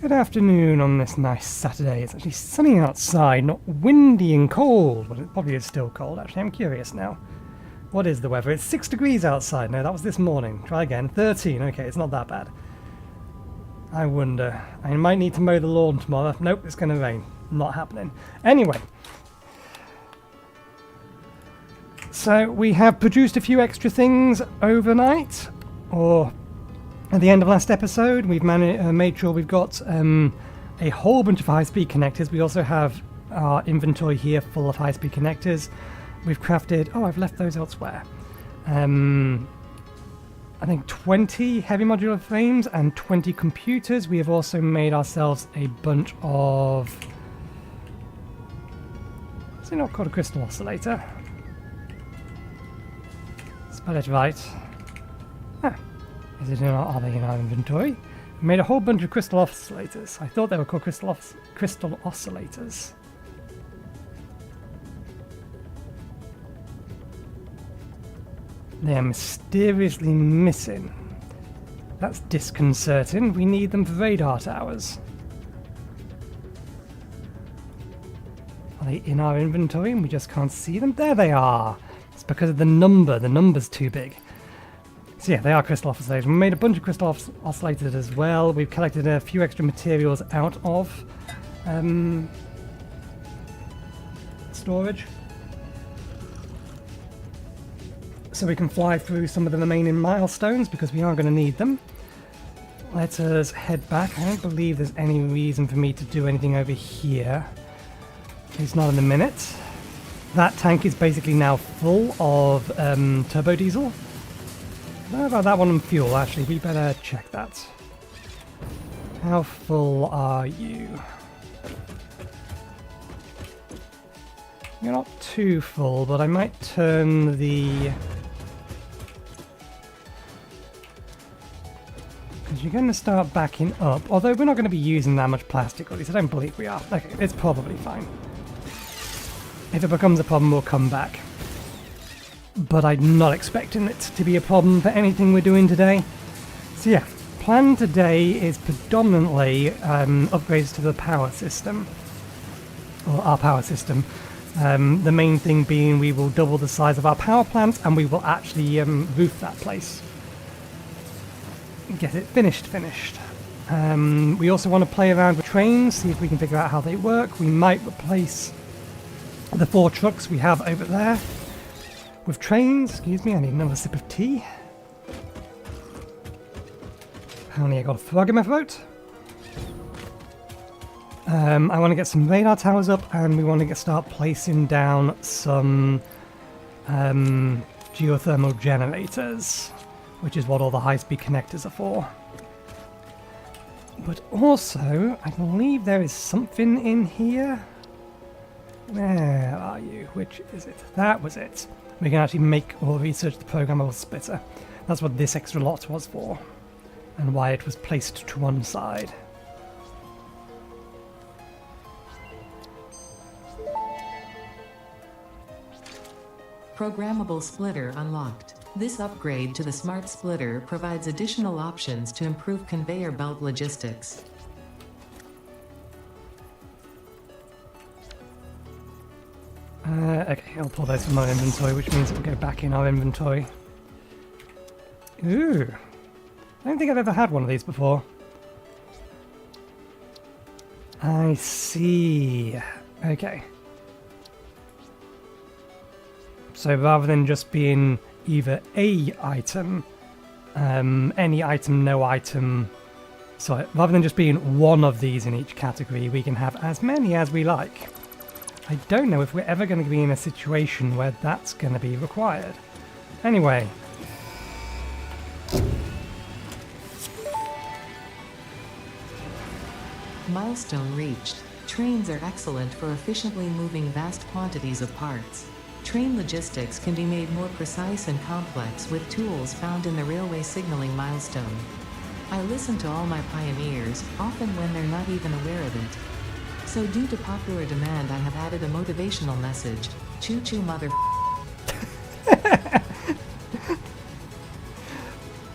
Good afternoon on this nice Saturday. It's actually sunny outside, not windy and cold. Well, it probably is still cold, actually. I'm curious now. What is the weather? It's 6 degrees outside. No, that was this morning. Try again. 13. Okay, it's not that bad. I wonder. I might need to mow the lawn tomorrow. Nope, it's going to rain. Not happening. Anyway. So, we have produced a few extra things overnight. Or at the end of last episode, we've made sure we've got a whole bunch of high-speed connectors. We also have our inventory here full of high-speed connectors. We've crafted... Oh, I've left those elsewhere. I think 20 heavy modular frames and 20 computers. We have also made ourselves a bunch of... Is it not called a crystal oscillator? Spell it right. Ah. Is it are they in our inventory? We made a whole bunch of crystal oscillators. I thought they were called crystal oscillators. They are mysteriously missing. That's disconcerting. We need them for radar towers. Are they in our inventory and we just can't see them? There they are! It's because of the number. The number's too big. So yeah, they are crystal oscillators. We made a bunch of crystal oscillators as well. We've collected a few extra materials out of storage. So we can fly through some of the remaining milestones because we are going to need them. Let us head back. I don't believe there's any reason for me to do anything over here. It's not in a minute. That tank is basically now full of turbo diesel. I don't know about that one and fuel, actually. We better check that. How full are you? You're not too full, but I might turn the... Because you're going to start backing up. Although we're not going to be using that much plastic, or at least I don't believe we are. Okay, it's probably fine. If it becomes a problem, we'll come back. But I'm not expecting it to be a problem for anything we're doing today. So yeah, plan today is predominantly upgrades to the power system. Or our power system. The main thing being we will double the size of our power plant and we will actually roof that place. Get it finished. We also want to play around with trains, see if we can figure out how they work. We might replace the 4 trucks we have over there with trains. Excuse me, I need another sip of tea. Apparently I got a frog in my throat. I want to get some radar towers up and we want to start placing down some geothermal generators, which is what all the high-speed connectors are for. But also, I believe there is something in here. Where are you? Which is it? That was it. We can actually make or research the programmable splitter. That's what this extra lot was for, and why it was placed to one side. Programmable splitter unlocked. This upgrade to the smart splitter provides additional options to improve conveyor belt logistics. Okay, I'll pull those from my inventory, which means it will go back in our inventory. Ooh. I don't think I've ever had one of these before. I see. Okay. So rather than just being either a item, any item, no item... Sorry, rather than just being one of these in each category, we can have as many as we like. I don't know if we're ever going to be in a situation where that's going to be required. Anyway. Milestone reached. Trains are excellent for efficiently moving vast quantities of parts. Train logistics can be made more precise and complex with tools found in the railway signaling milestone. I listen to all my pioneers, often when they're not even aware of it. So due to popular demand, I have added a motivational message. Choo-choo mother...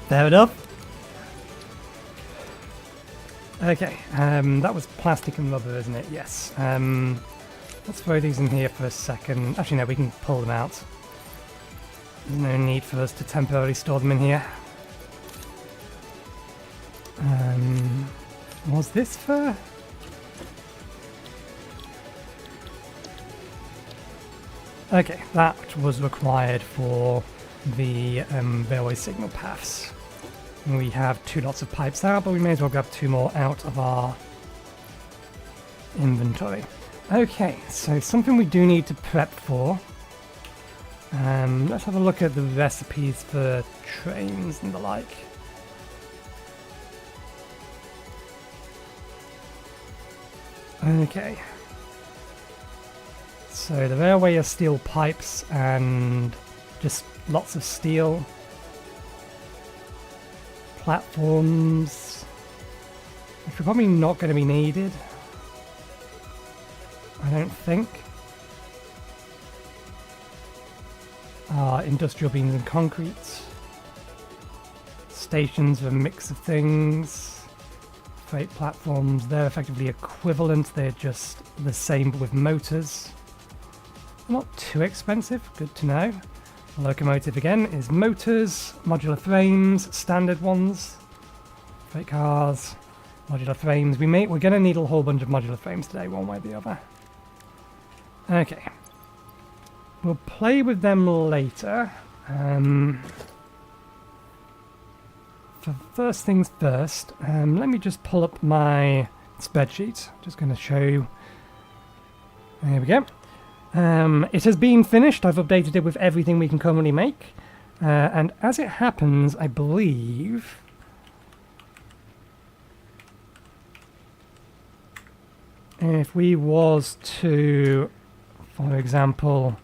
Fair enough. Okay, that was plastic and rubber, isn't it? Yes. Let's throw these in here for a second. Actually, no, we can pull them out. There's no need for us to temporarily store them in here. Was this for... Okay, that was required for the railway signal paths. We have 2 lots of pipes out, but we may as well grab 2 more out of our inventory. Okay, so something we do need to prep for. Let's have a look at the recipes for trains and the like. Okay. So the railway are steel pipes and just lots of steel. Platforms, which are probably not going to be needed. I don't think. Industrial beams and concrete. Stations are a mix of things. Freight platforms, they're effectively equivalent, they're just the same but with motors. Not too expensive, good to know. The locomotive again is motors, modular frames, standard ones, freight cars, modular frames. We're going to need a whole bunch of modular frames today, one way or the other. Okay. We'll play with them later. For first things first, let me just pull up my spreadsheet. Just going to show you. There we go. It has been finished. I've updated it with everything we can currently make. And as it happens, I believe... if we was to, for example,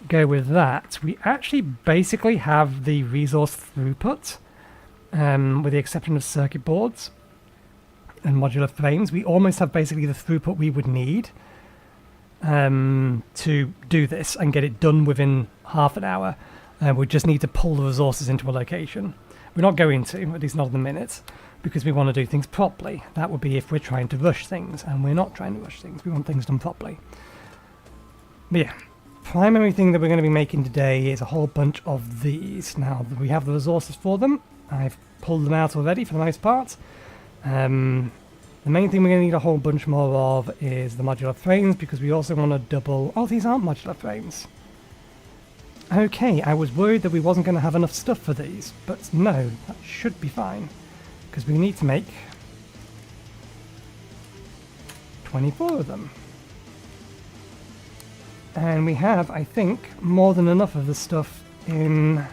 go with that, we actually basically have the resource throughput, with the exception of circuit boards and modular frames. We almost have basically the throughput we would need to do this and get it done within half an hour. We just need to pull the resources into a location. We're not going to, at least not in a minute, because we want to do things properly. That would be if we're trying to rush things, and we're not trying to rush things. We want things done properly. But yeah, primary thing that we're going to be making today is a whole bunch of these. Now, we have the resources for them. I've pulled them out already for the most part. The main thing we're going to need a whole bunch more of is the modular frames, because we also want to double... Oh, these aren't modular frames. Okay, I was worried that we wasn't going to have enough stuff for these, but no, that should be fine, because we need to make 24 of them. And we have, I think, more than enough of the stuff in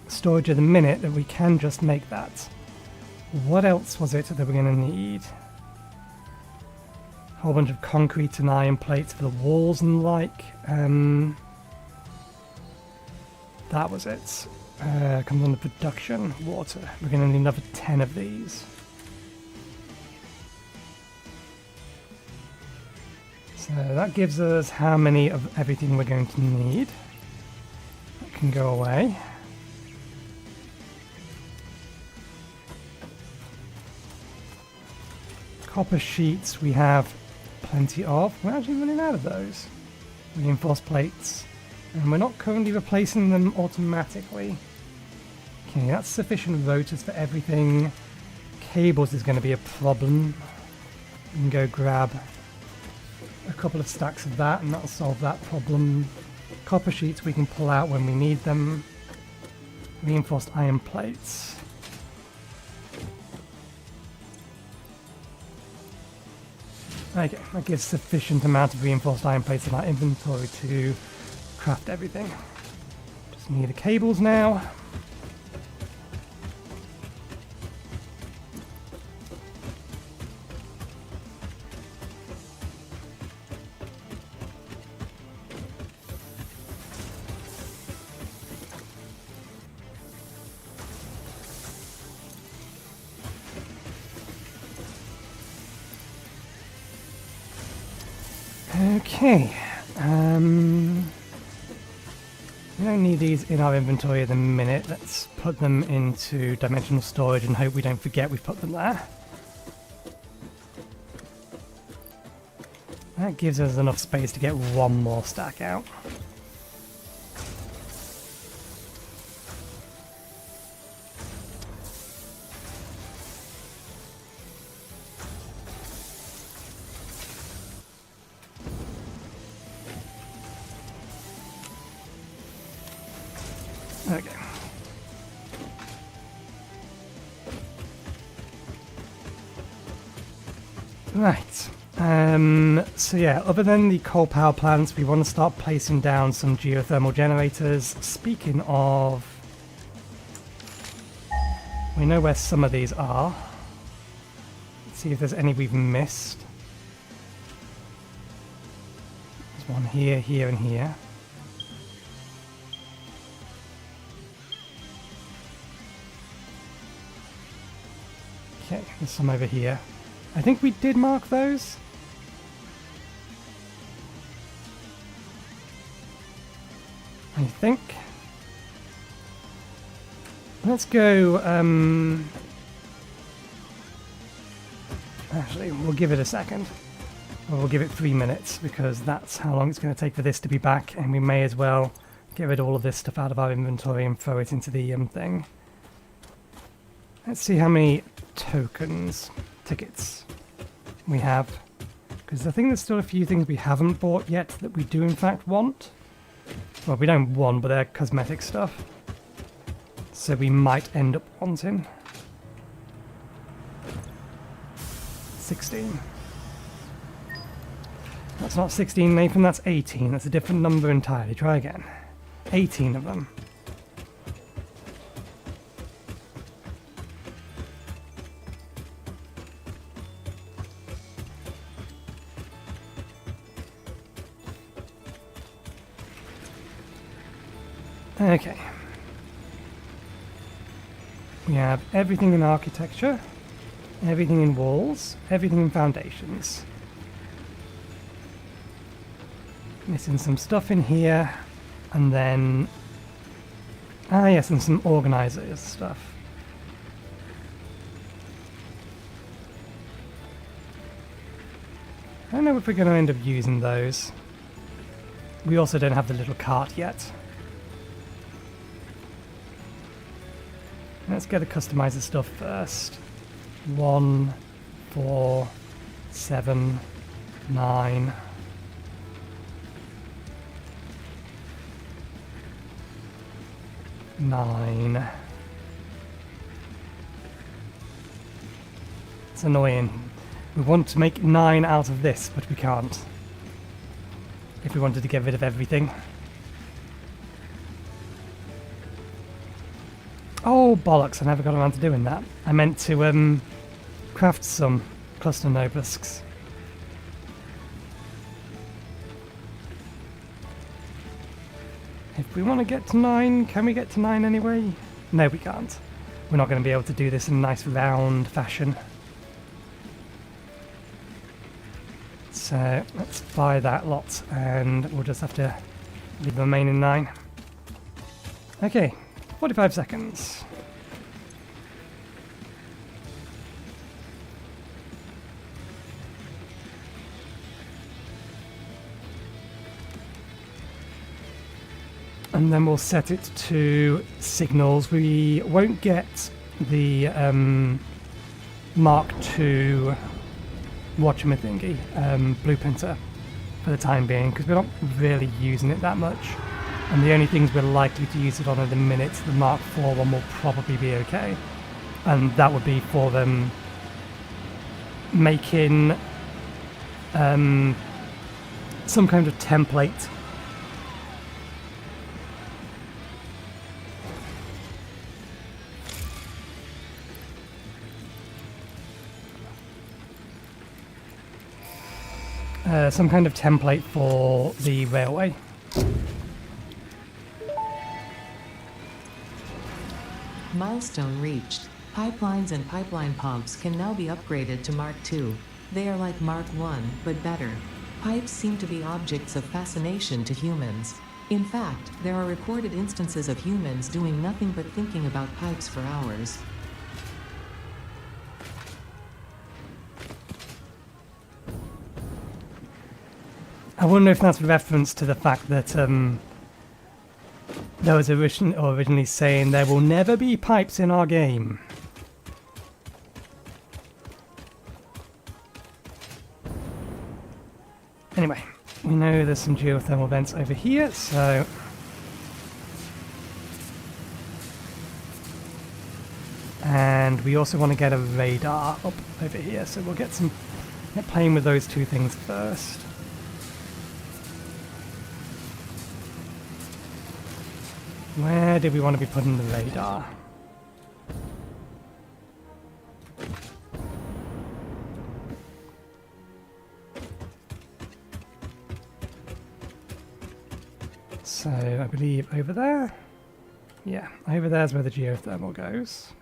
storage at the minute that we can just make that. What else was it that we're going to need? A whole bunch of concrete and iron plates for the walls and the like. That was it. Comes under production. Water. We're going to need another 10 of these. So that gives us how many of everything we're going to need. That can go away. Copper sheets we have plenty of. We're actually running out of those. Reinforced plates. And we're not currently replacing them automatically. Okay, that's sufficient rotors for everything. Cables is going to be a problem. We can go grab a couple of stacks of that and that'll solve that problem. Copper sheets we can pull out when we need them. Reinforced iron plates. Okay, that gives sufficient amount of reinforced iron plates in our inventory to craft everything. Just need the cables now. Okay, We don't need these in our inventory at the minute. Let's put them into dimensional storage and hope we don't forget we've put them there. That gives us enough space to get one more stack out. Okay. Right. So yeah, other than the coal power plants, we want to start placing down some geothermal generators. Speaking of, we know where some of these are. Let's see if there's any we've missed. There's one here, here, and here. Okay, there's some over here. I think we did mark those. I think. Let's go, actually, we'll give it a second. Or we'll give it 3 minutes, because that's how long it's going to take for this to be back, and we may as well get rid of all of this stuff out of our inventory and throw it into the thing. Let's see how many tickets we have, because I think there's still a few things we haven't bought yet that we do in fact want. Well, we don't want, but they're cosmetic stuff, so we might end up wanting. 16. That's not 16, Nathan, that's 18. That's a different number entirely. Try again. 18 of them. Okay. We have everything in architecture, everything in walls, everything in foundations. Missing some stuff in here, and then... ah yes, and some organizers stuff. I don't know if we're going to end up using those. We also don't have the little cart yet. Let's get the customizer stuff first. 1, 4, 7, 9. 9. It's annoying. We want to make 9 out of this, but we can't. If we wanted to get rid of everything. Oh, bollocks, I never got around to doing that. I meant to craft some cluster obelisks. If we want to get to 9, can we get to 9 anyway? No, we can't. We're not going to be able to do this in a nice round fashion. So let's buy that lot, and we'll just have to leave the remaining 9. Okay. 45 seconds. And then we'll set it to signals. We won't get the Mark II whatchamathingy blueprinter for the time being, because we're not really using it that much. And the only things we're likely to use it on at the minute, the Mark IV one will probably be okay. And that would be for them making some kind of template. Some kind of template for the railway. Milestone reached. Pipelines and pipeline pumps can now be upgraded to Mark II. They are like Mark I, but better. Pipes seem to be objects of fascination to humans. In fact, there are recorded instances of humans doing nothing but thinking about pipes for hours. I wonder if that's a reference to the fact that there was originally saying there will never be pipes in our game. Anyway, we know there's some geothermal vents over here, so... And we also want to get a radar up over here, so we'll get playing with those two things first. Where did we want to be putting the radar? So, I believe over there? Yeah, over there's where the geothermal goes.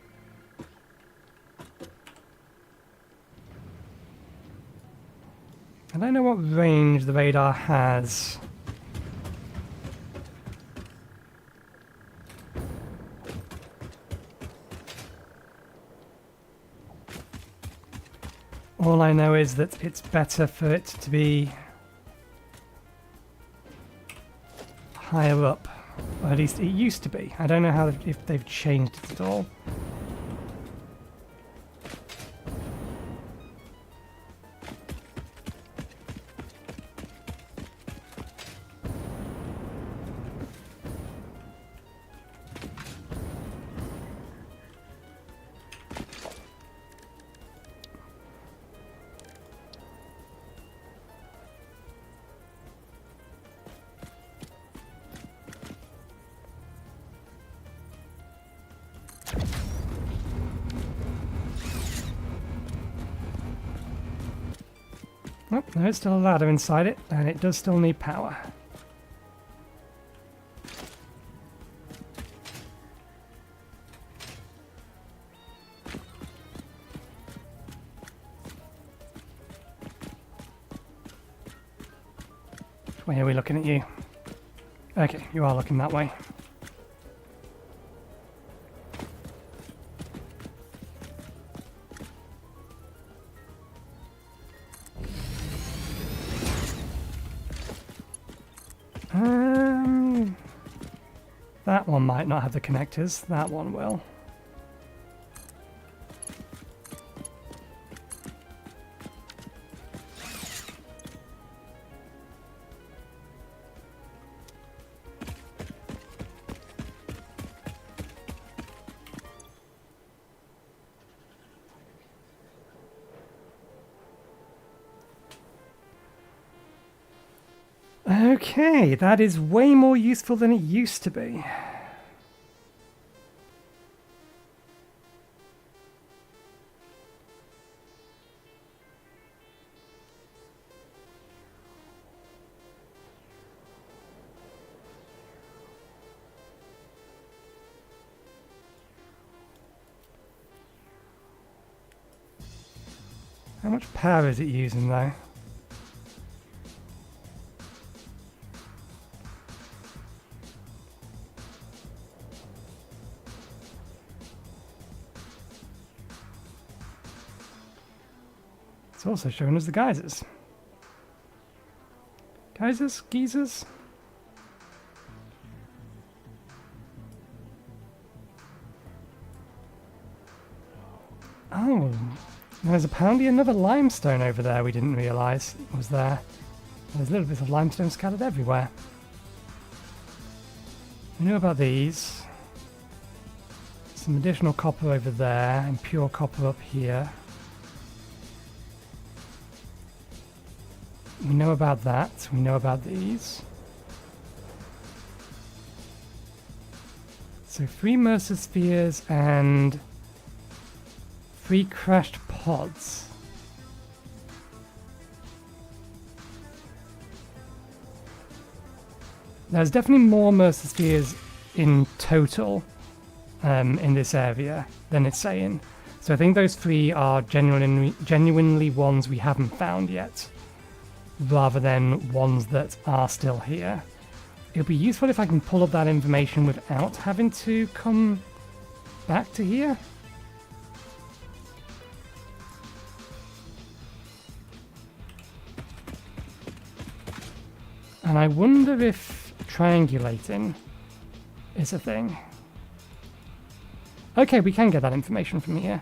I don't know what range the radar has. All I know is that it's better for it to be higher up, or at least it used to be. I don't know how if they've changed it at all. Oh, there's still a ladder inside it, and it does still need power. Which way are we looking at you? Okay, you are looking that way. That one might not have the connectors, that one will. Okay, that is way more useful than it used to be. How much power is it using though? It's also showing us the geysers. Geysers? Oh, there's apparently another limestone over there we didn't realise was there. There's little bits of limestone scattered everywhere. We know about these. Some additional copper over there and pure copper up here. We know about that. We know about these. So 3 Mercer spheres and 3 crashed pods. There's definitely more Mercer spheres in total in this area than it's saying. So I think those 3 are genuinely ones we haven't found yet, rather than ones that are still here. It'll be useful if I can pull up that information without having to come back to here. And I wonder if triangulating is a thing. Okay, we can get that information from here.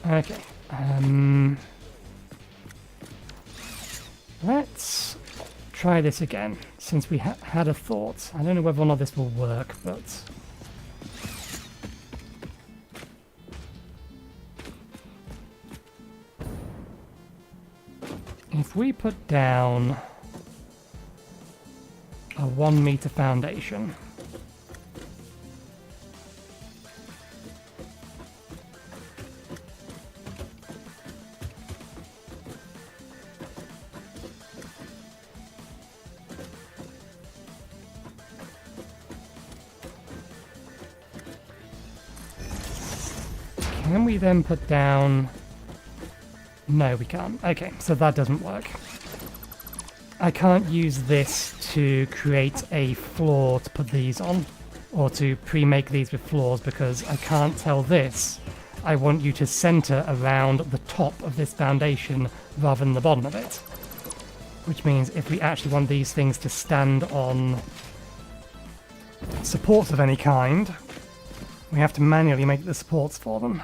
Okay. Let's try this again, since we had a thought. I don't know whether or not this will work, but... if we put down a 1 meter foundation... can we then put down... no, we can't. Okay, so that doesn't work. I can't use this to create a floor to put these on, or to pre-make these with floors, because I can't tell this. I want you to center around the top of this foundation rather than the bottom of it. Which means if we actually want these things to stand on supports of any kind, we have to manually make the supports for them.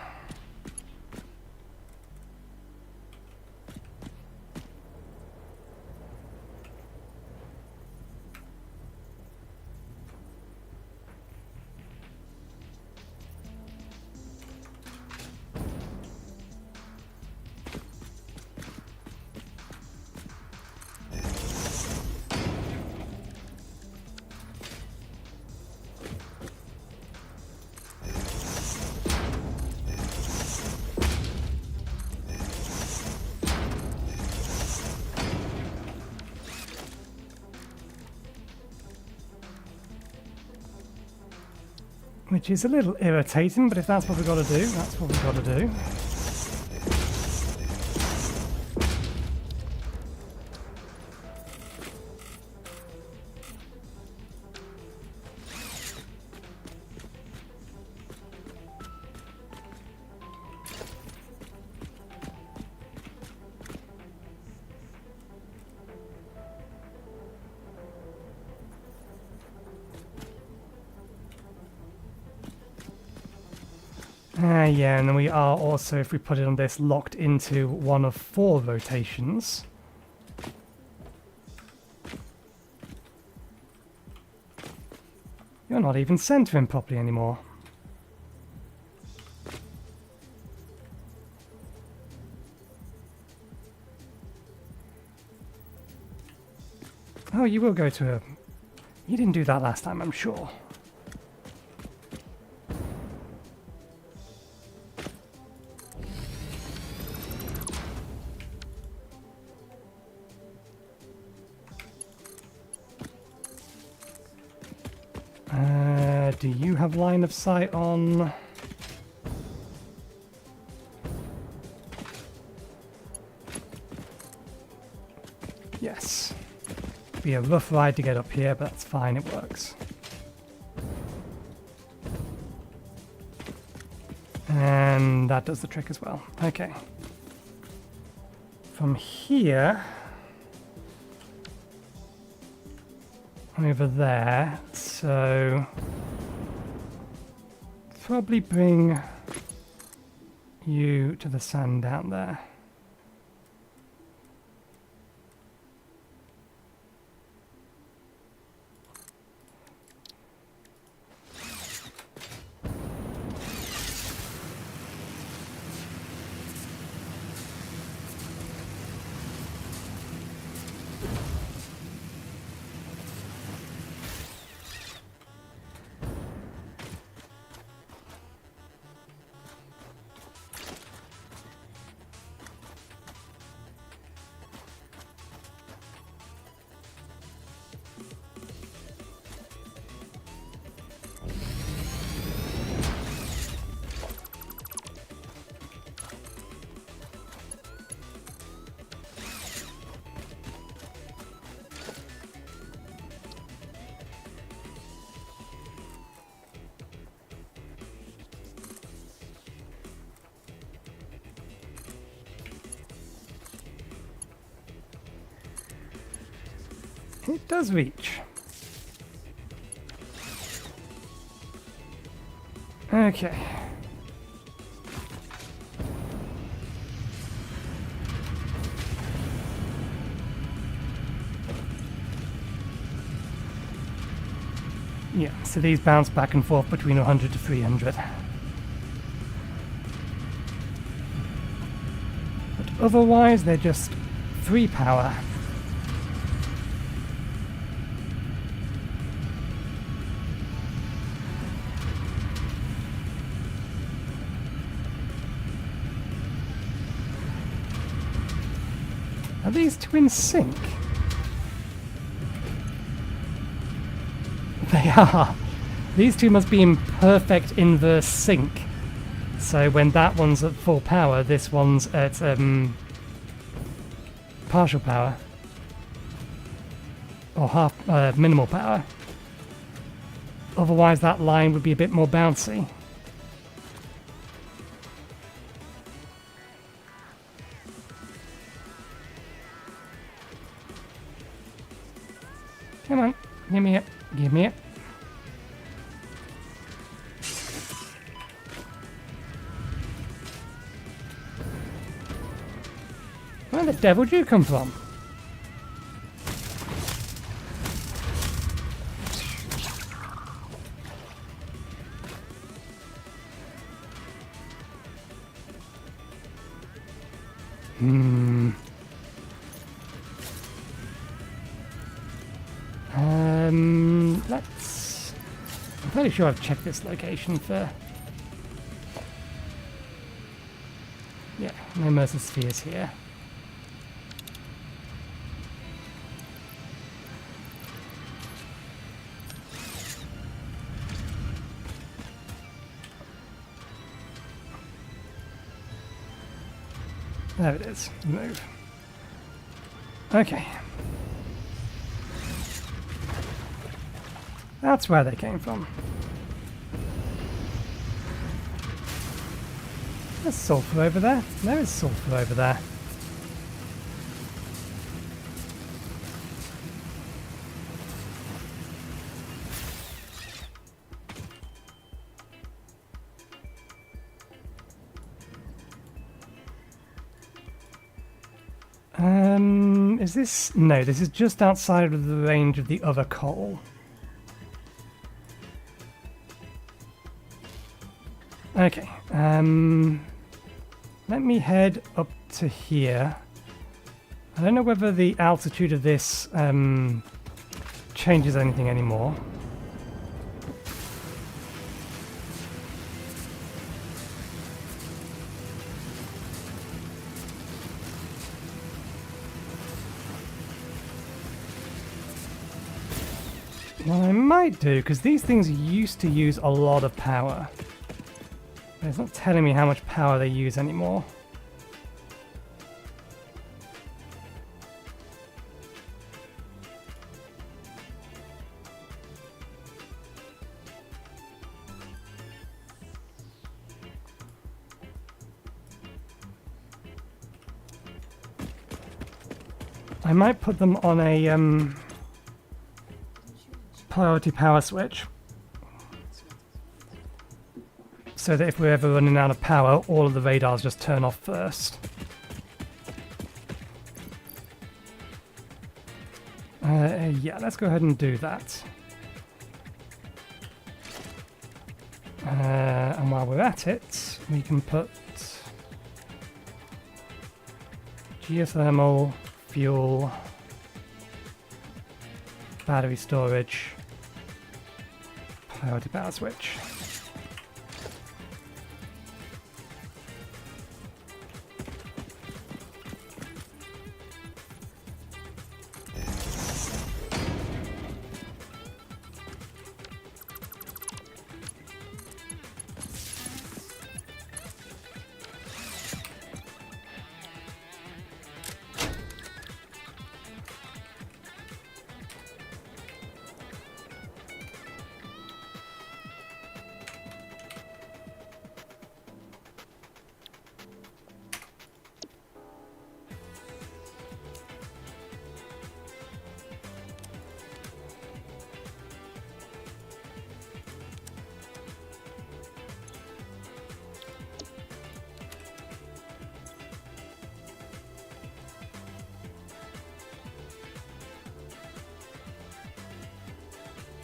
Which is a little irritating, but if that's what we've got to do, that's what we've got to do. Yeah, and then we are also, if we put it on this, locked into one of 4 rotations. You're not even centering properly anymore. Oh, you will go to a... you didn't do that last time, I'm sure. Do you have line of sight on... yes. Be a rough ride to get up here, but that's fine, it works. And that does the trick as well. Okay. From here... over there, so... probably bring you to the sand down there. It does reach. Okay. Yeah, so these bounce back and forth between 100 to 300. But otherwise, they're just 3 power. Are these two in sync? They are. These two must be in perfect inverse sync. So when that one's at full power, this one's at partial power. Or half minimal power. Otherwise that line would be a bit more bouncy. Come on, give me it. Give me it. Where the devil did you come from? Let's... I'm pretty sure I've checked this location for... Yeah, no Mercer spheres here. There it is. Move. Okay. That's where they came from. There's sulfur over there. There is sulfur over there. Is this... No, this is just outside of the range of the other coal. Okay, let me head up to here. I don't know whether the altitude of this changes anything anymore. Well, I might do, because these things used to use a lot of power. But it's not telling me how much power they use anymore. I might put them on a priority power switch, so that if we're ever running out of power, all of the radars just turn off first. Yeah, let's go ahead and do that. And while we're at it, we can put geothermal, fuel, battery storage, priority power switch.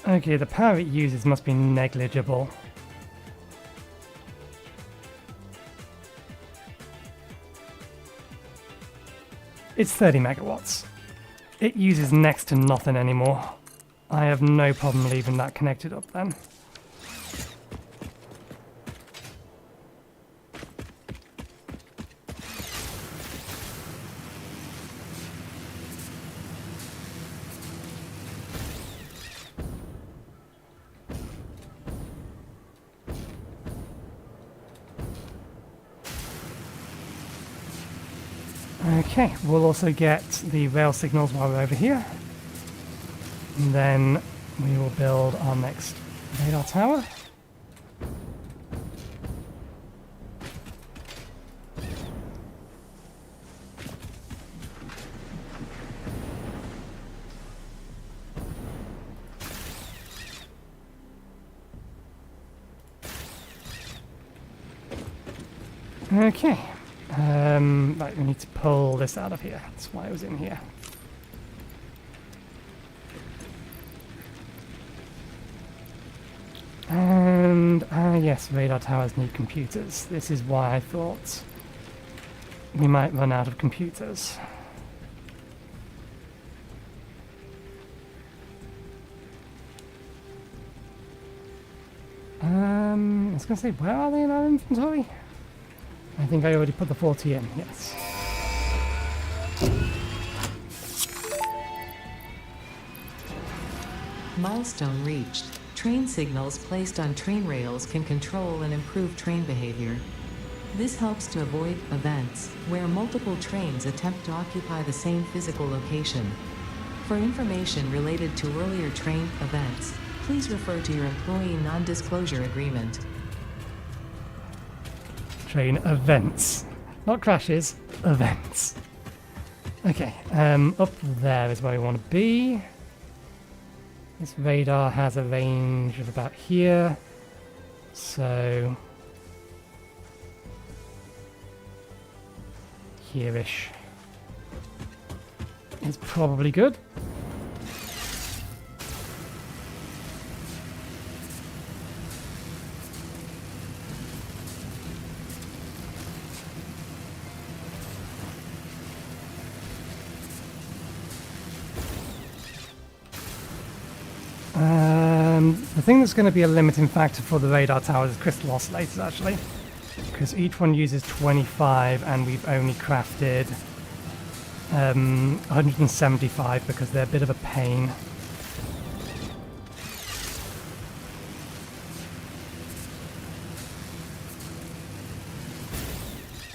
Okay, the power it uses must be negligible. It's 30 megawatts. It uses next to nothing anymore. I have no problem leaving that connected up then. Okay, we'll also get the rail signals while we're over here. And then we will build our next radar tower. Okay. Right, we need to pull this out of here. That's why it was in here. And, yes, radar towers need computers. This is why I thought we might run out of computers. I was going to say, where are they in our inventory? I think I already put the 40 in, yes. Milestone reached. Train signals placed on train rails can control and improve train behavior. This helps to avoid events where multiple trains attempt to occupy the same physical location. For information related to earlier train events, please refer to your employee non-disclosure agreement. Train events. Not crashes, events. Okay, up there is where we want to be. This radar has a range of about here, so here-ish is probably good. The thing that's going to be a limiting factor for the radar towers is crystal oscillators, actually, because each one uses 25 and we've only crafted 175 because they're a bit of a pain.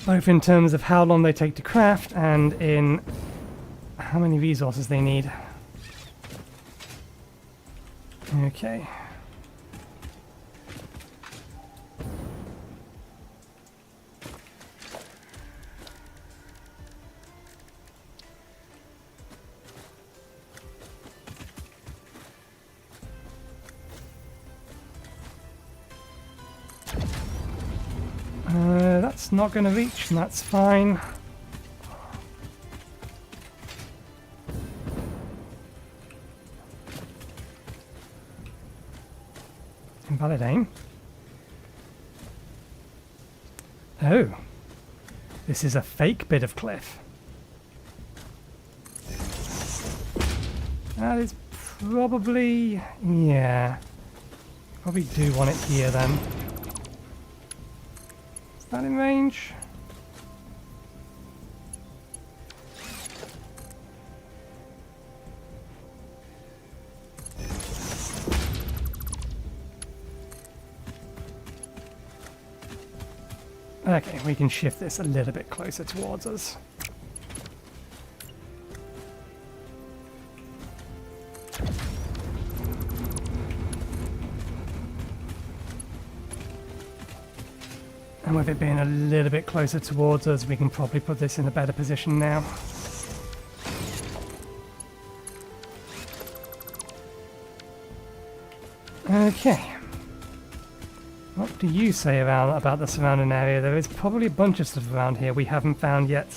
Both in terms of how long they take to craft and in how many resources they need. Okay. That's not going to reach, and that's fine. Invalid aim. Oh. This is a fake bit of cliff. That is probably... yeah. Probably do want it here then. Is that in range? Okay, we can shift this a little bit closer towards us. And with it being a little bit closer towards us, we can probably put this in a better position now. Okay. What do you say about the surrounding area? There is probably a bunch of stuff around here we haven't found yet.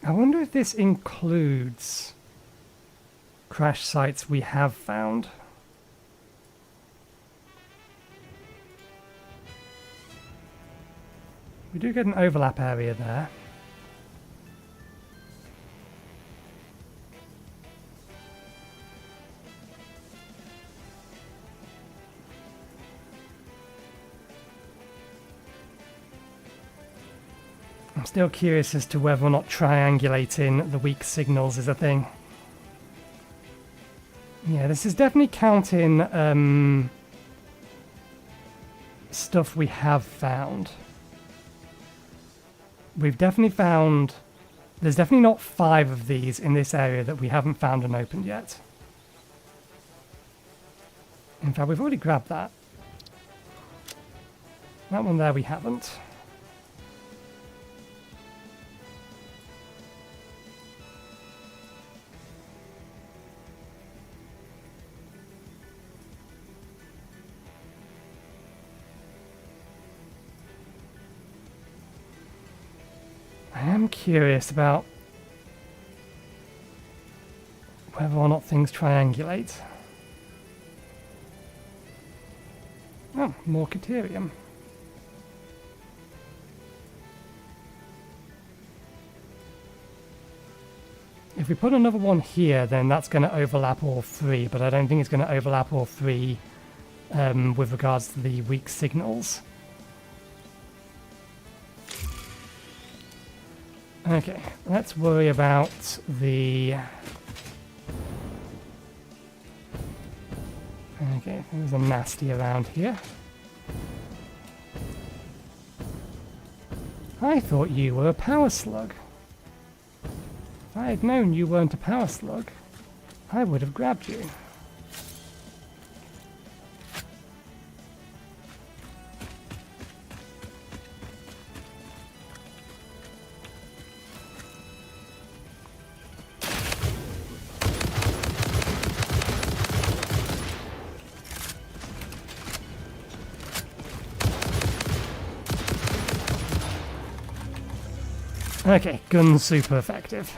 I wonder if this includes crash sites we have found. We do get an overlap area there. I'm still curious as to whether or not triangulating the weak signals is a thing. Yeah, this is definitely counting stuff we have found. We've definitely found... There's definitely not 5 of these in this area that we haven't found and opened yet. In fact, we've already grabbed that. That one there we haven't. I am curious about whether or not things triangulate. Oh, more Caterium. If we put another one here, then that's going to overlap all 3, but I don't think it's going to overlap all 3 with regards to the weak signals. Okay, let's worry about the... Okay, there's a nasty around here. I thought you were a power slug. If I had known you weren't a power slug, I would have grabbed you. Okay, gun's super effective.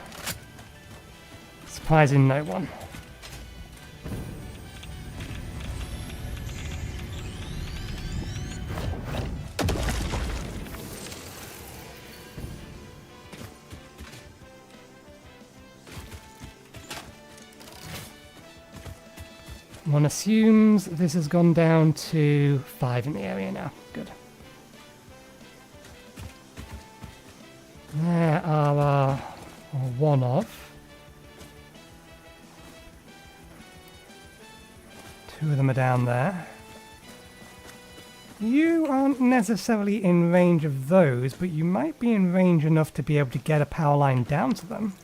Surprising no one. One assumes this has gone down to 5 in the area now. Good. There are one of. 2 of them are down there. You aren't necessarily in range of those, but you might be in range enough to be able to get a power line down to them.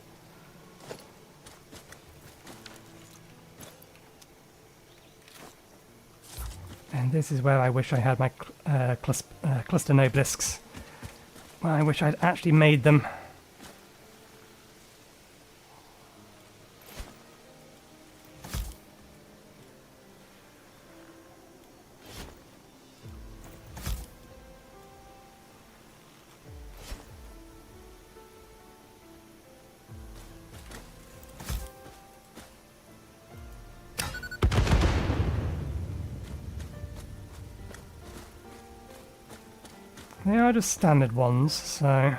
And this is where I wish I had my cluster nobelisks. I wish I'd actually made them. They are just standard ones, so...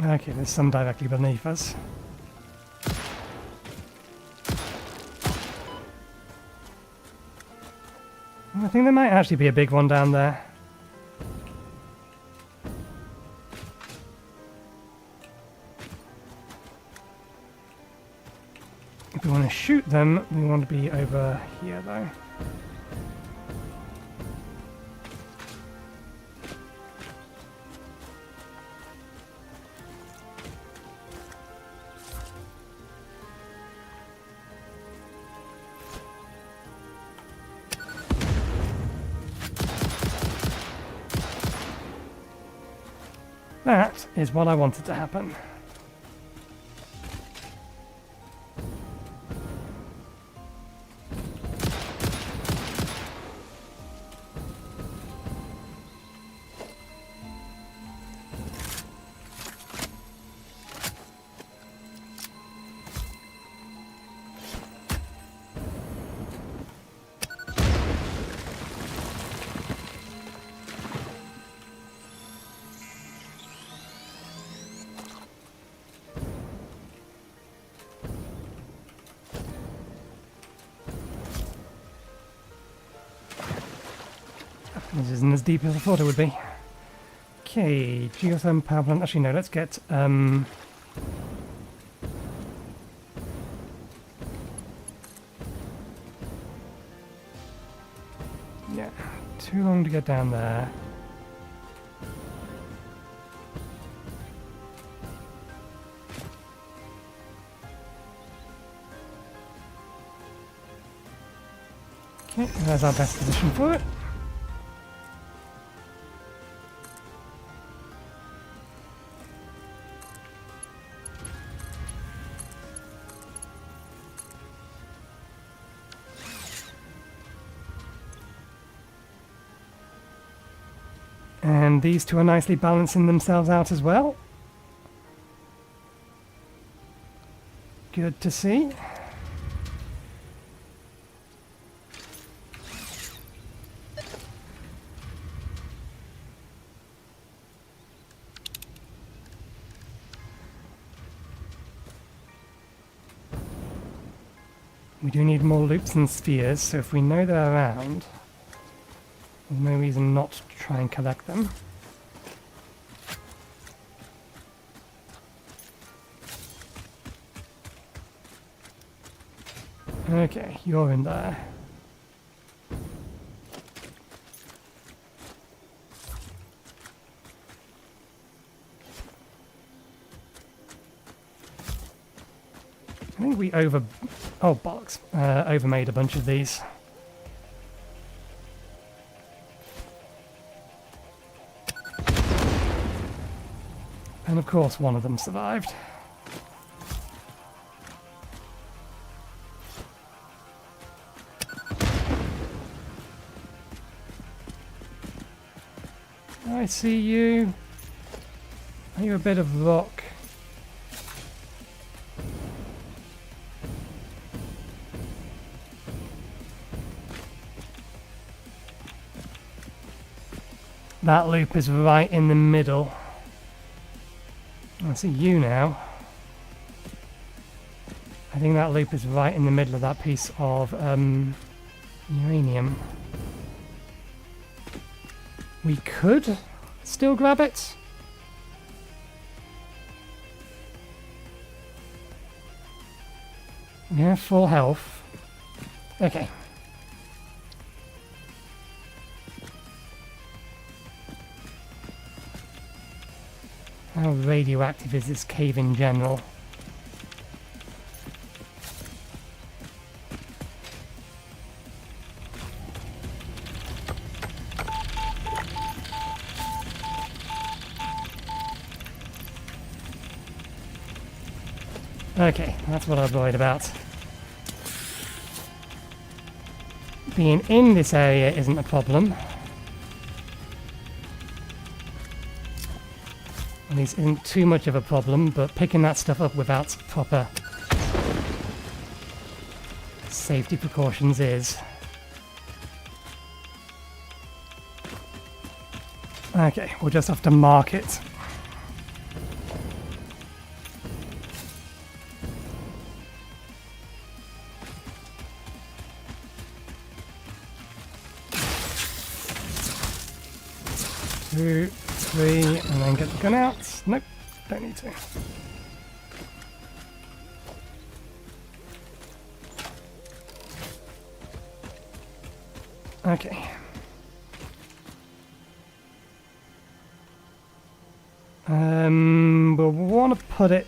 Okay, there's some directly beneath us. I think there might actually be a big one down there. If we want to shoot them, we want to be over here though. That is what I wanted to happen. This isn't as deep as I thought it would be. Okay, geothermal power plant. Actually, no, let's get... yeah, too long to get down there. Okay, there's our best position for it. And these two are nicely balancing themselves out as well. Good to see. We do need more loops and spheres, so if we know they're around, there's no reason not to try and collect them. Okay, you're in there. I think we oh bollocks, overmade a bunch of these. And of course one of them survived. I see you. Are you a bit of rock? That loop is right in the middle. I see you now. I think that loop is right in the middle of that piece of uranium. We could still grab it. Yeah, full health. Okay. How radioactive is this cave in general? Okay, that's what I was worried about. Being in this area isn't a problem. At least isn't too much of a problem, but picking that stuff up without proper safety precautions is. Okay, we'll just have to mark it. Two, three, and then get the gun out. Nope, don't need to. Okay. We'll want to put it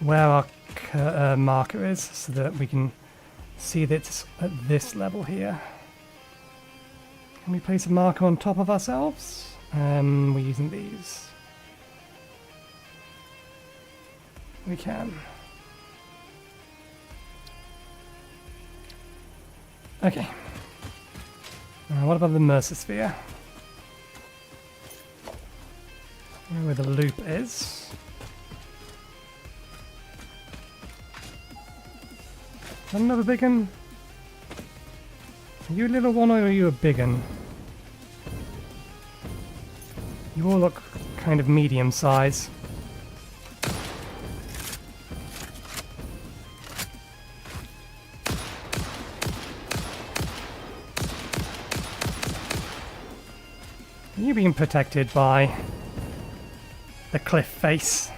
where our marker is so that we can see that it's at this level here. Can we place a marker on top of ourselves? We're using these. We can. Okay. What about the Mercer-sphere? Where the loop is. Is that another big one? Are you a little one or are you a big one? You all look kind of medium size. You being protected by the cliff face.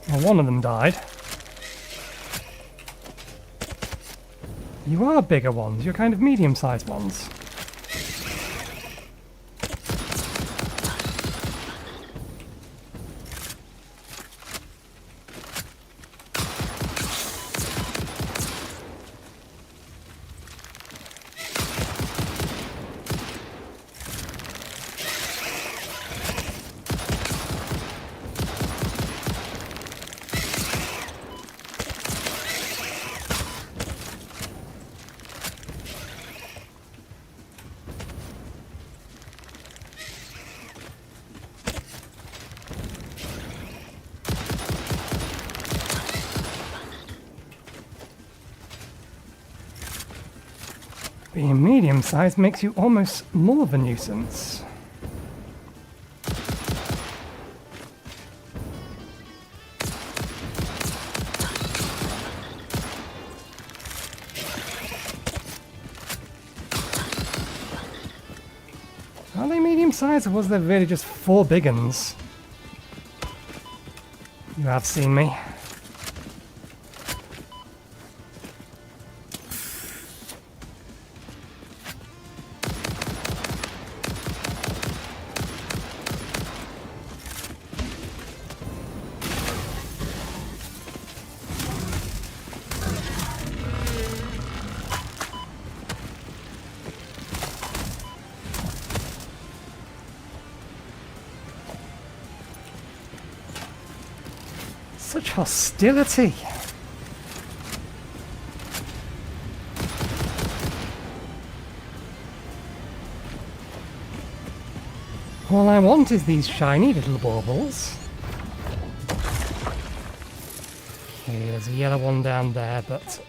Well, one of them died. You are bigger ones. You're kind of medium-sized ones. Being medium-sized makes you almost more of a nuisance. Are they medium-sized, or was there really just 4 big uns? You have seen me. Such hostility. All I want is these shiny little baubles. Okay, there's a yellow one down there, but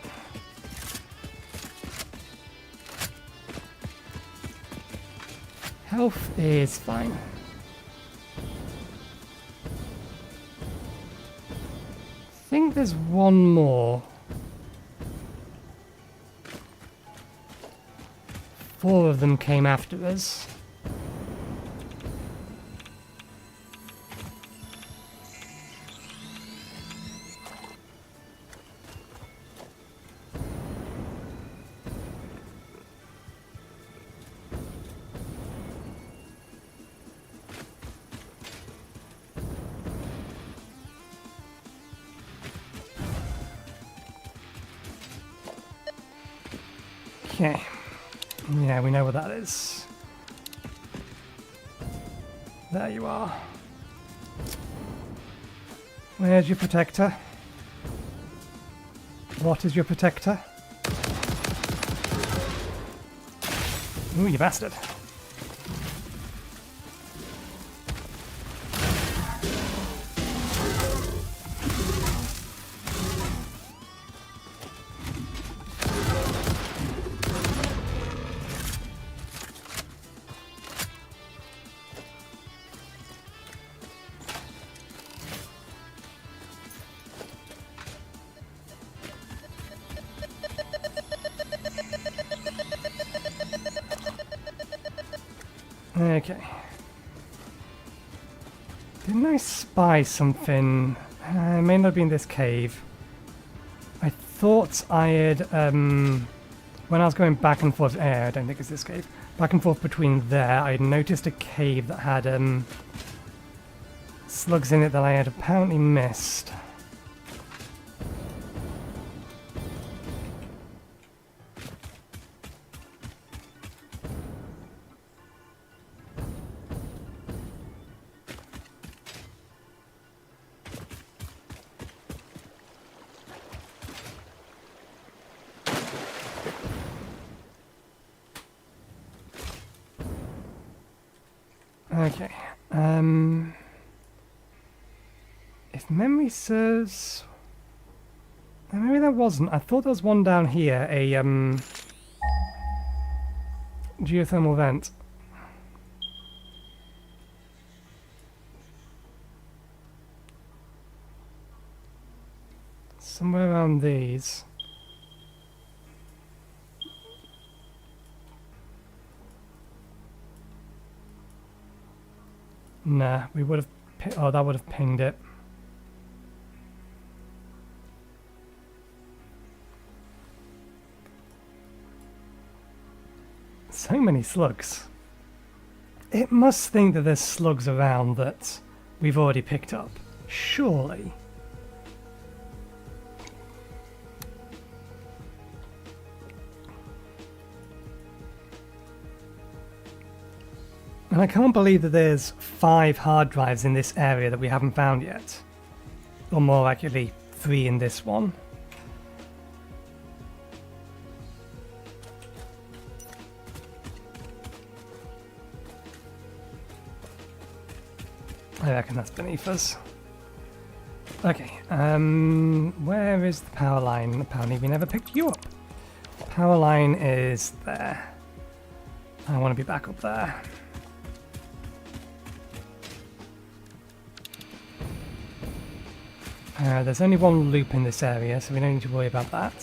health is fine. I think there's one more. 4 of them came after us. Okay. Yeah, we know what that is. There you are. Where's your protector? What is your protector? Ooh, you bastard. Okay. Didn't I spy something? It may not be in this cave. I thought I had, when I was going back and forth, I don't think it's this cave, back and forth between there, I had noticed a cave that had, slugs in it that I had apparently missed. Okay, if memory serves, maybe there wasn't. I thought there was one down here, a geothermal vent. somewhere around these. Nah, we would have... Oh, that would have pinged it. So many slugs. It must think that there's slugs around that we've already picked up. Surely. And I can't believe that there's 5 hard drives in this area that we haven't found yet. Or more accurately, 3 in this one. I reckon that's beneath us. Okay, where is the power line? Apparently we never picked you up. Power line is there. I want to be back up there. There's only one loop in this area, so we don't need to worry about that.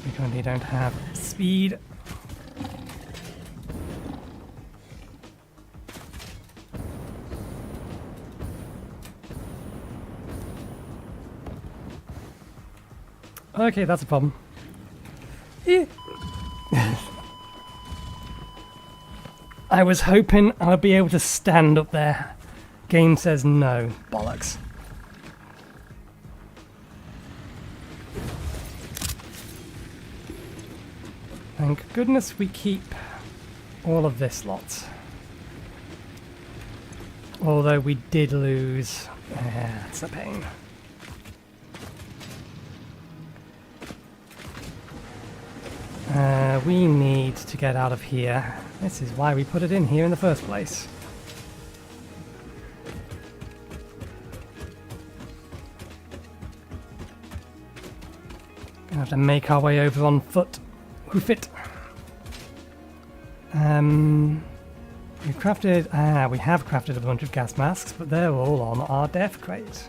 We currently don't have speed. Okay, that's a problem. I was hoping I'd be able to stand up there. Game says no. Bollocks. Thank goodness we keep all of this lot. Although we did lose. That's a pain. We need to get out of here. This is why we put it in here in the first place. Gonna have to make our way over on foot. Hoof it. We've crafted... we have crafted a bunch of gas masks, but they're all on our death crate.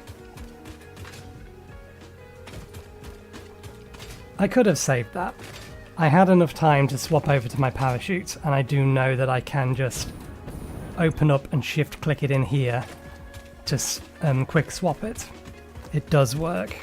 I could have saved that. I had enough time to swap over to my parachute, and I do know that I can just open up and shift click it in here to quick swap it. It does work.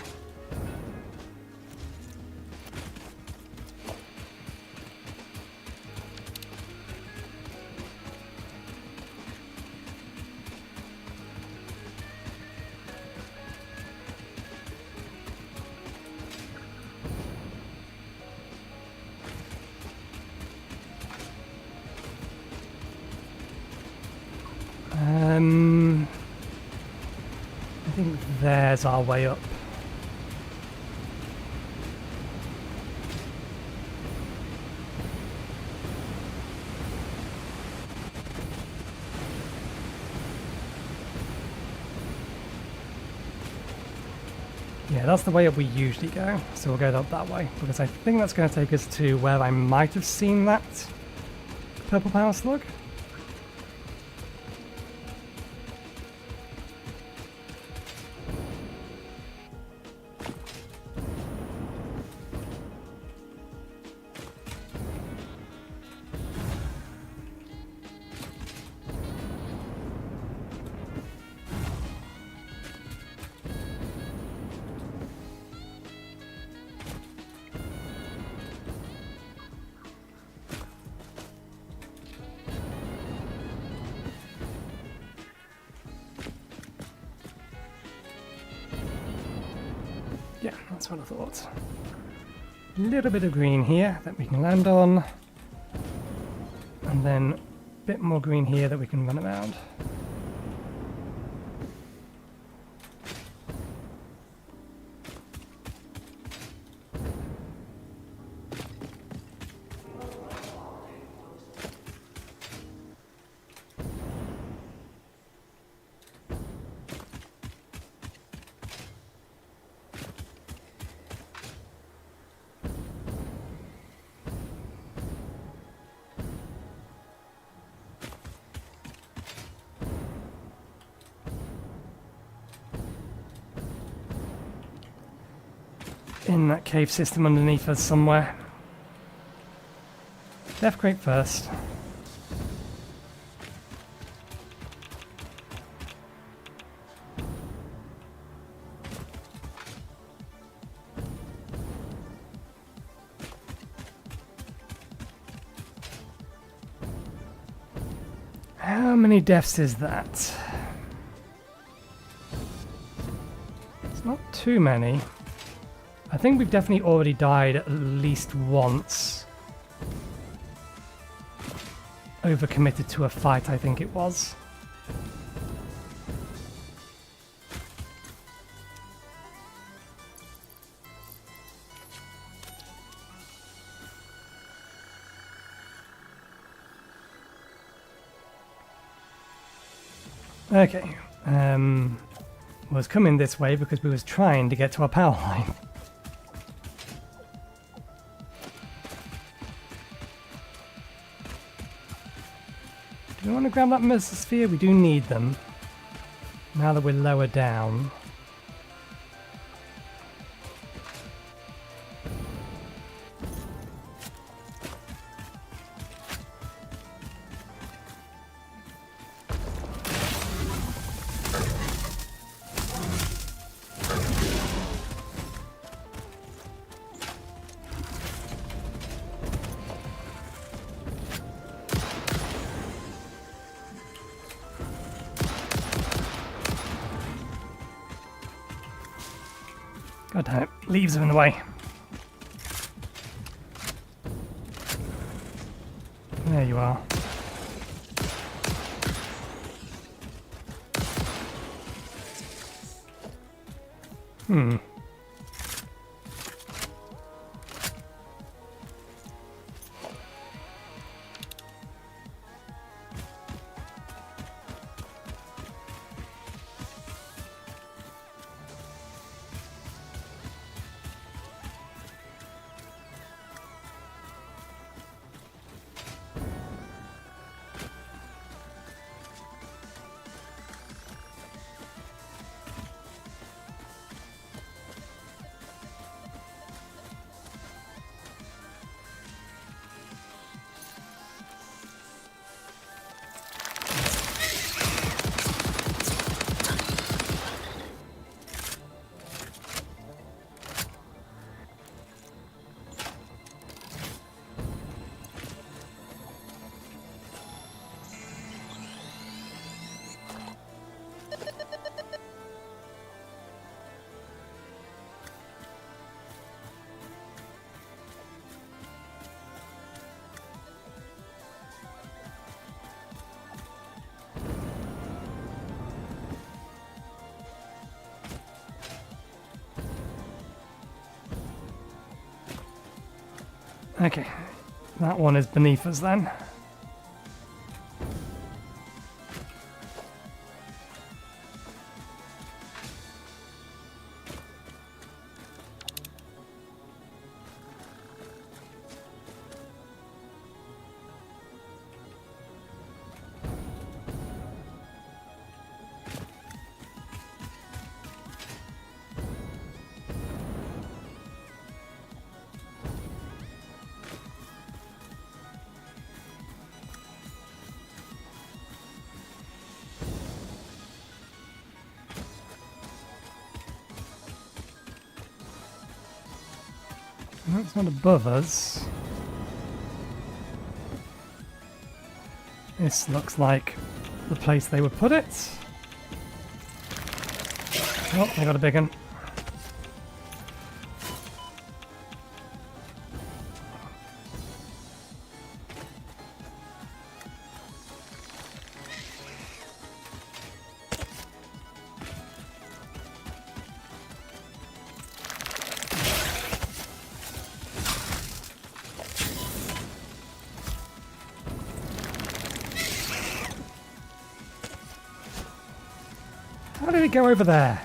I think there's our way up. Yeah, that's the way up we usually go, so we'll go up that way, because I think that's going to take us to where I might have seen that purple power slug. Yeah, that's what I thought. A little bit of green here that we can land on. And then a bit more green here that we can run around. in that cave system underneath us somewhere. Death crate first. How many deaths is that? It's not too many. I think we've definitely already died at least once. Overcommitted to a fight, I think it was. Okay, was coming this way because we was trying to get to our power line. Do we want to grab that mesosphere? We do need them. Now that we're lower down. God damn it, leaves are in the way. There you are. Okay, that one is beneath us then. That's not above us. This looks like the place they would put it. Oh, they got a big one. How did it go over there?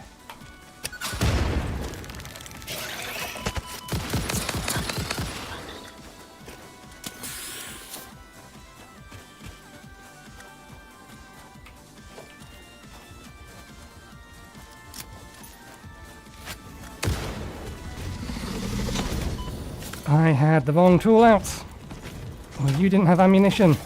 I had the wrong tool out. Well, you didn't have ammunition.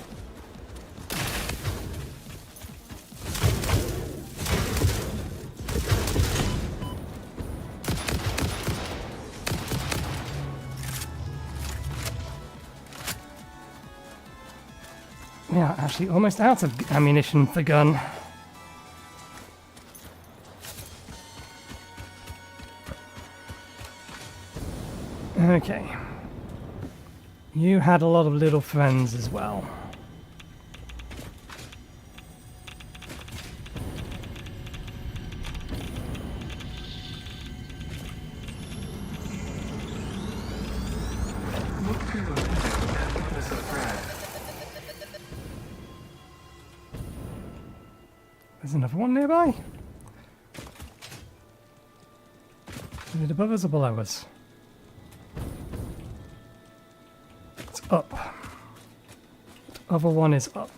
We are actually almost out of ammunition for gun. Okay. You had a lot of little friends as well. There's another one nearby. Is it above us or below us? It's up. The other one is up.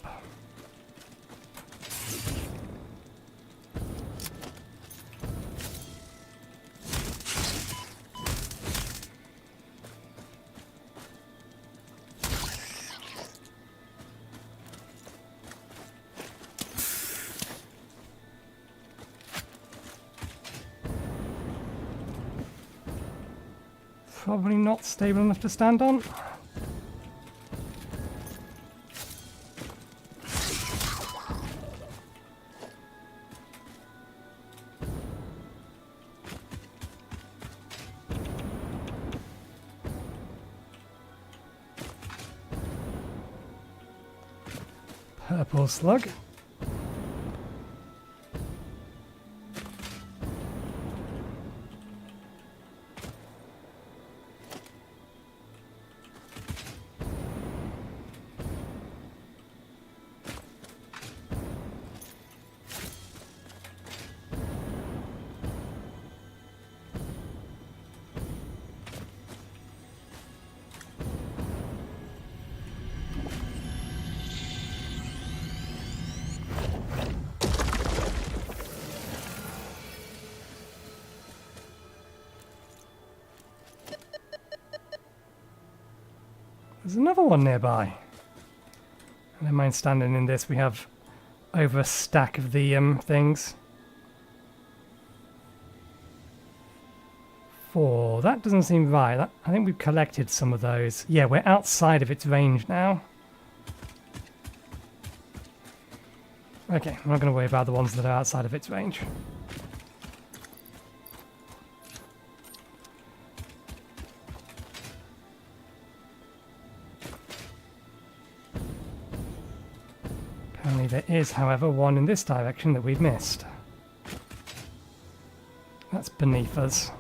Probably not stable enough to stand on. Purple slug. There's another one nearby. I don't mind standing in this. We have over a stack of the things. 4. That doesn't seem right. I think we've collected some of those. Yeah, we're outside of its range now. Okay, I'm not going to worry about the ones that are outside of its range. Apparently there is, however, one in this direction that we've missed. That's beneath us.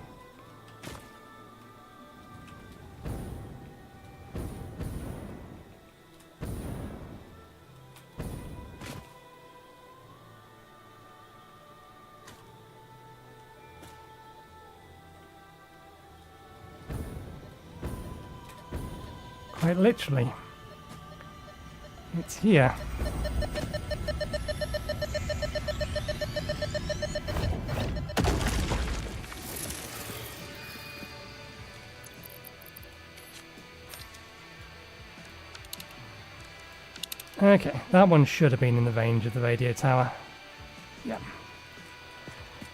Quite literally. It's here. Okay, that one should have been in the range of the radio tower. Yeah.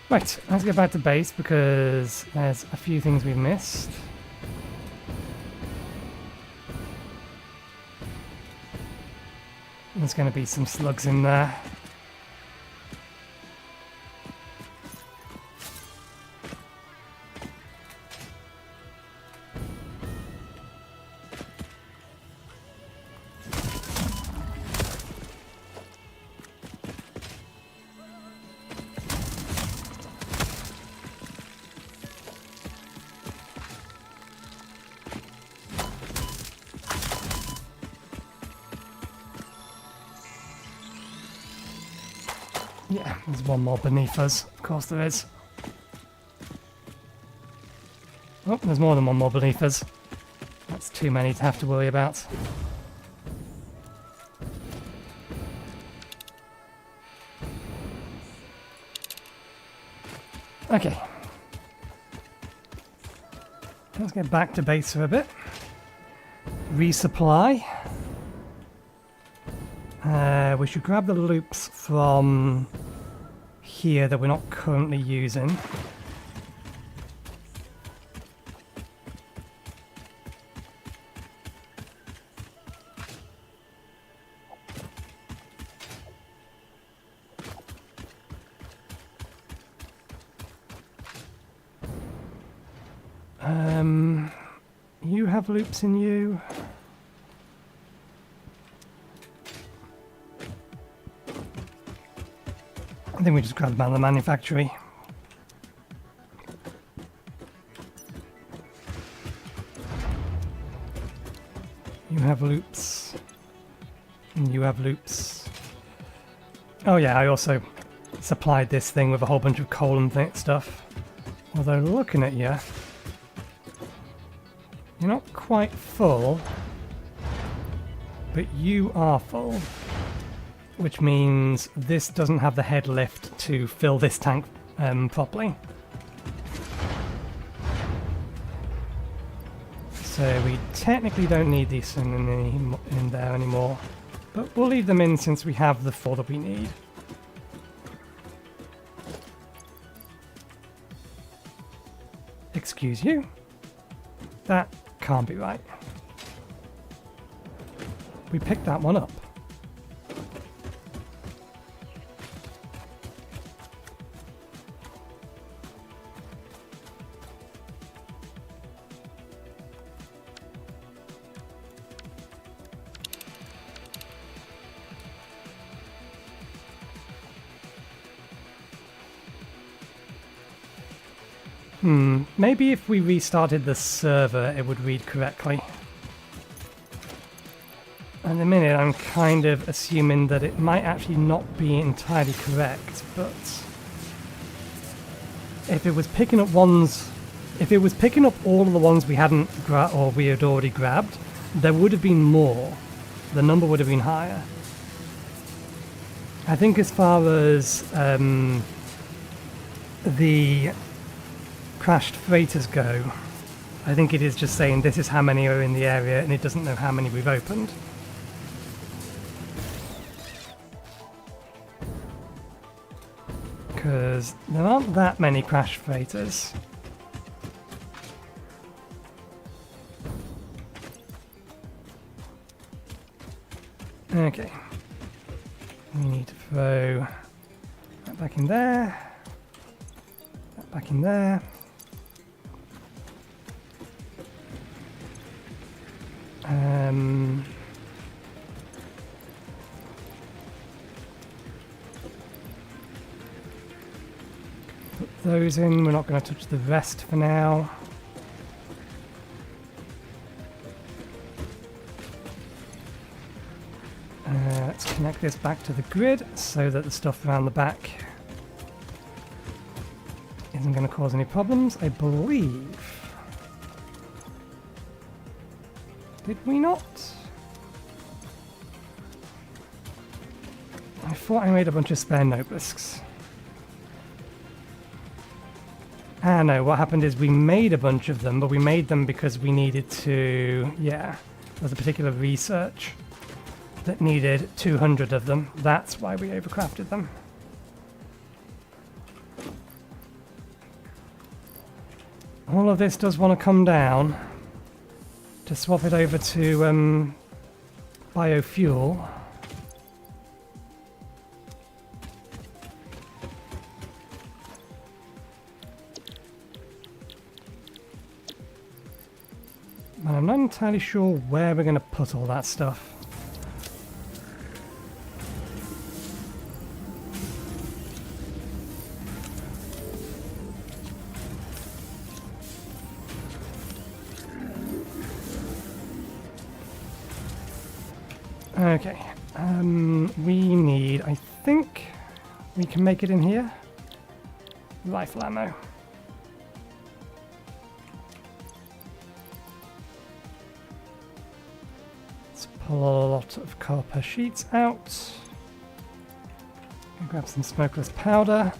Right, let's get back to base because there's a few things we've missed. There's going to be some slugs in there. Yeah, there's one more beneath us. Of course there is. Oh, there's more than one more beneath us. That's too many to have to worry about. Okay. Let's get back to base for a bit. resupply. We should grab the loops from here that we're not currently using. You have loops in you. I think we just grab them out of the manufactory. You have loops. And you have loops. Oh yeah, I also supplied this thing with a whole bunch of coal and stuff. Although looking at you, you're not quite full, but you are full. Which means this doesn't have the head lift to fill this tank properly. So we technically don't need these in there anymore. But we'll leave them in since we have the 4 that we need. Excuse you? That can't be right. We picked that one up. Maybe if we restarted the server, it would read correctly. At the minute, I'm kind of assuming that it might actually not be entirely correct, but if it was picking up ones, if it was picking up all of the ones we hadn't or we had already grabbed, there would have been more. The number would have been higher. I think as far as the crashed freighters go, I think it is just saying this is how many are in the area and it doesn't know how many we've opened. Because there aren't that many crashed freighters. Okay. We need to throw that back in there. That back in there. Put those in. We're not going to touch the rest for now. Let's connect this back to the grid so that the stuff around the back isn't going to cause any problems, I believe. Did we not? I thought I made a bunch of spare nobelisks. Ah no, what happened is we made a bunch of them, but we made them because we needed to... yeah, there was a particular research that needed 200 of them. That's why we overcrafted them. All of this does want to come down to swap it over to biofuel. And I'm not entirely sure where we're going to put all that stuff. Okay, we need, I think we can make it in here. Rifle ammo. Let's pull a lot of copper sheets out. Grab some smokeless powder.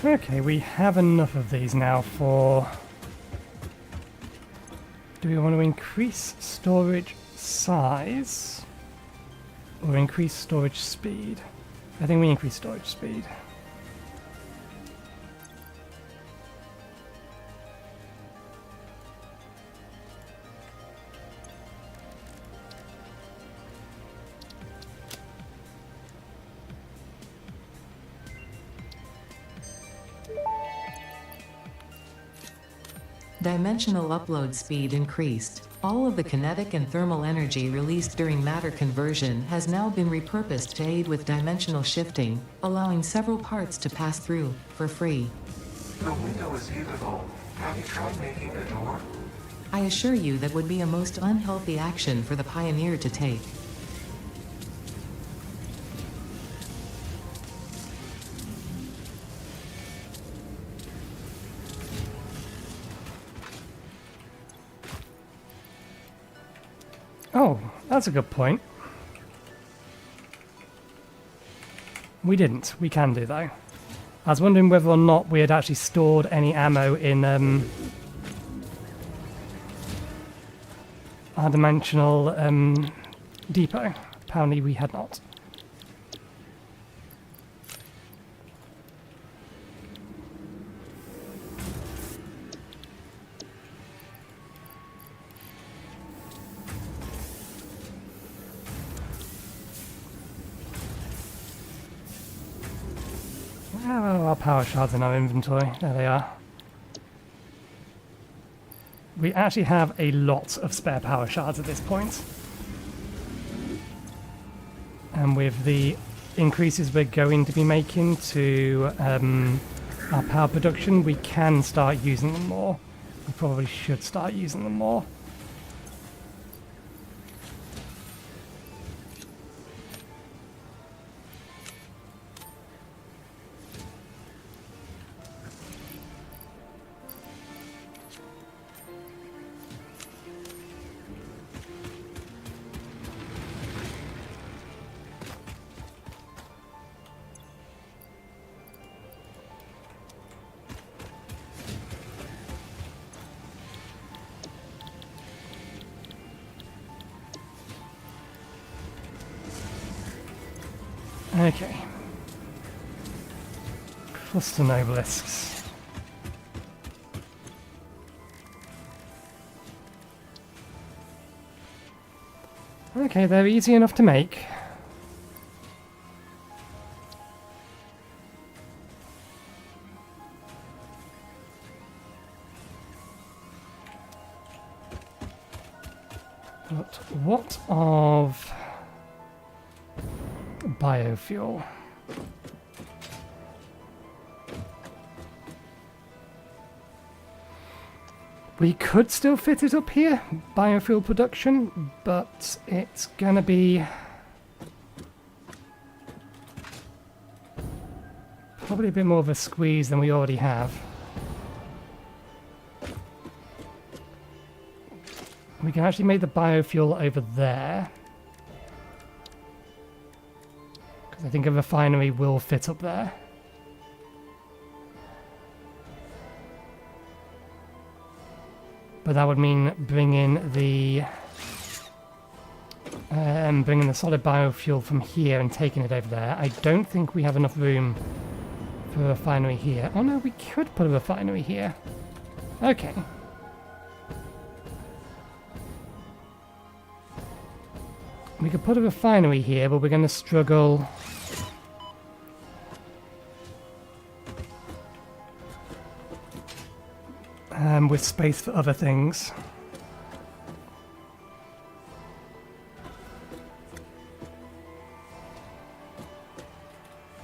Okay, we have enough of these now for... Do we want to increase storage size or increase storage speed? I think we increase storage speed. Dimensional upload speed increased. All of the kinetic and thermal energy released during matter conversion has now been repurposed to aid with dimensional shifting, allowing several parts to pass through, for free. The window is beautiful. Have you tried making a door? I assure you that would be a most unhealthy action for the pioneer to take. Oh, that's a good point. We didn't. We can do, though. I was wondering whether or not we had actually stored any ammo in our dimensional depot. Apparently we had not. Oh, our power shards in our inventory. There they are. We actually have a lot of spare power shards at this point. And with the increases we're going to be making to our power production, we can start using them more. We probably should start using them more. Okay. Cluster Nobelisks. Okay, they're easy enough to make. But what of biofuel? We could still fit it up here, biofuel production, but it's gonna be probably a bit more of a squeeze than we already have. We can actually make the biofuel over there, because I think a refinery will fit up there. But that would mean bringing the solid biofuel from here and taking it over there. I don't think we have enough room for a refinery here. Oh no, we could put a refinery here. Okay. We could put a refinery here, but we're going to struggle with space for other things.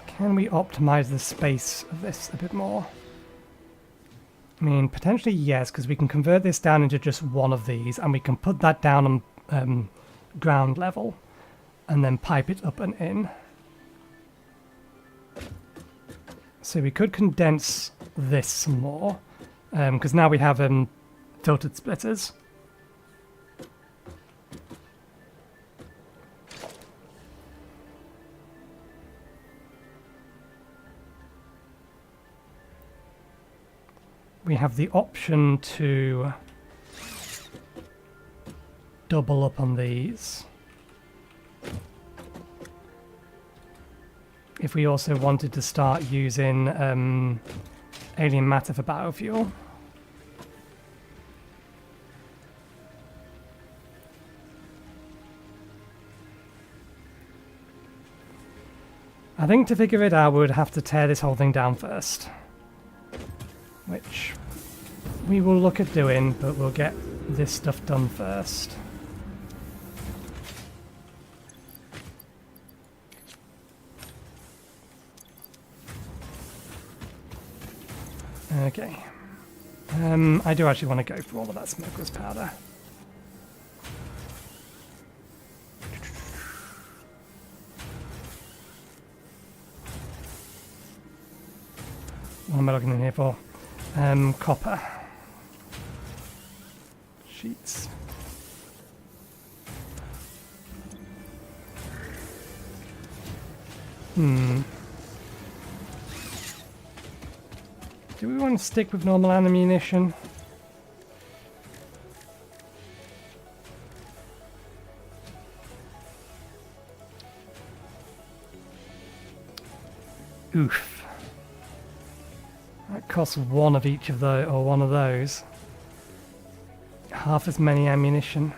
Can we optimize the space of this a bit more? I mean, potentially yes, because we can convert this down into just one of these, and we can put that down on ground level, and then pipe it up and in. So we could condense this some more. Because now we have filtered splitters. we have the option to double up on these. If we also wanted to start using alien matter for biofuel. I think to figure it out, we would have to tear this whole thing down first. Which we will look at doing, but we'll get this stuff done first. Okay. I do actually want to go for all of that smokeless powder. What am I looking in here for? Copper. Sheets. Do we want to stick with normal ammunition? Oof. That costs one of each of those, or one of those. Half as many ammunition.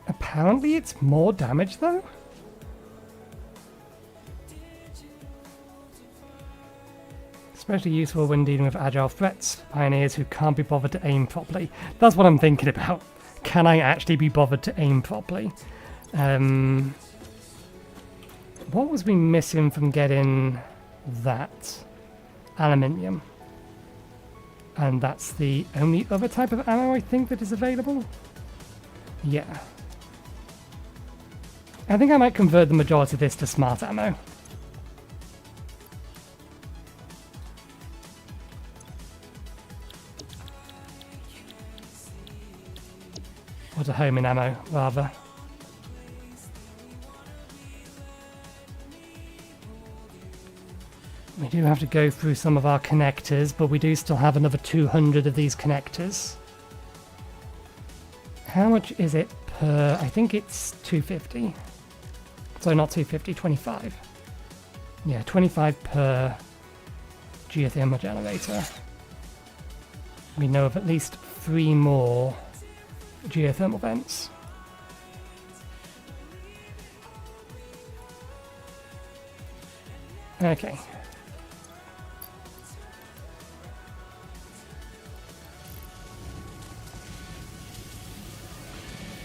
Apparently it's more damage though? Especially useful when dealing with agile threats, pioneers who can't be bothered to aim properly. That's what I'm thinking about. Can I actually be bothered to aim properly? What was we missing from getting that? Aluminium. And that's the only other type of ammo I think that is available? Yeah. I think I might convert the majority of this to smart ammo. Or to homing ammo, rather. We do have to go through some of our connectors, but we do still have another 200 of these connectors. How much is it per... I think it's 250. So not 250, 25. Yeah, 25 per geothermal generator. We know of at least 3 more geothermal vents. Okay.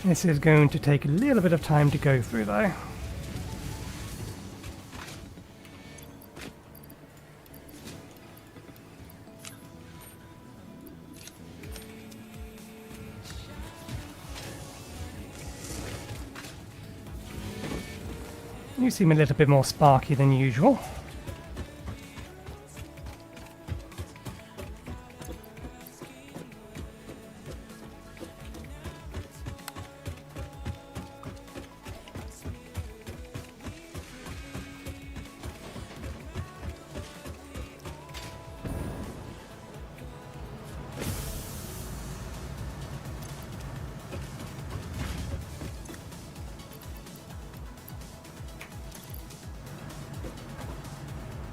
This is going to take a little bit of time to go through though. You seem a little bit more sparky than usual.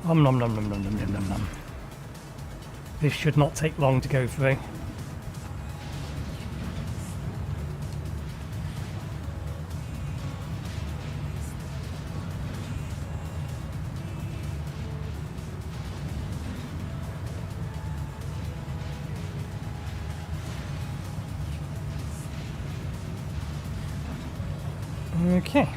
Nom nom nom nom nom nom nom nom. This should not take long to go through. Okay.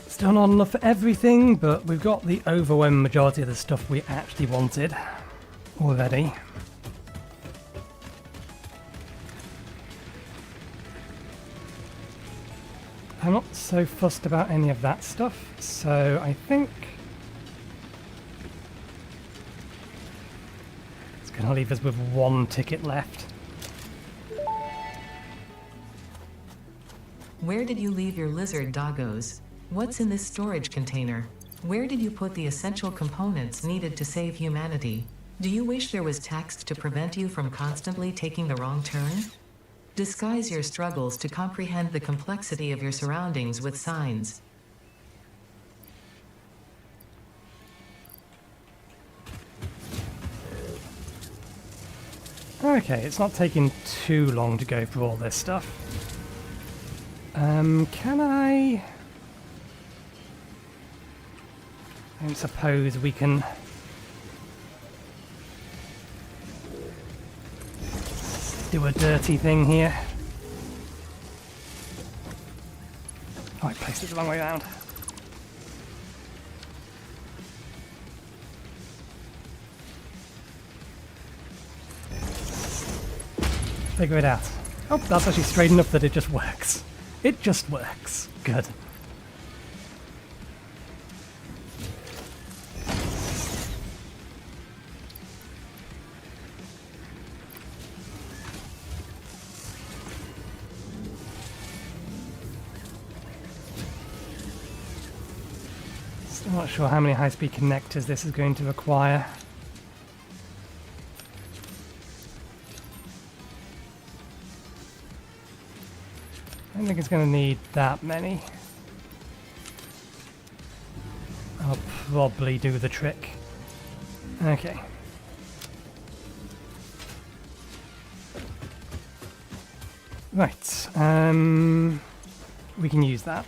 Still not enough for everything, but we've got the overwhelming majority of the stuff we actually wanted already. I'm not so fussed about any of that stuff, so I think it's going to leave us with one ticket left. Where did you leave your lizard doggos? What's in this storage container? Where did you put the essential components needed to save humanity? Do you wish there was text to prevent you from constantly taking the wrong turn? Disguise your struggles to comprehend the complexity of your surroundings with signs. Okay, it's not taking too long to go through all this stuff. Can I don't suppose we can do a dirty thing here. Oh, I placed it the wrong way around. Figure it out. Oh, that's actually straight enough that it just works. It just works. Good. Still not sure how many high-speed connectors this is going to require. I don't think it's going to need that many. I'll probably do the trick. Okay. Right. We can use that.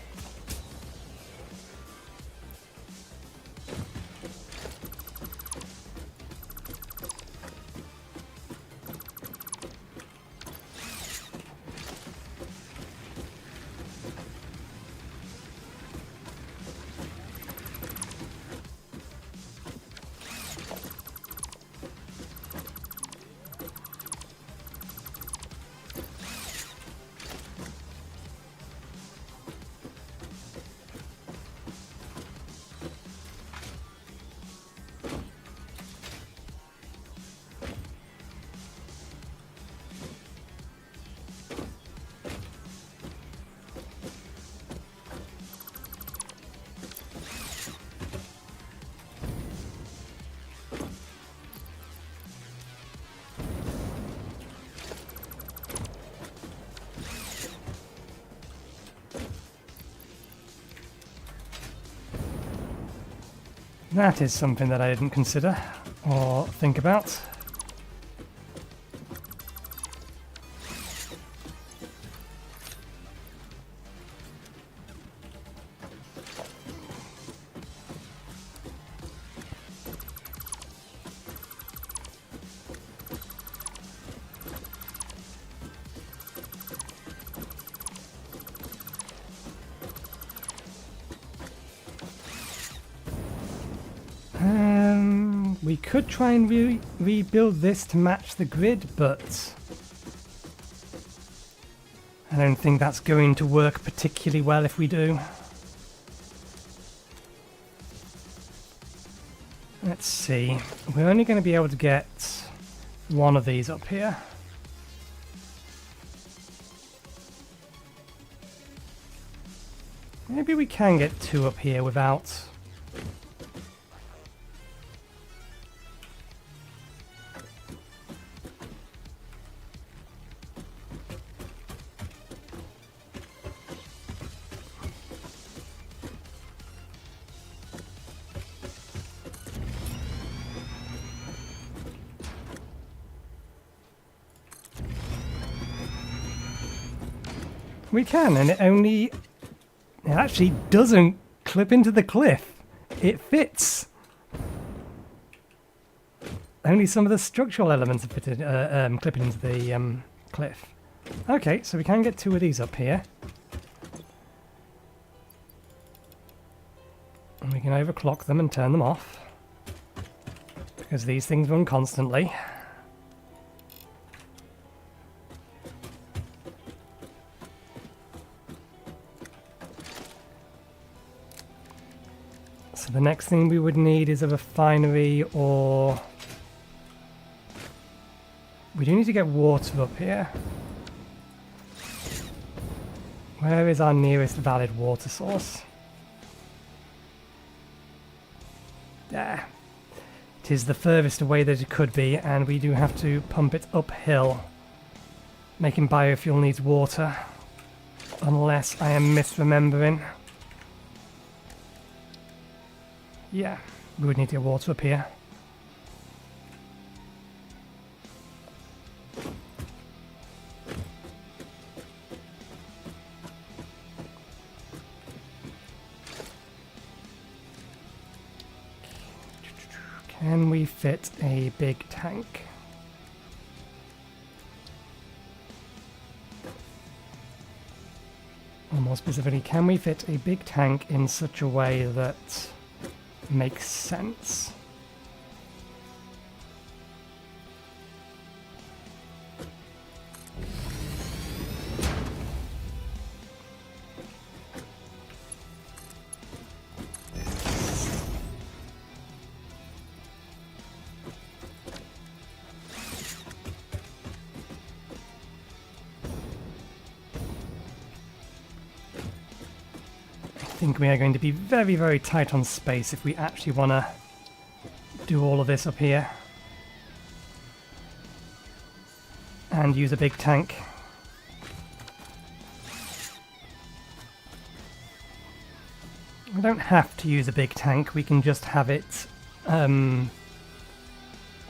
That is something that I didn't consider or think about. We could try and rebuild this to match the grid, but I don't think that's going to work particularly well if we do. Let's see. We're only going to be able to get one of these up here. Maybe we can get two up here without... We can, and it actually doesn't clip into the cliff. It fits. Only some of the structural elements are fitted, clipping into the cliff. Okay, so we can get two of these up here. And we can overclock them and turn them off, because these things run constantly. the next thing we would need is a refinery, or... We do need to get water up here. Where is our nearest valid water source? There. It is the furthest away that it could be, and we do have to pump it uphill. Making biofuel needs water. Unless I am misremembering. Yeah, we would need to get water up here. Can we fit a big tank? Or more specifically, can we fit a big tank in such a way that makes sense? I think we are going to be very, very tight on space if we actually want to do all of this up here and use a big tank. We don't have to use a big tank, we can just have it powering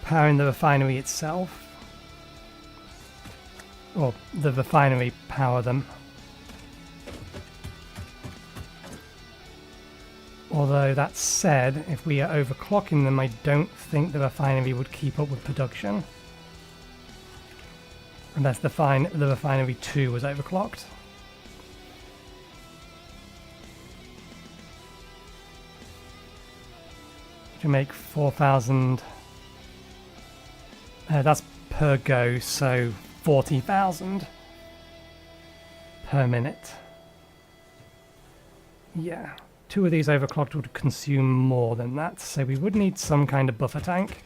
the refinery itself, or the refinery power them. Although that said, if we are overclocking them, I don't think the refinery would keep up with production. Unless the refinery 2 was overclocked. To make 4,000... that's per go, so 40,000 per minute. Yeah. 2 of these overclocked would consume more than that, so we would need some kind of buffer tank.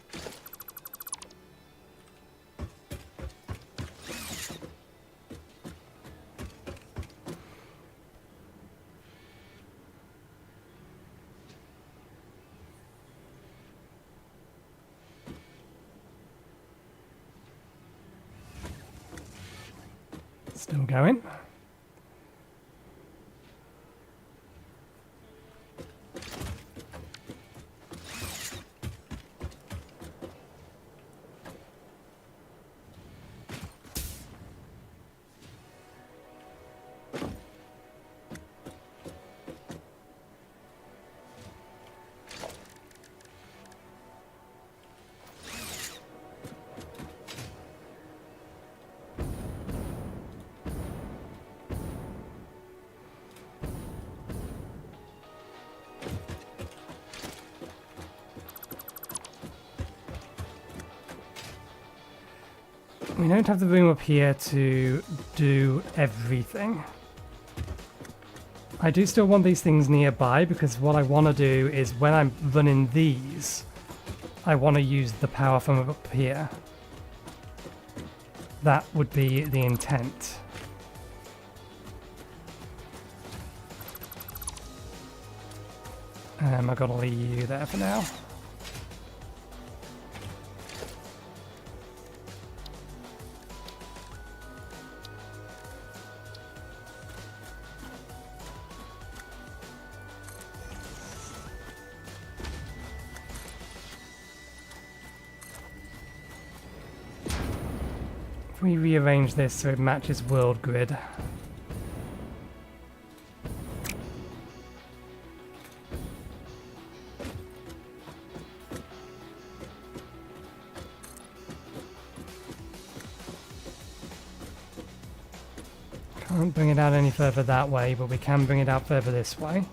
Still going. We don't have the room up here to do everything. I do still want these things nearby because what I want to do is when I'm running these, I want to use the power from up here. That would be the intent. I've got to leave you there for now. If we rearrange this so it matches world grid. Can't bring it out any further that way, but we can bring it out further this way.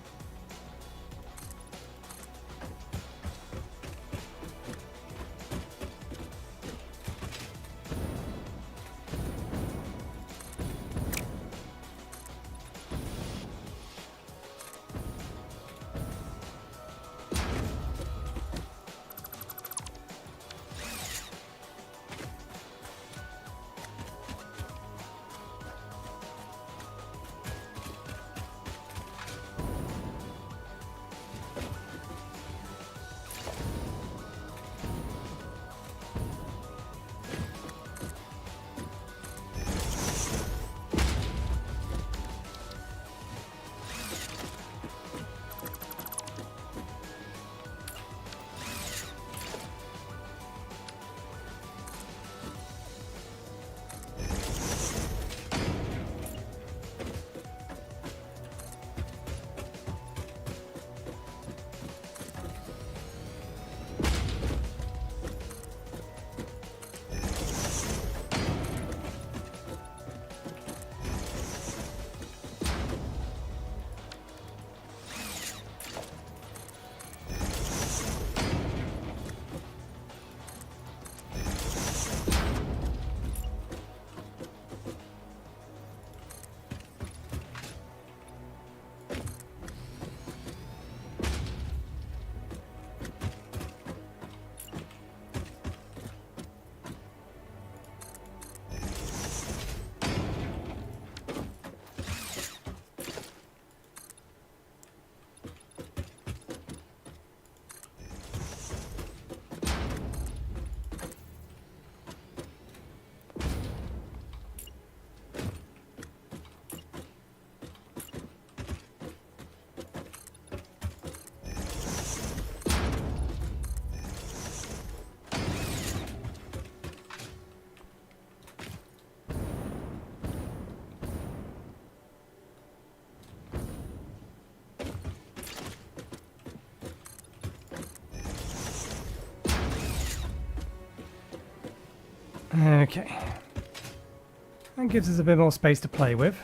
Okay. That gives us a bit more space to play with.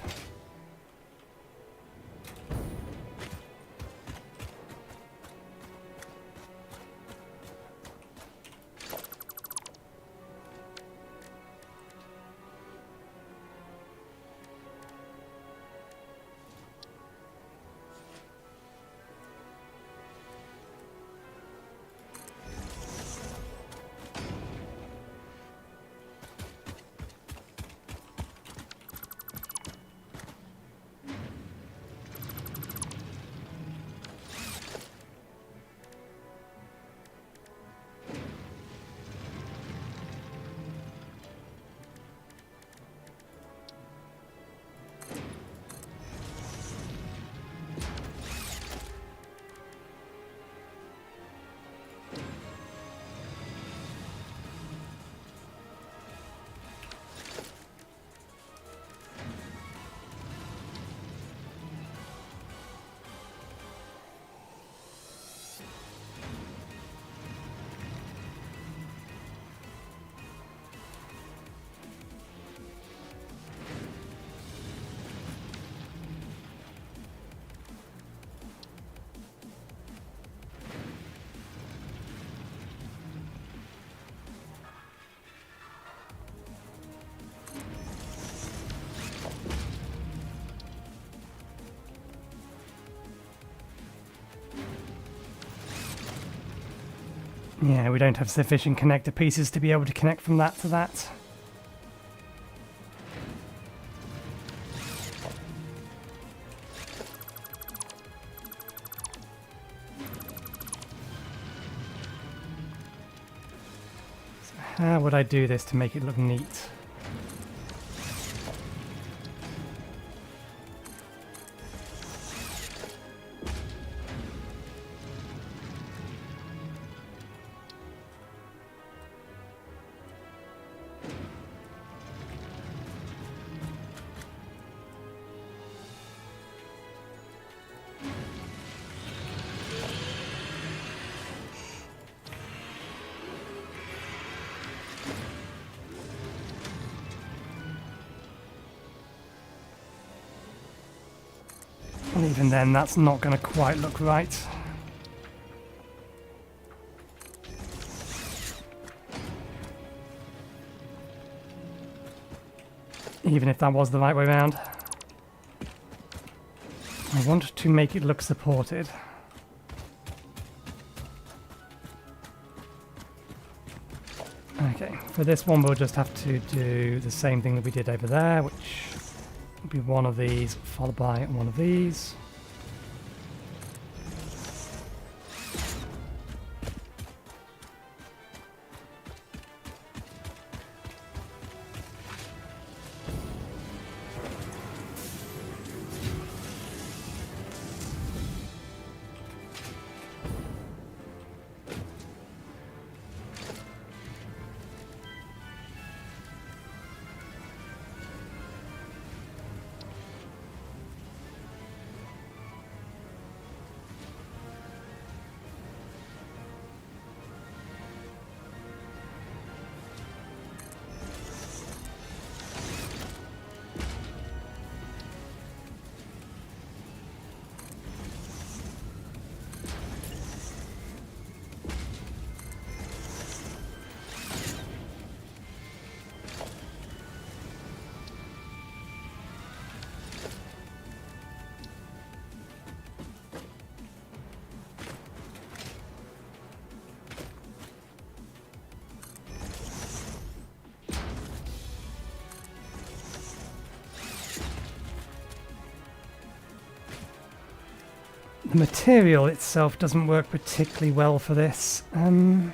Yeah, we don't have sufficient connector pieces to be able to connect from that to that. So how would I do this to make it look neat? And even then, that's not going to quite look right. Even if that was the right way around. I want to make it look supported. Okay, for this one we'll just have to do the same thing that we did over there, which will be one of these followed by one of these. The material itself doesn't work particularly well for this. Do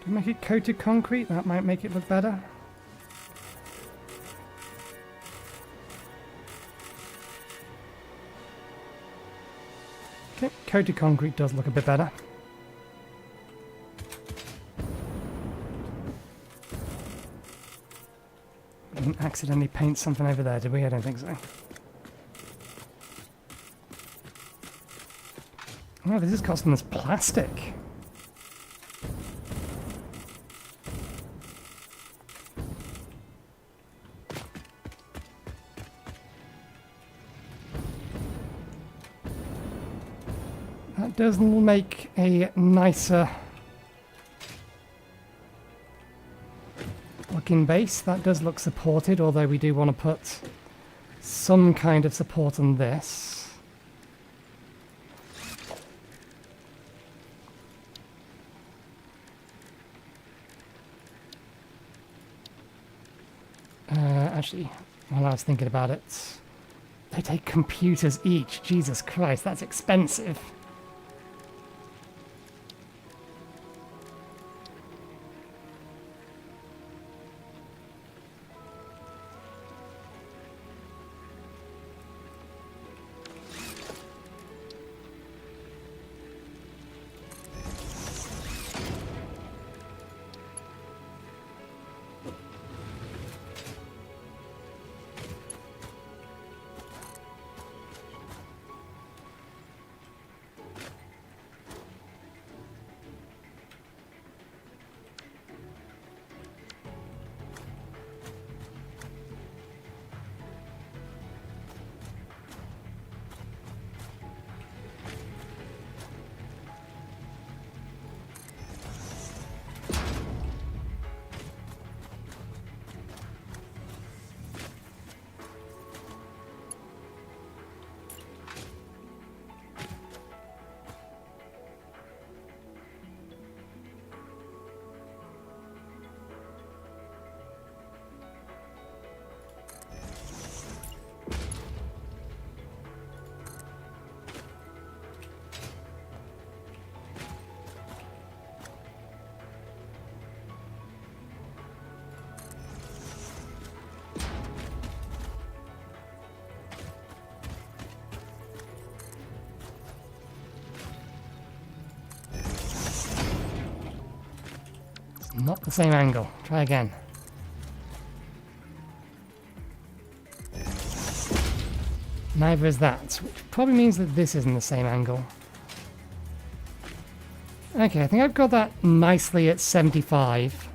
we make it coated concrete? That might make it look better. Okay, coated concrete does look a bit better. We didn't accidentally paint something over there, did we? I don't think so. Oh, this is costing us plastic. That does make a nicer looking base. That does look supported, although we do want to put some kind of support on this. Actually, while I was thinking about it, they take computers each. Jesus Christ, that's expensive. Not the same angle. Try again. Neither is that, which probably means that this isn't the same angle. Okay, I think I've got that nicely at 75.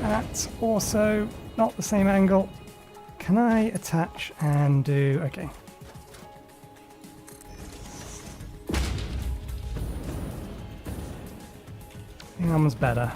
That's also not the same angle. Can I attach and do... okay. I think that one's better.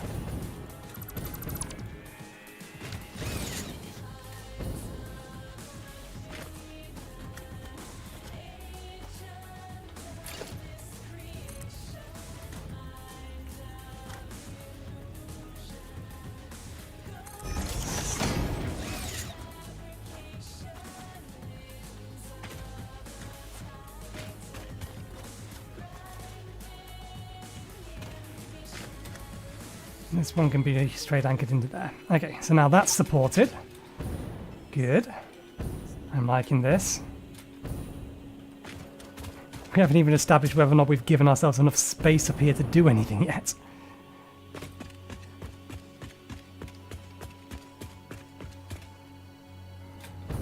This one can be straight anchored into there. Okay, so now that's supported. Good. I'm liking this. We haven't even established whether or not we've given ourselves enough space up here to do anything yet.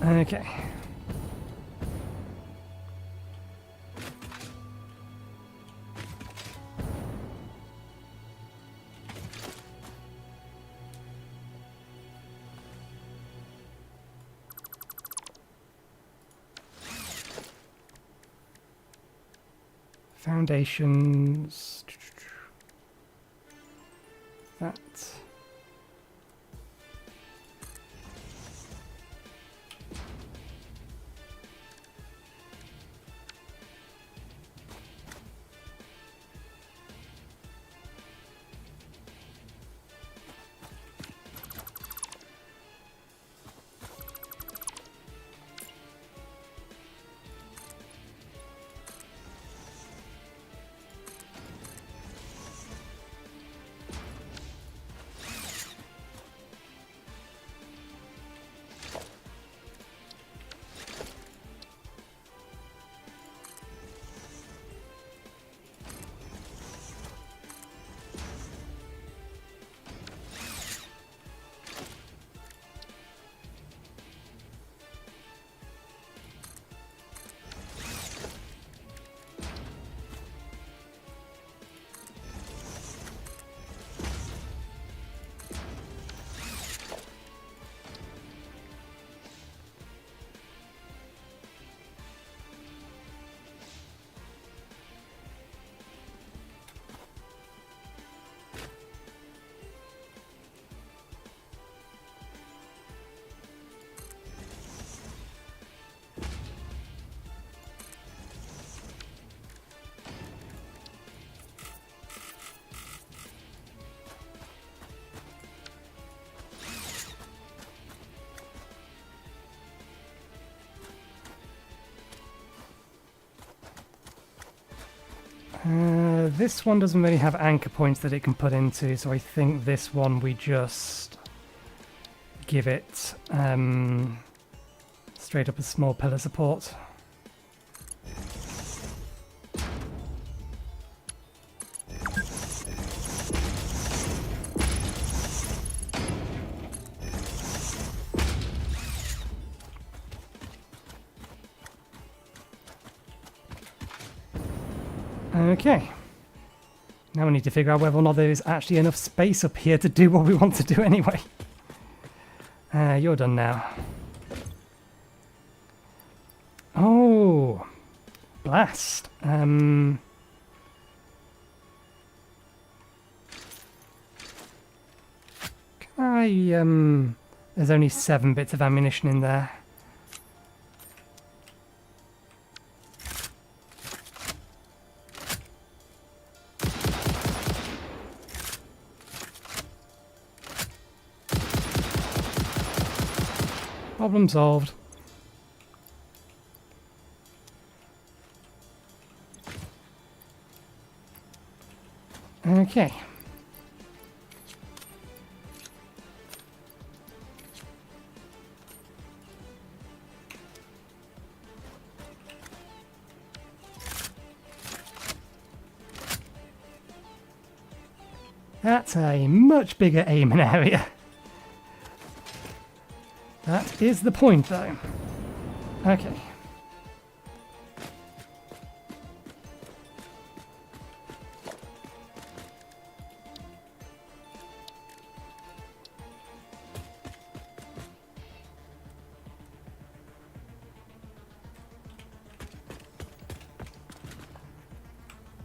Okay. Foundations. That. This one doesn't really have anchor points that it can put into, so I think this one we just give it straight up a small pillar support. Okay. Now we need to figure out whether or not there is actually enough space up here to do what we want to do anyway. You're done now. Oh! Blast. Can I, there's only 7 bits of ammunition in there. Problem solved. Okay. That's a much bigger aiming area. That is the point, though. Okay.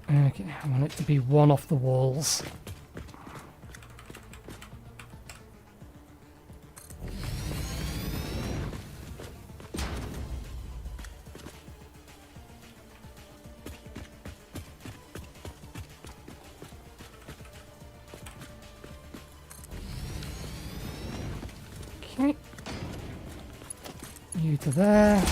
Okay, I want it to be one off the walls. Okay. You to there.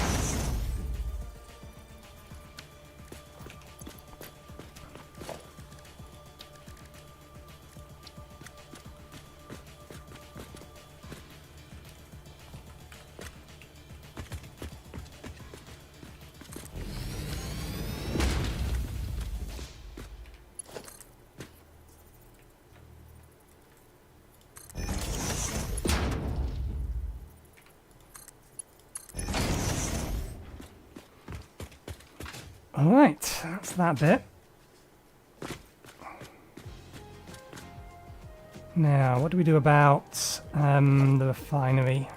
Alright, that's that bit. Now, what do we do about the refinery?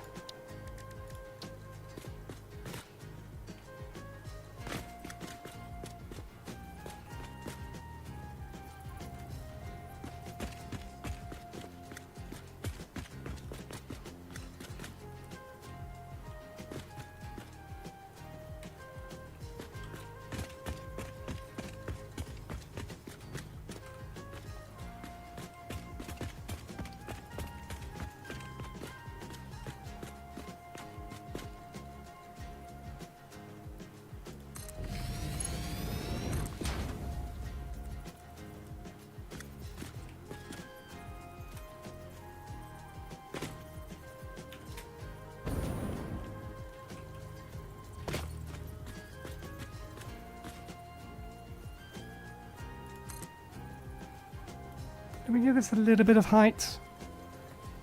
Can we give this a little bit of height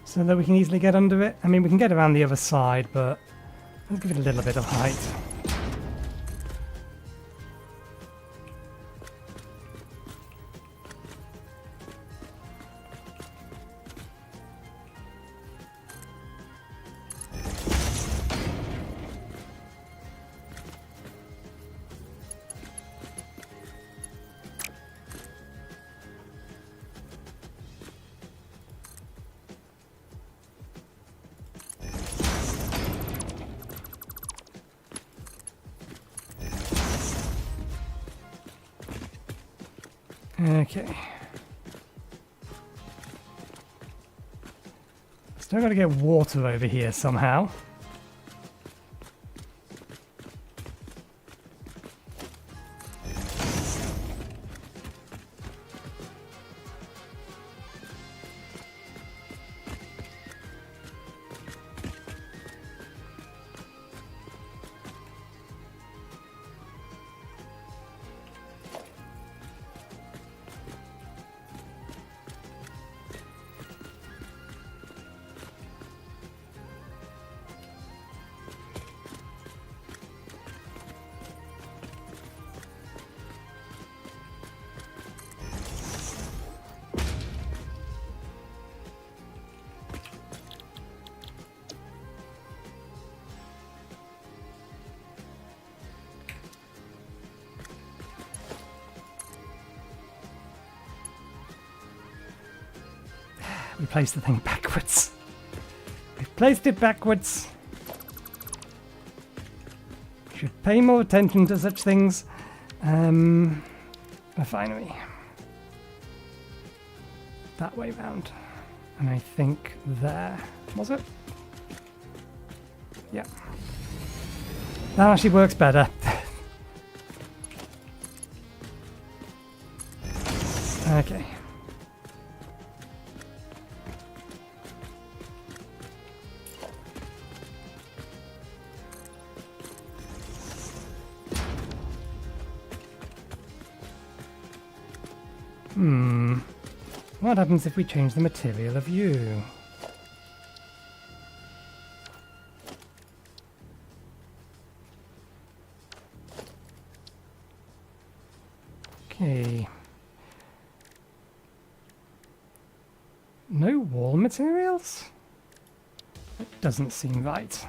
so that we can easily get under it? I mean, we can get around the other side, but let's give it a little bit of height. Okay. Still got to get water over here somehow. We placed the thing backwards. We placed it backwards. Should pay more attention to such things. Refinery. That way round. And I think there. Was it? Yeah. That actually works better. Okay. What happens if we change the material of you? Okay. No wall materials? That doesn't seem right.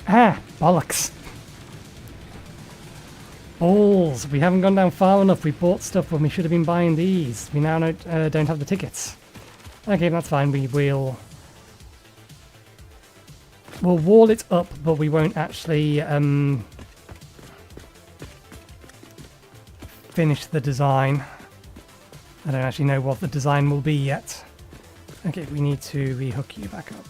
Ah, bollocks. Balls. We haven't gone down far enough. We bought stuff when we should have been buying these. We now don't have the tickets. Okay, that's fine. We'll wall it up, but we won't actually finish the design. I don't actually know what the design will be yet. Okay, we need to rehook you back up.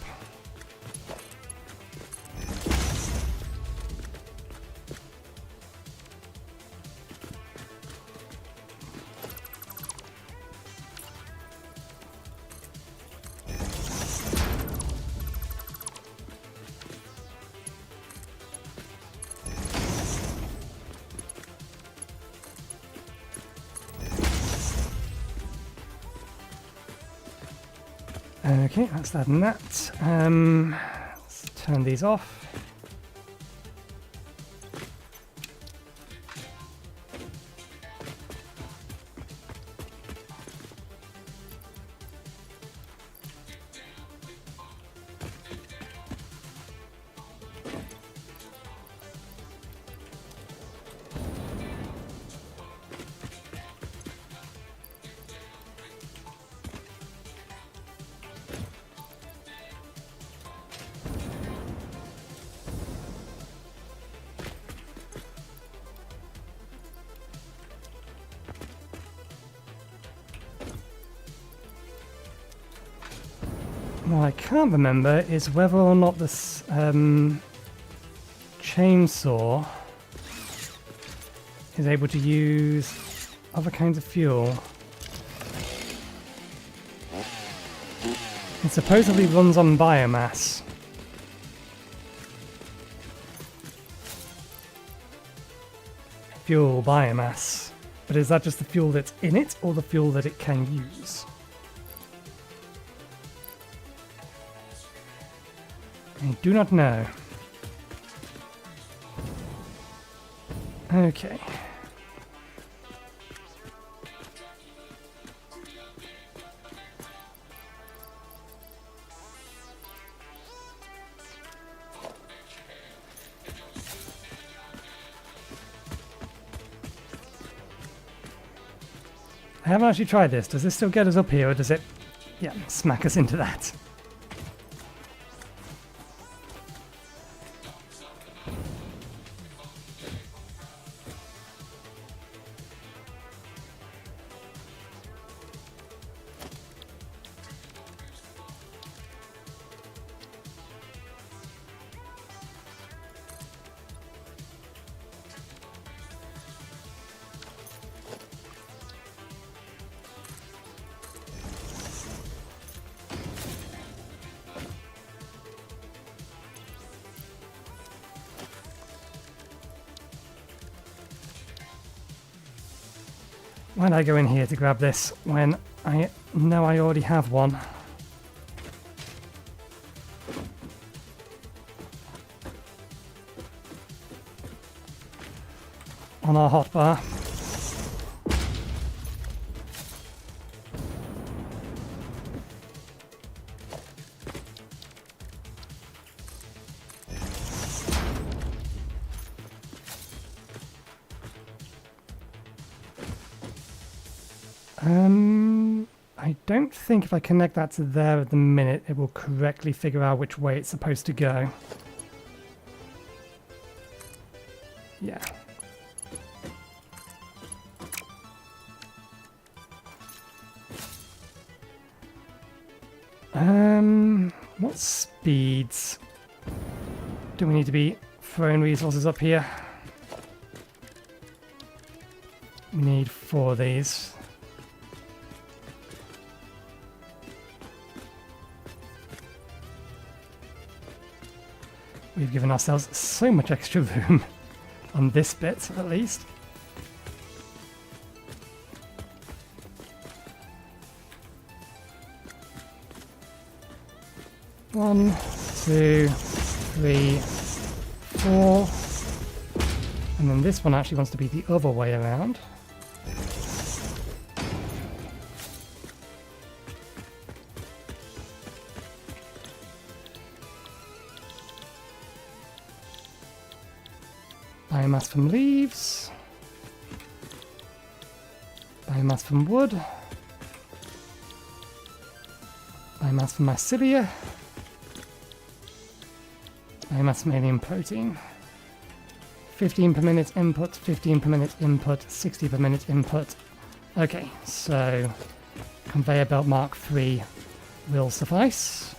Okay, that's that and that. Let's turn these off. What I can't remember is whether or not this chainsaw is able to use other kinds of fuel. It supposedly runs on biomass. Fuel biomass. But is that just the fuel that's in it or the fuel that it can use? I do not know. Okay. I haven't actually tried this. Does this still get us up here, or does it, yeah, smack us into that? Why did I go in here to grab this when I know I already have one? On our hotbar. don't think if I connect that to there at the minute, it will correctly figure out which way it's supposed to go. Yeah. What speeds do we need to be throwing resources up here? We need 4 of these. We've given ourselves so much extra room on this bit, at least. One, 2, 3, 4. And then this one actually wants to be the other way around. Biomass from leaves. Biomass from wood. Biomass from mycelia. Biomass from alien protein. 15 per minute input, 15 per minute input, 60 per minute input. Okay, so conveyor belt Mark III will suffice.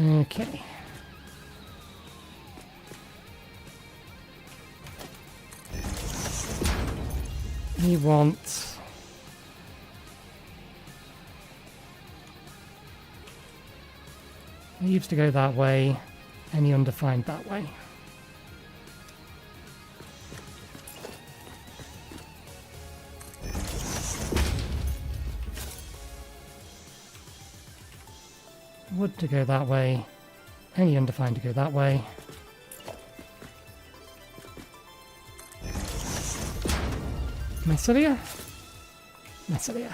Okay. We want leaves to go that way, any undefined that way. Wood to go that way, any undefined to go that way. Mycelia? Mycelia.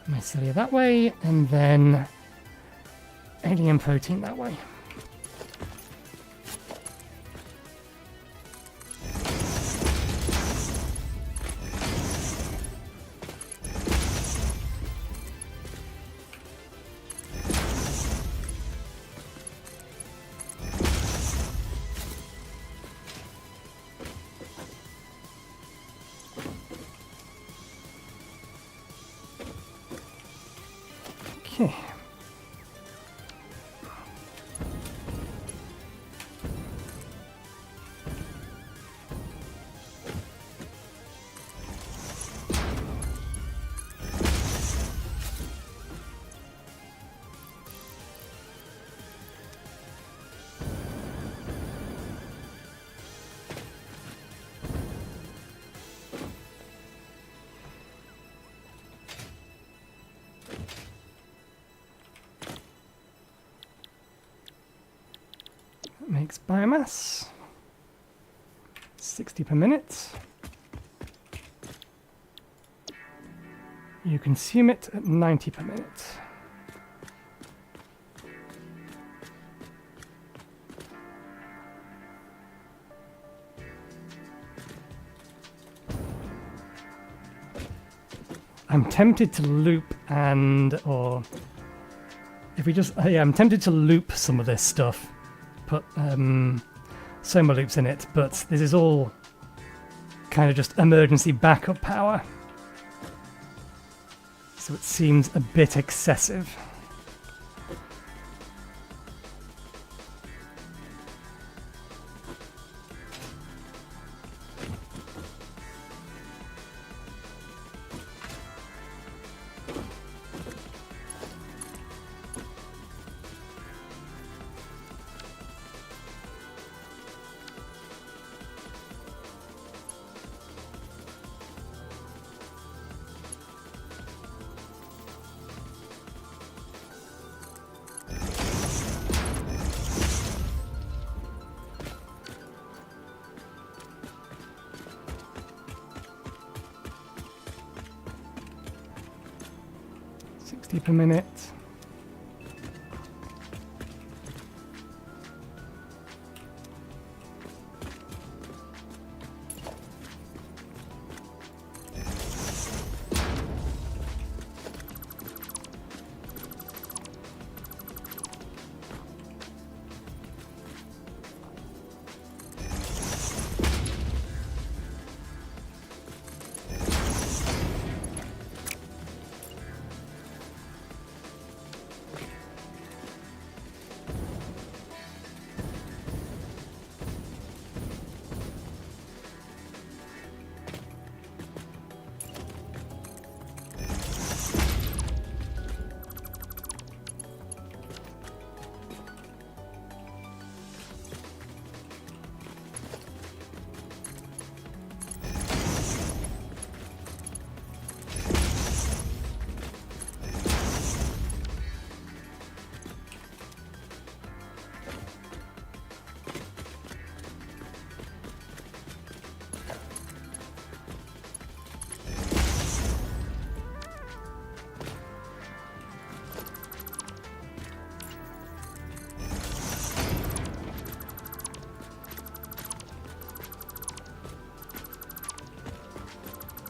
Mycelia that way, and then alien protein that way. Okay. Makes biomass 60 per minute. You consume it at 90 per minute. I'm tempted to loop or if we just, yeah, I'm tempted to loop some of this stuff. Put Soma loops in it, but this is all kind of just emergency backup power. So it seems a bit excessive. 60 per minute.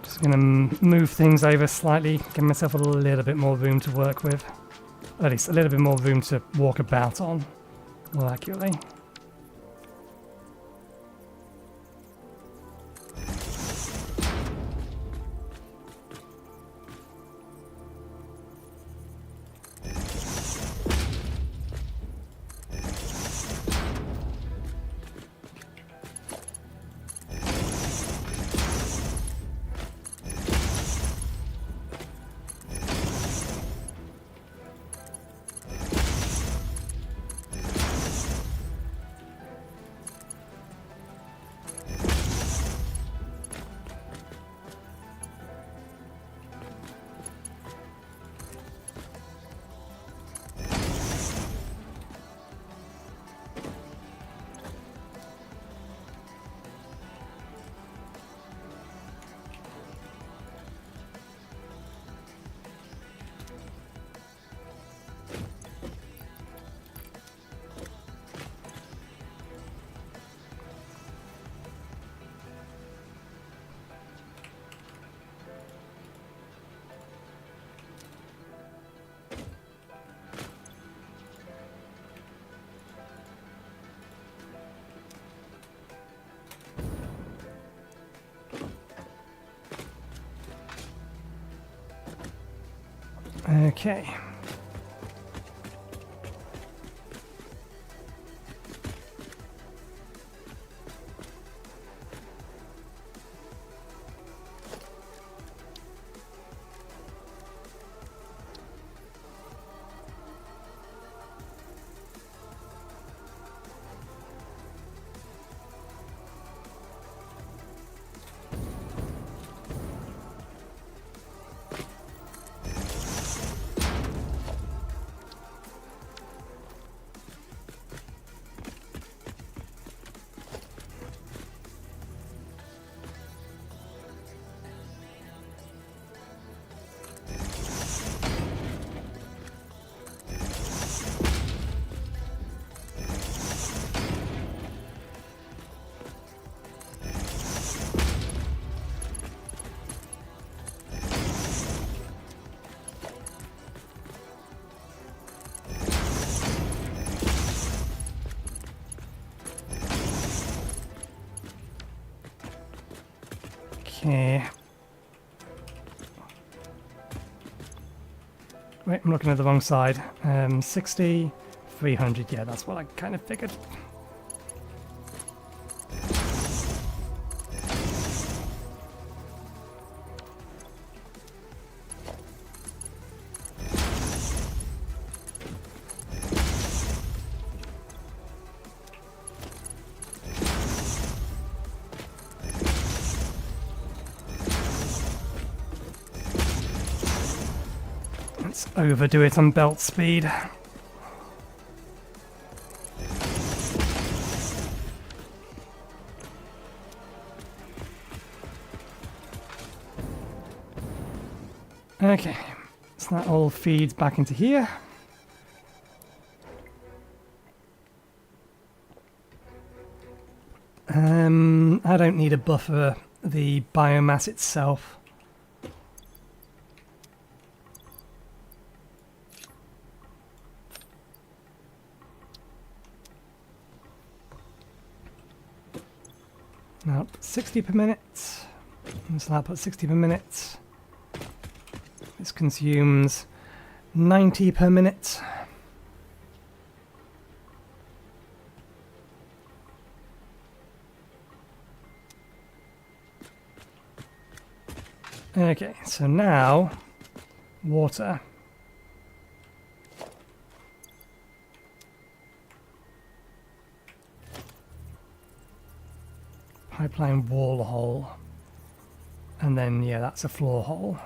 Just gonna move things over slightly, give myself a little bit more room to work with. At least a little bit more room to walk about on, more accurately. Okay. Okay. Wait, I'm looking at the wrong side. 60, 300, yeah, that's what I kind of figured. Let's overdo it on belt speed. Okay, so So that all feeds back into here. I don't need a buffer the biomass itself. Now 60 per minute. So I'll put 60 per minute. This consumes 90 per minute. Okay, so now water. Pipeline wall hole. And then, yeah, that's a floor hole.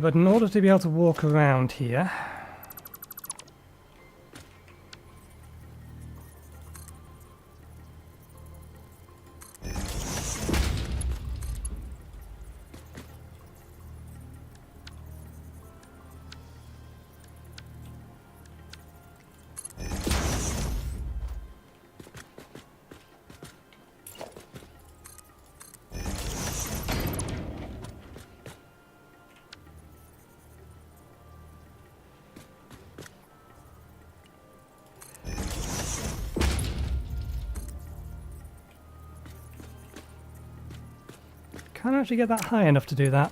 But in order to be able to walk around here, can't actually get that high enough to do that.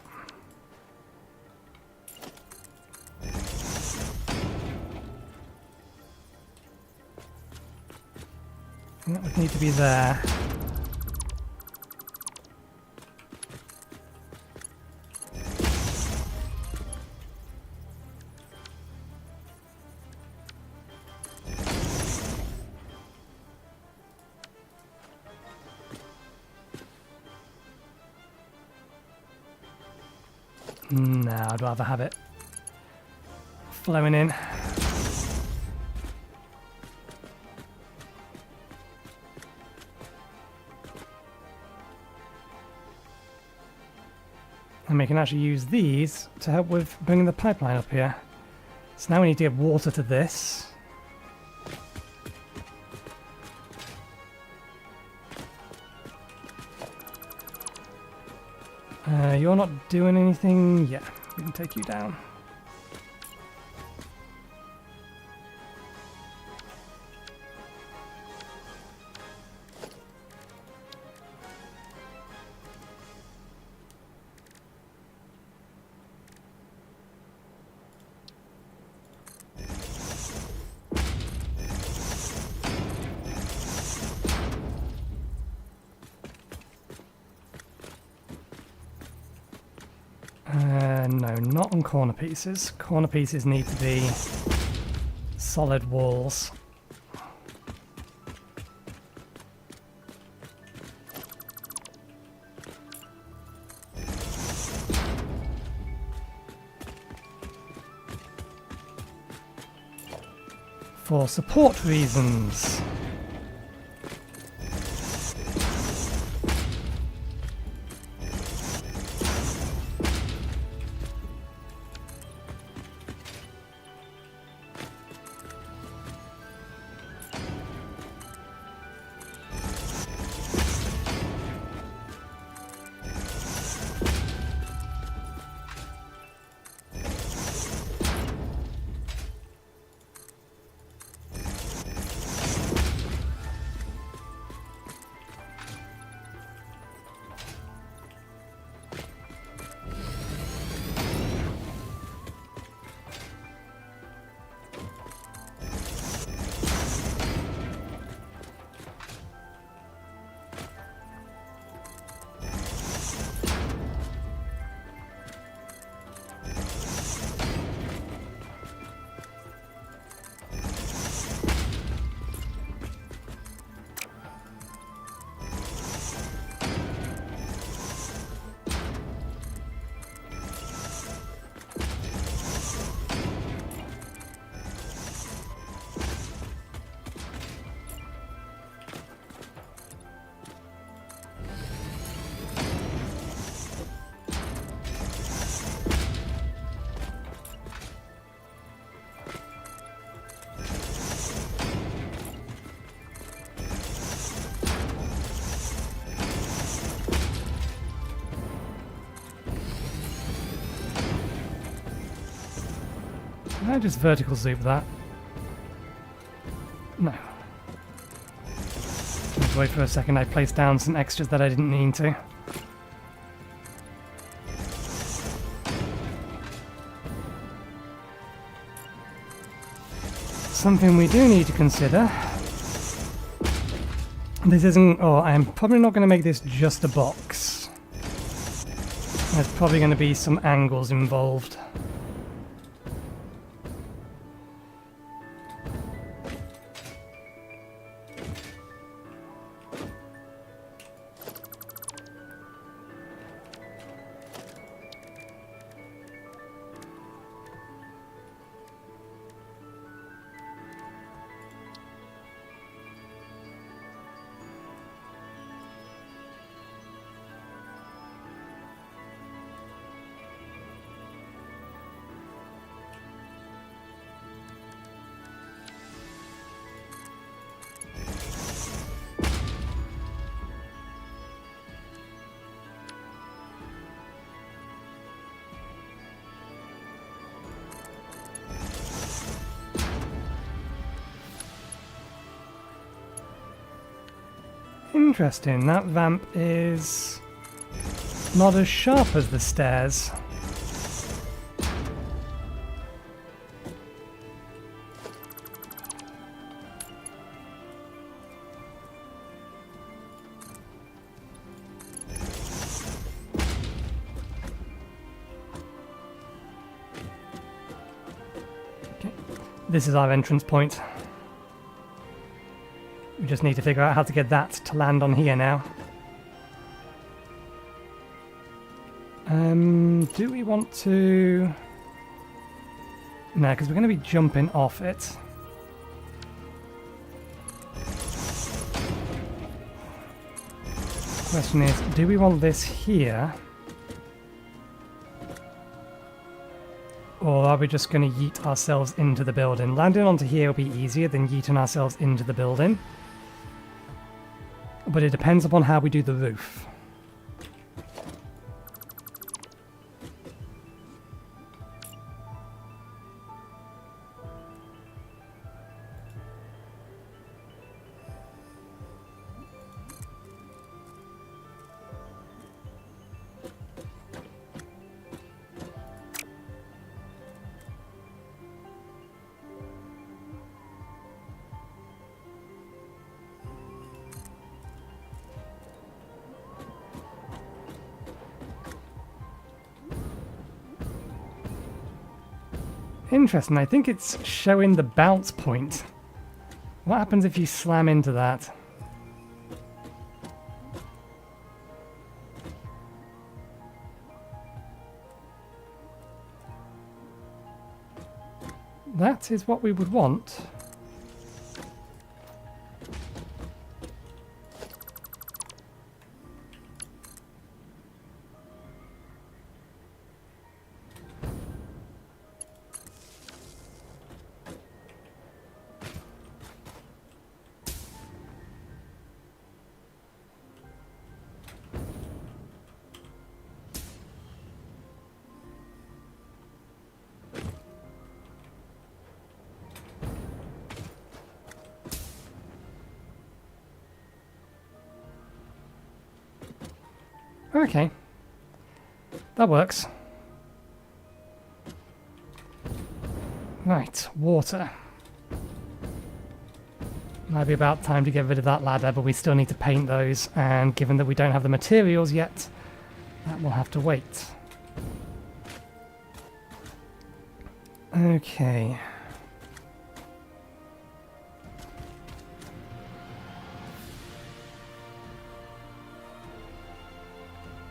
And that would need to be there. No, I'd rather have it flowing in. And we can actually use these to help with bringing the pipeline up here. So now we need to get water to this. You're not doing anything. Yeah, we can take you down. No, not on corner pieces. Corner pieces need to be solid walls. For support reasons. Can I just vertical zoom that? No. Just wait for a second, I placed down some extras that I didn't mean to. Something we do need to consider. This isn't... oh, I'm probably not going to make this just a box. There's probably going to be some angles involved. Interesting, that vamp is not as sharp as the stairs. Okay, this is our entrance point. We just need to figure out how to get that to land on here now. Do we want to... no, because we're going to be jumping off it. Question is, do we want this here? Or are we just going to yeet ourselves into the building? Landing onto here will be easier than yeeting ourselves into the building. But it depends upon how we do the roof. Interesting, I think it's showing the bounce point. What happens if you slam into that? That is what we would want. Okay, that works. Right, water. Might be about time to get rid of that ladder, but we still need to paint those, and given that we don't have the materials yet, that will have to wait. Okay.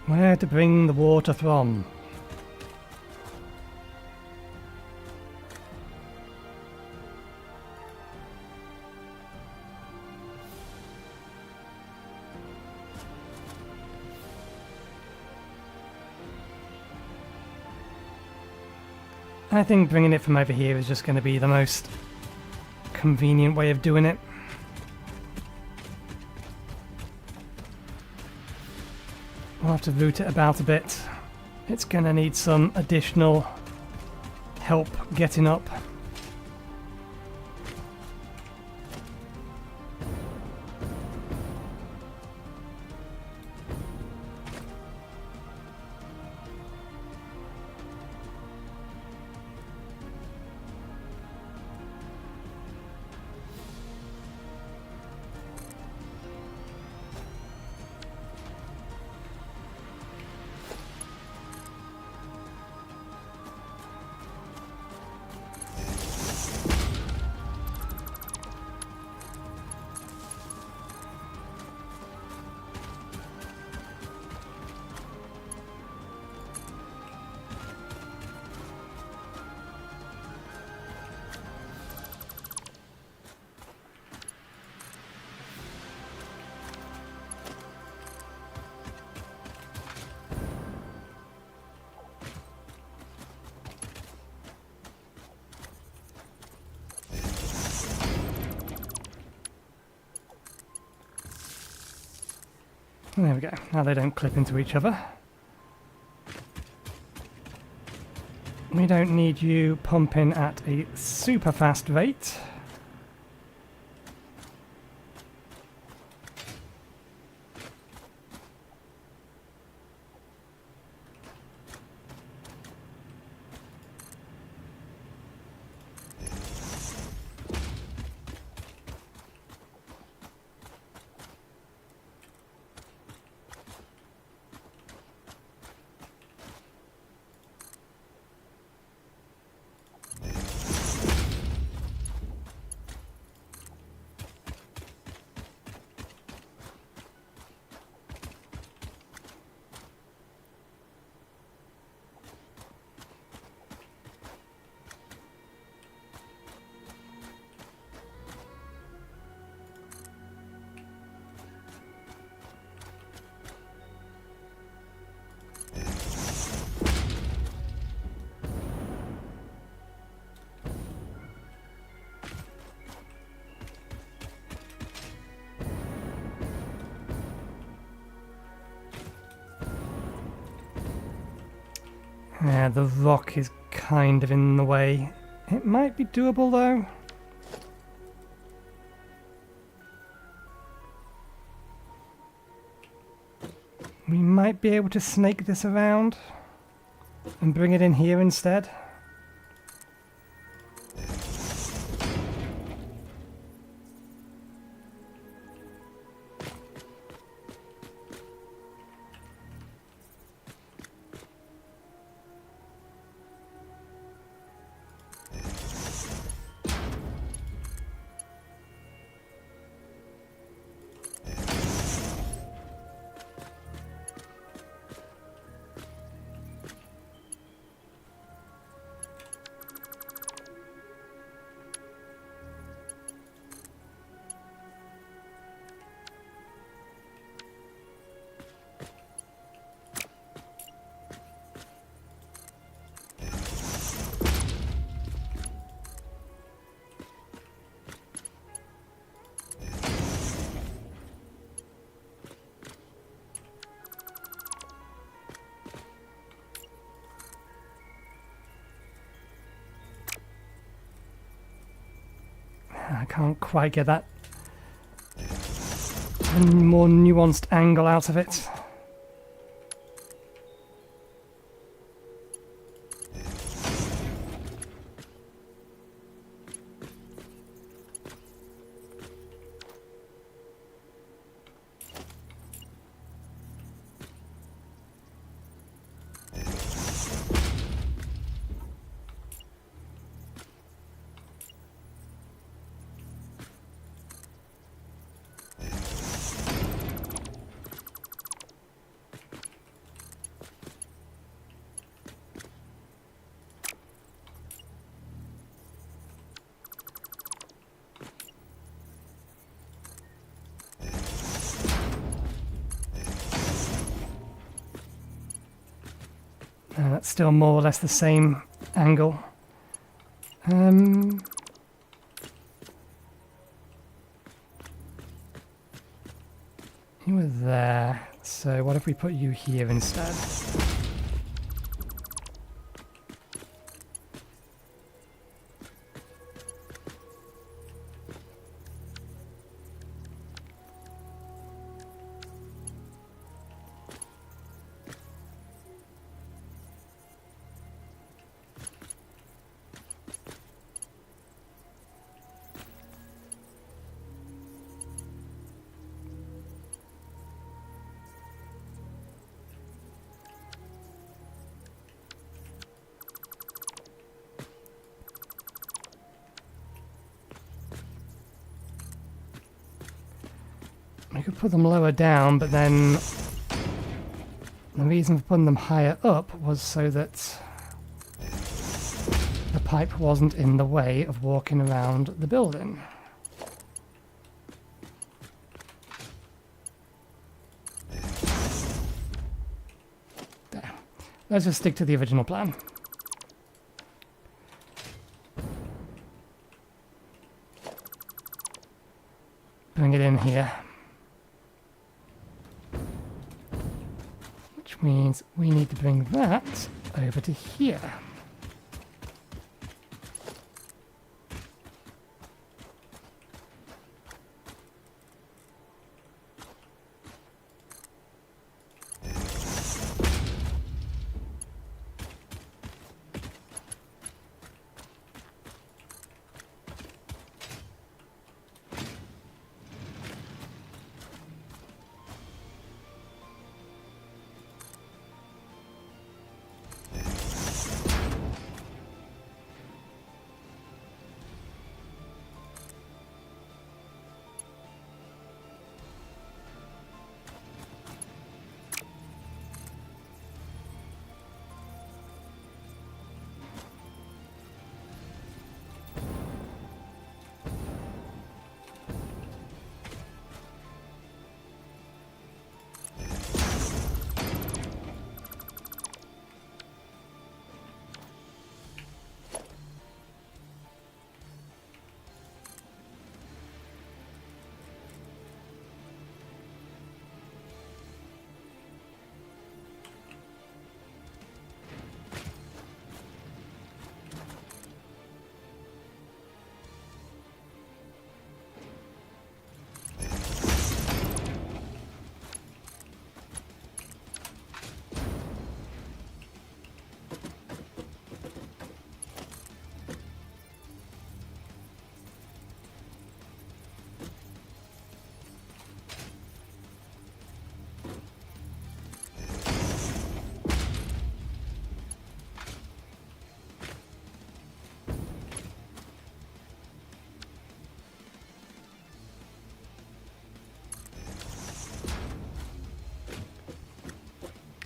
Where to bring the water from? I think bringing it from over here is just going to be the most convenient way of doing it. We'll have to route it about a bit. It's going to need some additional help getting up. There we go. Now they don't clip into each other. We don't need you pumping at a super fast rate. Yeah, the rock is kind of in the way. It might be doable though. We might be able to snake this around and bring it in here instead. I can't quite get that more nuanced angle out of it. That's still more or less the same angle. You were there, so what if we put you here instead? We could put them lower down, but then the reason for putting them higher up was so that the pipe wasn't in the way of walking around the building. There. Let's just stick to the original plan. Bring it in here. which means we need to bring that over to here.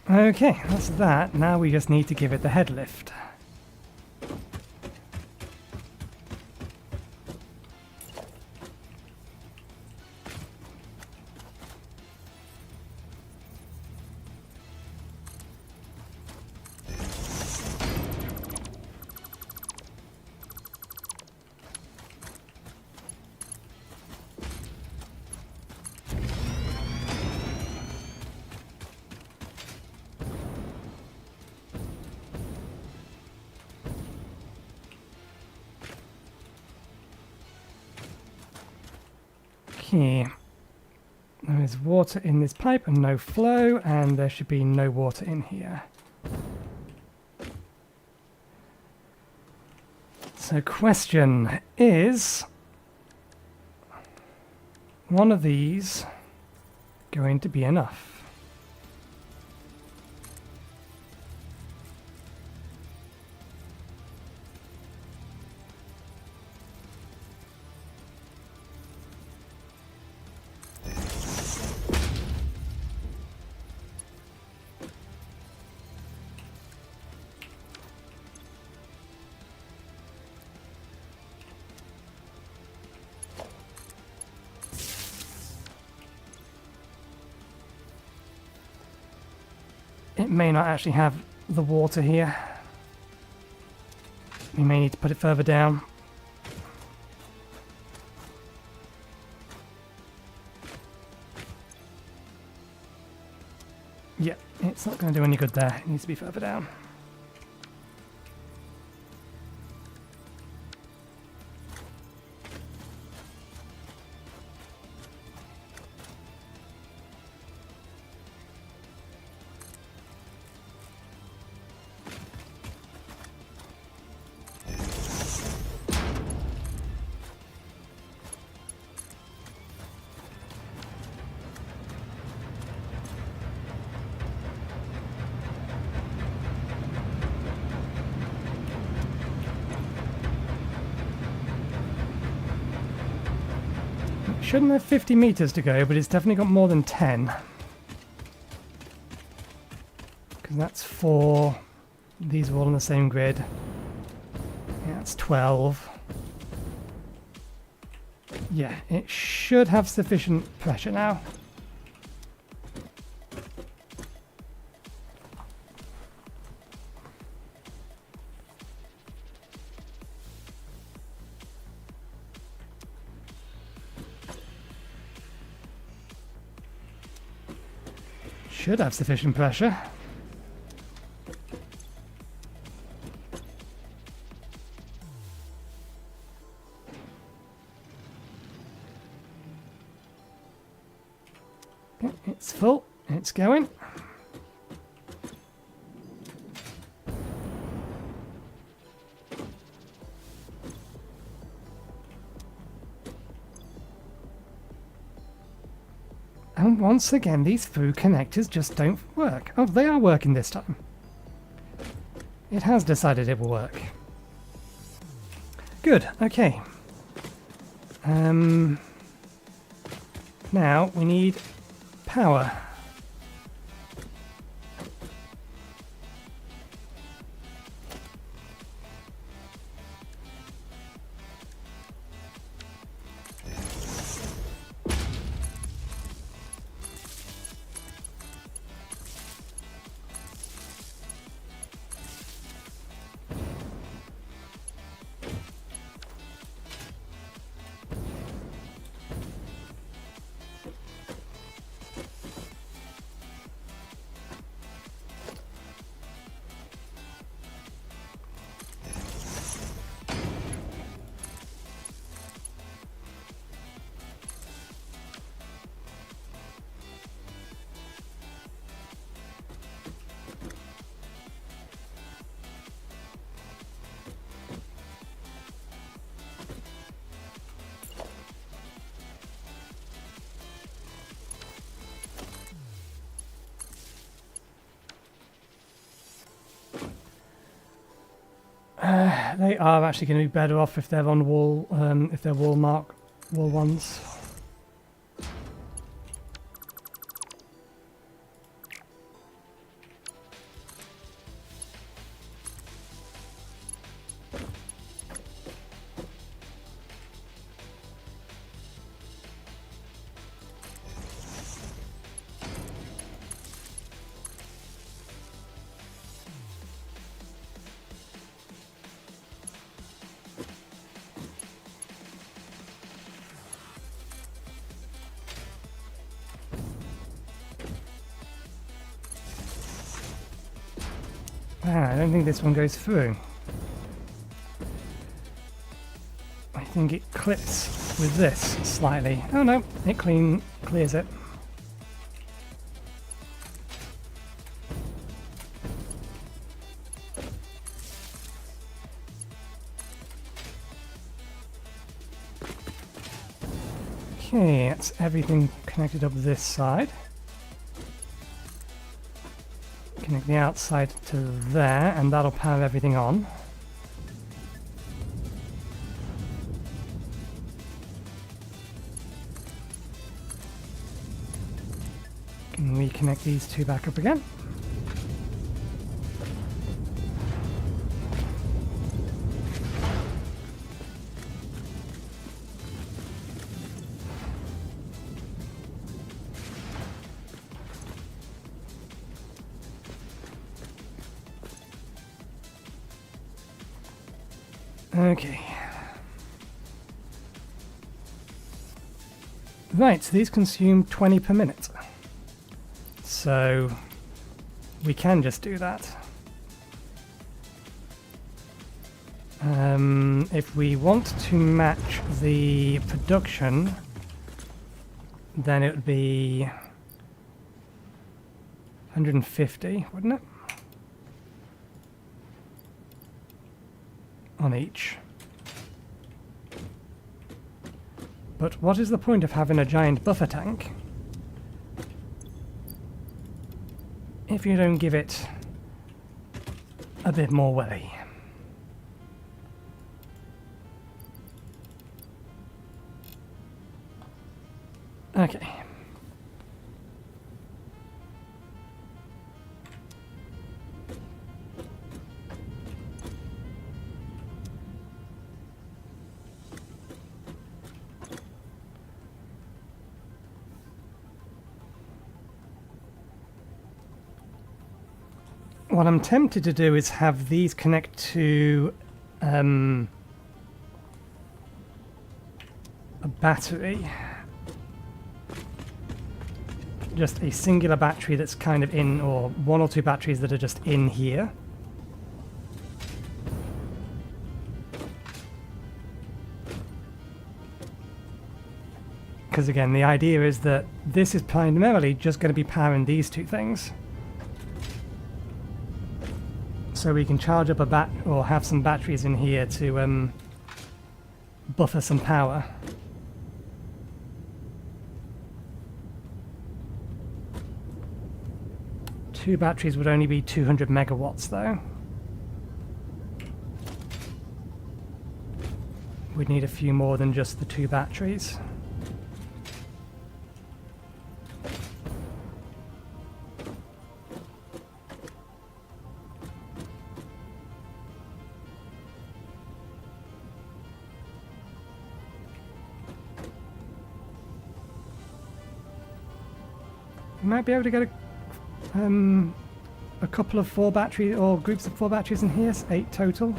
Okay, that's that. Now we just need to give it the head lift. Okay. There is water in this pipe and no flow, and there should be no water in here. So question is, one of these going to be enough? It may not actually have the water here. We may need to put it further down. Yeah, it's not going to do any good there. It needs to be further down. Shouldn't have 50 meters to go, but it's definitely got more than 10. Because that's 4. These are all on the same grid. Yeah, that's 12. Yeah, it should have sufficient pressure now. Should have sufficient pressure. going. And once again, these food connectors just don't work. Oh, they are working this time. It has decided it will work. Good, okay. Now we need power. They are actually going to be better off if they're on wall, if they're wall ones. I don't think this one goes through. I think it clips with this slightly. Oh no, it clears it. Okay, that's everything connected up this side. Connect the outside to there, and that'll power everything on. Can reconnect these two back up again. Okay. Right, so these consume 20 per minute. So we can just do that. If we want to match the production, then it would be 150, wouldn't it? On each. But what is the point of having a giant buffer tank if you don't give it a bit more way? Okay. What I'm tempted to do is have these connect to a battery. Just a singular battery that's kind of in, or one or two batteries that are just in here. Because again, the idea is that this is primarily just going to be powering these two things. So we can charge up a or have some batteries in here to buffer some power. Two batteries would only be 200 megawatts though. We'd need a few more than just the two batteries. We might be able to get a couple of 4 batteries or groups of 4 batteries in here, so 8 total.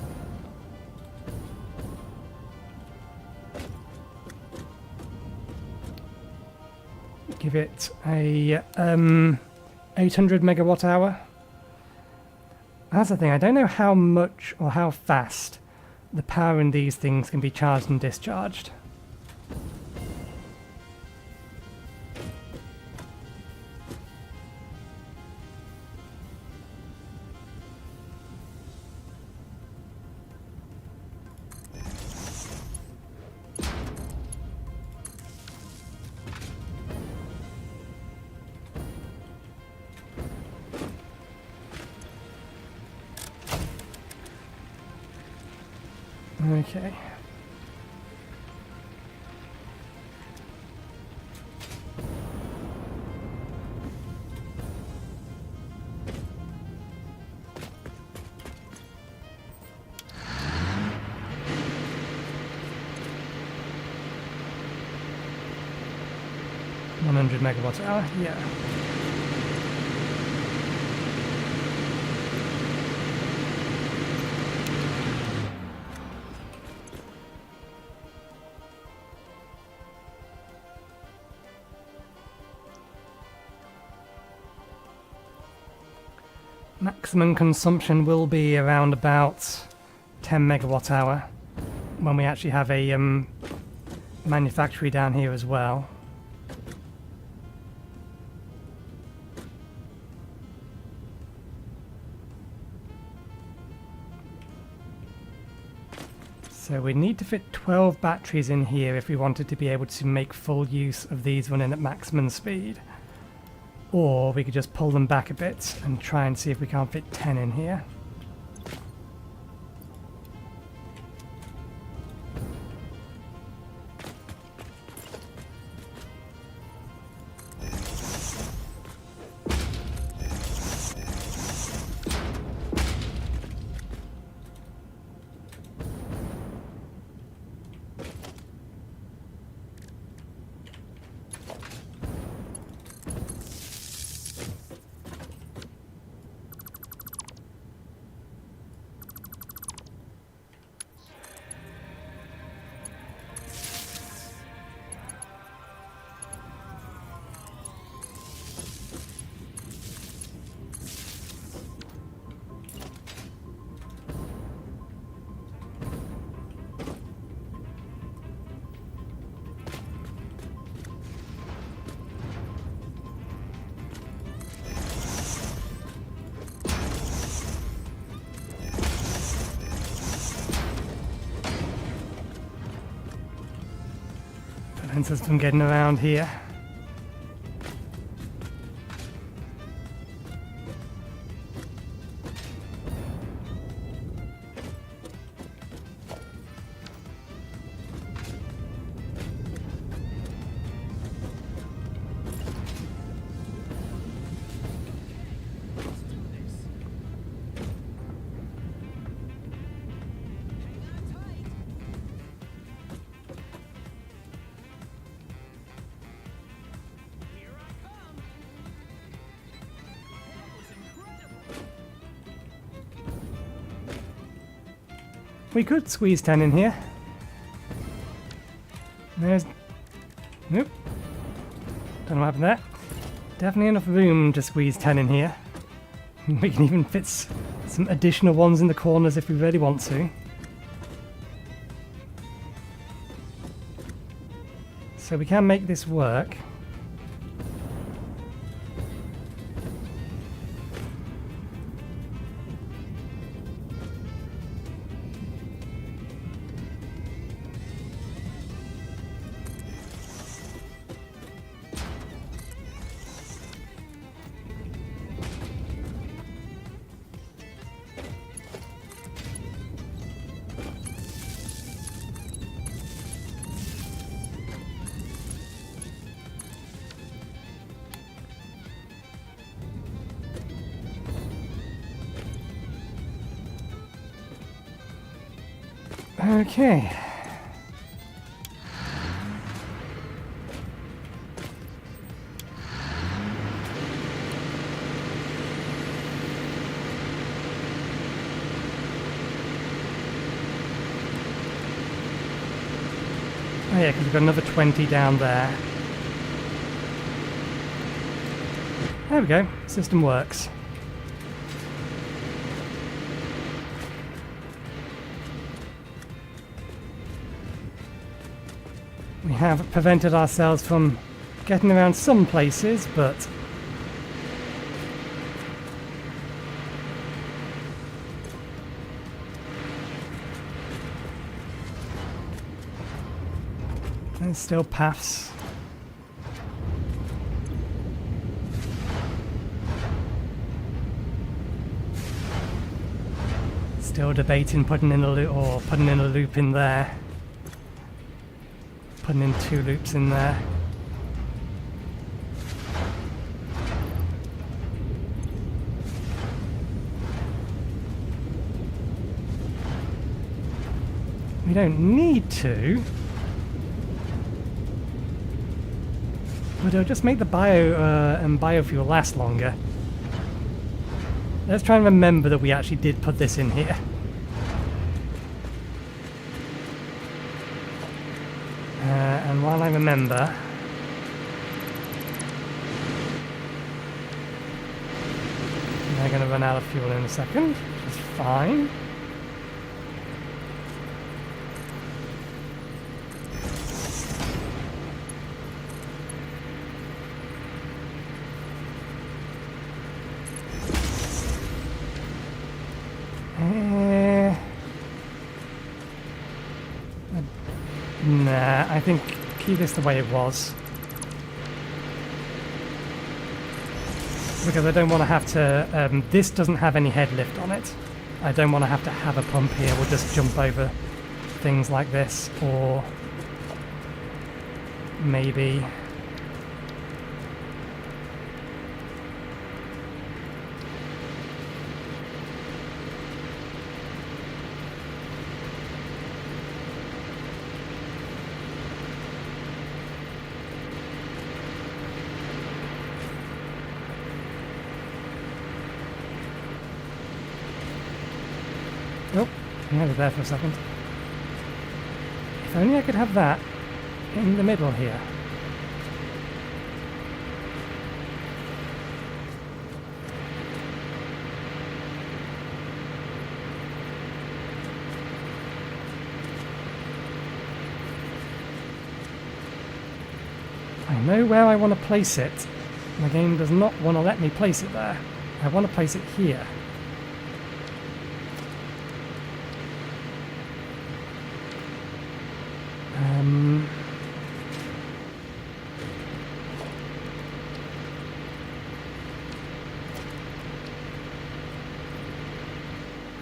Give it a 800 megawatt hour. That's the thing, I don't know how much or how fast the power in these things can be charged and discharged. Okay. $100 megawatts hour, yeah. Maximum consumption will be around about 10 megawatt hour when we actually have a manufactory down here as well. So we need to fit 12 batteries in here if we wanted to be able to make full use of these running at maximum speed. Or we could just pull them back a bit and try and see if we can't fit 10 in here. Prevents us from getting around here. We could squeeze 10 in here. There's... Nope. Don't know what happened there. Definitely enough room to squeeze 10 in here. We can even fit some additional ones in the corners if we really want to. So we can make this work. Okay. Oh yeah, because we've got another 20 down there. There we go. System works. We have prevented ourselves from getting around some places, but there's still paths. Still debating putting in a loop or putting in a loop in there. Putting in 2 loops in there. We don't need to, but it'll just make the bio and biofuel last longer. Let's try and remember that we actually did put this in here. And while I remember, they're going to run out of fuel in a second, which is fine. Nah, I think keep this the way it was. Because I don't want to have to... this doesn't have any head lift on it. I don't want to have a pump here. We'll just jump over things like this, or maybe... Oh, I had it there for a second. If only I could have that in the middle here. I know where I want to place it. The game does not want to let me place it there. I want to place it here.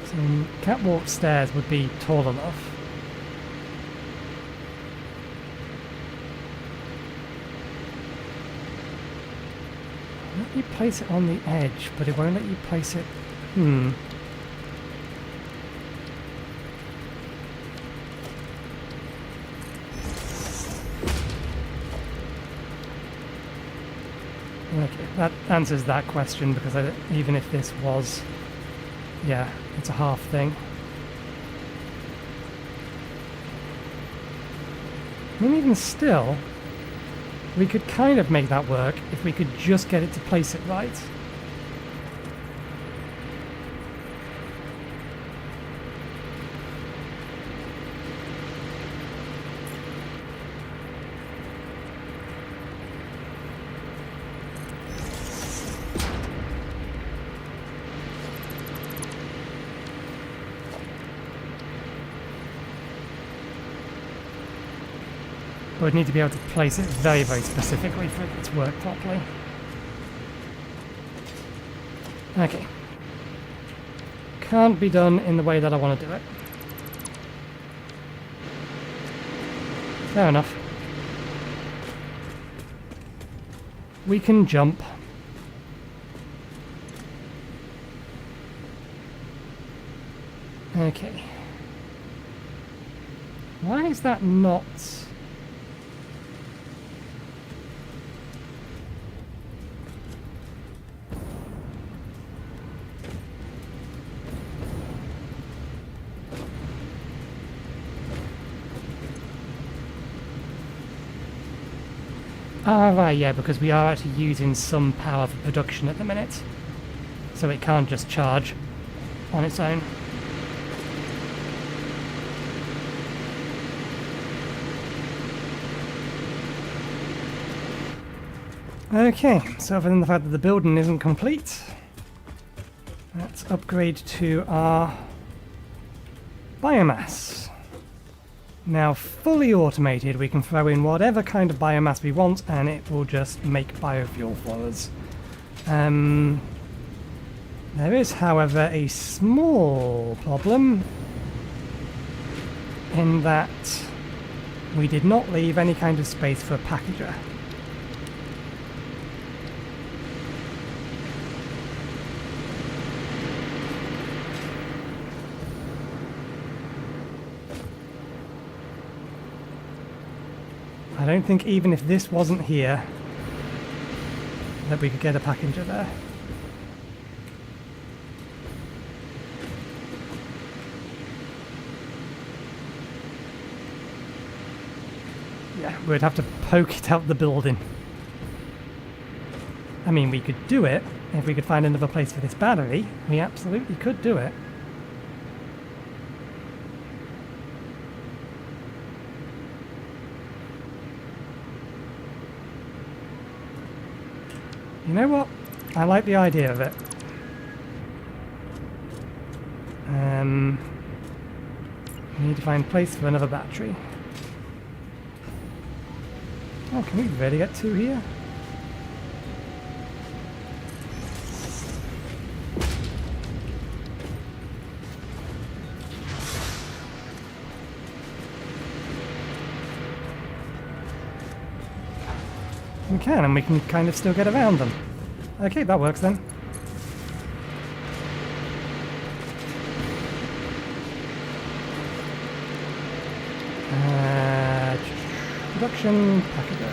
So catwalk stairs would be tall enough. Let you place it on the edge, but it won't let you place it. Okay, that answers that question, because even if this was, yeah, it's a half thing. I mean, even still, we could kind of make that work if we could just get it to place it right. But we'd need to be able to place it very, very specifically for it to work properly. Okay. Can't be done in the way that I want to do it. Fair enough. We can jump. Okay. Why is that not... Ah, right, yeah, because we are actually using some power for production at the minute. So it can't just charge on its own. Okay, so other than the fact that the building isn't complete, let's upgrade to our biomass. Now, fully automated, we can throw in whatever kind of biomass we want and it will just make biofuel for us. There is, however, a small problem in that we did not leave any kind of space for a packager. I don't think even if this wasn't here that we could get a packager there. Yeah, we'd have to poke it out the building. I mean, we could do it if we could find another place for this battery. We absolutely could do it. You know what? I like the idea of it. We need to find a place for another battery. Oh, can we really get two here? We can, and we can kind of still get around them. Okay, that works then. Production packager.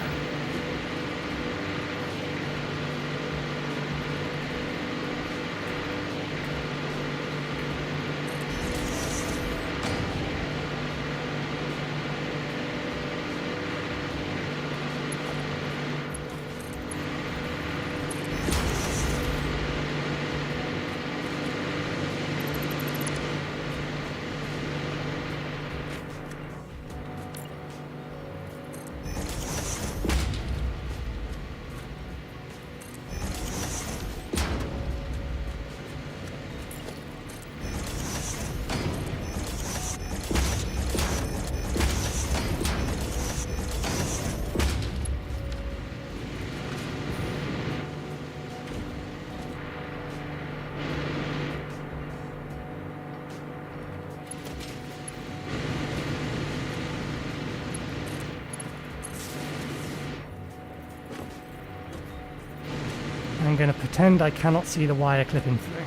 I'm going to pretend I cannot see the wire clipping through.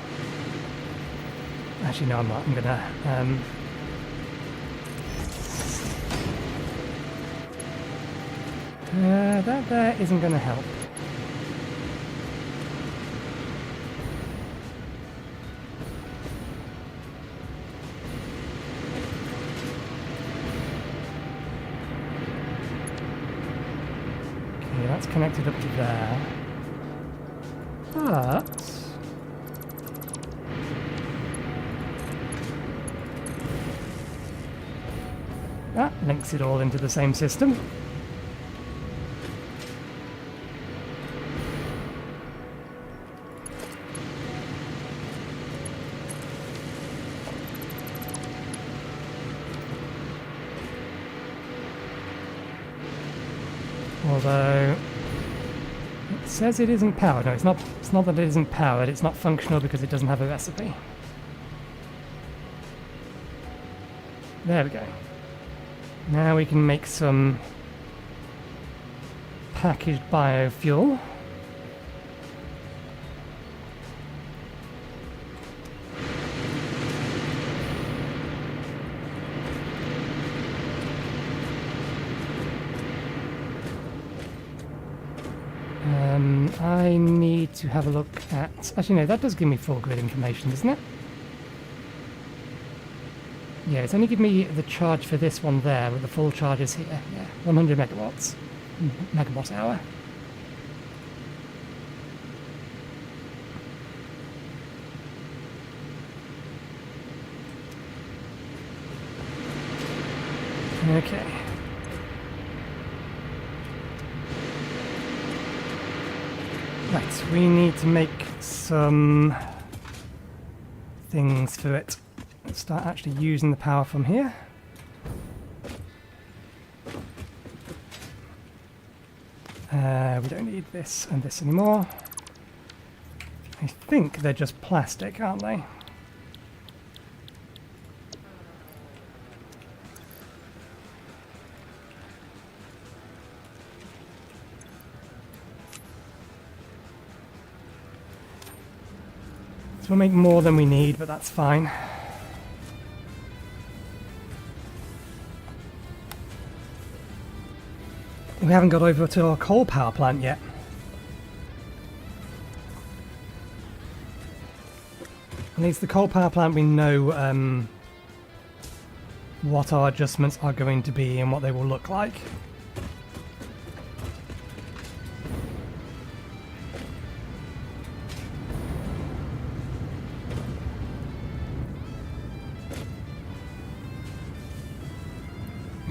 Actually, no, I'm not. I'm going to... that there isn't going to help. Okay, that's connected up to there. But that links it all into the same system. Although it says it isn't powered. No, it's not. It's not that it isn't powered. It's not functional because it doesn't have a recipe. There we go. Now we can make some packaged biofuel. I need to have a look at... Actually, no, that does give me full grid information, doesn't it? Yeah, it's only giving me the charge for this one there, with the full charges here. Yeah, 100 megawatts. Megawatt hour. Okay. Right, we need to make some things for it. Let's start actually using the power from here. We don't need this and this anymore. I think they're just plastic, aren't they? So we'll make more than we need, but that's fine. We haven't got over to our coal power plant yet. At least the coal power plant, we know what our adjustments are going to be and what they will look like.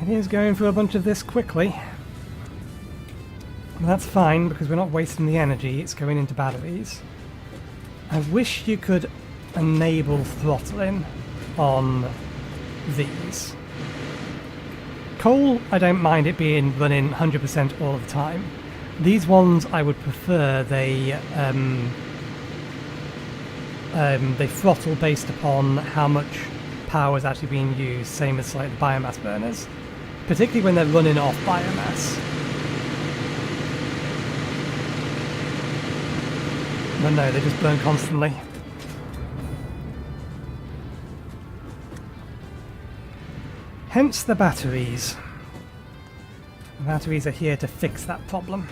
It is going through a bunch of this quickly. That's fine, because we're not wasting the energy, it's going into batteries. I wish you could enable throttling on these. Coal, I don't mind it being running 100% all of the time. These ones, I would prefer they throttle based upon how much power is actually being used, same as like the biomass burners. Particularly when they're running off biomass. But no, they just burn constantly. Hence the batteries. The batteries are here to fix that problem.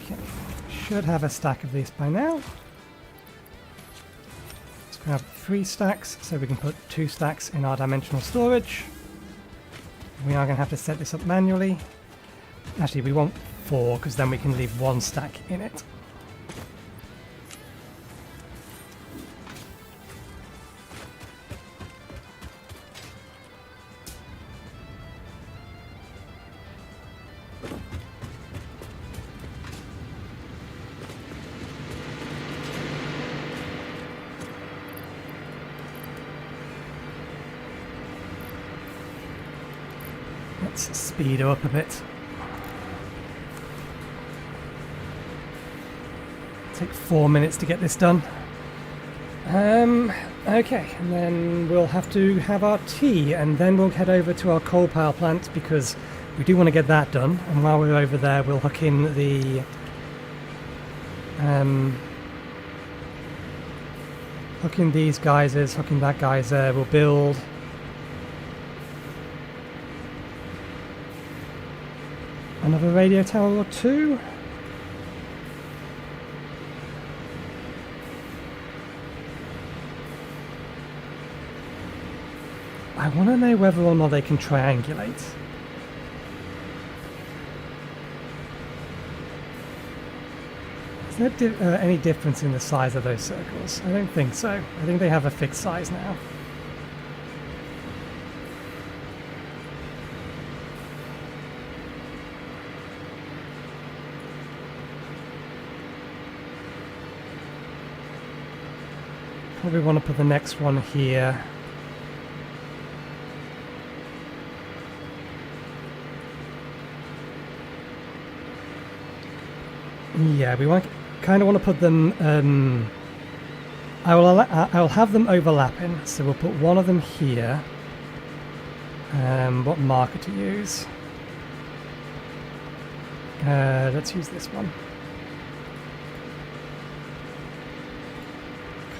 Okay. Should have a stack of these by now. Let's grab 3 stacks so we can put 2 stacks in our dimensional storage. We are going to have to set this up manually. Actually, we want 4 because then we can leave 1 stack in it. Let's speed her up a bit. Take 4 minutes to get this done. Okay, and then we'll have to have our tea, and then we'll head over to our coal power plant because we do want to get that done. And while we're over there, we'll hook in the hook in these geysers, hook in that geyser. We'll build another radio tower or 2. I want to know whether or not they can triangulate. Is there any difference in the size of those circles? I don't think so. I think they have a fixed size now. Probably want to put the next one here. Yeah, we kind of want to put them. I will have them overlapping, so we'll put one of them here. What marker to use? Let's use this one.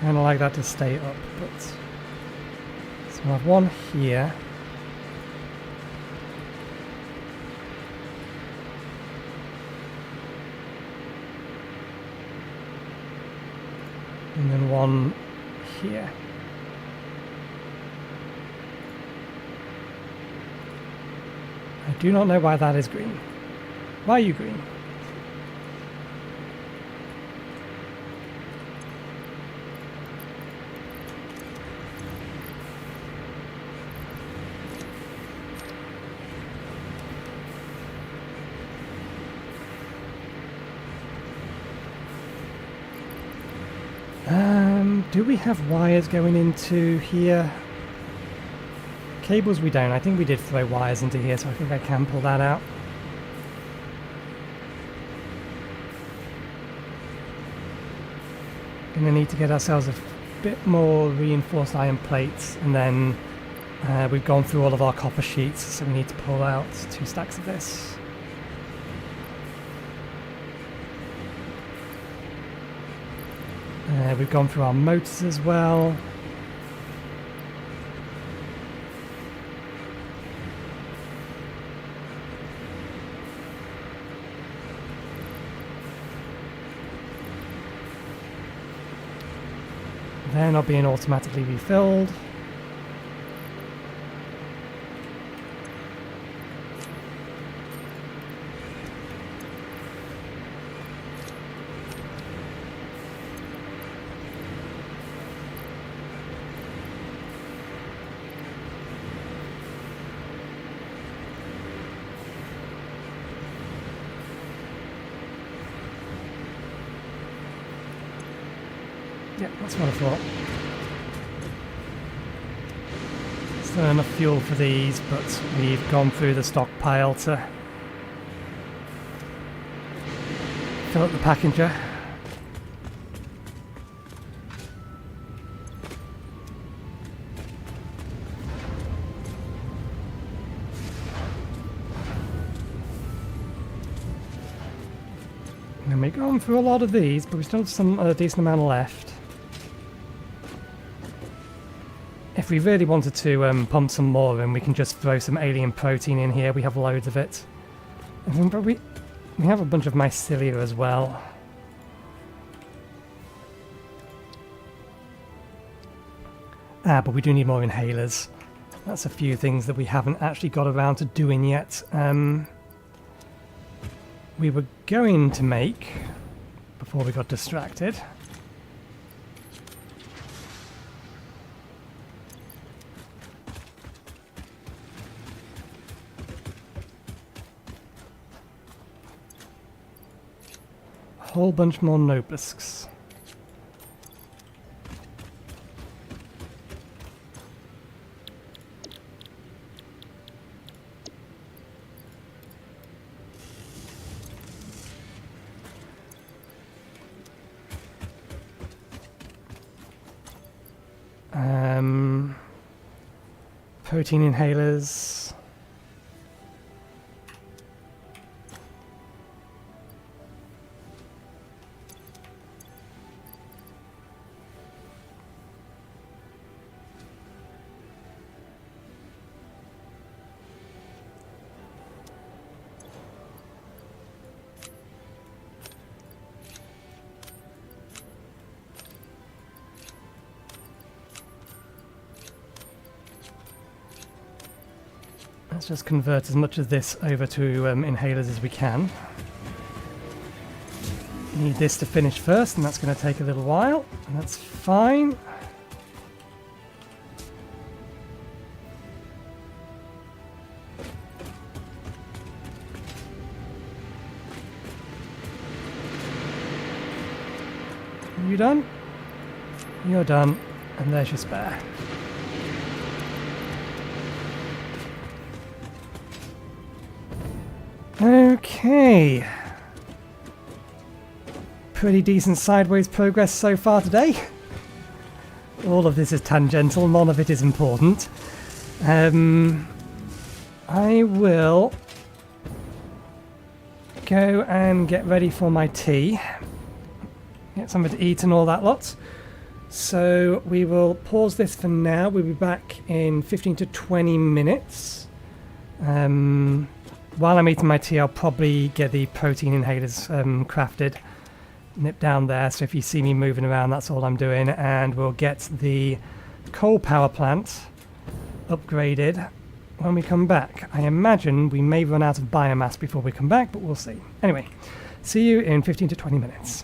Kind of like that to stay up, but so we'll have one here. And then one here. I do not know why that is green. Why are you green? Do we have wires going into here? Cables we don't. I think we did throw wires into here, so I think I can pull that out. Gonna need to get ourselves a bit more reinforced iron plates, and then we've gone through all of our copper sheets, so we need to pull out 2 stacks of this. We've gone through our motors as well. They're not being automatically refilled. Yeah, that's what I thought. Still enough fuel for these, but we've gone through the stockpile to fill up the packinger. And we've gone through a lot of these, but we still have a decent amount left. If we really wanted to pump some more in, we can just throw some alien protein in here. We have loads of it. But we have a bunch of mycelia as well. But we do need more inhalers. That's a few things that we haven't actually got around to doing yet. We were going to make, before we got distracted, a whole bunch more nobelisks. Protein inhalers. Let's just convert as much of this over to inhalers as we can. Need this to finish first, and that's going to take a little while, and that's fine. Are you done? You're done, and there's your spare. Okay. pretty decent sideways progress so far today. All of this is tangential, none of it is important. I will go and get ready for my tea. Get something to eat and all that lot. So we will pause this for now. We'll be back in 15 to 20 minutes. While I'm eating my tea, I'll probably get the protein inhalers crafted. Nip down there, so if you see me moving around, that's all I'm doing. And we'll get the coal power plant upgraded when we come back. I imagine we may run out of biomass before we come back, but we'll see. Anyway, see you in 15 to 20 minutes.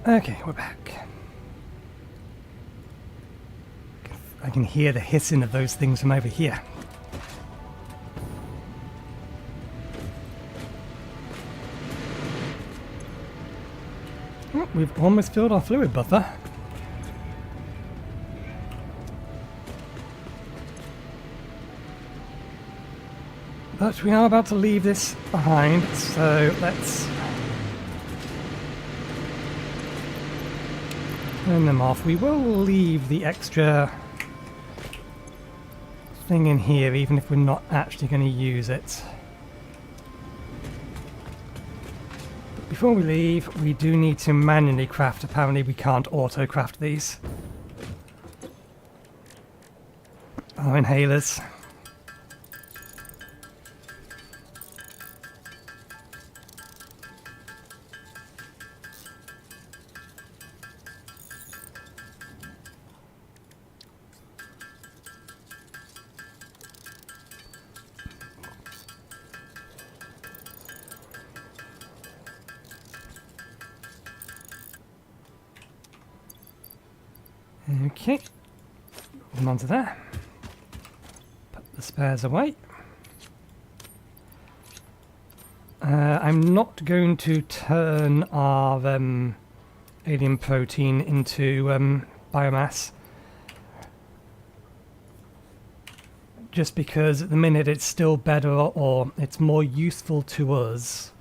Okay, we're back. I can hear the hissing of those things from over here. Oh, we've almost filled our fluid buffer. But we are about to leave this behind, so let's turn them off. We will leave the extra thing in here, even if we're not actually going to use it. But before we leave, we do need to manually craft. Apparently we can't auto-craft these. Our inhalers. Okay, put them onto there. Put the spares away. I'm not going to turn our alien protein into biomass. Just because at the minute it's still better, or it's more useful to us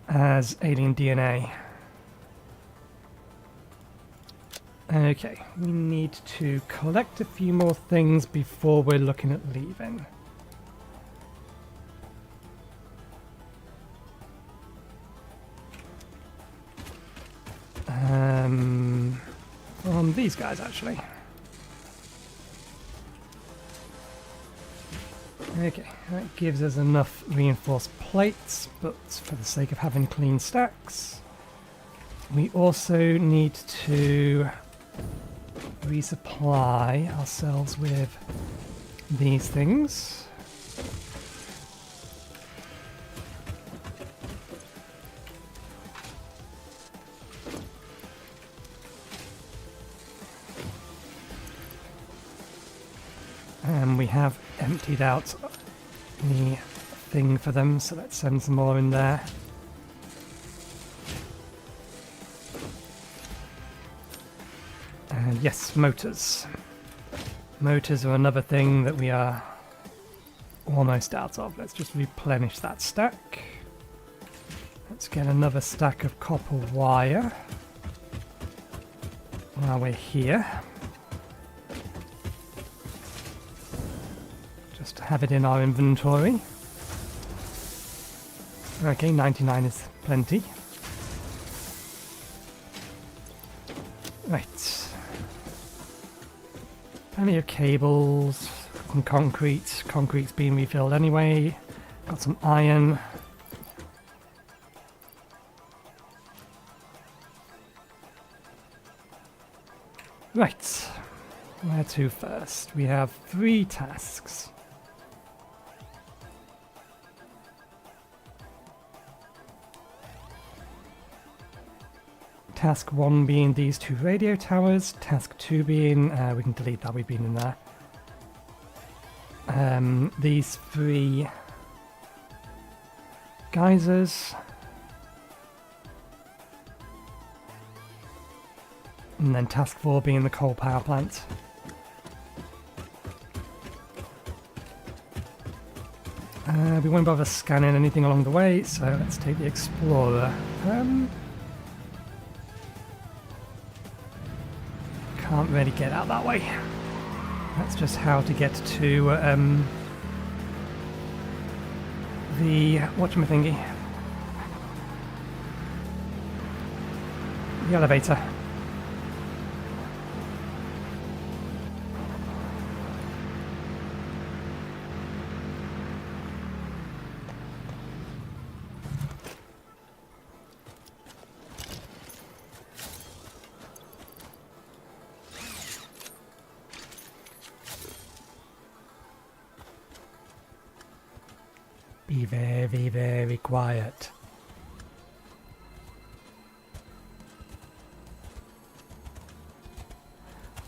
as alien DNA. Okay, we need to collect a few more things before we're looking at leaving. From these guys, actually. Okay, that gives us enough reinforced plates, but for the sake of having clean stacks, we also need to resupply ourselves with these things. And we have emptied out the thing for them, so let's send some more in there. And yes, motors. Motors are another thing that we are almost out of. Let's just replenish that stack. Let's get another stack of copper wire while we're here. Just to have it in our inventory. Okay, 99 is plenty. Right. Plenty of cables, some concrete. Concrete's being refilled anyway. Got some iron. Right. Where to first? We have 3 tasks. Task 1 being these 2 radio towers. Task 2 being, we can delete that, we've been in there. These 3 geysers. And then task 4 being the coal power plant. We won't bother scanning anything along the way, so let's take the Explorer. Can't really get out that way. That's just how to get to the whatchamathingy. The elevator. Be very, very quiet.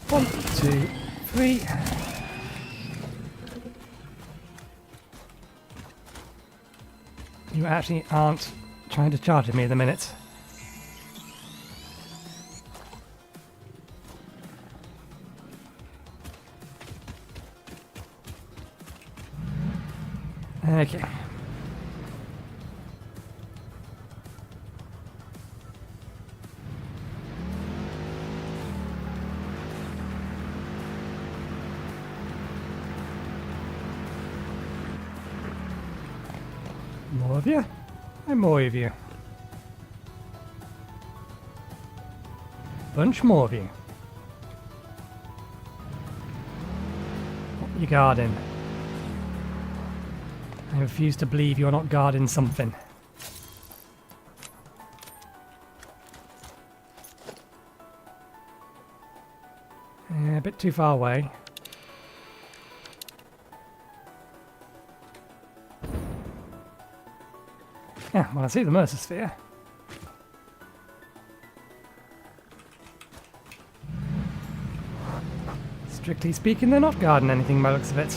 1, 2, 3. You actually aren't trying to charge at me at the minute. Okay. More of you, and more of you. Bunch more of you. What you guarding? I refuse to believe you're not guarding something. A bit too far away. Yeah, well, I see the Mercer Sphere. Strictly speaking, they're not guarding anything by the looks of it.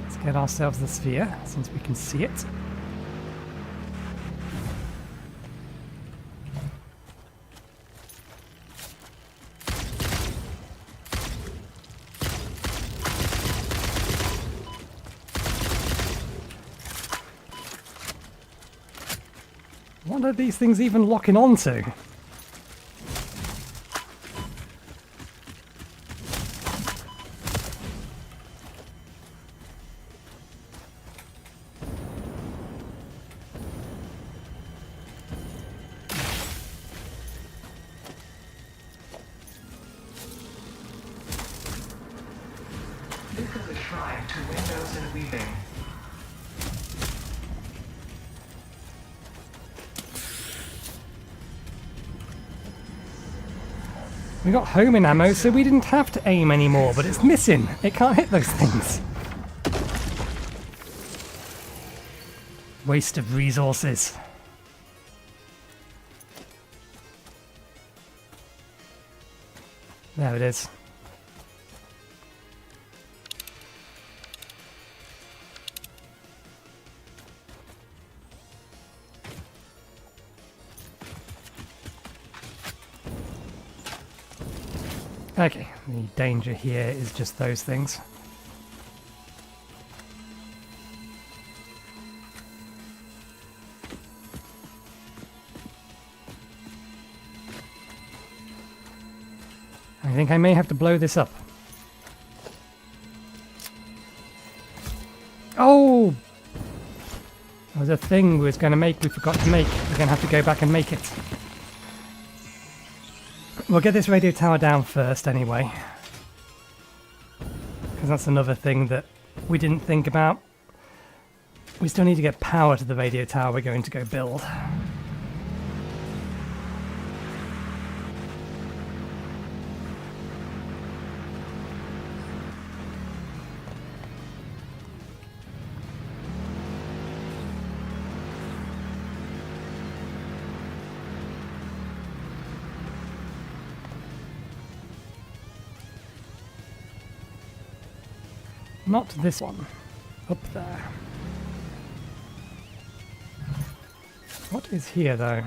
Let's get ourselves the sphere, since we can see it. What are these things even locking onto? This is a shrine to windows and weaving. We got homing ammo, so we didn't have to aim anymore, but it's missing. It can't hit those things. Waste of resources. There it is. Okay, the danger here is just those things. I think I may have to blow this up. Oh! There was a thing we was going to make we forgot to make. We're going to have to go back and make it. We'll get this radio tower down first anyway. Because that's another thing that we didn't think about. We still need to get power to the radio tower we're going to go build. Not this one. Up there. What is here, though?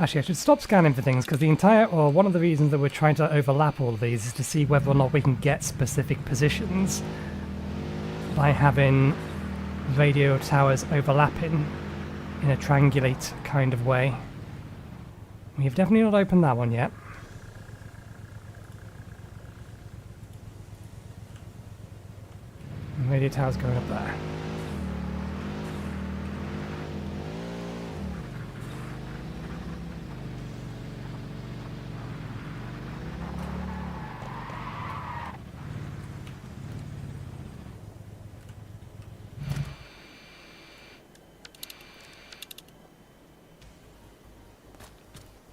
Actually, I should stop scanning for things, because the entire, or one of the reasons that we're trying to overlap all of these is to see whether or not we can get specific positions by having radio towers overlapping in a triangulate kind of way. We have definitely not opened that one yet. Radio tower's going up there.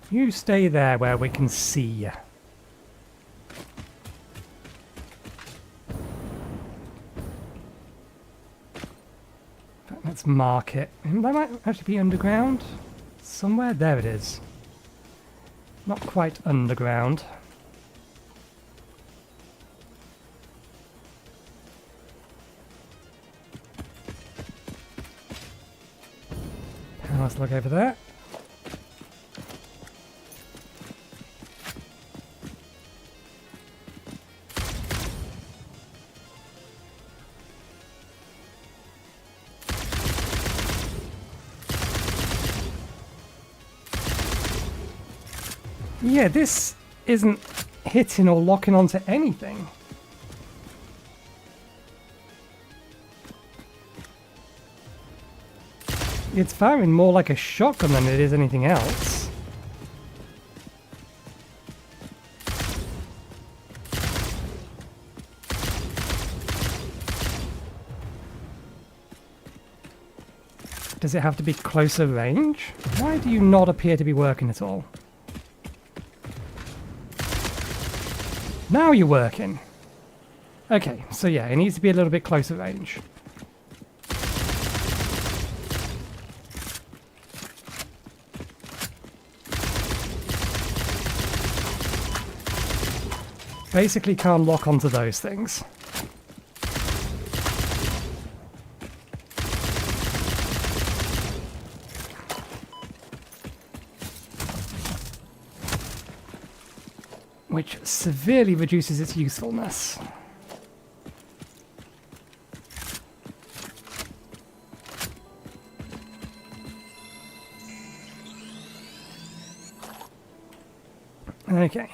You stay there where we can see you. Let's mark it. That might actually be underground. Somewhere there it is. Not quite underground. Power slug over there. Yeah, this isn't hitting or locking onto anything. It's firing more like a shotgun than it is anything else. Does it have to be closer range? Why do you not appear to be working at all? Now you're working. Okay, so yeah, it needs to be a little bit closer range. Basically can't lock onto those things. Which severely reduces its usefulness. Okay.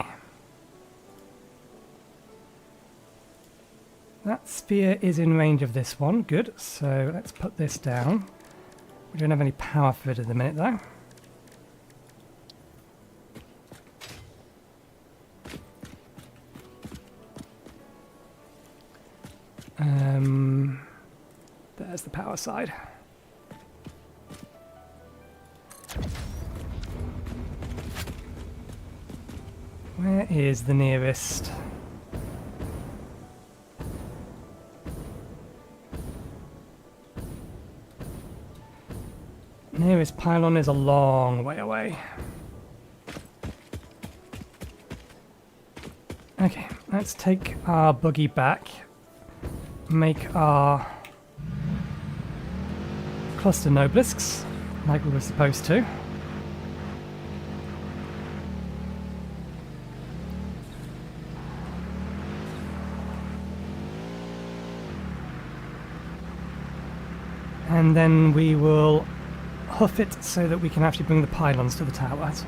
That sphere is in range of this one. Good. So let's put this down. We don't have any power for it at the minute though. There's the power side. Where is the nearest? Nearest pylon is a long way away. Okay, let's take our buggy back. Make our cluster nobelisks, like we were supposed to. And then we will hoof it so that we can actually bring the pylons to the towers.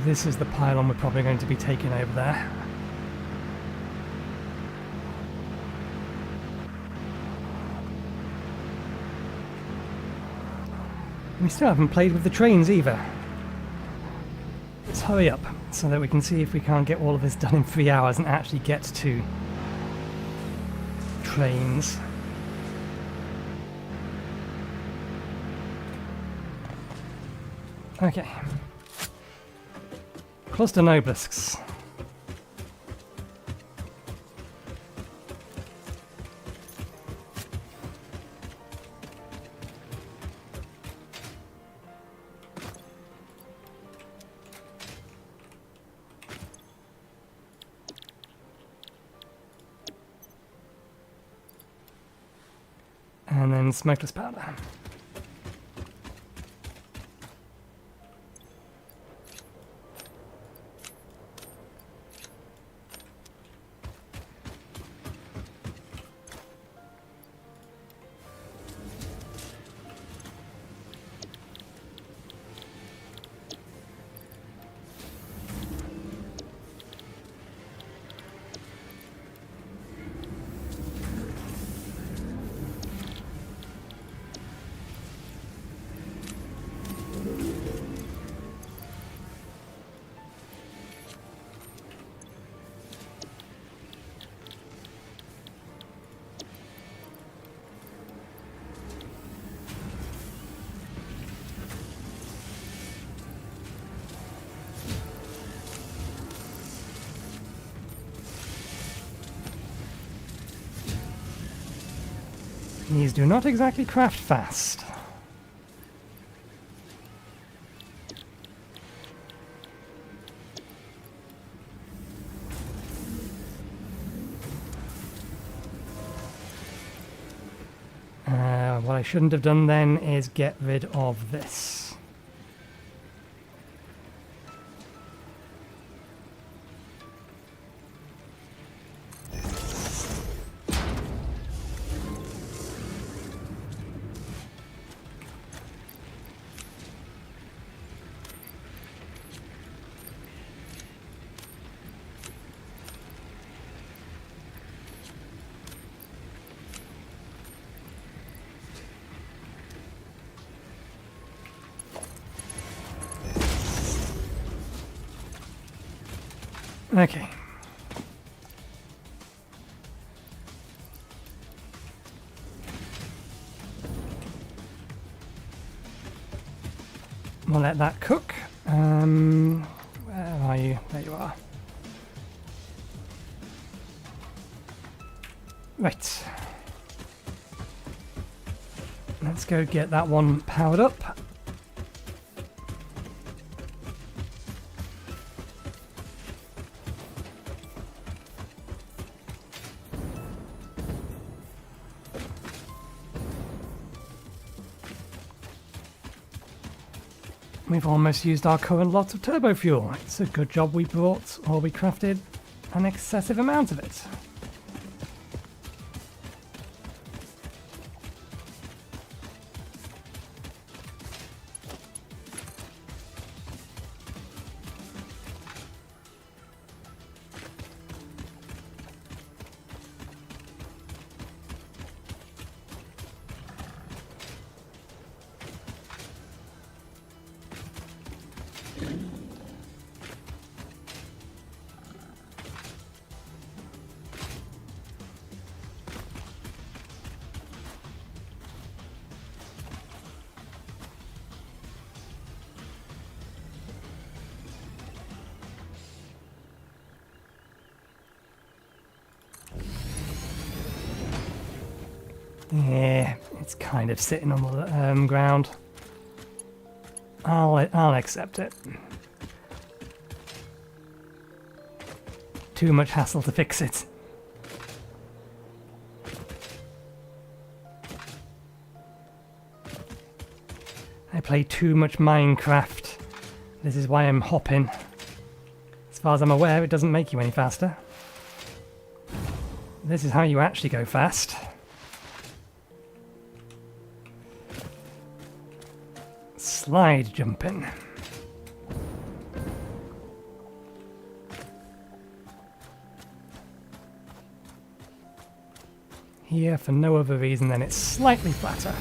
This is the pylon we're probably going to be taking over there. We still haven't played with the trains either. Let's hurry up so that we can see if we can't get all of this done in 3 hours and actually get to trains. Okay. Cluster nobelisks. And then smokeless powder. These do not exactly craft fast. What I shouldn't have done then is get rid of this. Okay. We'll let that cook. Where are you? There you are. Right. Let's go get that one powered up. We've almost used our current lot of turbo fuel. It's a good job we brought, or we crafted, an excessive amount of it. Yeah, it's kind of sitting on the ground. I'll accept it. Too much hassle to fix it. I play too much Minecraft. This is why I'm hopping. As far as I'm aware, it doesn't make you any faster. This is how you actually go fast. Slide jumping. Here for no other reason than it's slightly flatter.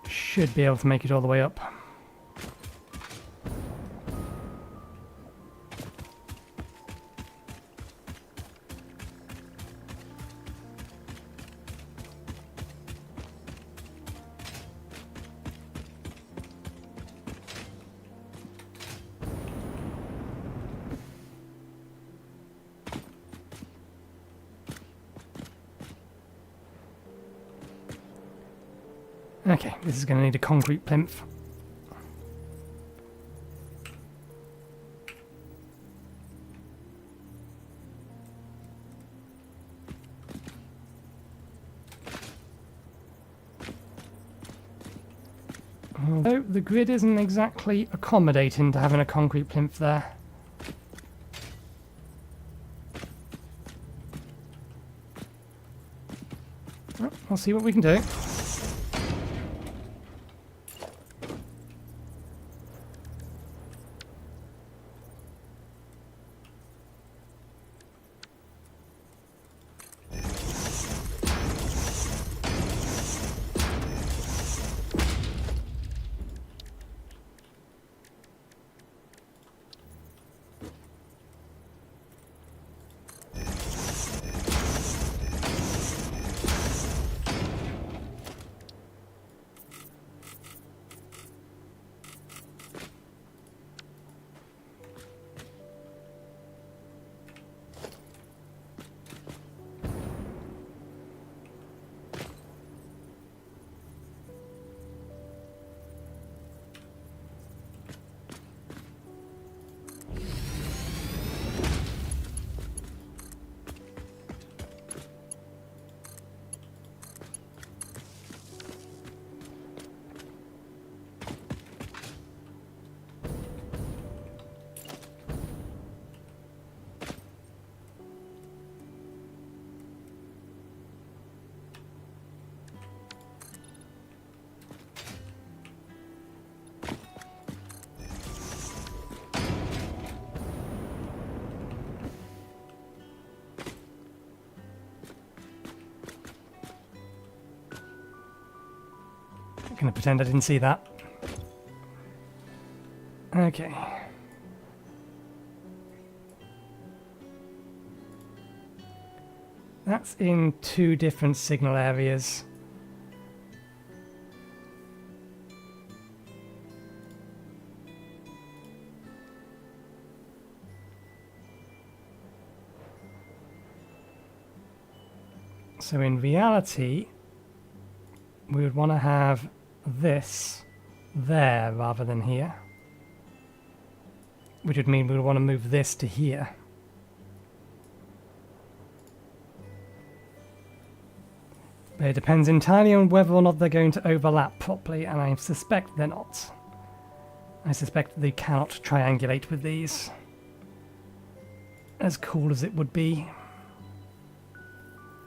Should be able to make it all the way up. Okay, this is going to need a concrete plinth. Although the grid isn't exactly accommodating to having a concrete plinth there. Well, we'll see what we can do. I'm gonna pretend I didn't see that. Okay. That's in 2 different signal areas. So in reality, we would want to have this there rather than here. Which would mean we would want to move this to here. But it depends entirely on whether or not they're going to overlap properly, and I suspect they're not. I suspect they cannot triangulate with these. As cool as it would be.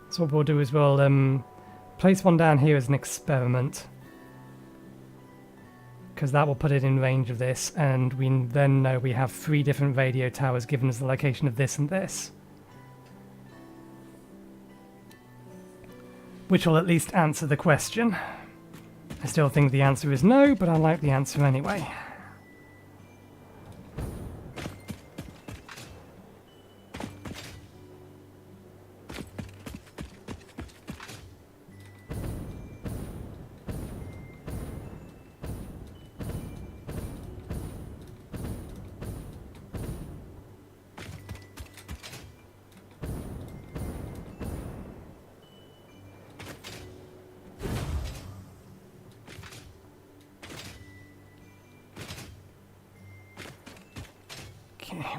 So what we'll do is we'll place one down here as an experiment. Because that will put it in range of this, and we then know we have 3 different radio towers given us the location of this and this. Which will at least answer the question. I still think the answer is no, but I like the answer anyway.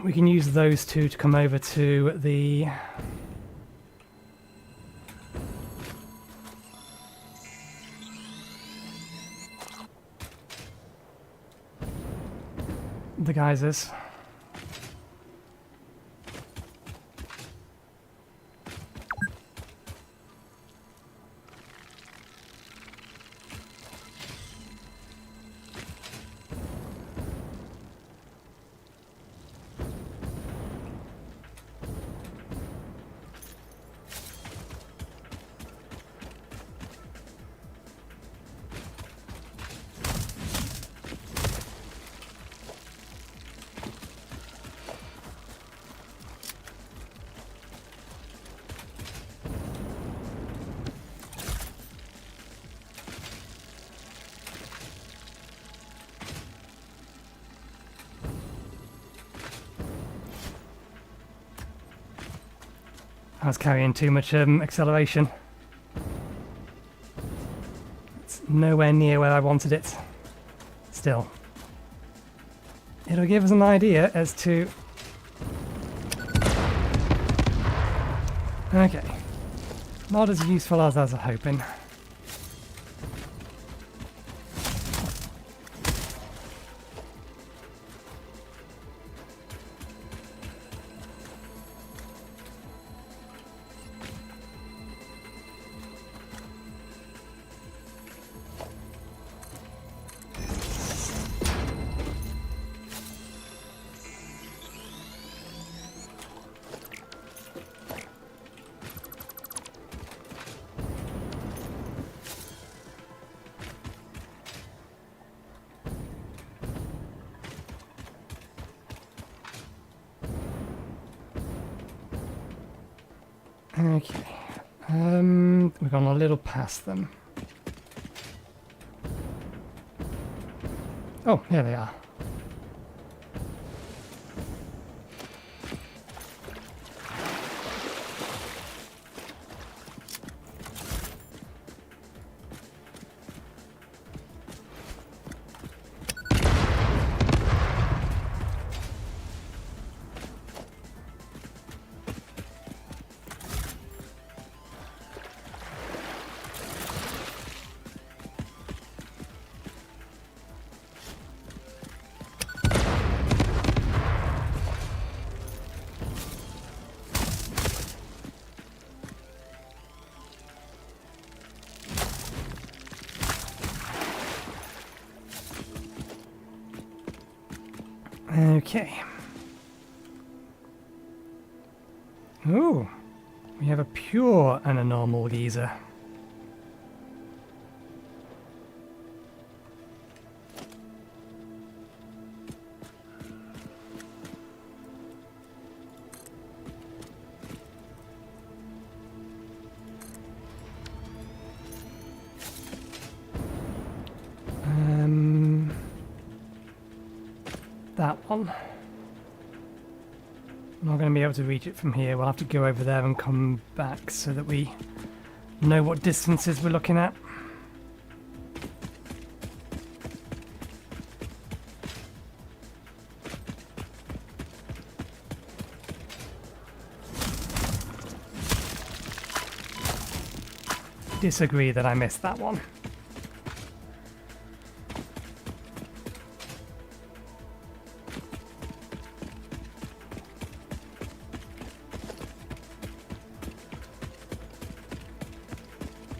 We can use those 2 to come over to the geysers. I was carrying too much acceleration. It's nowhere near where I wanted it. Still. It'll give us an idea as to... Okay. Not as useful as I was hoping. Okay. We've gone a little past them. Oh, here they are. Okay. Ooh, we have a pure and a normal geyser. that one. I'm not going to be able to reach it from here. We'll have to go over there and come back so that we know what distances we're looking at. Disagree that I missed that one.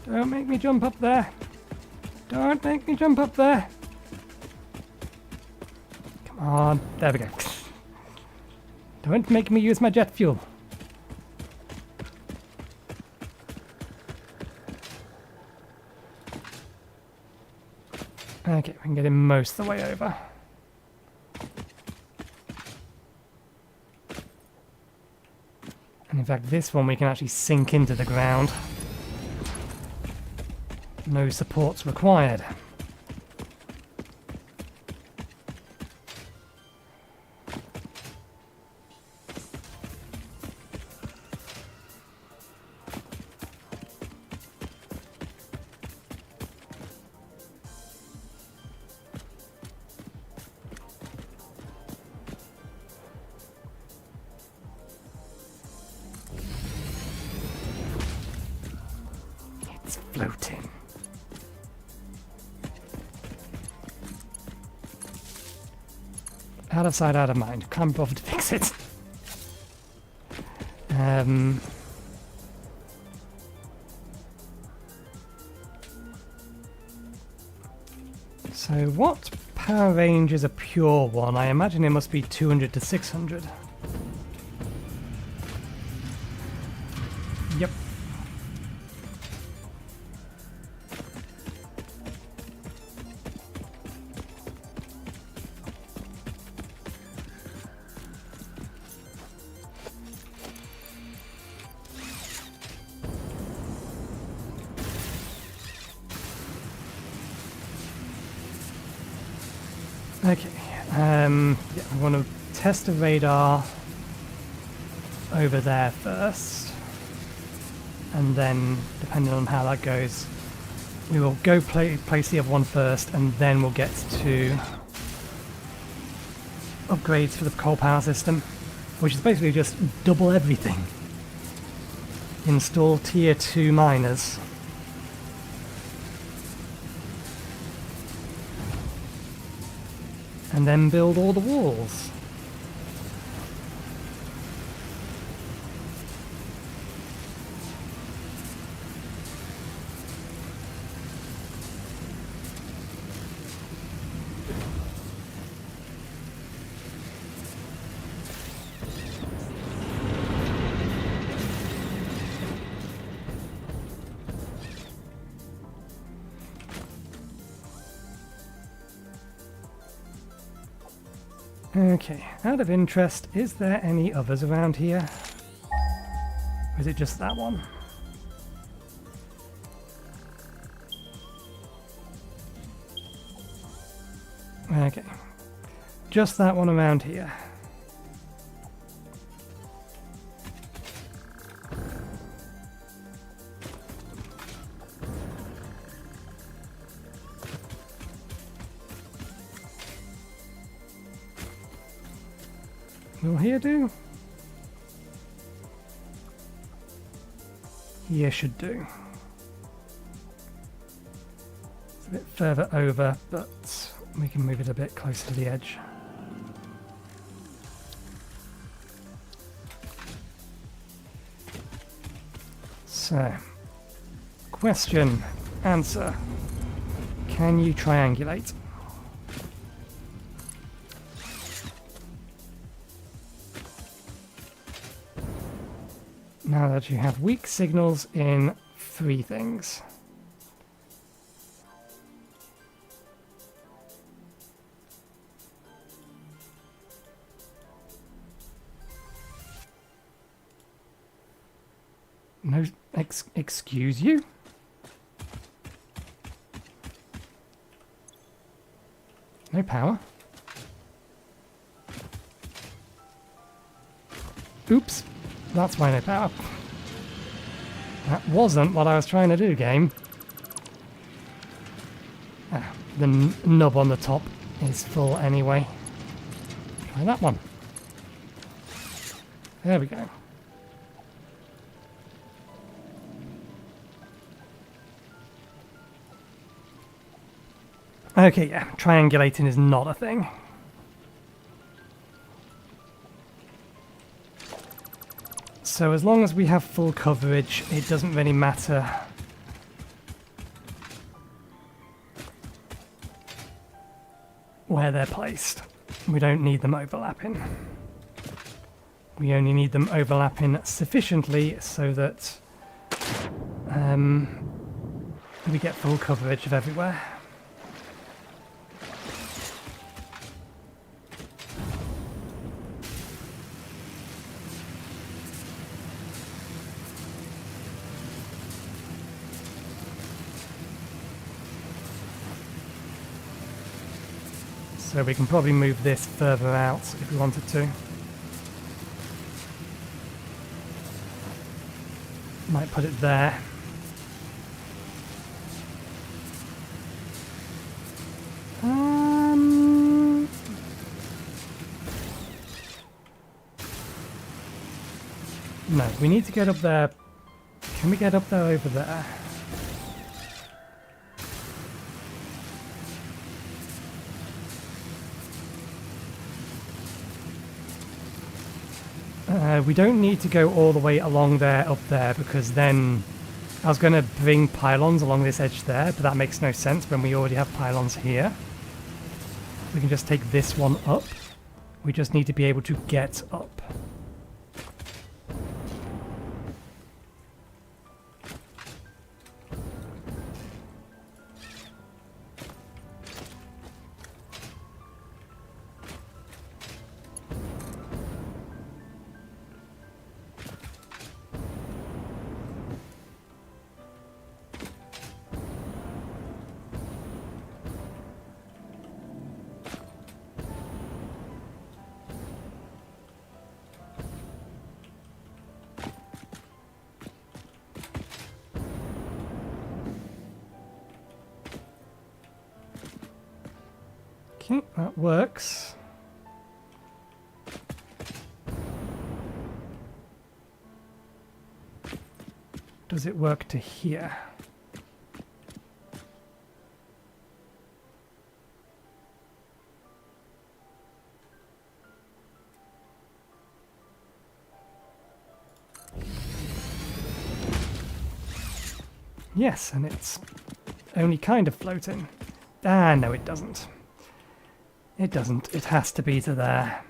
Don't make me jump up there. Don't make me jump up there. Come on. There we go. Don't make me use my jet fuel. Okay, we can get him most of the way over. And in fact, this one we can actually sink into the ground. No supports required. It's floating. Out of sight, out of mind. Can't bother to fix it. So what power range is a pure one? I imagine it must be 200 to 600. Yep. Okay, yeah, I want to test the radar over there first, and then, depending on how that goes, we will go place the other one first, and then we'll get to upgrades for the coal power system, which is basically just double everything. Install tier 2 miners. And then build all the walls. Okay, out of interest, is there any others around here? Or is it just that one? Okay, just that one around here. Will here do? Here should do. It's a bit further over, but we can move it a bit closer to the edge. So, question, answer. Can you triangulate? Now that you have weak signals in 3 things. No, excuse you? No power? Oops. That's why no power. That wasn't what I was trying to do, game. Ah, the nub on the top is full anyway. Try that one. There we go. Okay, yeah, triangulating is not a thing. So as long as we have full coverage, it doesn't really matter where they're placed. We don't need them overlapping. We only need them overlapping sufficiently so that we get full coverage of everywhere. So we can probably move this further out if we wanted to. Might put it there. No, we need to get up there. Can we get up there over there? We don't need to go all the way along there, up there, because then I was going to bring pylons along this edge there, but that makes no sense when we already have pylons here. We can just take this one up. We just need to be able to get up. Okay, that works. Does it work to here? Yes, and it's only kind of floating. Ah, no, it doesn't. It doesn't. It has to be to there.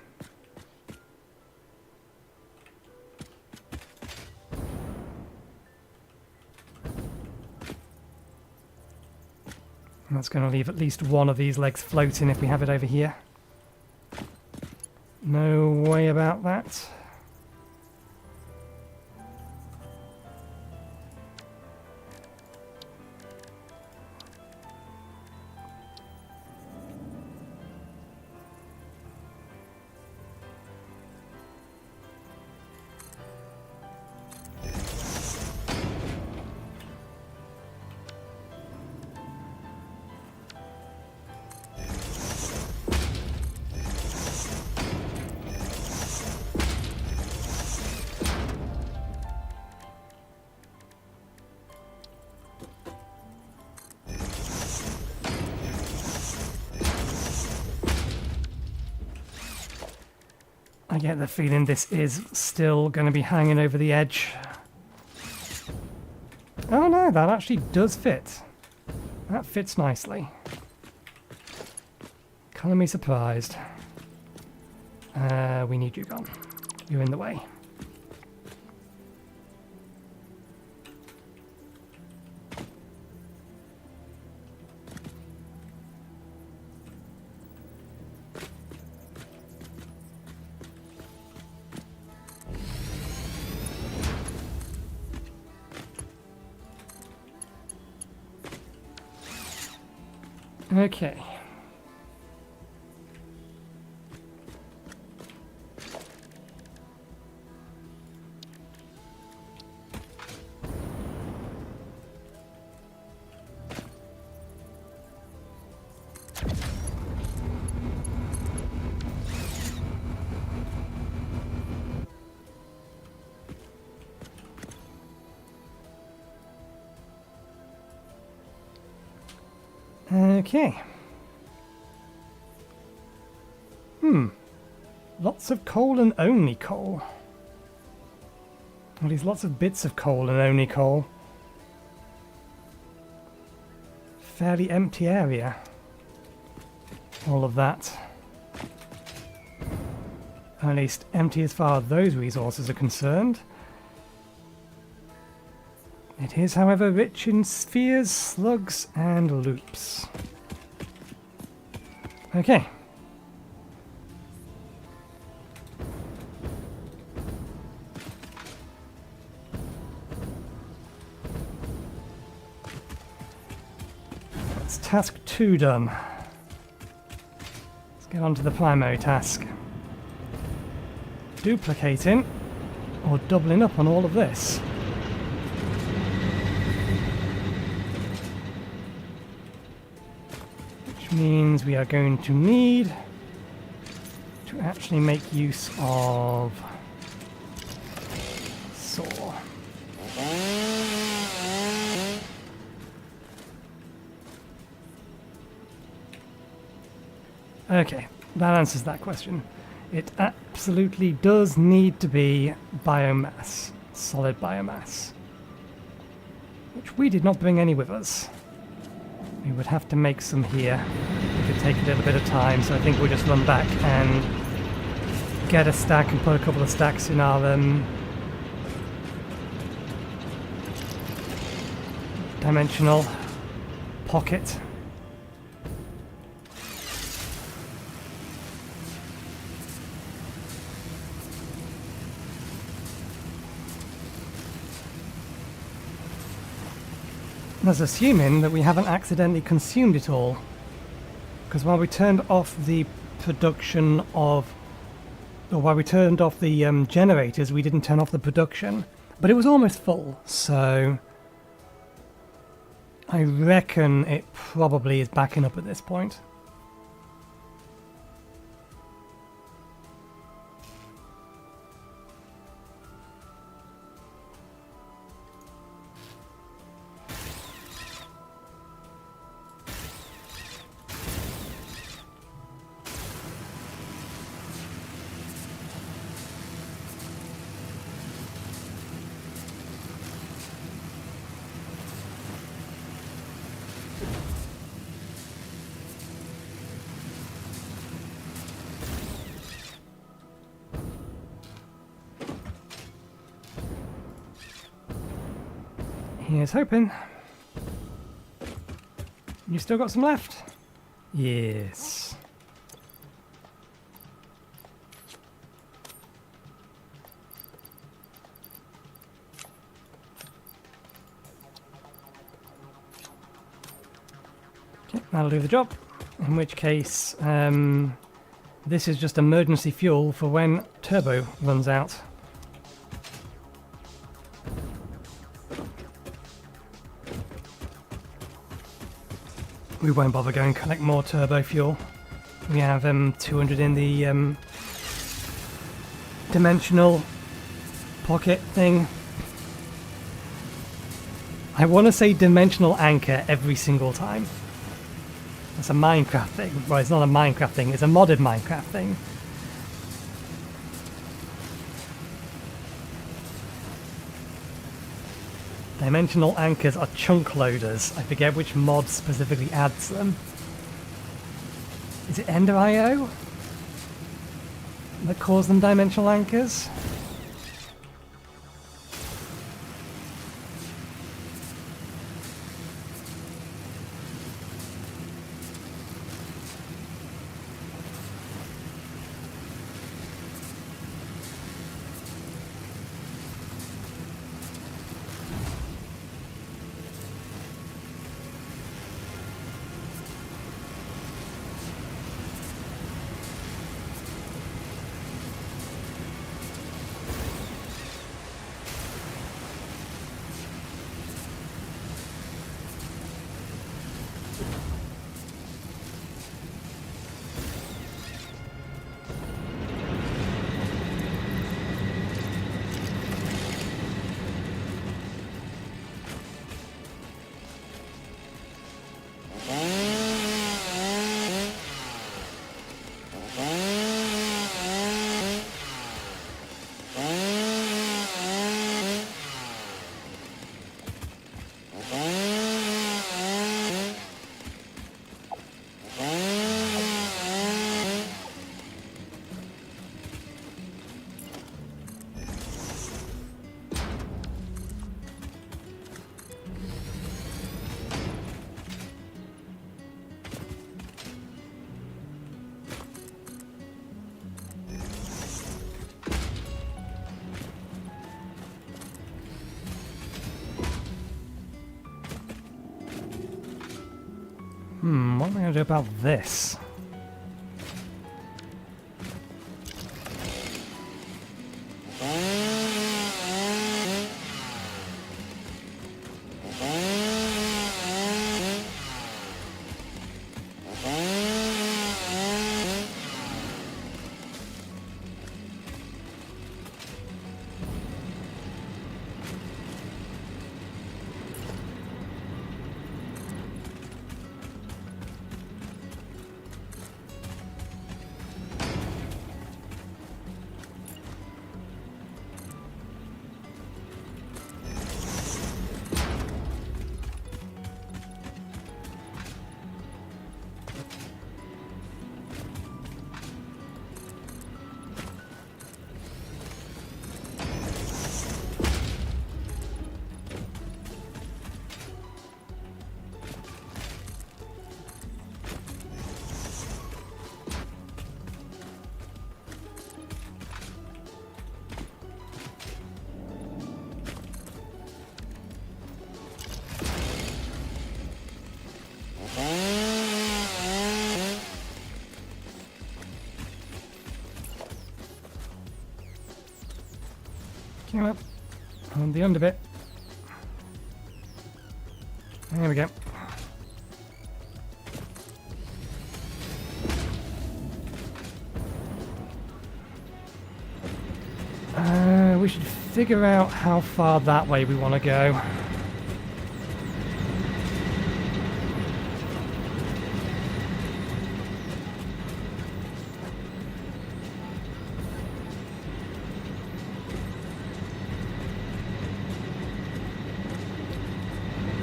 And that's going to leave at least one of these legs floating if we have it over here. No way about that. I get the feeling this is still going to be hanging over the edge. Oh no, that actually does fit. That fits nicely. Colour me surprised. We need you gone. You're in the way. Okay. Okay. Lots of coal and only coal. Well, there's lots of bits of coal and only coal. Fairly empty area. All of that. At least empty as far as those resources are concerned. It is, however, rich in spheres, slugs, and loops. Okay. That's task 2 done. Let's get on to the primary task. Duplicating or doubling up on all of this. Which means we are going to need to actually make use of saw. Okay, that answers that question. It absolutely does need to be biomass, solid biomass. Which we did not bring any with us. We would have to make some here. It could take a little bit of time, so I think we'll just run back and get a stack and put a couple of stacks in our dimensional pocket. That's assuming that we haven't accidentally consumed it all. Because while we turned off the production of... or while we turned off the generators, we didn't turn off the production. But it was almost full, so... I reckon it probably is backing up at this point. Here's hoping. You still got some left? Yes. Okay, that'll do the job. In which case, this is just emergency fuel for when turbo runs out. We won't bother going to collect more turbo fuel. We have 200 in the dimensional pocket thing. I want to say dimensional anchor every single time. That's a Minecraft thing. Well, it's not a Minecraft thing, it's a modded Minecraft thing. Dimensional anchors are chunk loaders. I forget which mod specifically adds them. Is it Ender.io that calls them dimensional anchors? what am I going to do about this? Come up on the under bit. There we go. We should figure out how far that way we want to go.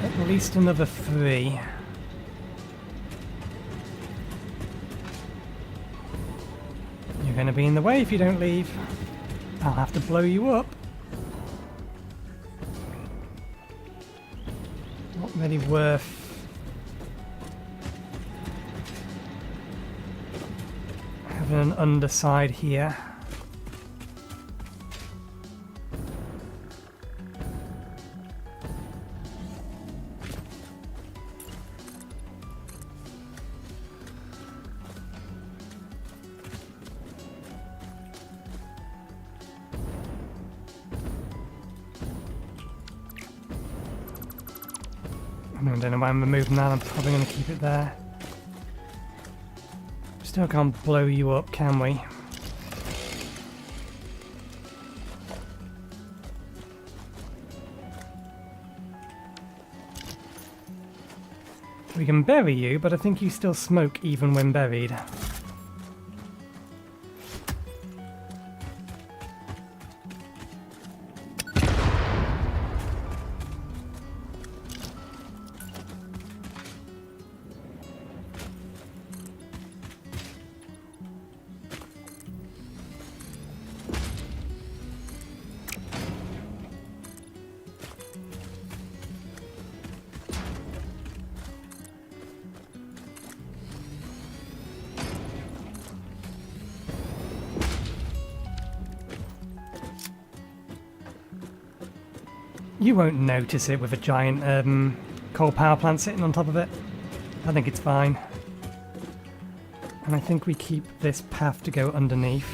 At least another 3. You're going to be in the way if you don't leave. I'll have to blow you up. Not really worth having an underside here. I don't know why I'm removing that, I'm probably going to keep it there. Still can't blow you up, can we? We can bury you, but I think you still smoke even when buried. You won't notice it with a giant coal power plant sitting on top of it. I think it's fine. And I think we keep this path to go underneath.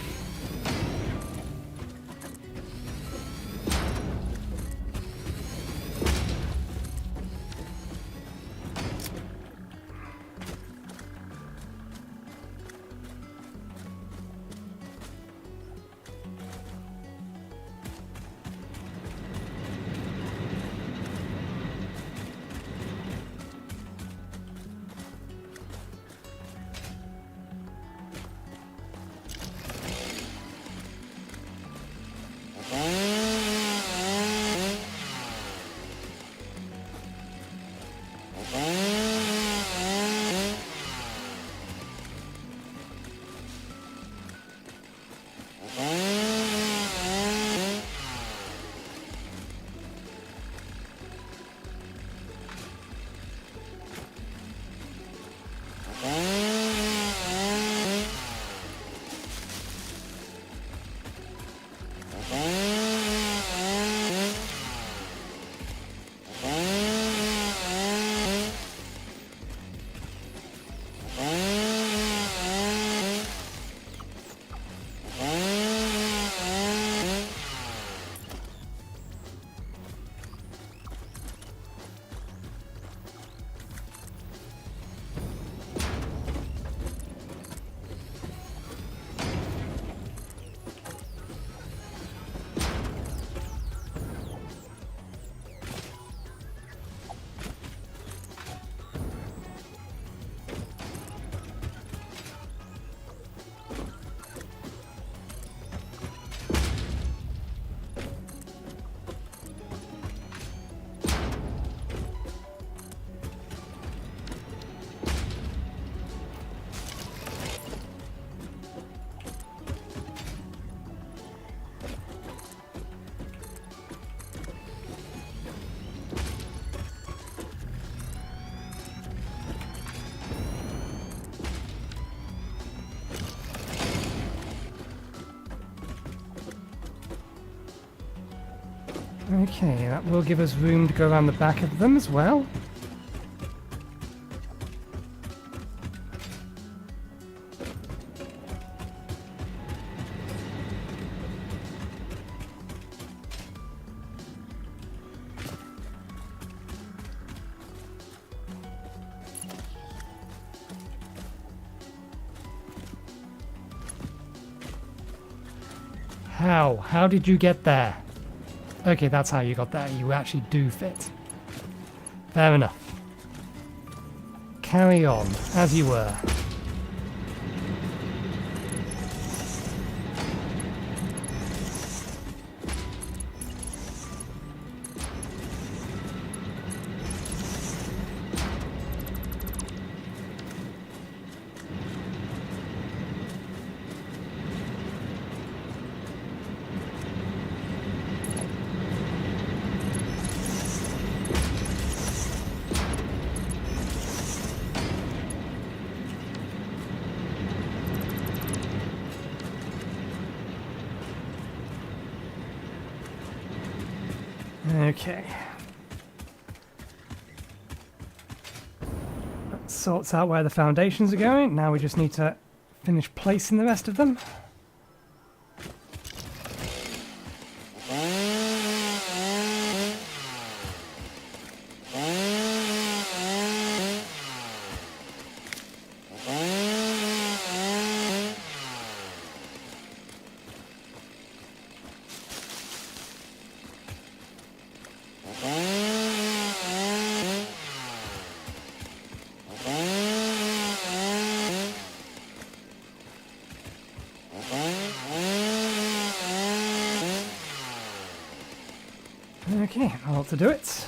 Okay, that will give us room to go around the back of them as well. How? How did you get there? Okay, that's how you got there. You actually do fit. Fair enough. Carry on, as you were. Okay. That sorts out where the foundations are going. Now we just need to finish placing the rest of them. Okay, I'll to do it.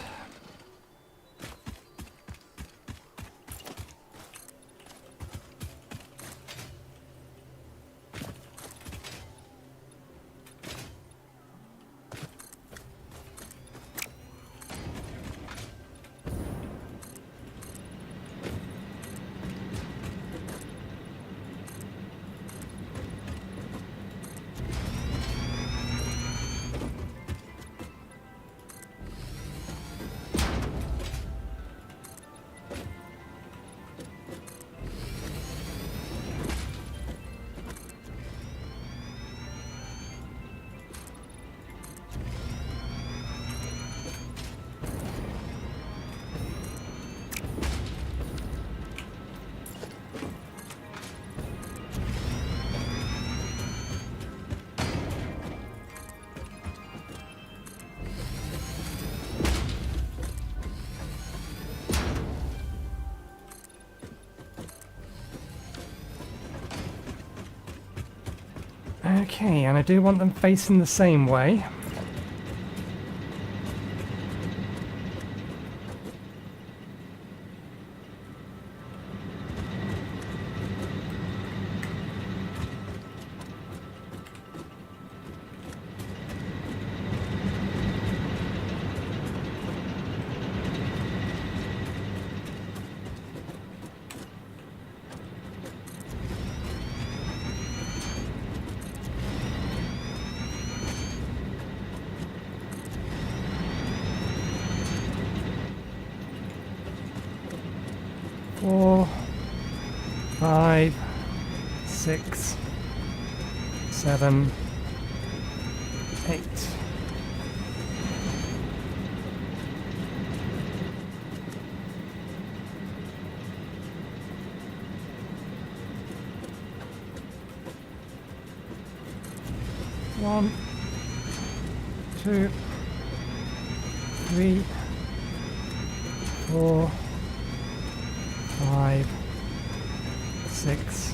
Okay, and I do want them facing the same way. Four, 5, 6, 7, 8. One, 2, 3, 4, 5, 6,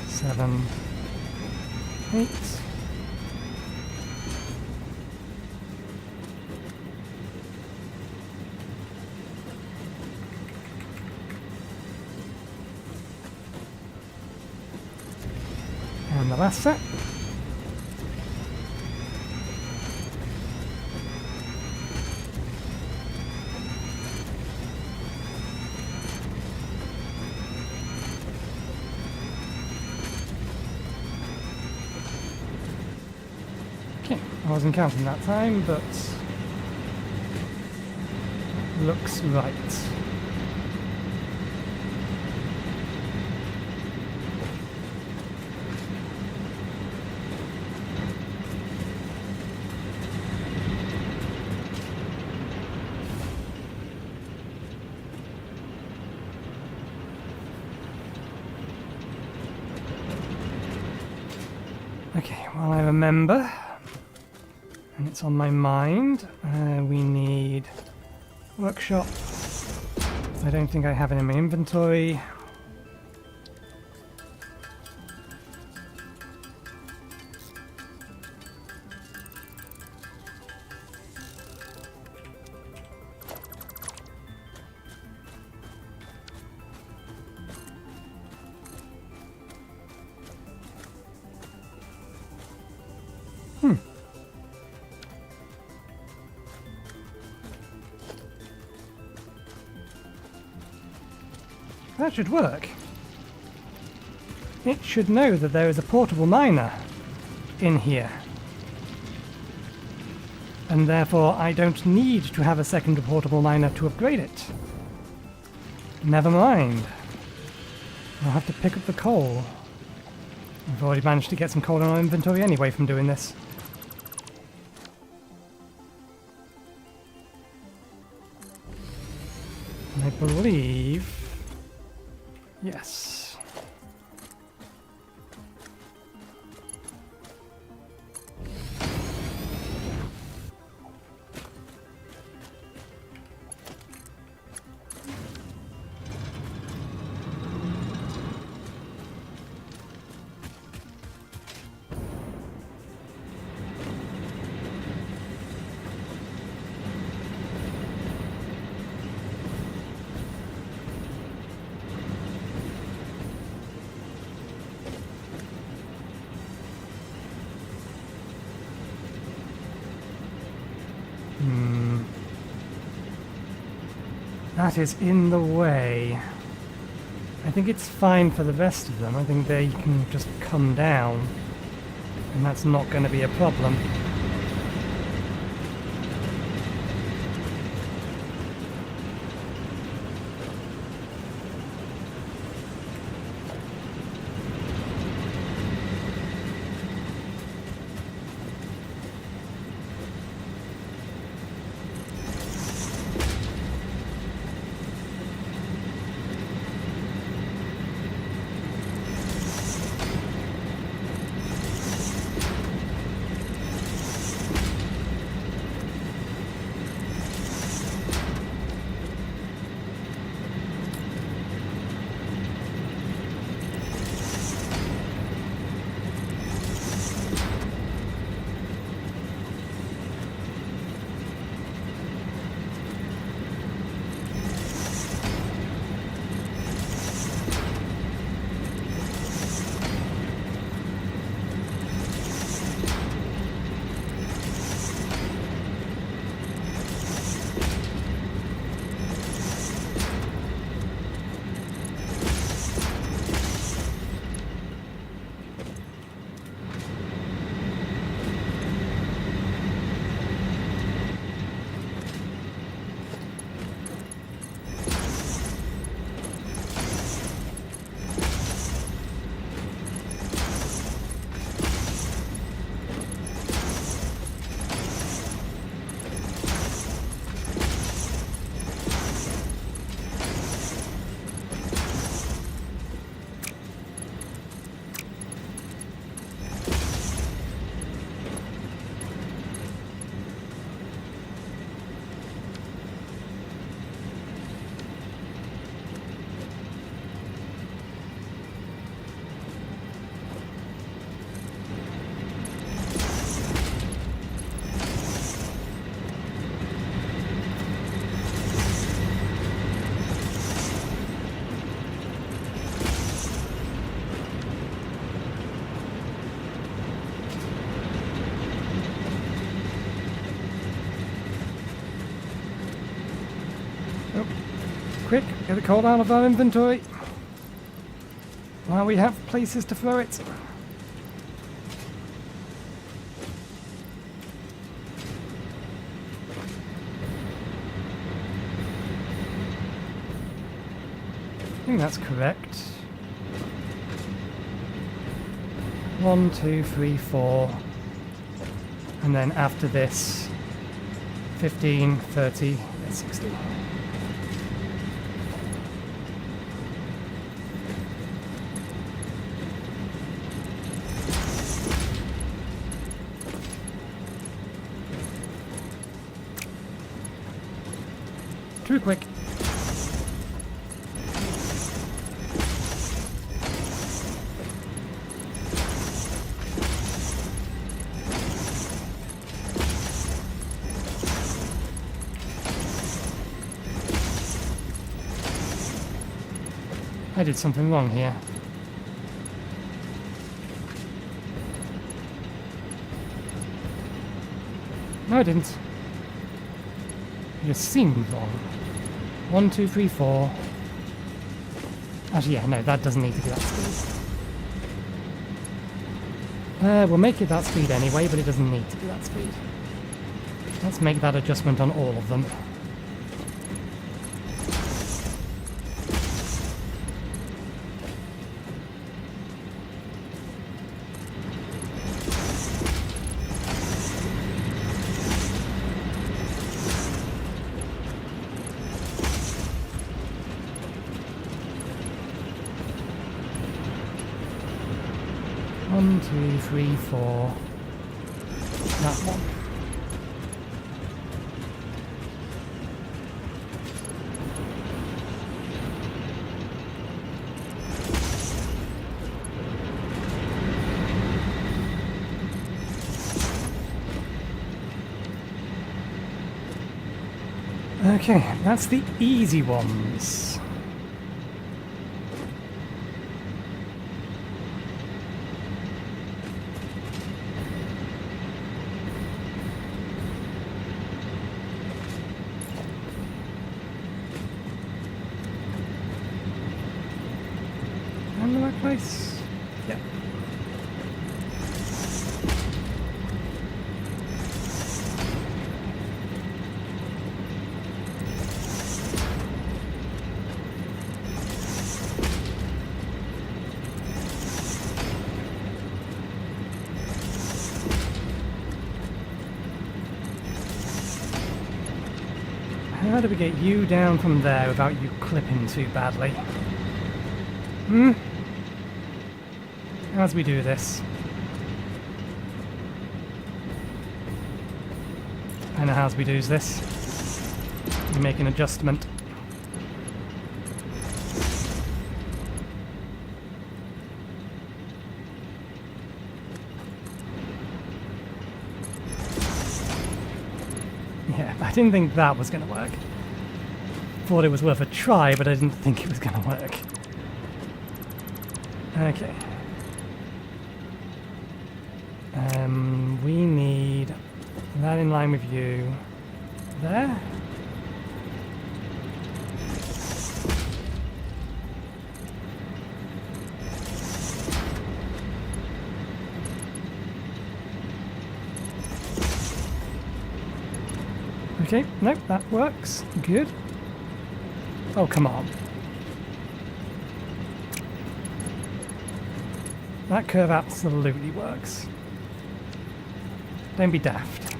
7, 8. And the last set. I wasn't counting that time, but looks right. Okay, well I remember, and it's on my mind, we need workshop. I don't think I have it in my inventory. That should work. It should know that there is a portable miner in here. And therefore I don't need to have a second portable miner to upgrade it. Never mind. I'll have to pick up the coal. I've already managed to get some coal in our inventory anyway from doing this. And I believe... yes. That is in the way. I think it's fine for the rest of them. I think they can just come down. And that's not going to be a problem. Quick, get the coal out of our inventory while we have places to throw it. think that's correct. 1, 2, 3, 4. And then after this, 15, 30, 60. Too quick. I did something wrong here. No, I didn't. It just seemed wrong. 1, 2, 3, 4. Actually, yeah, no, that doesn't need to be that speed. We'll make it that speed anyway, but it doesn't need to be that speed. Let's make that adjustment on all of them. One, 2, 3, 4. That one. Okay, that's the easy ones. Place? Yeah. How do we get you down from there without you clipping too badly? As we do this. I know how we do this. We make an adjustment. Yeah, I didn't think that was going to work. Thought it was worth a try, but I didn't think it was going to work. Okay. We need that in line with you there. Okay, nope, that works. Good. Oh, come on. That curve absolutely works. Don't be daft.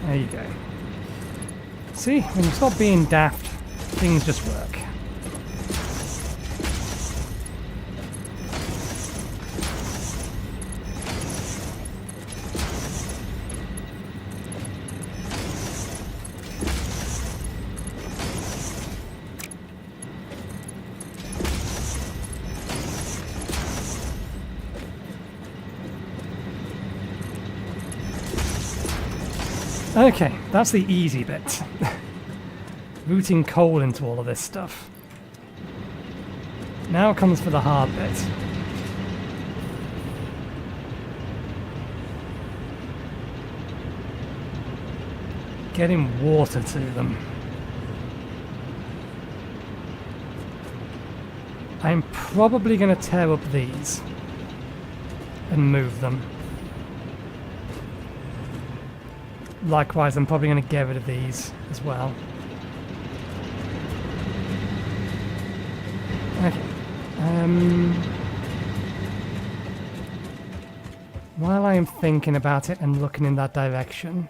There you go. See, when you stop being daft, things just work. Okay, that's the easy bit. Routing coal into all of this stuff. Now comes for the hard bit. Getting water to them. I'm probably going to tear up these. and move them. Likewise, I'm probably going to get rid of these as well. Okay. While I am thinking about it and looking in that direction,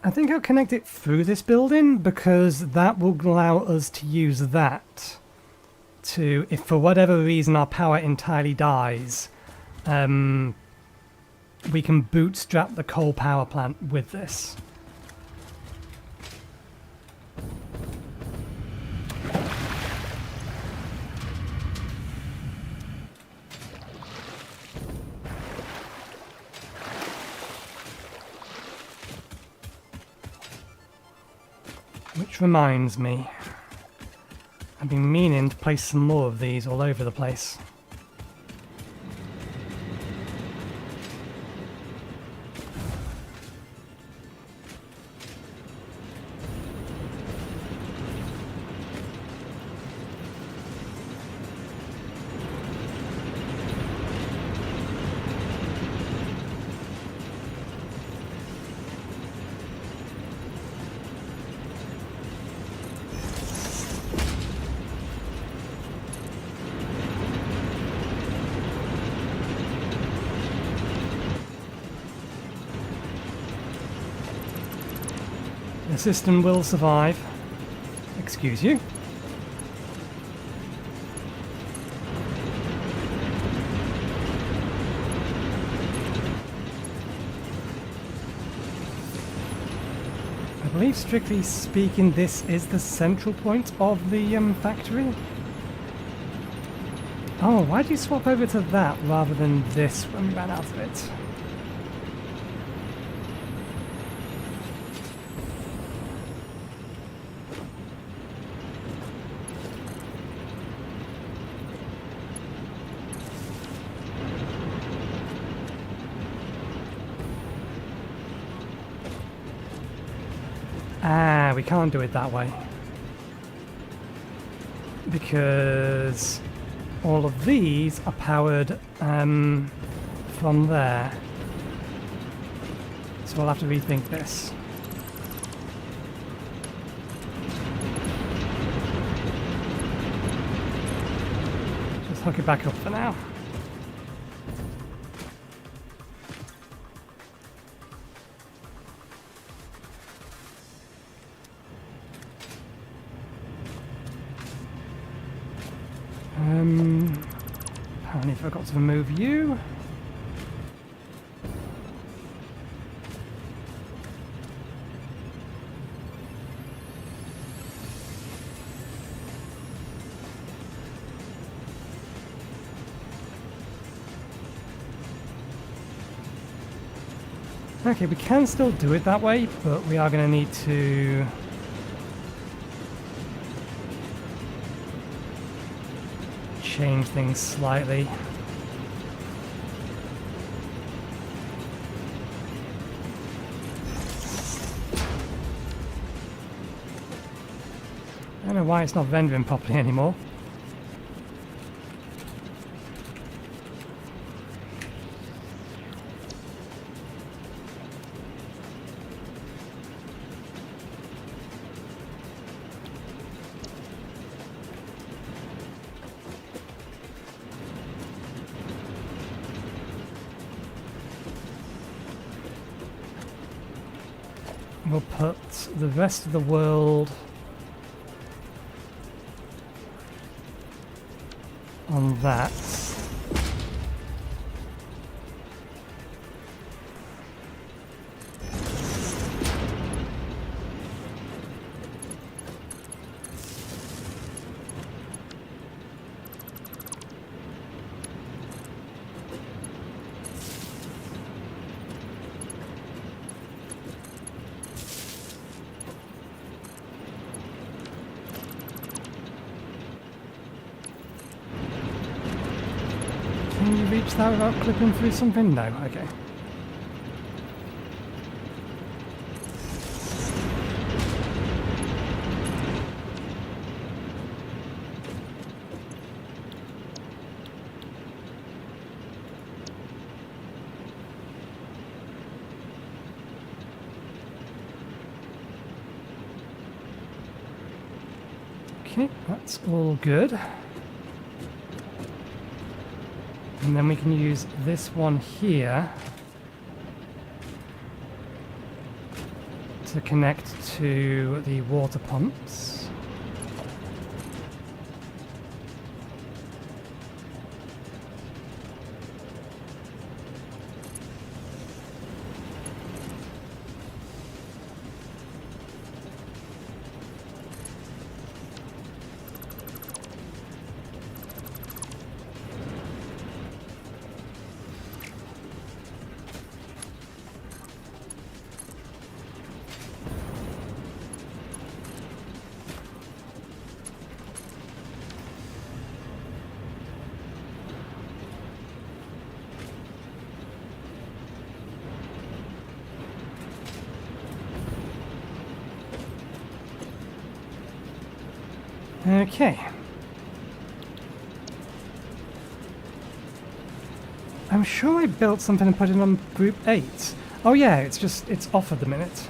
I think I'll connect it through this building because that will allow us to use that to, if for whatever reason our power entirely dies, we can bootstrap the coal power plant with this. Which reminds me, I've been meaning to place some more of these all over the place. The system will survive. Excuse you. I believe, strictly speaking, this is the central point of the factory. Oh, why did you swap over to that rather than this when we ran out of it? Ah, we can't do it that way. Because all of these are powered from there. So we'll have to rethink this. Just hook it back up for now. Apparently forgot to remove you. Okay, we can still do it that way, but we are going to need to change things slightly. I don't know why it's not rendering properly anymore. We'll put the rest of the world on that. Can you reach that without clipping through something? No, okay. Okay, that's all good. And then we can use this one here to connect to the water pumps. Okay. I'm sure I built something and put it on group 8. Oh yeah, it's off at the minute.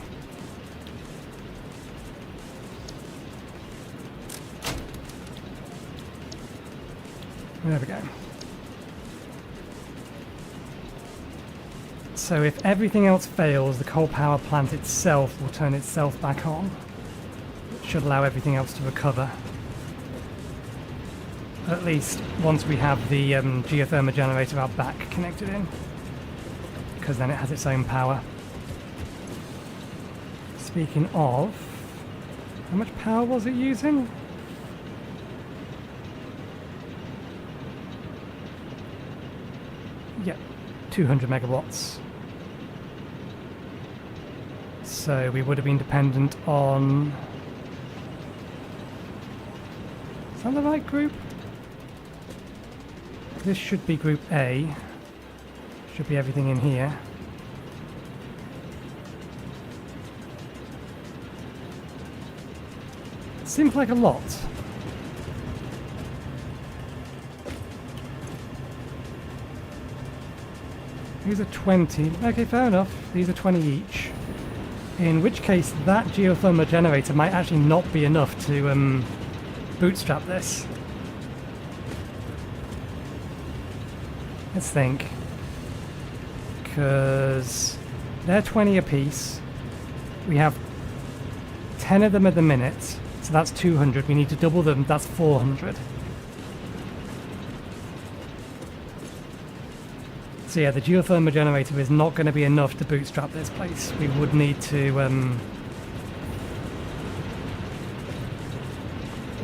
There we go. So if everything else fails, the coal power plant itself will turn itself back on. It should allow everything else to recover. At least once we have the geothermal generator out back connected in, because then it has its own power. Speaking of, how much power was it using? Yep, 200 megawatts. So we would have been dependent on... Is that the right group? This should be group A. Should be everything in here. Seems like a lot. These are 20. Okay, fair enough. These are 20 each. In which case, that geothermal generator might actually not be enough to bootstrap this. Let's think. Because they're 20 apiece. We have 10 of them at the minute, so that's 200. We need to double them, that's 400. So yeah, the geothermal generator is not going to be enough to bootstrap this place. We would need to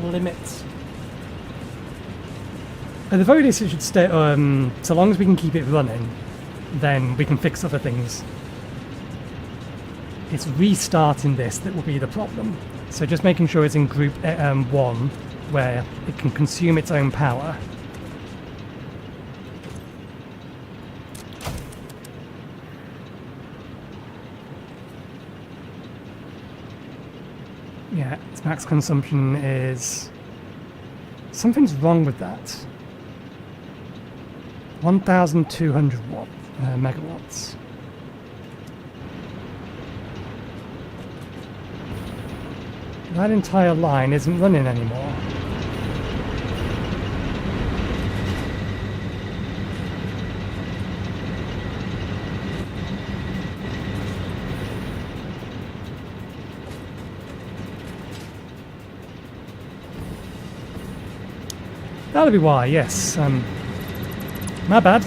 limit. At the very least it should stay, so long as we can keep it running, then we can fix other things. It's restarting this that will be the problem. So just making sure it's in group 1, where it can consume its own power. Yeah, its max consumption is... Something's wrong with that. 1,200 megawatts. That entire line isn't running anymore. That'll be why, yes. My bad.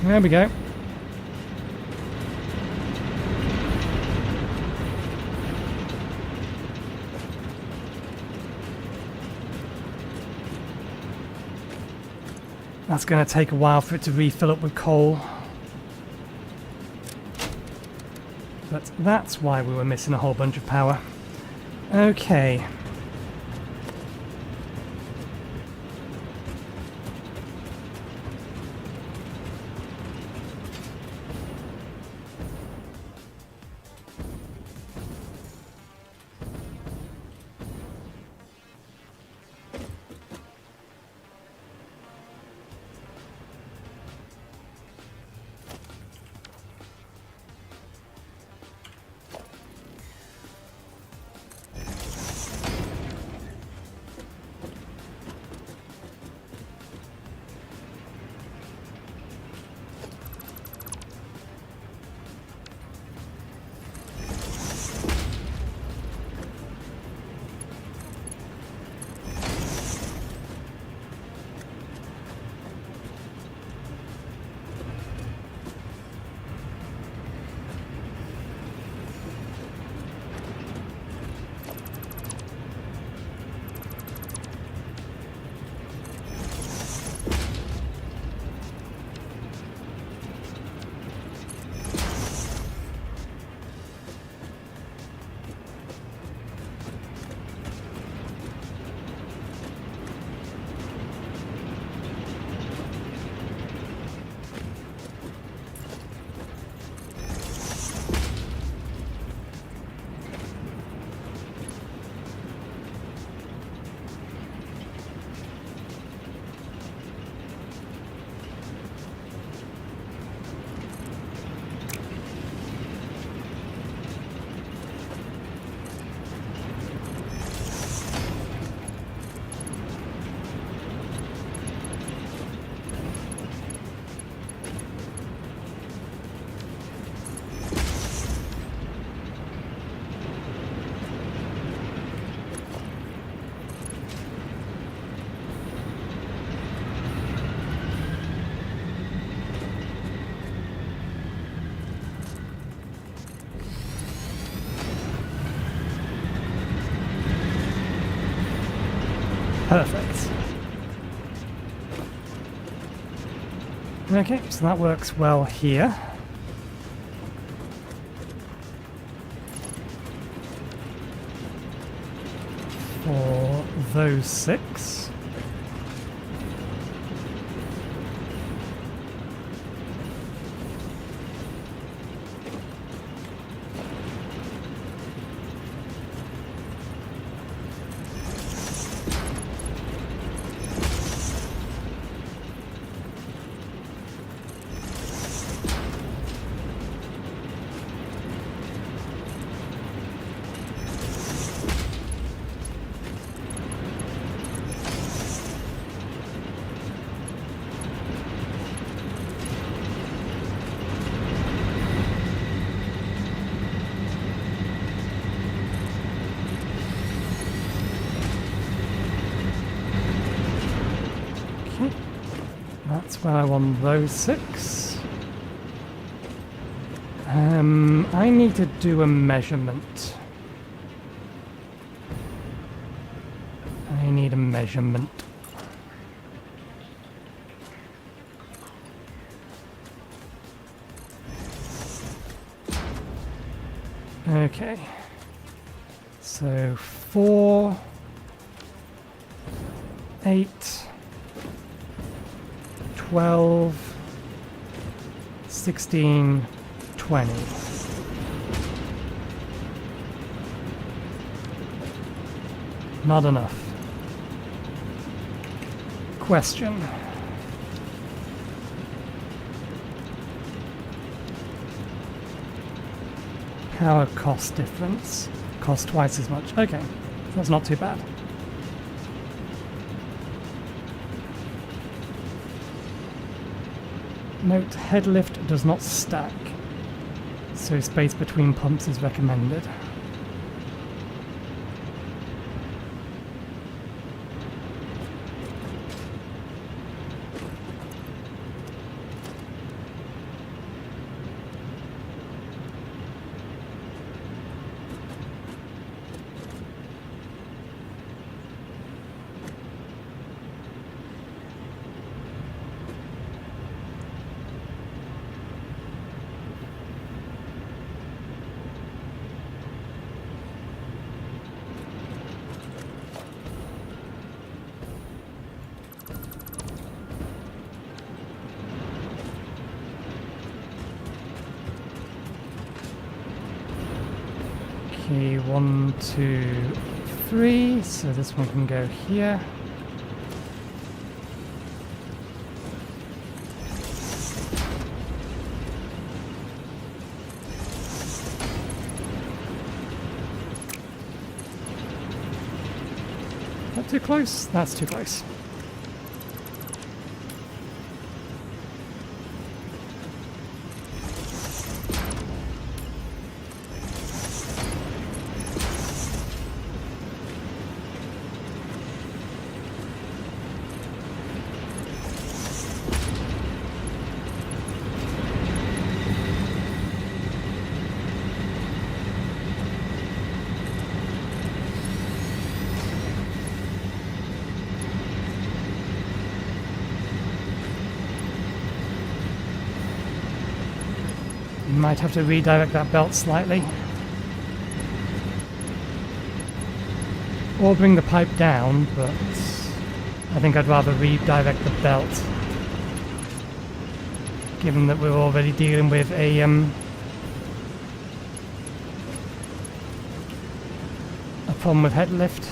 There we go. That's going to take a while for it to refill up with coal. But that's why we were missing a whole bunch of power. Okay. Perfect. Okay, so that works well here. For those 6. That's where I want those 6. I need to do a measurement. I need a measurement. Okay. So 4, 8, 12, 16, 20. Not enough. Question. Power cost difference. Cost twice as much. Okay, that's not too bad. Note, head lift does not stack, so space between pumps is recommended. Okay, 1, 2, 3, so this one can go here. That too close? That's too close. Might have to redirect that belt slightly. Or bring the pipe down, but I think I'd rather redirect the belt. Given that we're already dealing with a problem with head lift.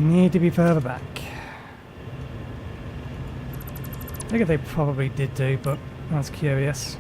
need to be further back. I think they probably did do, but I was curious.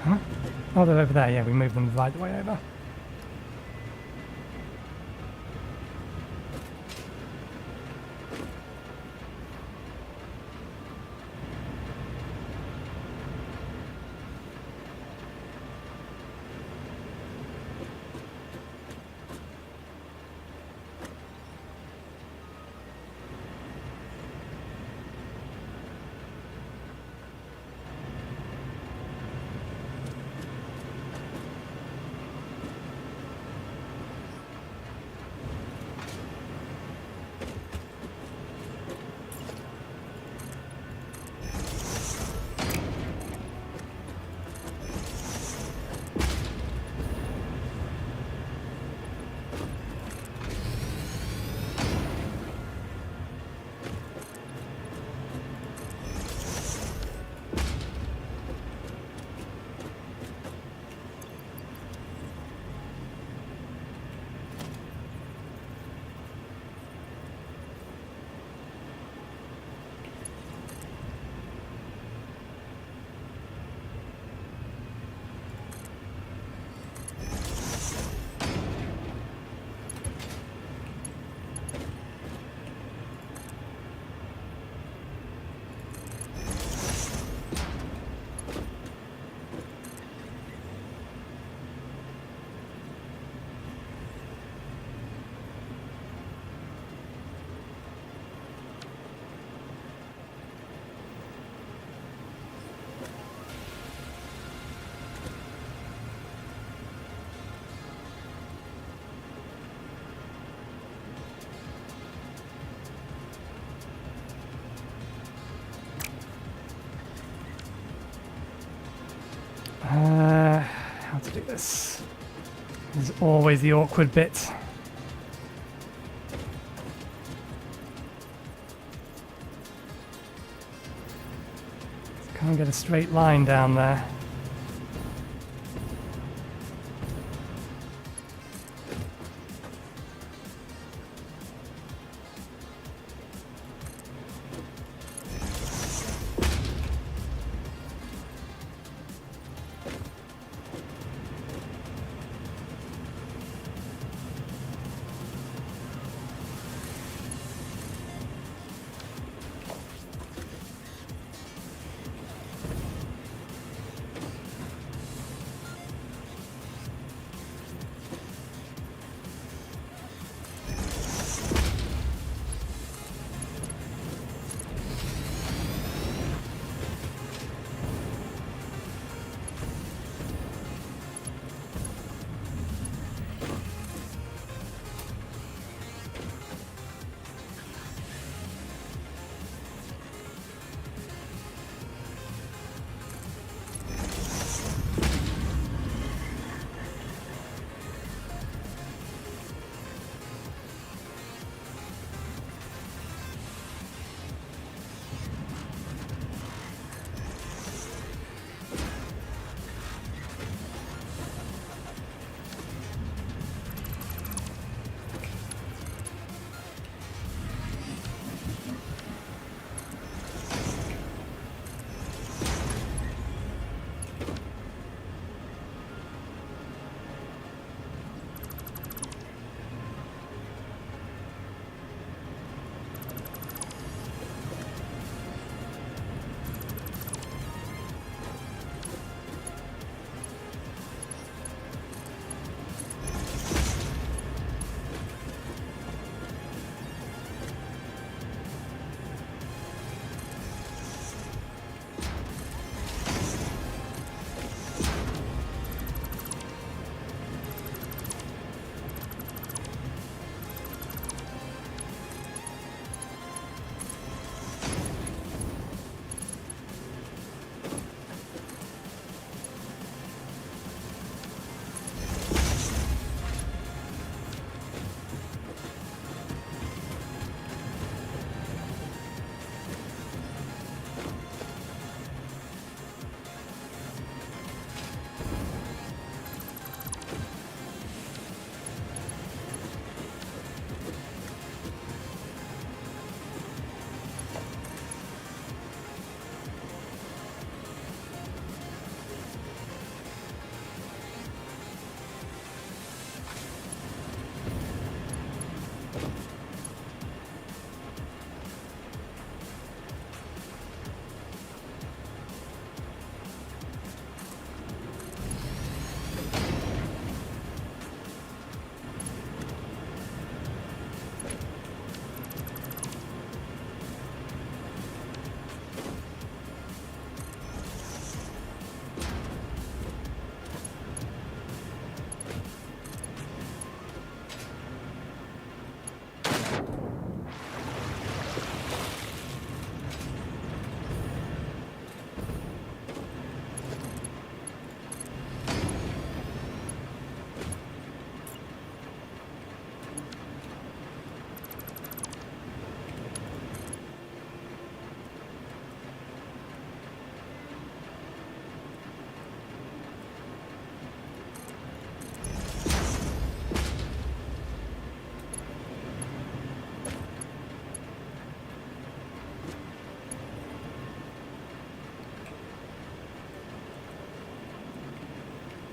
Huh? Oh, they're over there. Yeah, we moved them right the way over. How to do this? This is always the awkward bit. Can't get a straight line down there.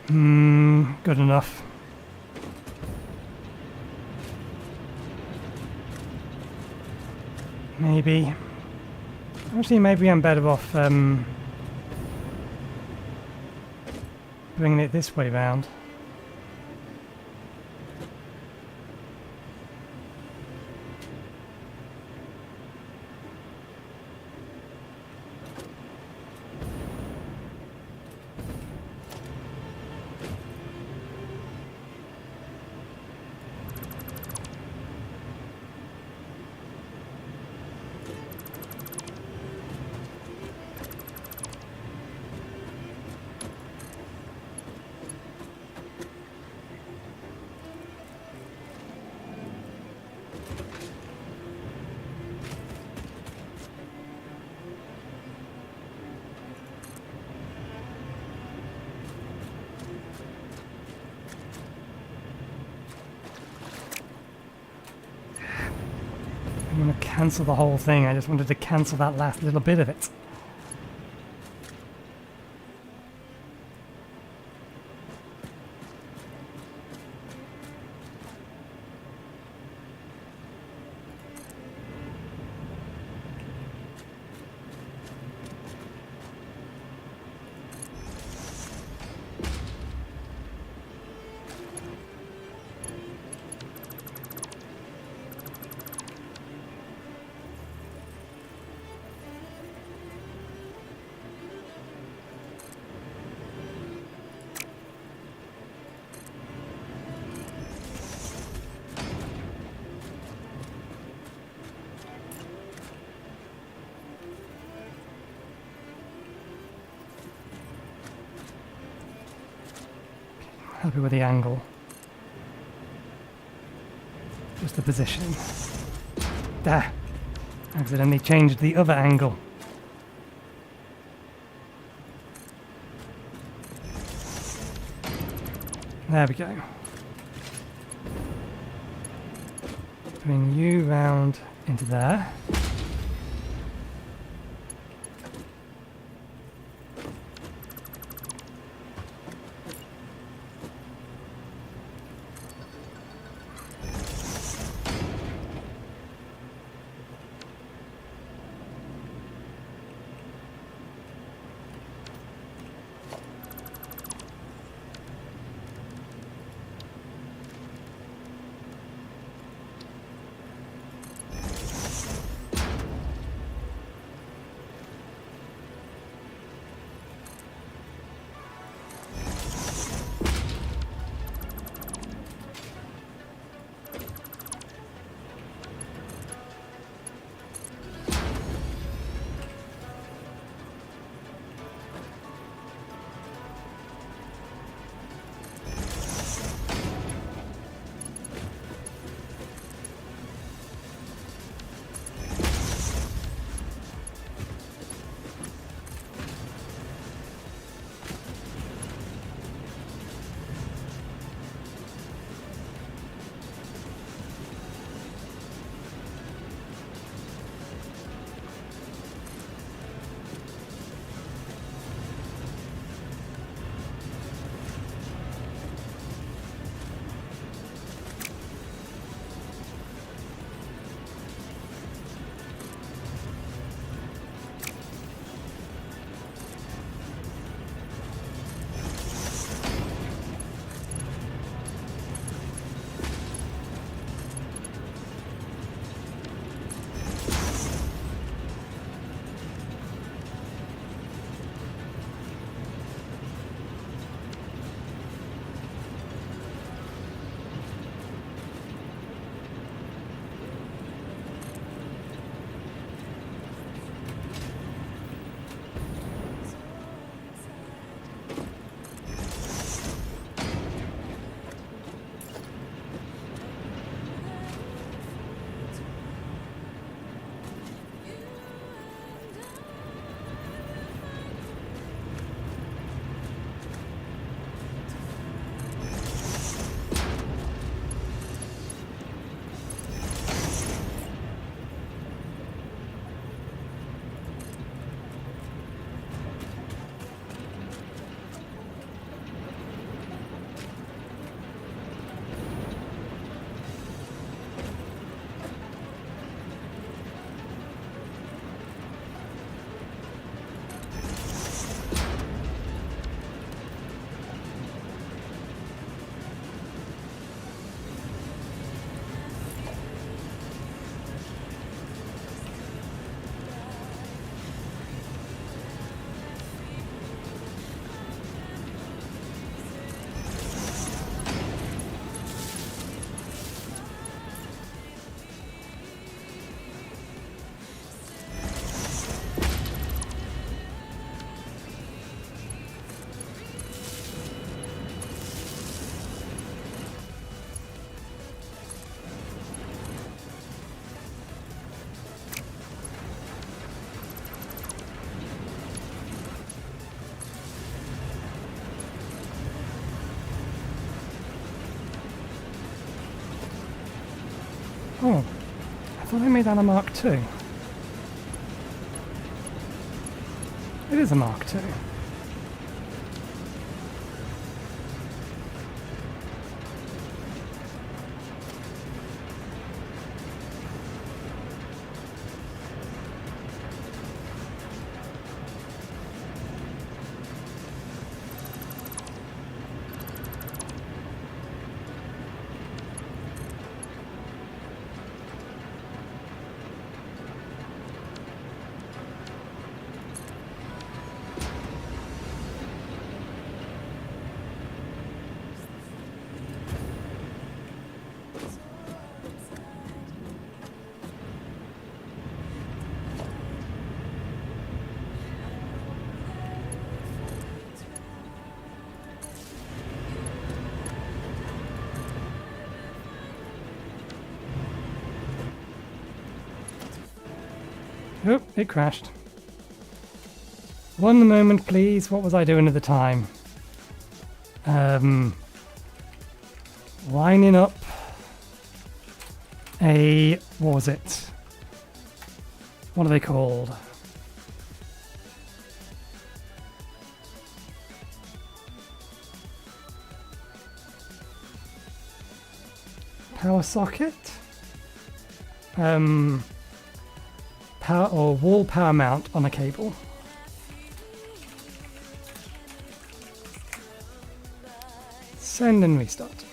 Good enough. Maybe. Actually, maybe I'm better off bringing it this way round. I'm going to cancel the whole thing. I just wanted to cancel that last little bit of it. Happy with the angle. Just the positioning. There. Accidentally changed the other angle. There we go. Bring you round into there. Oh, I thought I made that a Mark II. It is a Mark II. Oh, it crashed. One moment, please. What was I doing at the time? Lining up a... what was it? What are they called? Power socket? Power or wall power mount on a cable. Send and restart.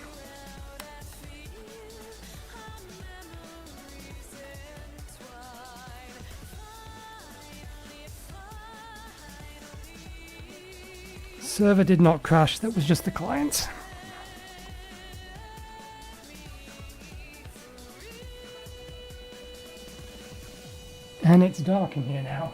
Server did not crash, that was just the client. And it's dark in here now.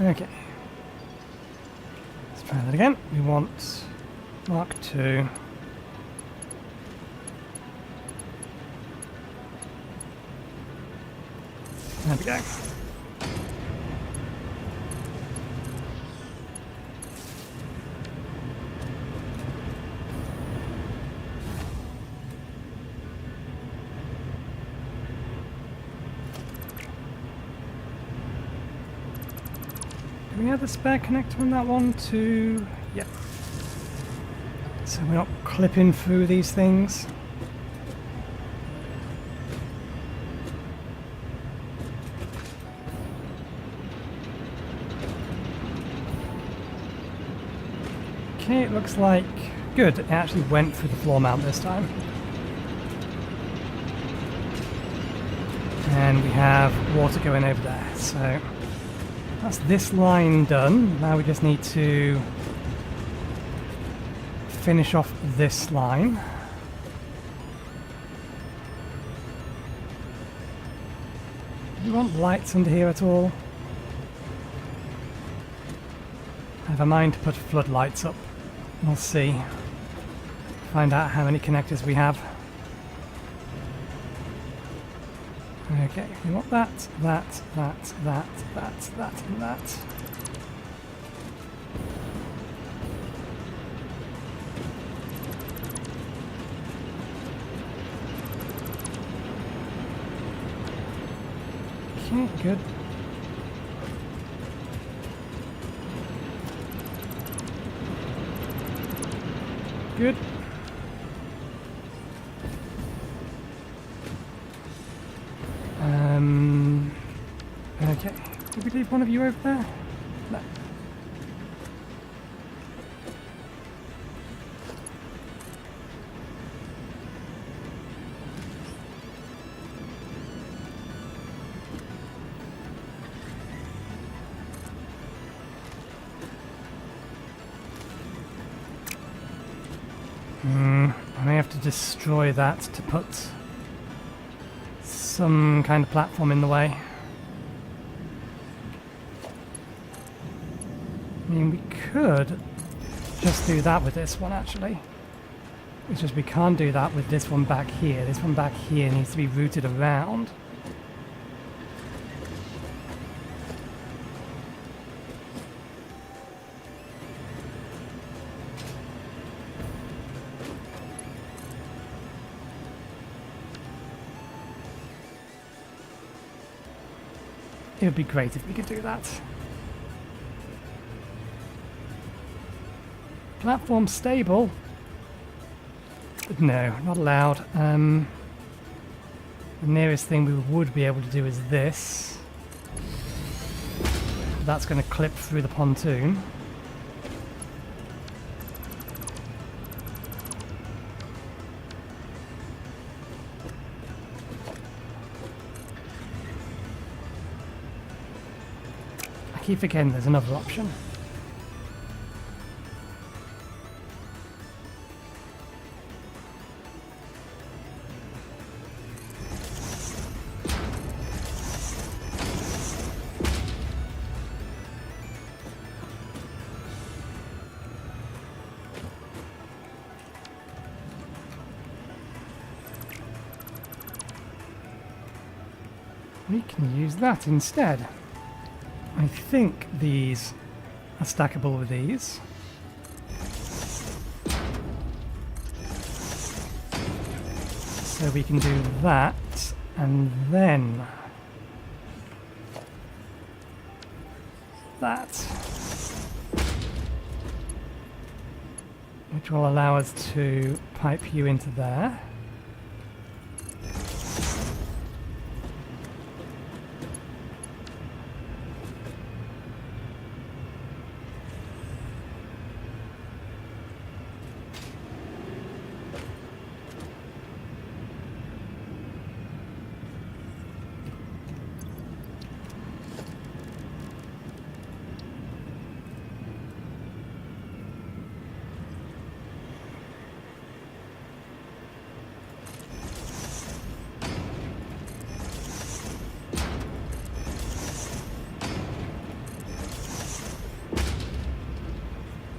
Okay. Let's try that again. We want Mark II. There we go. Do we have the spare connector on that one too? Yeah. So we're not clipping through these things. Okay, it looks like... good, it actually went through the floor mount this time. And we have water going over there, so... that's this line done. Now we just need to finish off this line. Do you want lights under here at all? I have a mind to put floodlights up. We'll see. Find out how many connectors we have. Okay, we want that, that, that, that, that, that, and that. Okay, good. Good. Okay. Did we leave one of you over there? No. I may have to destroy that to put some kind of platform in the way. I mean, we could just do that with this one, actually. It's just we can't do that with this one back here. This one back here needs to be routed around. It would be great if we could do that. Platform stable? No, not allowed. The nearest thing we would be able to do is this. That's going to clip through the pontoon. I keep forgetting there's another option. We can use that instead. I think these are stackable with these. So we can do that, and then that. Which will allow us to pipe you into there.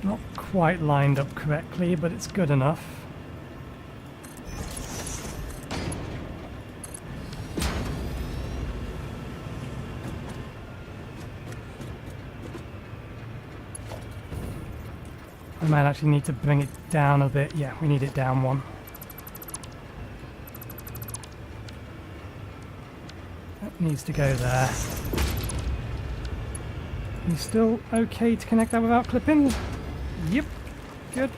Not quite lined up correctly, but it's good enough. I might actually need to bring it down a bit. Yeah, we need it down one. That needs to go there. You still okay to connect that without clipping? Yep, good.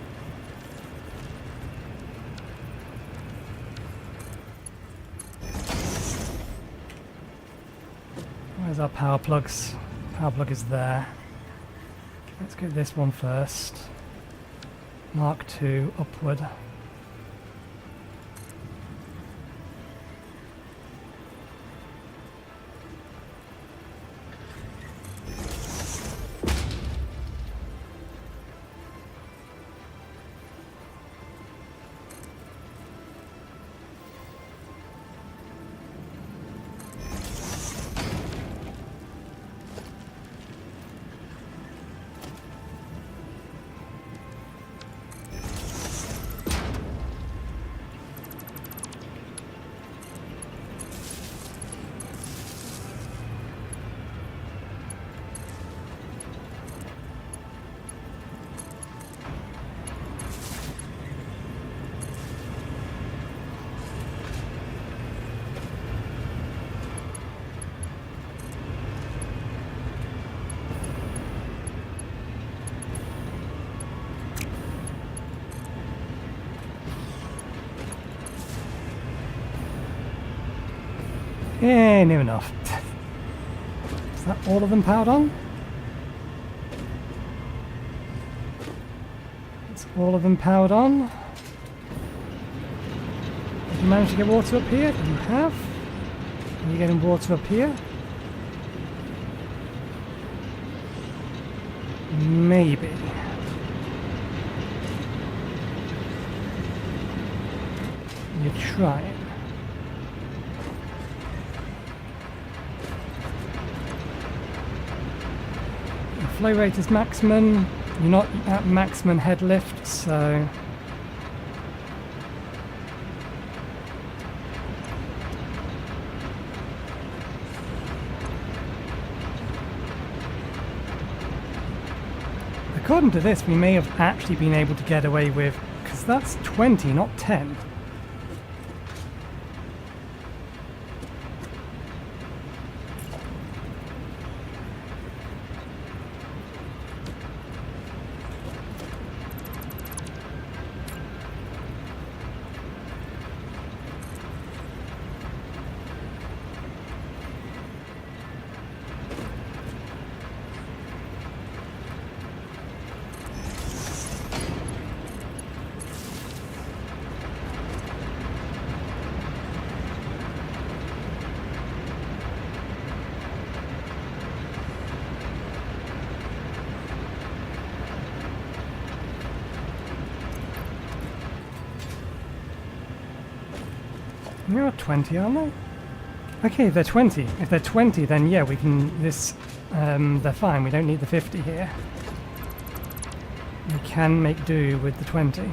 Where's our power plugs? Power plug is there. Let's get this one first. Mark II upward. Yeah, near enough. Is that all of them powered on? It's all of them powered on. Did you manage to get water up here? You have. Are you getting water up here? Maybe. You're trying. The flow rate is maximum. You're not at maximum head lift, so... According to this, we may have actually been able to get away with... because that's 20, not 10. They're 20, aren't they? Okay, they're 20. If they're 20, then yeah, we can... they're fine. We don't need the 50 here. We can make do with the 20.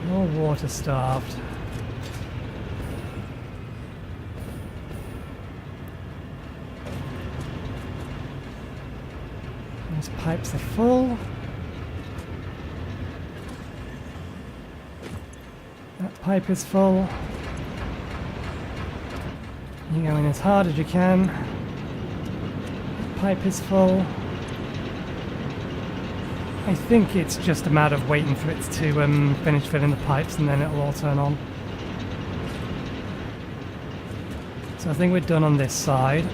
More water starved. These pipes are full. That pipe is full. You go in as hard as you can. That pipe is full. I think it's just a matter of waiting for it to finish filling the pipes and then it'll all turn on. So I think we're done on this side.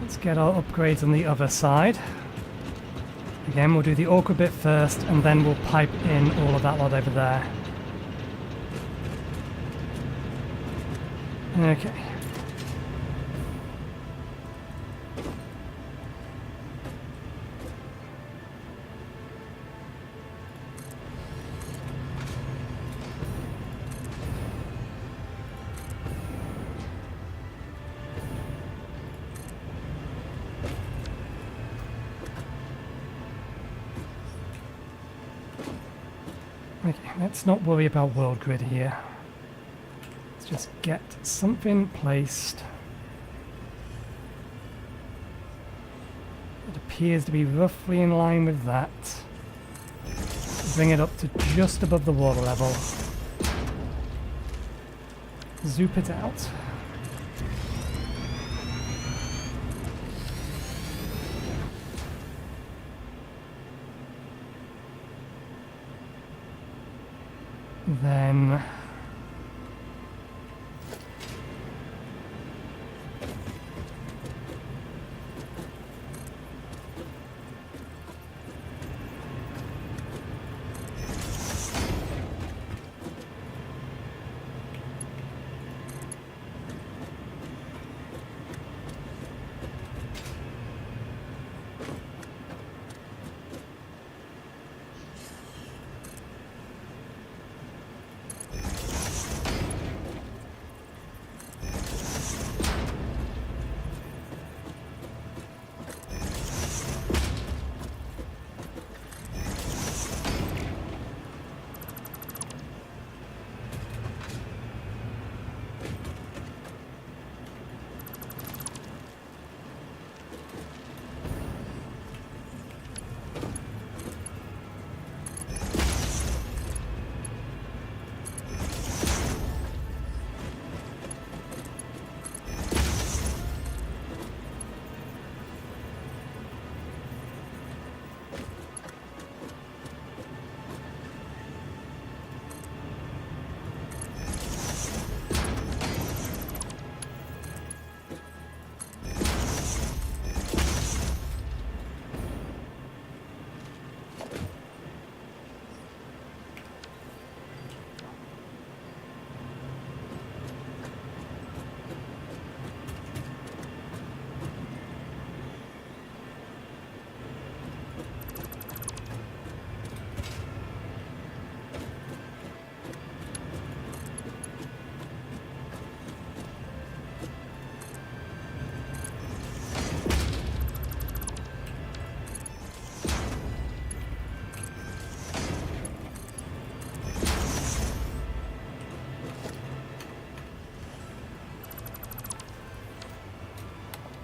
Let's get our upgrades on the other side. Again, we'll do the awkward bit first and then we'll pipe in all of that lot over there. Okay. Okay, let's not worry about world grid here. Let's just get something placed. It appears to be roughly in line with that. Bring it up to just above the water level. Zoop it out. Then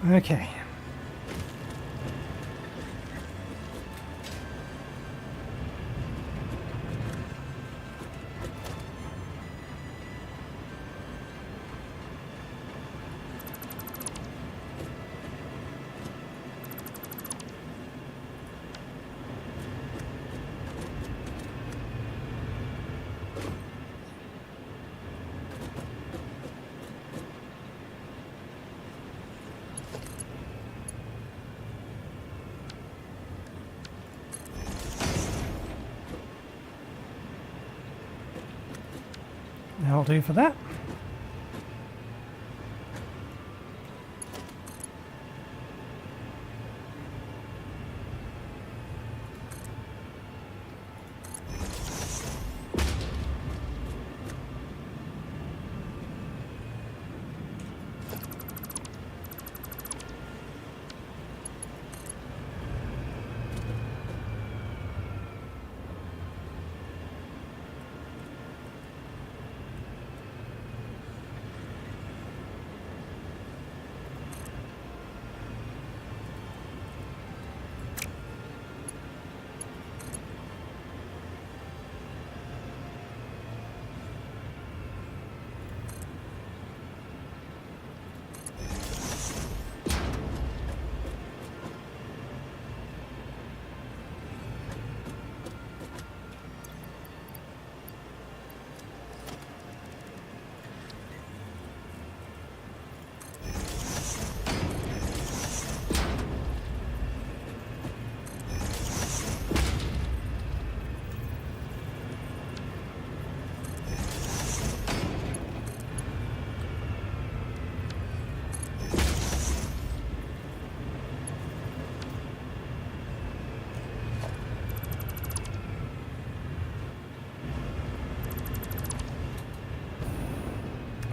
Okay. That'll do for that.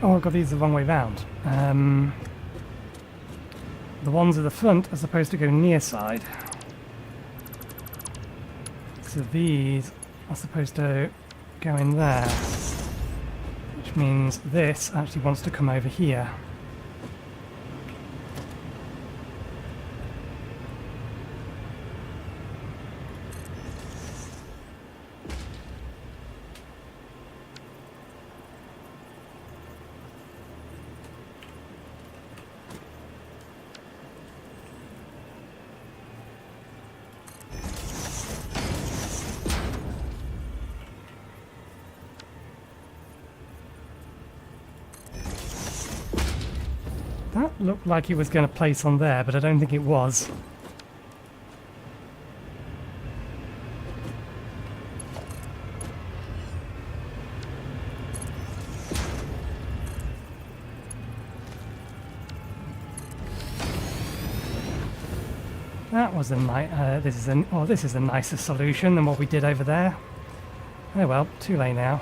Oh, I got these the wrong way round. The ones at the front are supposed to go near side. So these are supposed to go in there. Which means this actually wants to come over here. That looked like it was going to place on there, but I don't think it was. That was a this is a nicer solution than what we did over there. Oh well, too late now.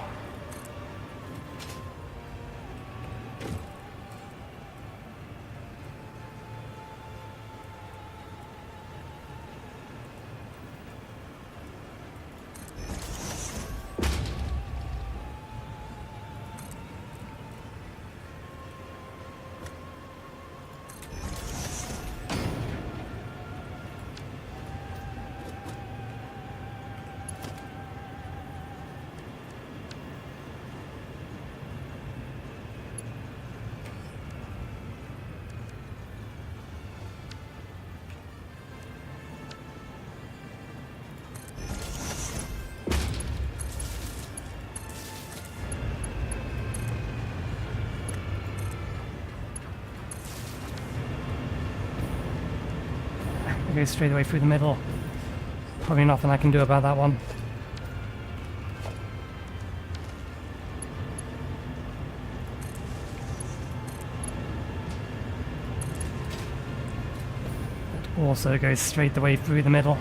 Go straight away through the middle. Probably nothing I can do about that one. It also goes straight the way through the middle.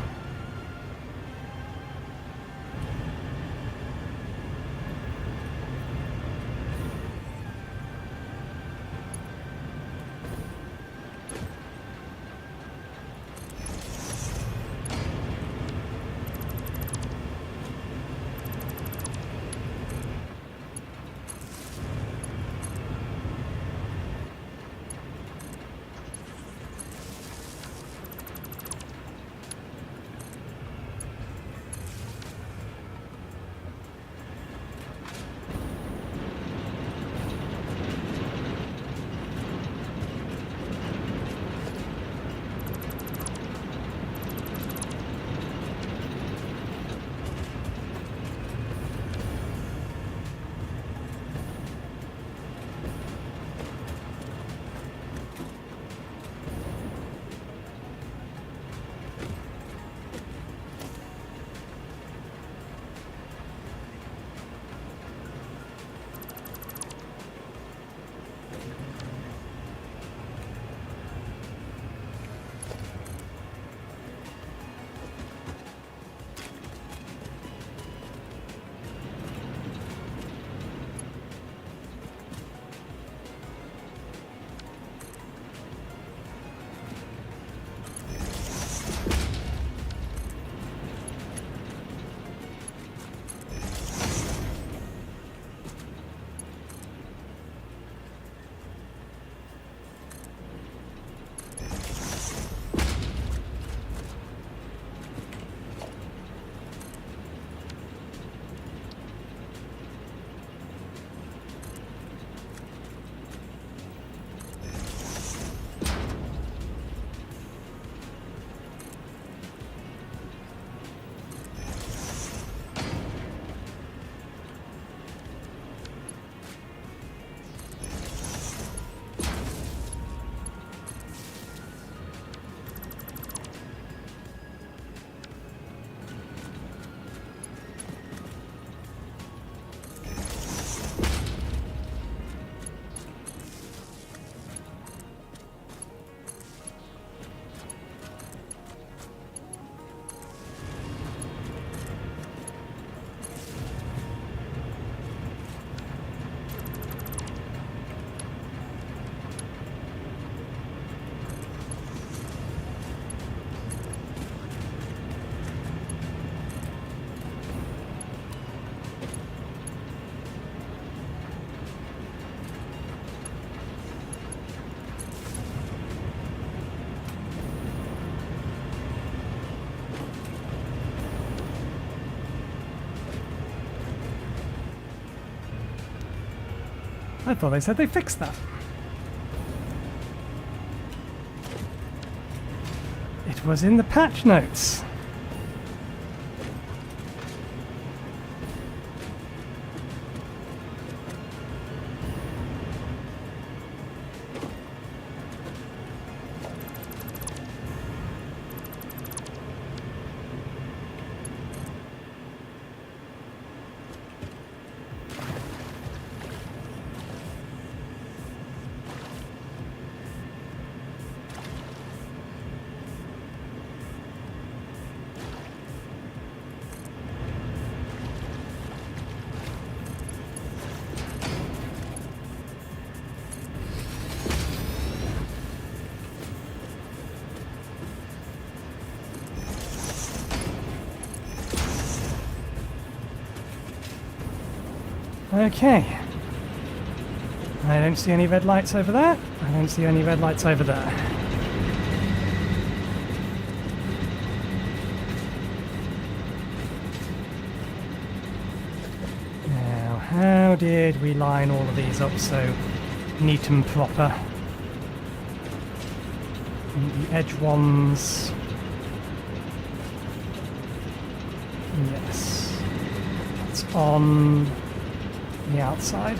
I thought they said they fixed that. It was in the patch notes. Okay. I don't see any red lights over there. I don't see any red lights over there. Now, how did we line all of these up so neat and proper? And the edge ones. Yes. It's on the outside.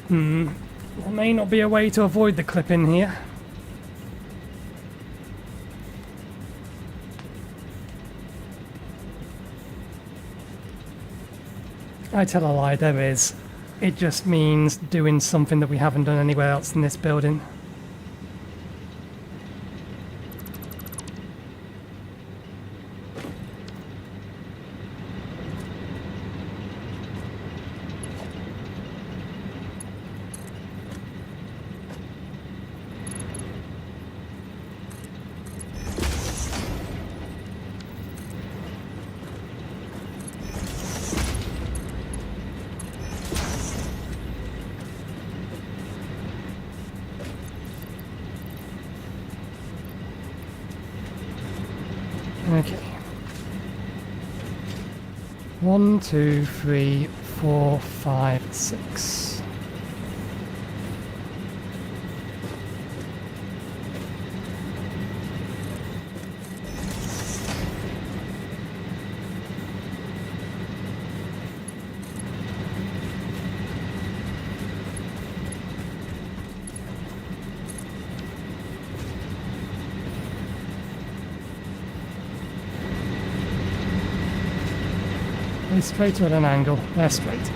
There may not be a way to avoid the clip in here. I tell a lie, there is. It just means doing something that we haven't done anywhere else in this building. Okay. 1, 2, 3, 4, 5, 6. They're straight or at an angle. They're straight.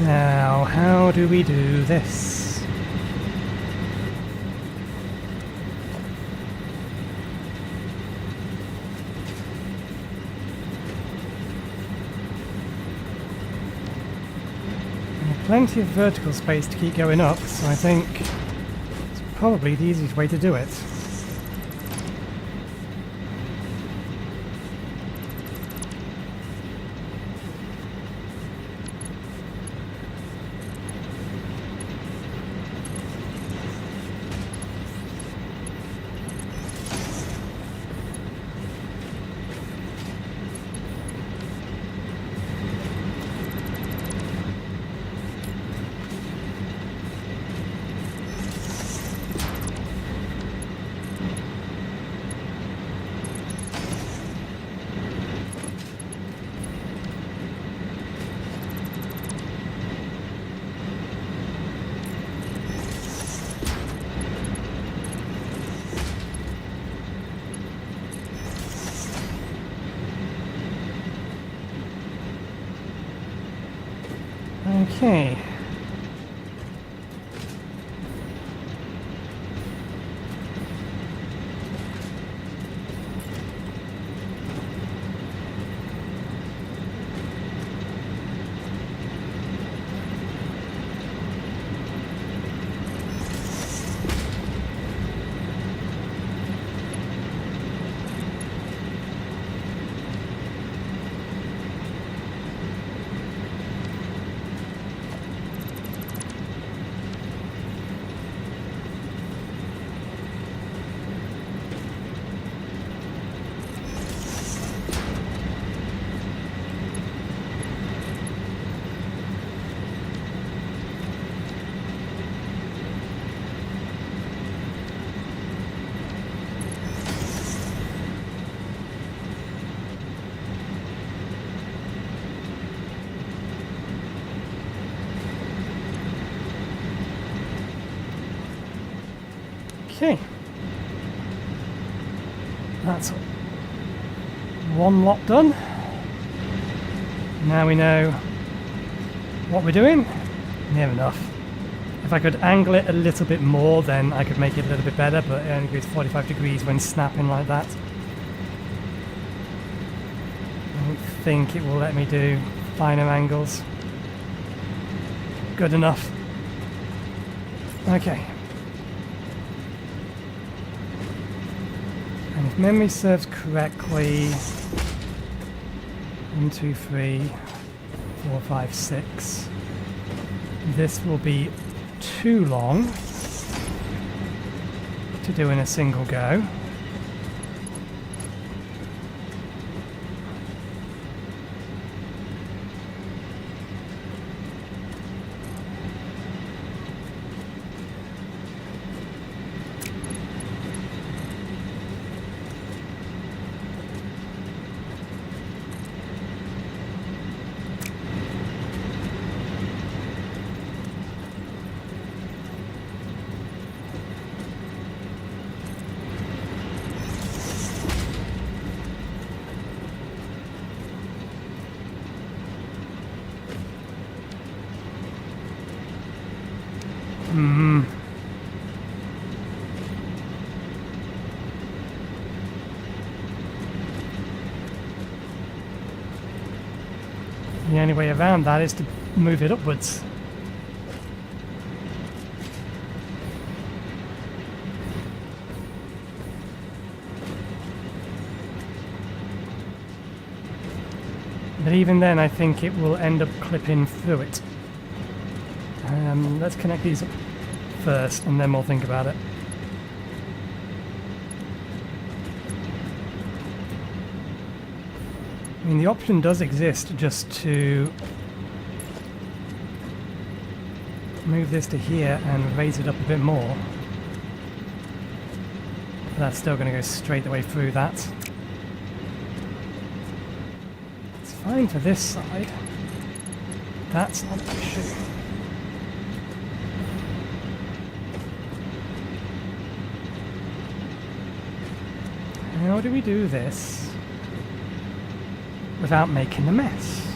Now, how do we do this? Plenty of vertical space to keep going up, so I think it's probably the easiest way to do it. Okay. Okay. That's one lot done. Now we know what we're doing. Near enough. If I could angle it a little bit more, then I could make it a little bit better, but it only goes 45 degrees when snapping like that. I don't think it will let me do finer angles. Good enough. Okay. And if memory serves correctly, 1, 2, 3, 4, 5, 6. This will be too long to do in a single go. The only way around that is to move it upwards. But even then, I think it will end up clipping through it. Let's connect these up first, and then we'll think about it. I mean, the option does exist just to move this to here and raise it up a bit more. But that's still going to go straight the way through that. It's fine for this side. That's not an issue. How do we do this without making a mess?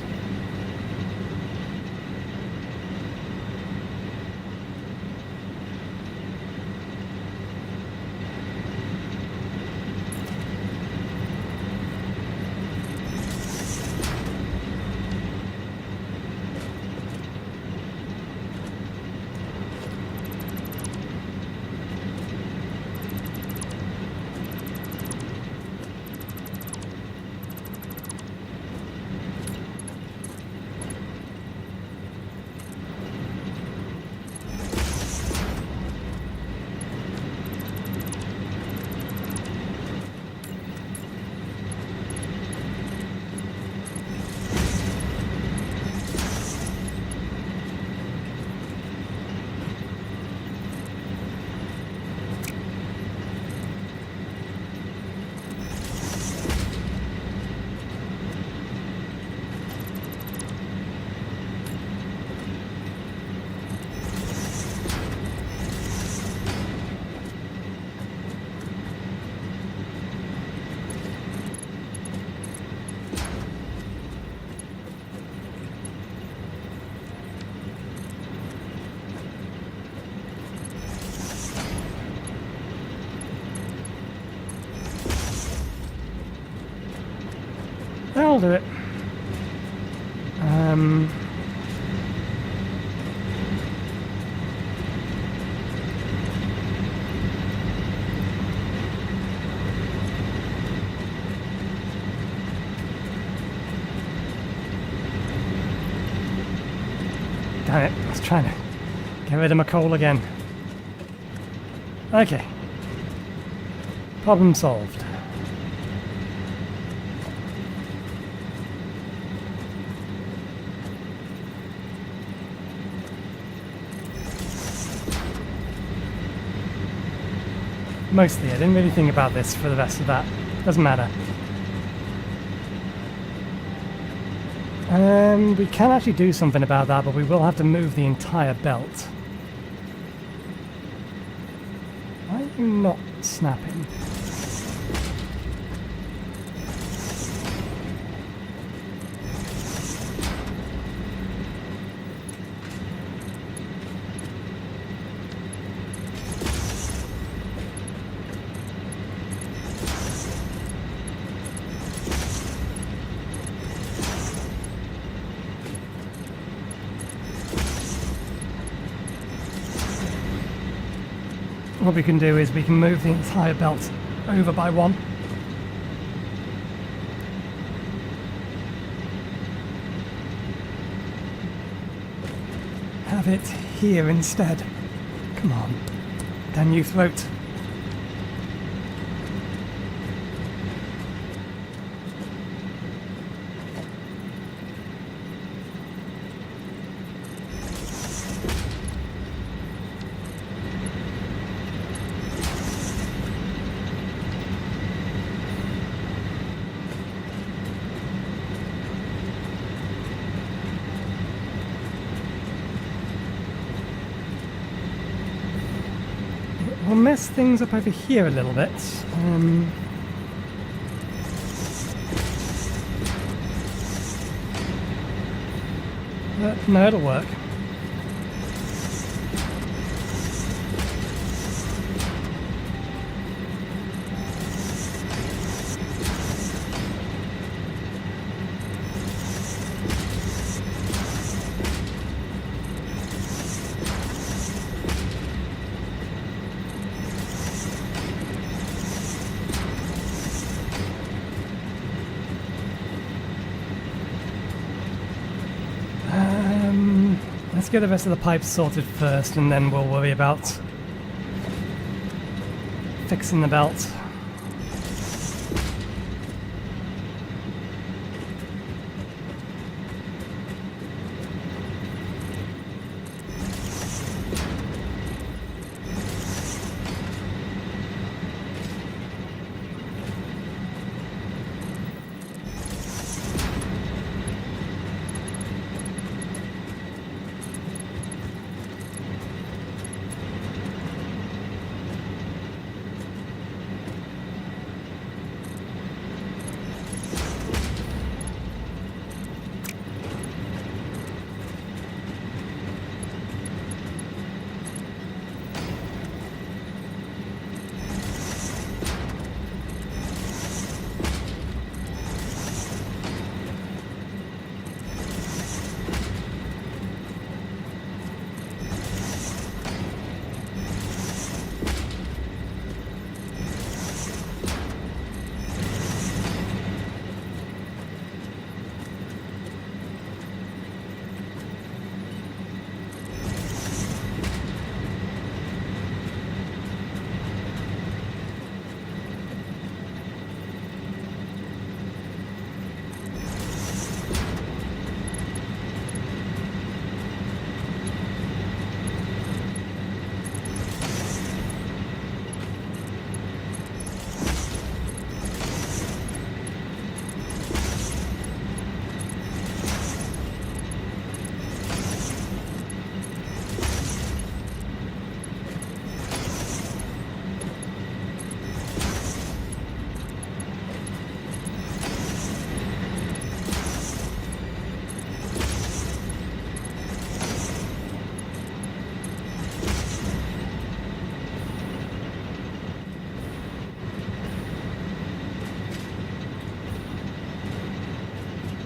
I'll do it. Damn it, I was trying to get rid of my coal again. Okay. Problem solved. Mostly, I didn't really think about this for the rest of that. Doesn't matter. We can actually do something about that, but we will have to move the entire belt. Why are you not snapping? What we can do is we can move the entire belt over by one. Have it here instead. Come on. Damn you, throat. We'll mess things up over here a little bit. But no, it'll work. Let's get the rest of the pipes sorted first, and then we'll worry about fixing the belt.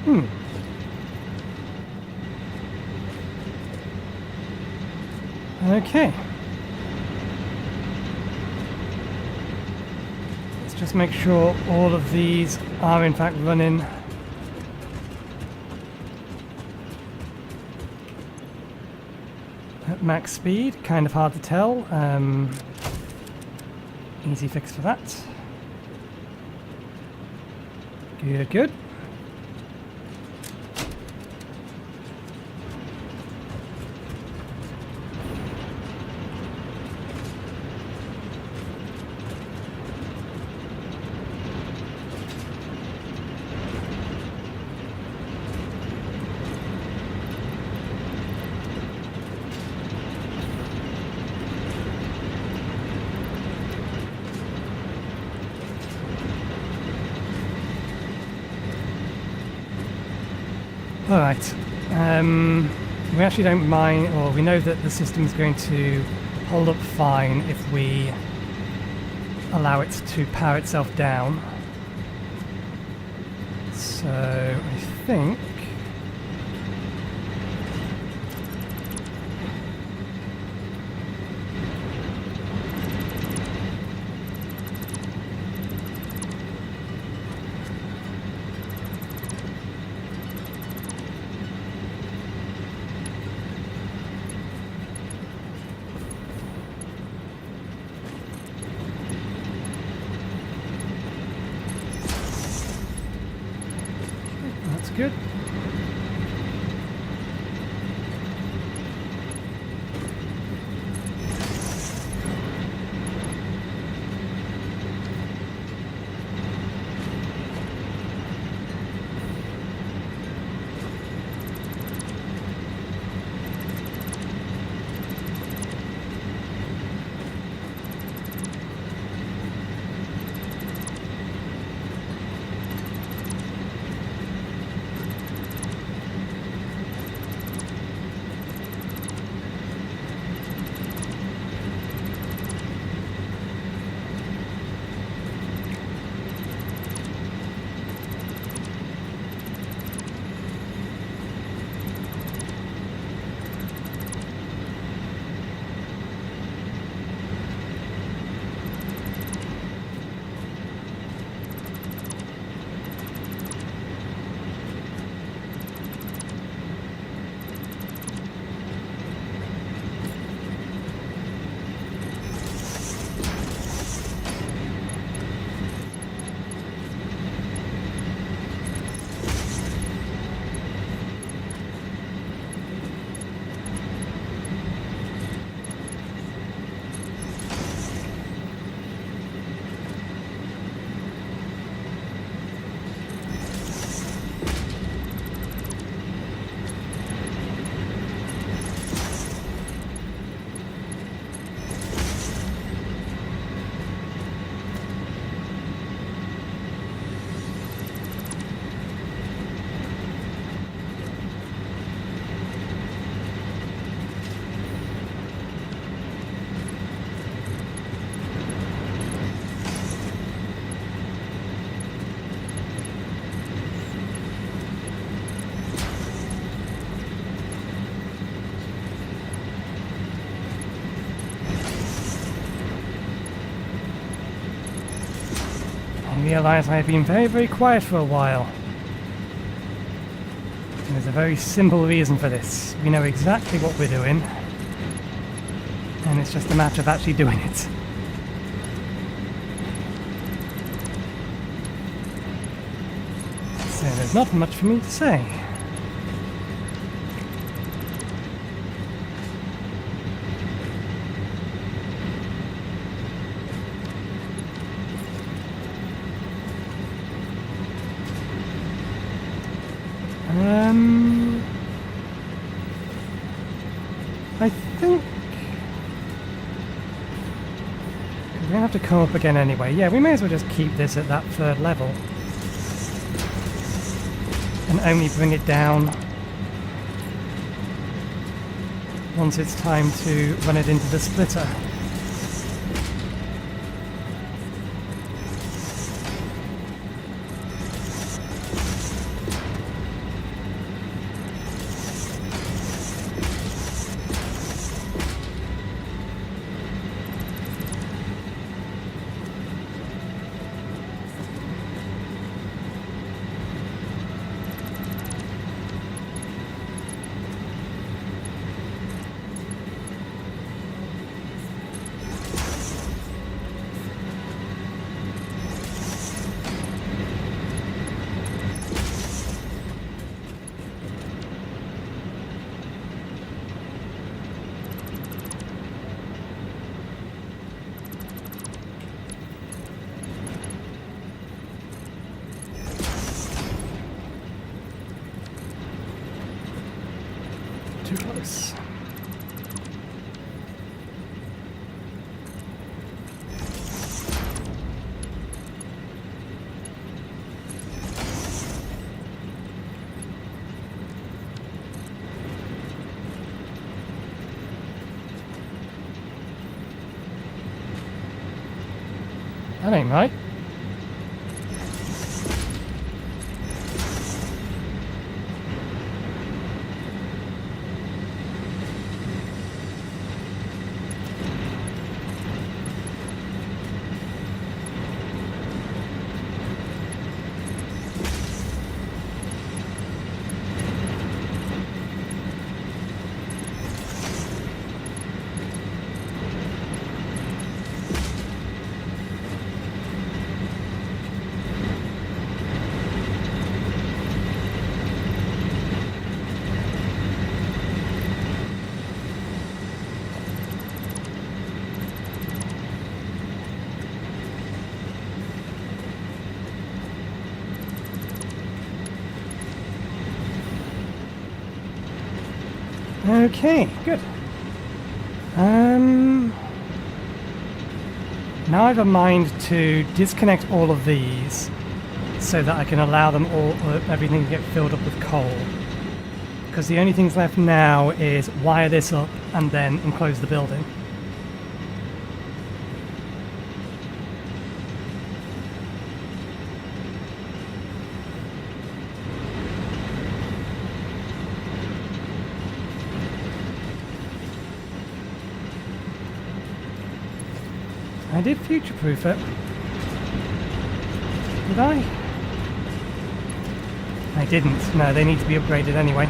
Okay. Let's just make sure all of these are in fact running. At max speed, kind of hard to tell. Easy fix for that. Good, good. Alright, we actually don't mind, or we know that the system's going to hold up fine if we allow it to power itself down. So I think that's good. I realise I've been very, very quiet for a while. There's a very simple reason for this. We know exactly what we're doing, and it's just a matter of actually doing it. So there's not much for me to say. I think we're going to have to come up again anyway. Yeah, we may as well just keep this at that third level and only bring it down once it's time to run it into the splitter. close. That ain't right. Okay, good. Now I have a mind to disconnect all of these so that I can allow them all, everything to get filled up with coal. Because the only things left now is wire this up and then enclose the building. I did future-proof it. Did I? I didn't. No, they need to be upgraded anyway.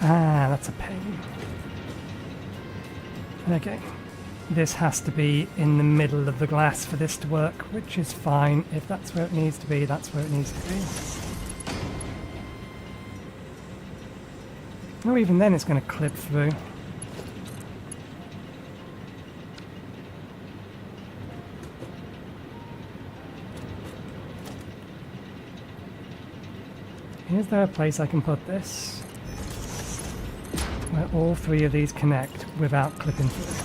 Ah, that's a pain. Okay. This has to be in the middle of the glass for this to work, which is fine. If that's where it needs to be, that's where it needs to be. Oh, even then it's going to clip through. Is there a place I can put this where all three of these connect without clipping through?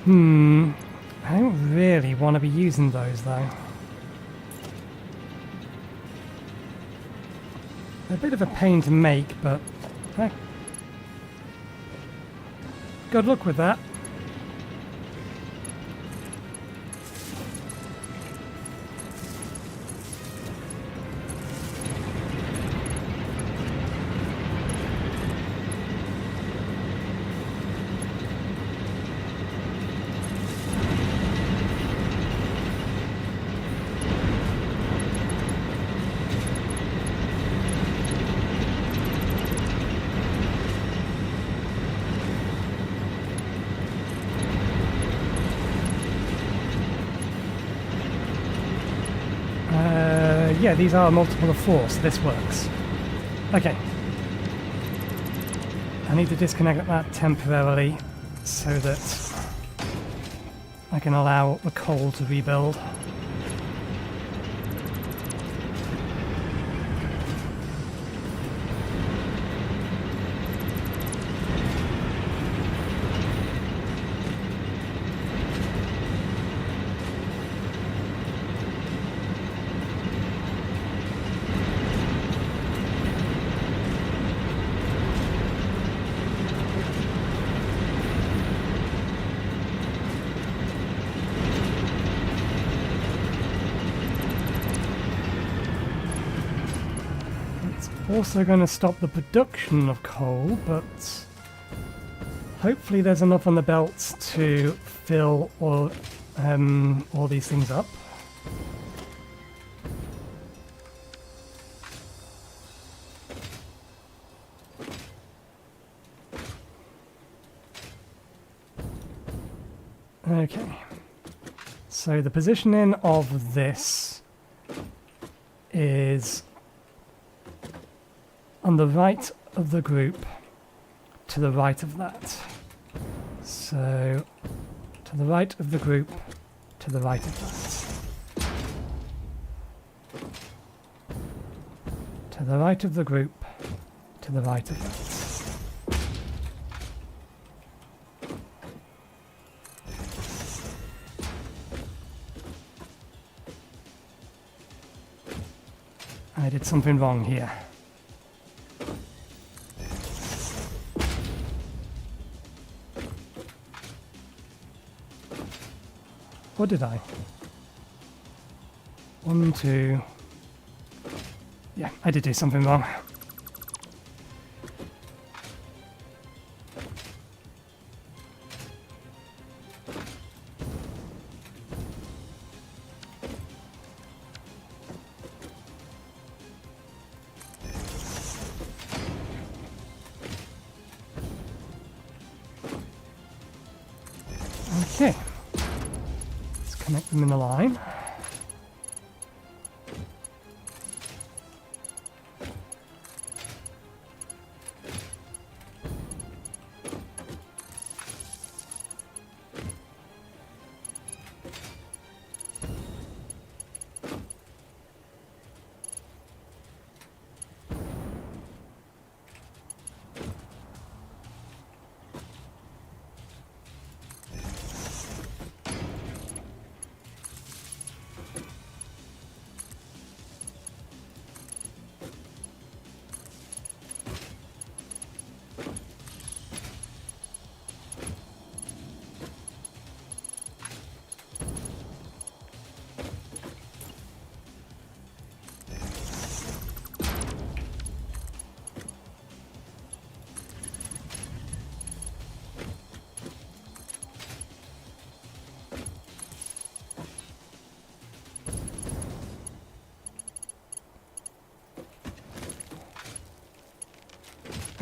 I don't really want to be using those though. They're a bit of a pain to make, but good luck with that. Yeah, these are a multiple of 4, so this works. Okay. I need to disconnect that temporarily so that I can allow the coal to rebuild. Also going to stop the production of coal, but Hopefully there's enough on the belts to fill all these things up. Okay. So the positioning of this is on the right of the group to the right of that. So to the right of the group to the right of that. To the right of the group to the right of that. I did something wrong here. What did I? 1, 2... Yeah, I did do something wrong. Okay, let's connect them in a line.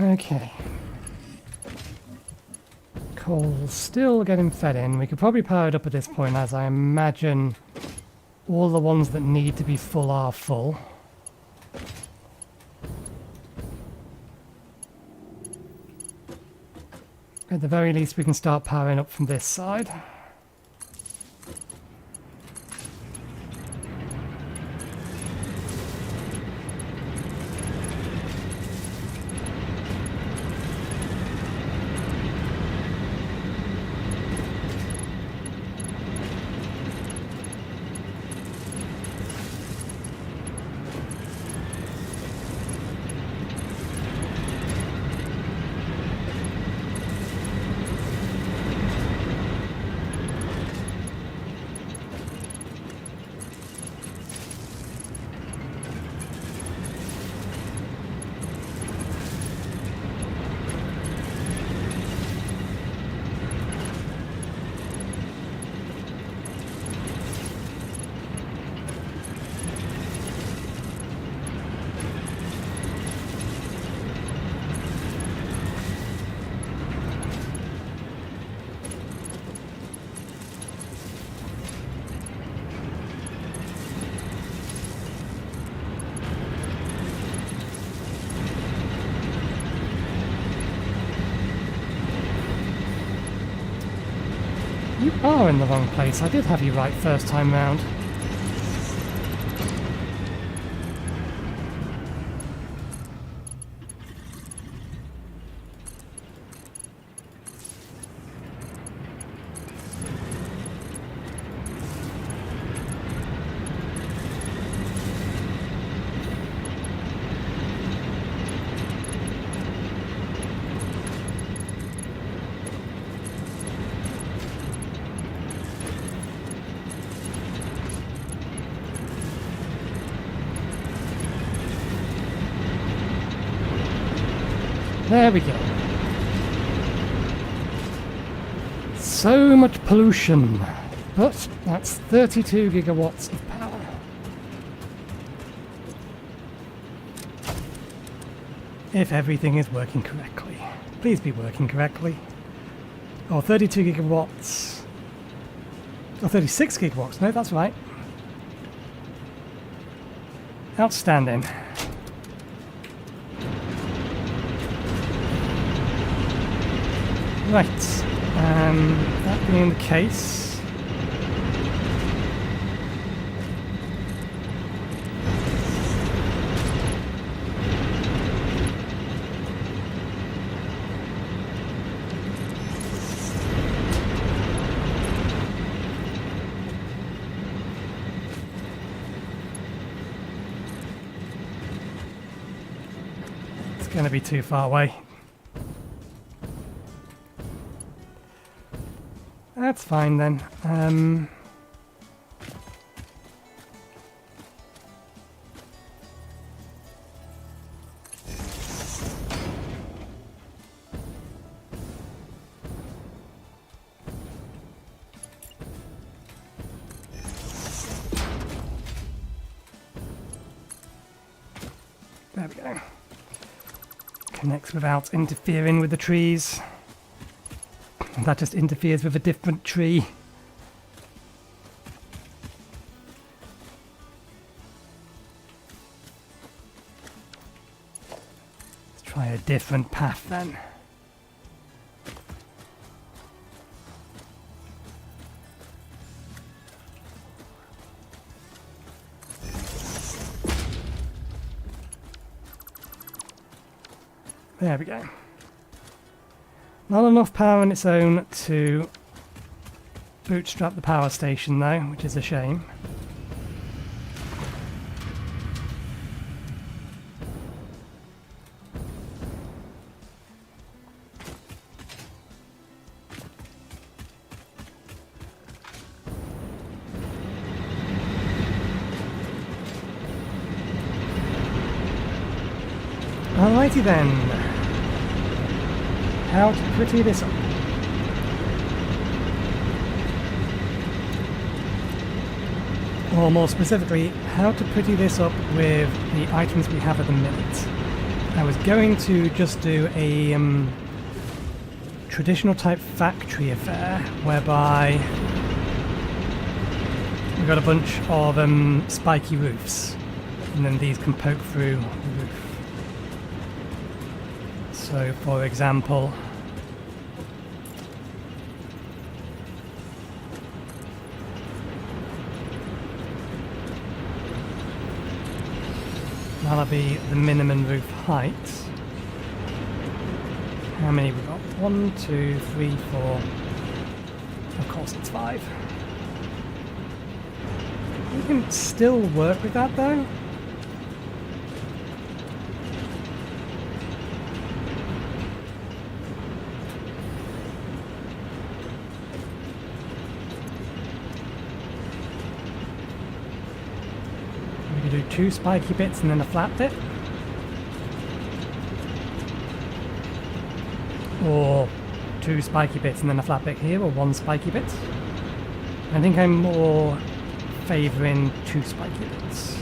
Okay. Coal's still getting fed in. We could probably power it up at this point, as I imagine all the ones that need to be full are full. At the very least, we can start powering up from this side. You are in the wrong place. I did have you right first time round. There we go. So much pollution, but that's 32 gigawatts of power. If everything is working correctly. Please be working correctly. Oh, 32 gigawatts. Oh, 36 gigawatts. No, that's right. Outstanding. Right. That being the case, it's going to be too far away. That's fine then. There we go. Connects without interfering with the trees. That just interferes with a different tree. Let's try a different path then. There we go. Not enough power on its own to bootstrap the power station though, which is a shame. Alrighty then. How to pretty this up. Or more specifically, how to pretty this up with the items we have at the minute. I was going to just do a traditional type factory affair, whereby we've got a bunch of spiky roofs, and then these can poke through the roof. So, for example, that'll be the minimum roof height. How many we got? 1, 2, 3, 4. Of course, it's 5. We can still work with that though. Do 2 spiky bits and then a flat bit, or 2 spiky bits and then a flat bit here, or 1 spiky bit. I think I'm more favouring 2 spiky bits.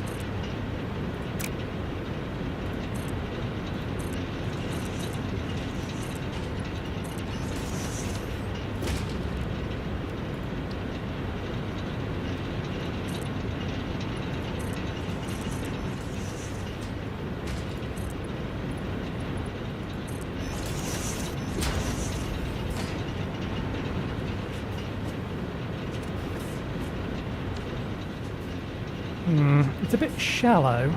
It's a bit shallow.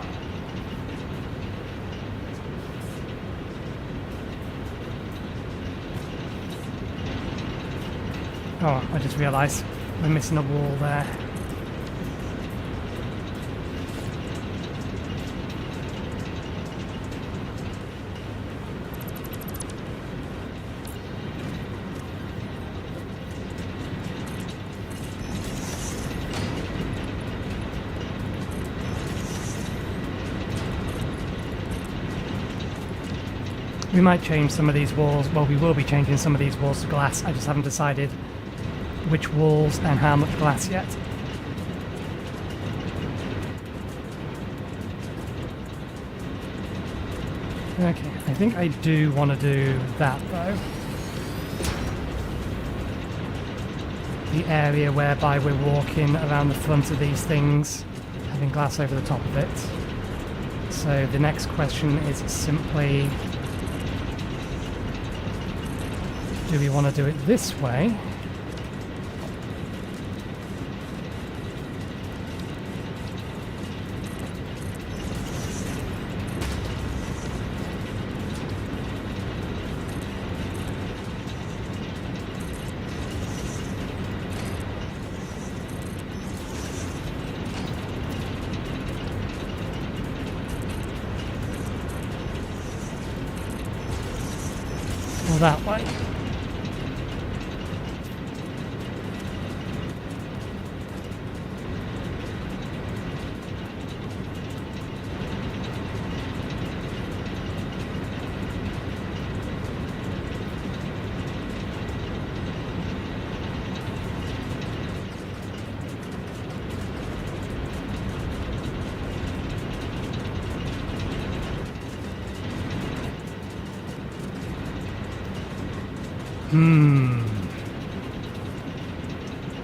Oh, I just realised we're missing a wall there. We might change some of these walls. Well, we will be changing some of these walls to glass. I just haven't decided which walls and how much glass yet. Okay, I think I do want to do that though. The area whereby we're walking around the front of these things, having glass over the top of it. So the next question is simply, do we want to do it this way? Or that way?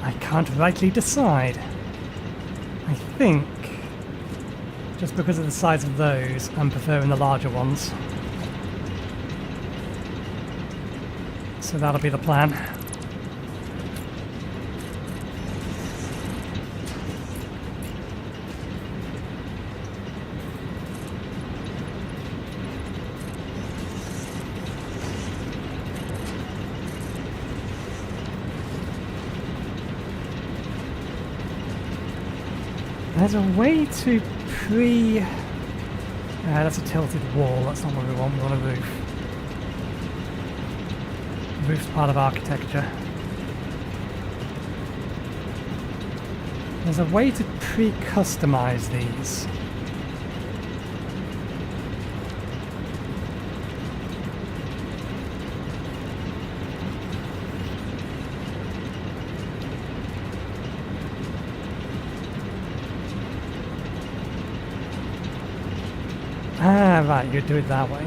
I can't rightly decide. I think, just because of the size of those, I'm preferring the larger ones. So that'll be the plan. There's a way to that's a tilted wall, that's not what we want a roof. The roof's part of architecture. There's a way to pre-customize these. Ah, right, you do it that way.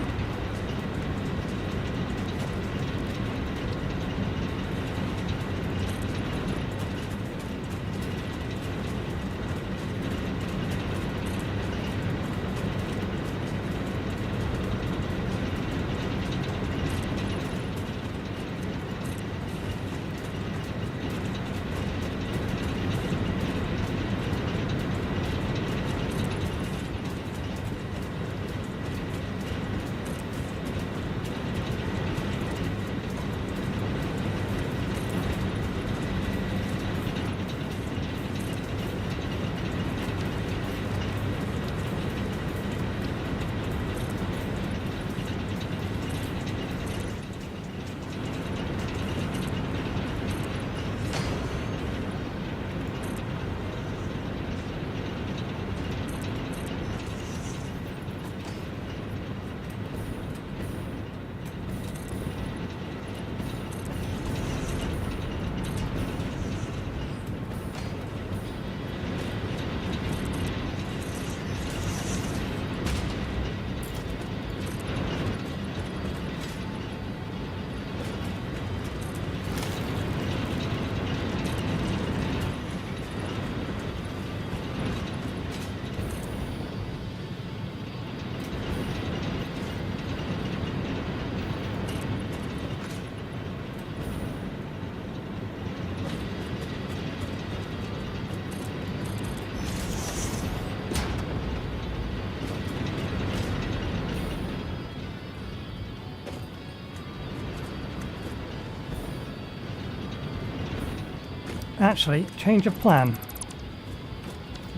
Actually, change of plan.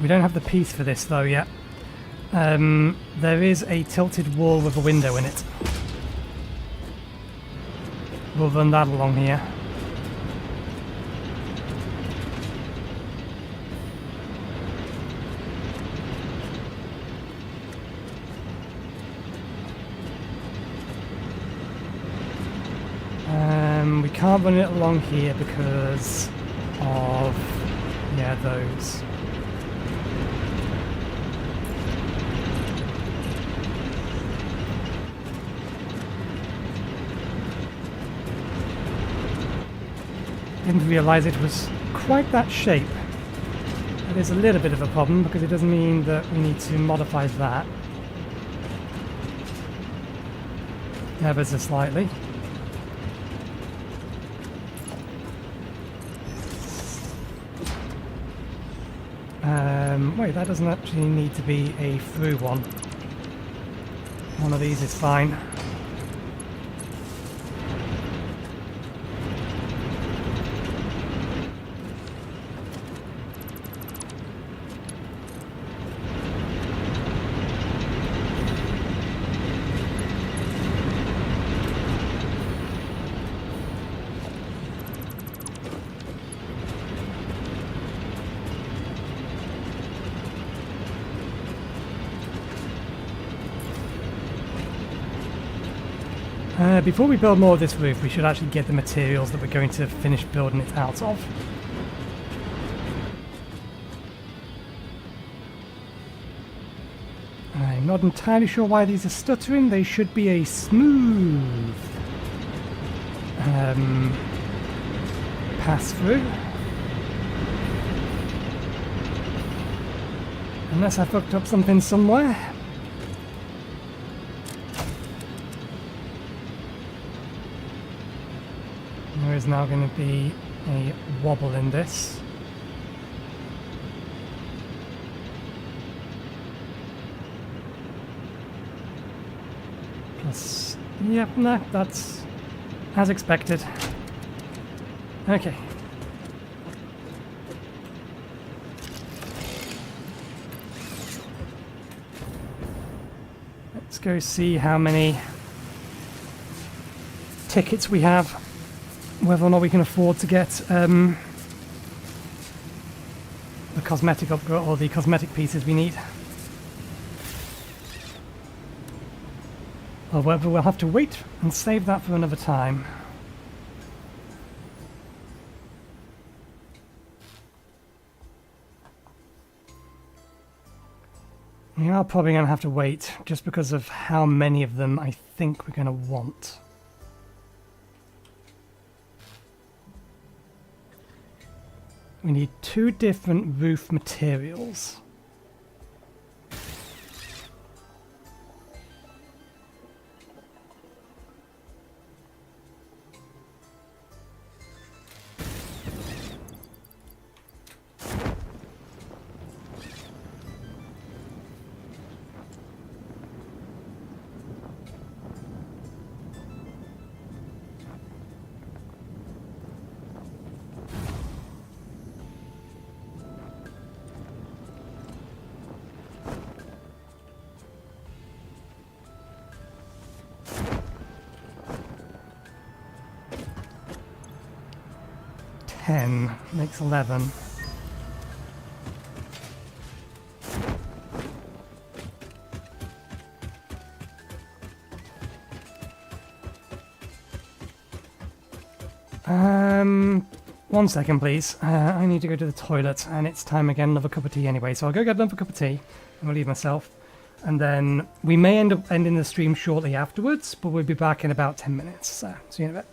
We don't have the piece for this though yet. There is a tilted wall with a window in it. We'll run that along here. We can't run it along here because of, yeah, those. Didn't realise it was quite that shape. It is a little bit of a problem because it doesn't mean that we need to modify that ever so slightly. Wait, that doesn't actually need to be a through one. One of these is fine. Before we build more of this roof, we should actually get the materials that we're going to finish building it out of. I'm not entirely sure why these are stuttering. They should be a smooth pass through. Unless I fucked up something somewhere. There is now going to be a wobble in this. Plus, yep, no, that's as expected. Okay. Let's go see how many tickets we have. Whether or not we can afford to get the cosmetic upgrade or the cosmetic pieces we need. Or whether we'll have to wait and save that for another time. We are probably going to have to wait just because of how many of them I think we're going to want. We need 2 different roof materials. Makes 11. One second, please. I need to go to the toilet, and it's time again, another cup of tea anyway. So I'll go get another cup of tea, and relieve myself. And then we may end up ending the stream shortly afterwards, but we'll be back in about 10 minutes. So, see you in a bit.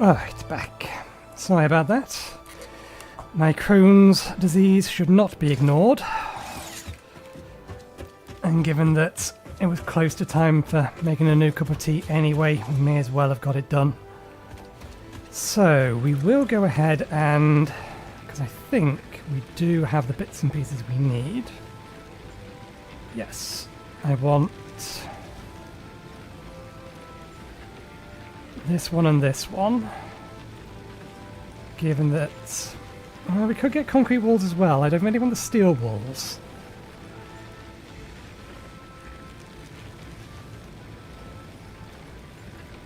Alright, back. Sorry about that. My Crohn's disease should not be ignored. And given that it was close to time for making a new cup of tea anyway, we may as well have got it done. So, we will go ahead and... because I think we do have the bits and pieces we need. Yes. I want... this one and this one. Given that... well, we could get concrete walls as well. I don't really want the steel walls.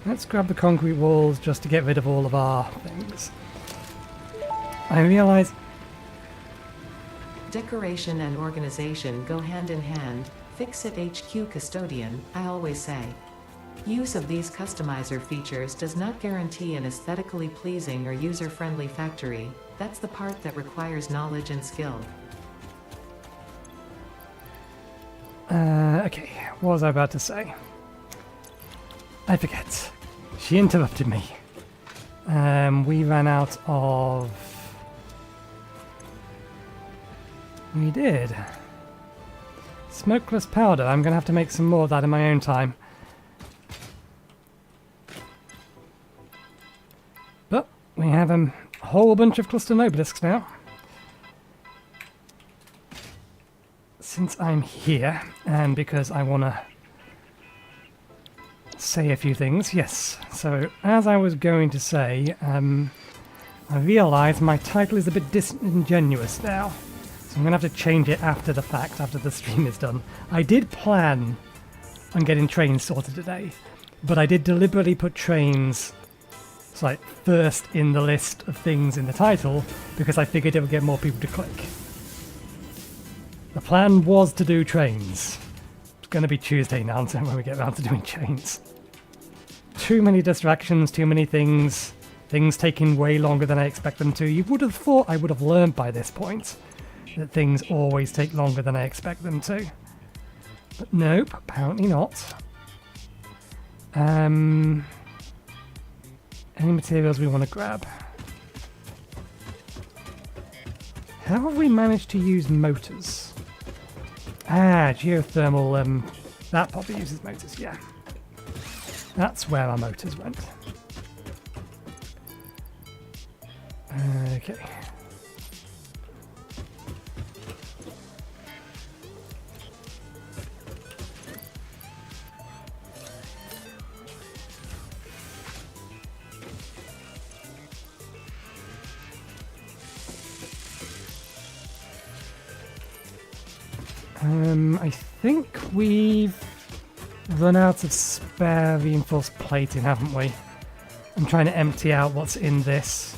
Let's grab the concrete walls just to get rid of all of our things. I realise... Decoration and organization go hand in hand. Fix it HQ custodian, I always say. Use of these customizer features does not guarantee an aesthetically pleasing or user-friendly factory. That's the part that requires knowledge and skill. Okay, what was I about to say? I forget. She interrupted me. We ran out of... we did. Smokeless powder. I'm going to have to make some more of that in my own time. But we have a whole bunch of cluster obelisks now. Since I'm here, and because I want to say a few things, yes. So, as I was going to say, I realise my title is a bit disingenuous now. So I'm going to have to change it after the fact, after the stream is done. I did plan on getting trains sorted today, but I did deliberately put trains like first in the list of things in the title because I figured it would get more people to click. The plan was to do trains. It's going to be Tuesday now when we get around to doing trains. Too many distractions, too many things taking way longer than I expect them to. You would have thought I would have learned by this point that things always take longer than I expect them to. But nope, apparently not. Any materials we want to grab? How have we managed to use motors? Geothermal, that probably uses motors, yeah. That's where our motors went. Okay. I think we've run out of spare reinforced plating, haven't we? I'm trying to empty out what's in this.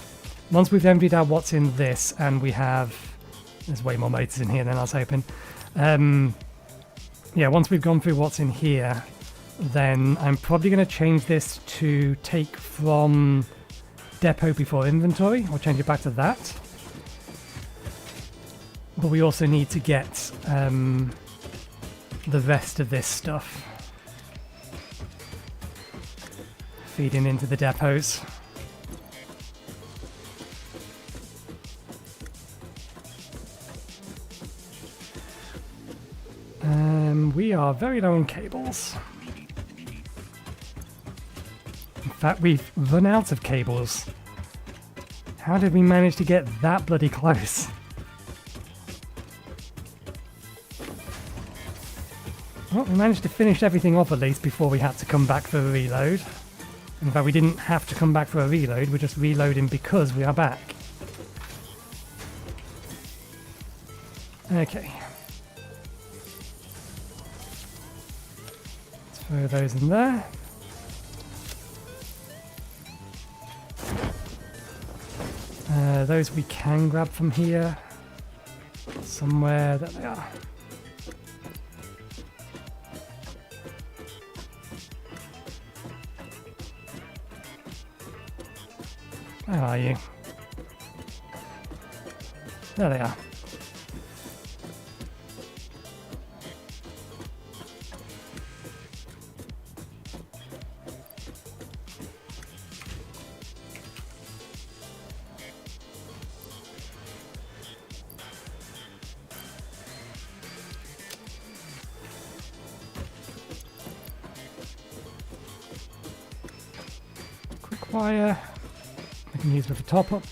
Once we've emptied out what's in this, and we have... there's way more motors in here than I was hoping. Yeah, once we've gone through what's in here, then I'm probably going to change this to take from depot before inventory, or change it back to that. But we also need to get the rest of this stuff feeding into the depots. We are very low on cables. In fact, we've run out of cables. How did we manage to get that bloody close? Well, we managed to finish everything off at least before we had to come back for a reload. In fact, we didn't have to come back for a reload, we're just reloading because we are back. Okay. Let's throw those in there. Those we can grab from here. Somewhere, there they are. Where are you? There they are. wire. We can use it for top-up.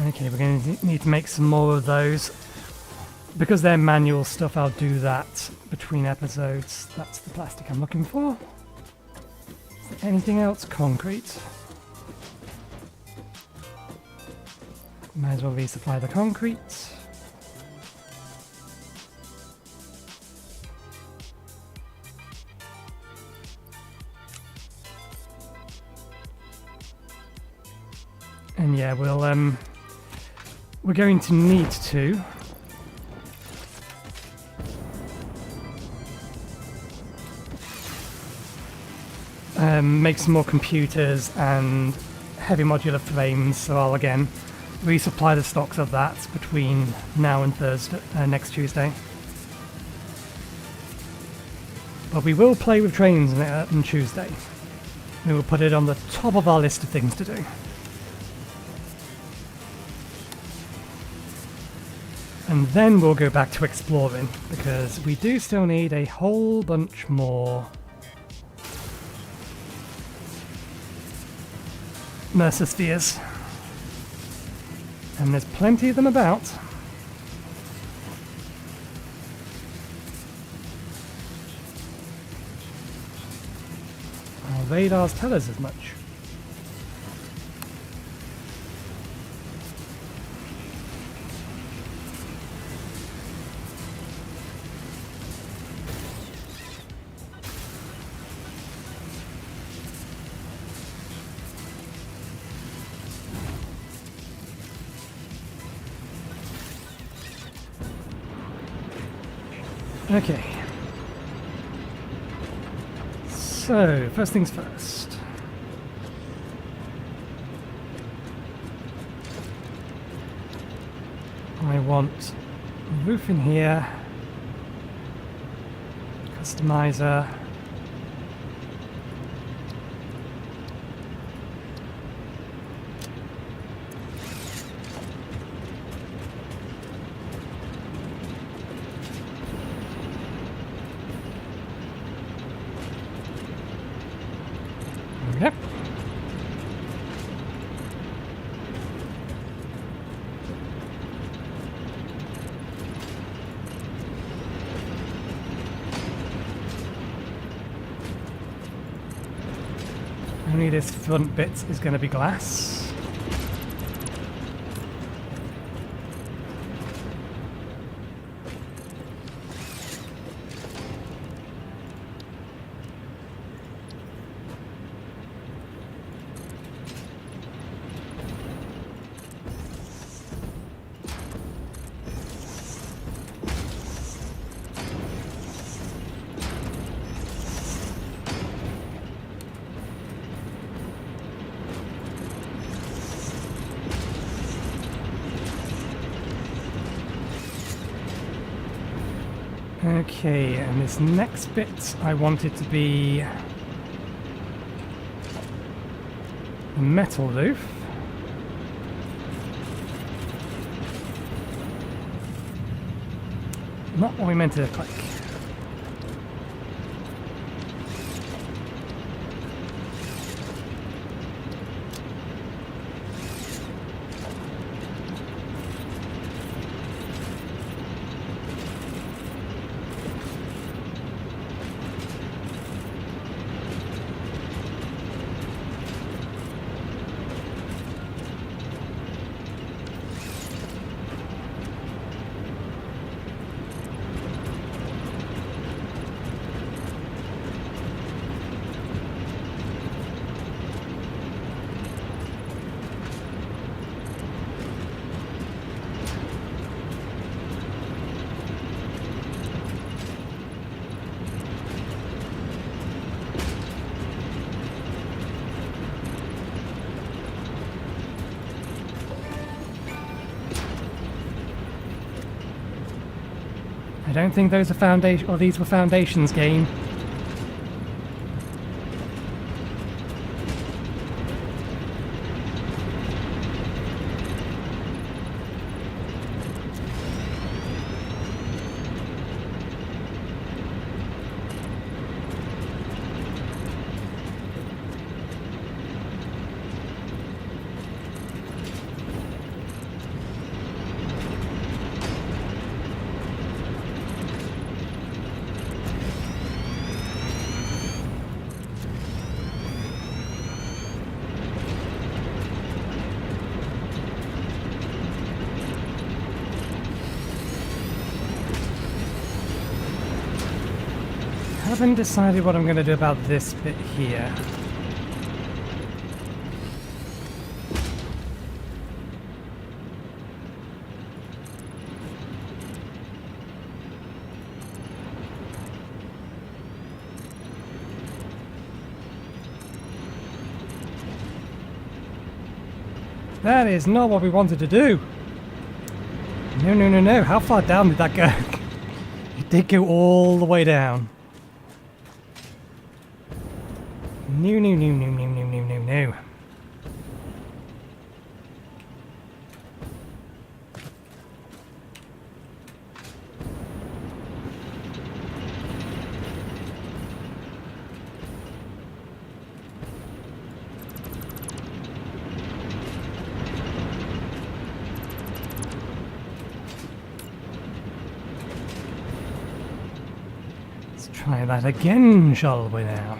Okay, we're going to need to make some more of those. Because they're manual stuff, I'll do that between episodes. That's the plastic I'm looking for. Is there anything else? Concrete. Might as well resupply the concrete. And yeah, we're going to need to make some more computers and heavy modular frames, so I'll again resupply the stocks of that between now and Thursday, next Tuesday. But we will play with trains on Tuesday. We will put it on the top of our list of things to do. And then we'll go back to exploring, because we do still need a whole bunch more Mercer spheres. And there's plenty of them about. Our radars tell us as much. Okay. So, first things first. I want a roof in here. Customizer. Yep. Only this front bit is going to be glass. Okay, and this next bit I want it to be a metal roof. Not what we meant it to look like. I don't think those are foundation, or these were foundations, game. haven't decided what I'm going to do about this bit here. That is not what we wanted to do. No, no, no, no. How far down did that go? It did go all the way down. No, no, no, no, no, no, no, no, no. Let's try that again, shall we now?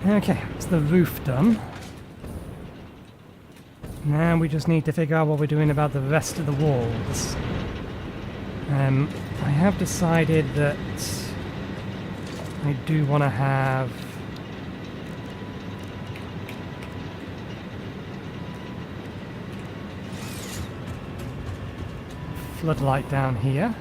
Okay, it's the roof done. Now we just need to figure out what we're doing about the rest of the walls. I have decided that I do want to have floodlight down here.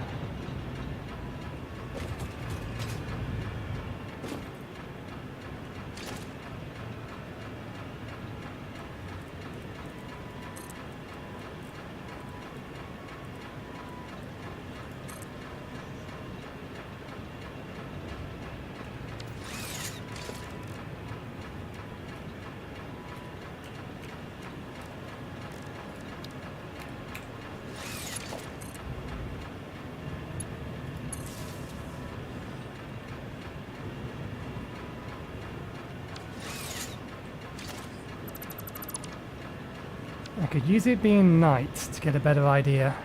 I could use it being night to get a better idea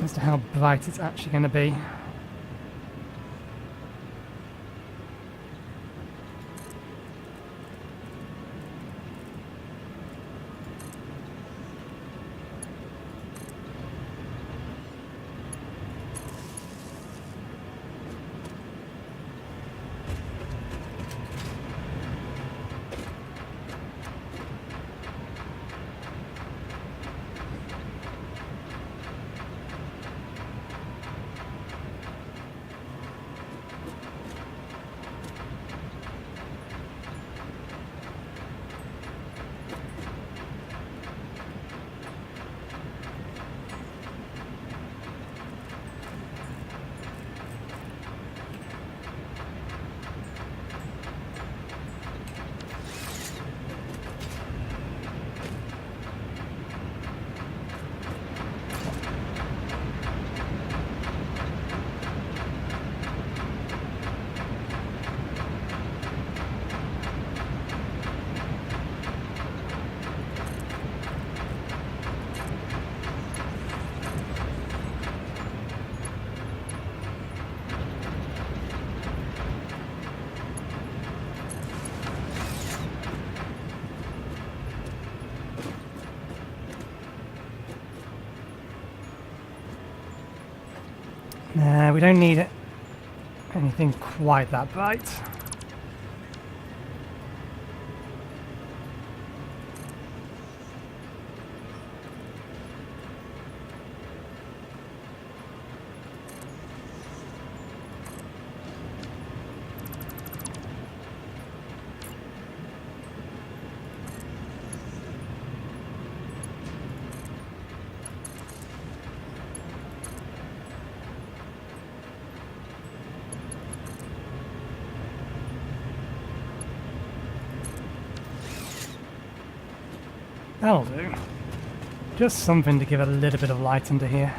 as to how bright it's actually going to be. Nah, we don't need anything quite that bright. That'll do. Just something to give it a little bit of light under here.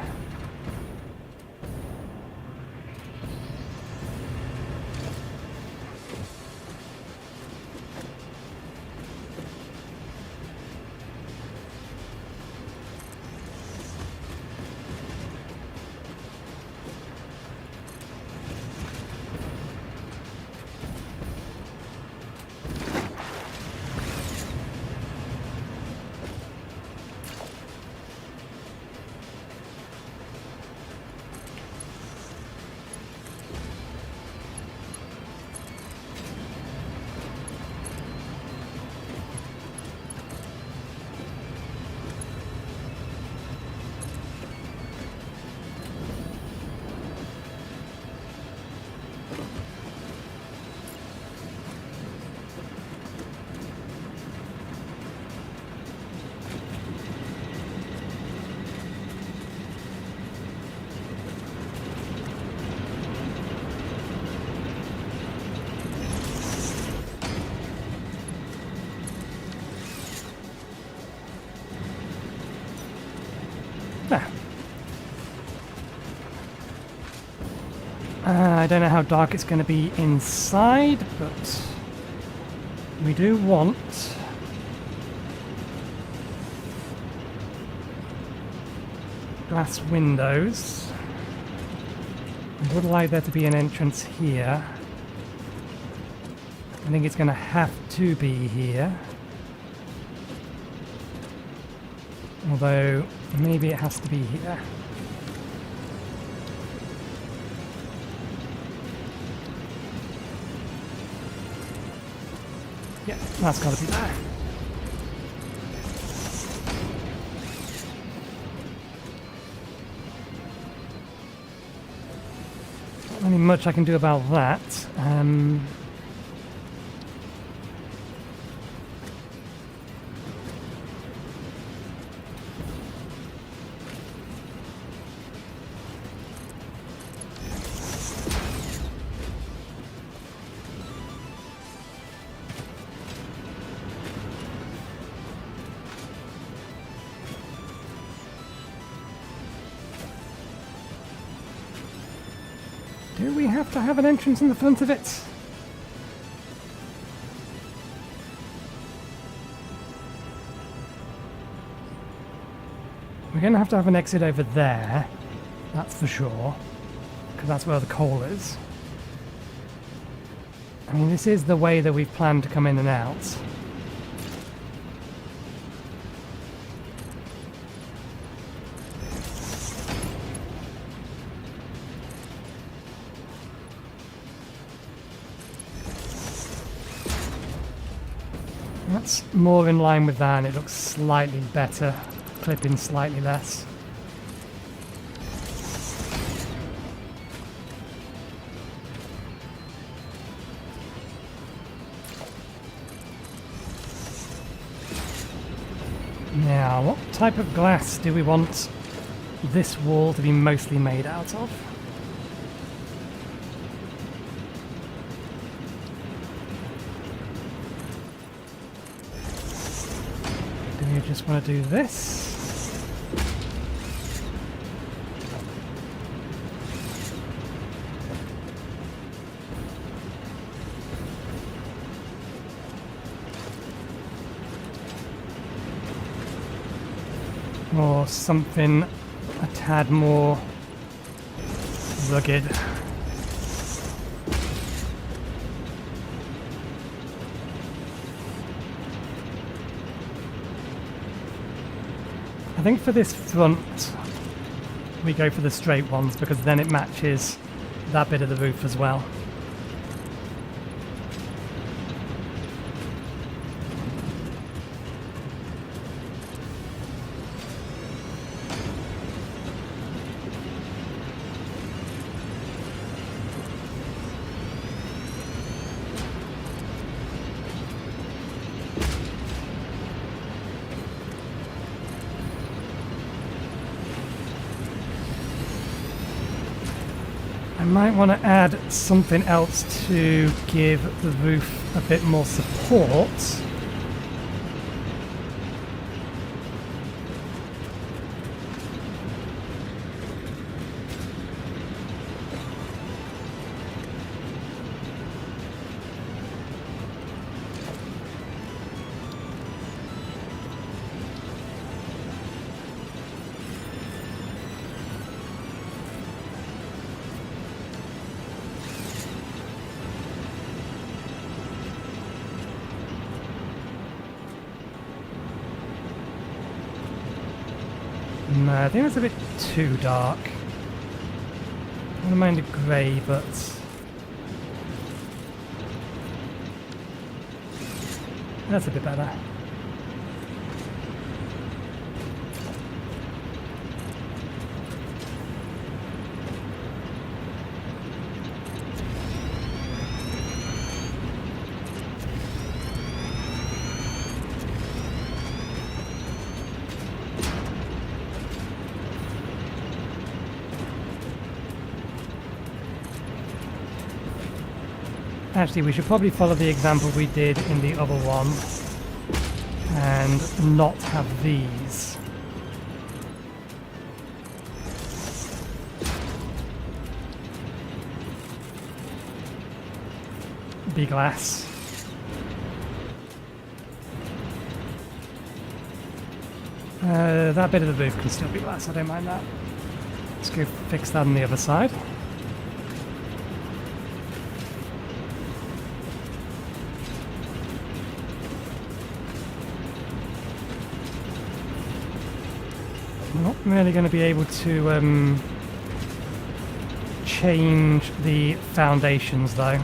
I don't know how dark it's going to be inside, but we do want glass windows. I would like there to be an entrance here. I think it's going to have to be here. Although, maybe it has to be here. Yeah, that's got to be there. Not really much I can do about that. Do we have to have an entrance in the front of it? We're going to have an exit over there, that's for sure, because that's where the coal is. I mean, this is the way that we've planned to come in and out. That's more in line with that, and it looks slightly better, clipping slightly less. Now, what type of glass do we want this wall to be mostly made out of? You just want to do this. Or something a tad more rugged. I think for this front we go for the straight ones because then it matches that bit of the roof as well. I might want to add something else to give the roof a bit more support. No, I think that's a bit too dark. I don't mind a grey, but... that's a bit better. Actually, we should probably follow the example we did in the other one and not have these. Be glass. That bit of the roof can still be glass, I don't mind that. Let's go fix that on the other side. Not really going to be able to change the foundations though.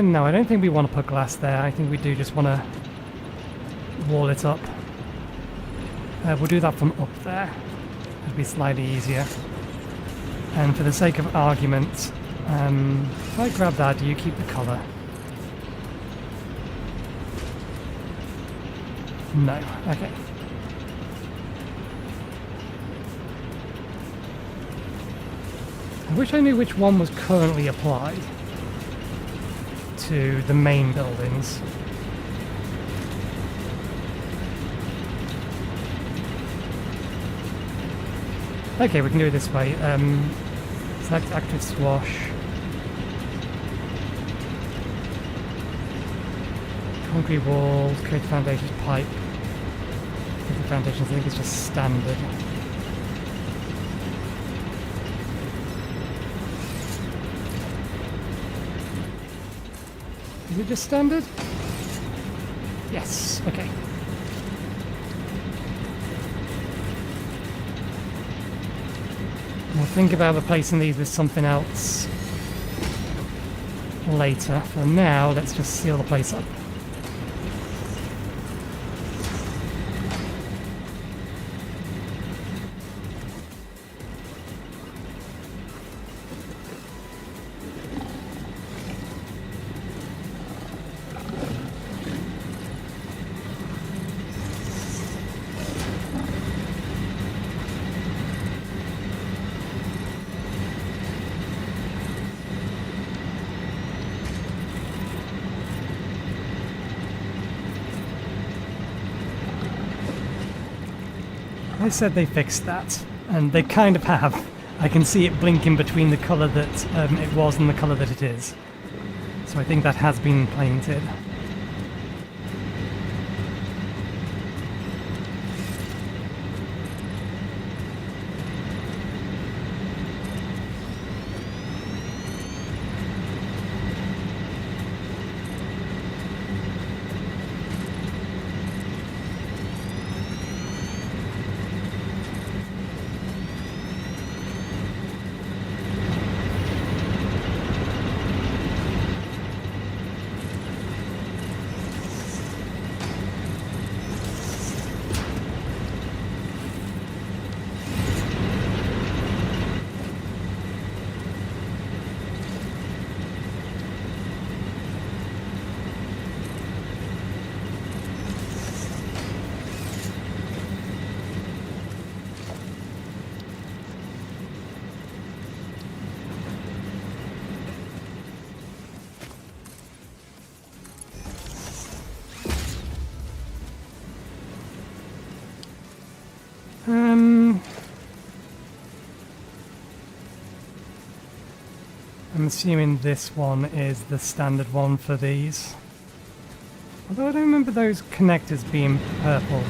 No, I don't think we want to put glass there. I think we do just want to wall it up. We'll do that from up there. It'll be slightly easier. And for the sake of argument, if I grab that, do you keep the colour? No. Okay. I wish I knew which one was currently applied to the main buildings. Okay, we can do it this way. Select active swash. Concrete walls, create foundations, pipe. The foundations, I think it's just standard. Is it just standard? Yes, okay. We'll think about replacing these with something else later. For now, let's just seal the place up. I said they fixed that, and they kind of have. I can see it blinking between the colour that it was and the colour that it is. So I think that has been painted. I'm assuming this one is the standard one for these. Although I don't remember those connectors being purple.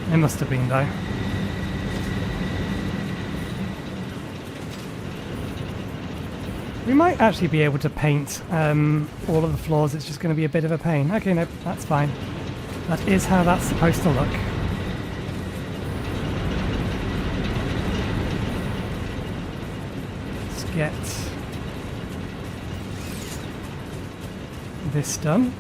They must have been though. We might actually be able to paint all of the floors. It's just going to be a bit of a pain. Okay, no, that's fine. That is how that's supposed to look. Let's get this done.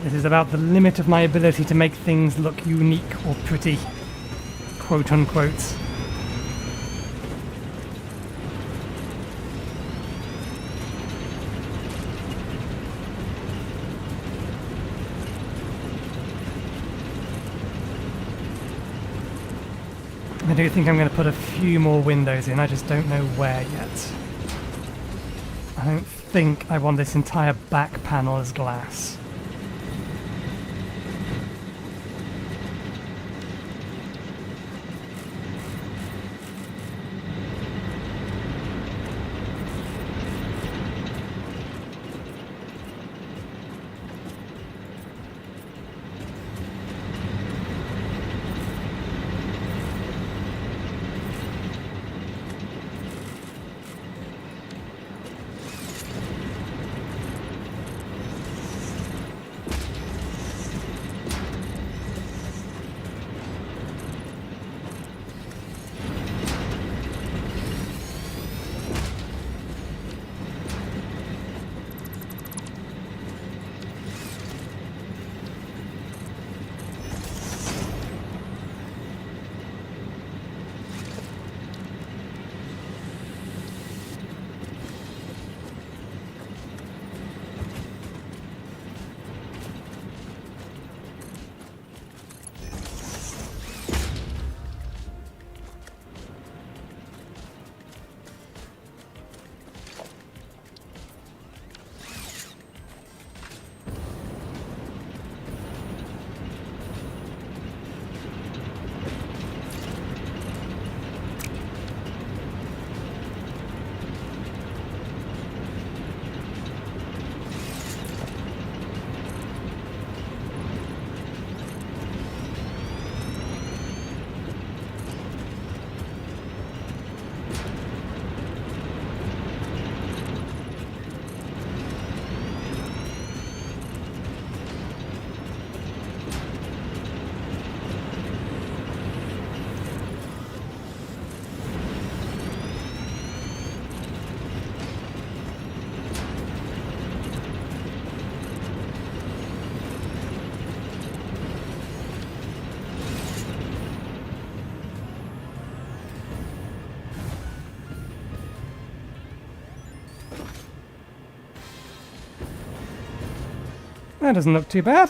This is about the limit of my ability to make things look unique or pretty, quote unquote. I do think I'm going to put a few more windows in, I just don't know where yet. I don't think I want this entire back panel as glass. That doesn't look too bad.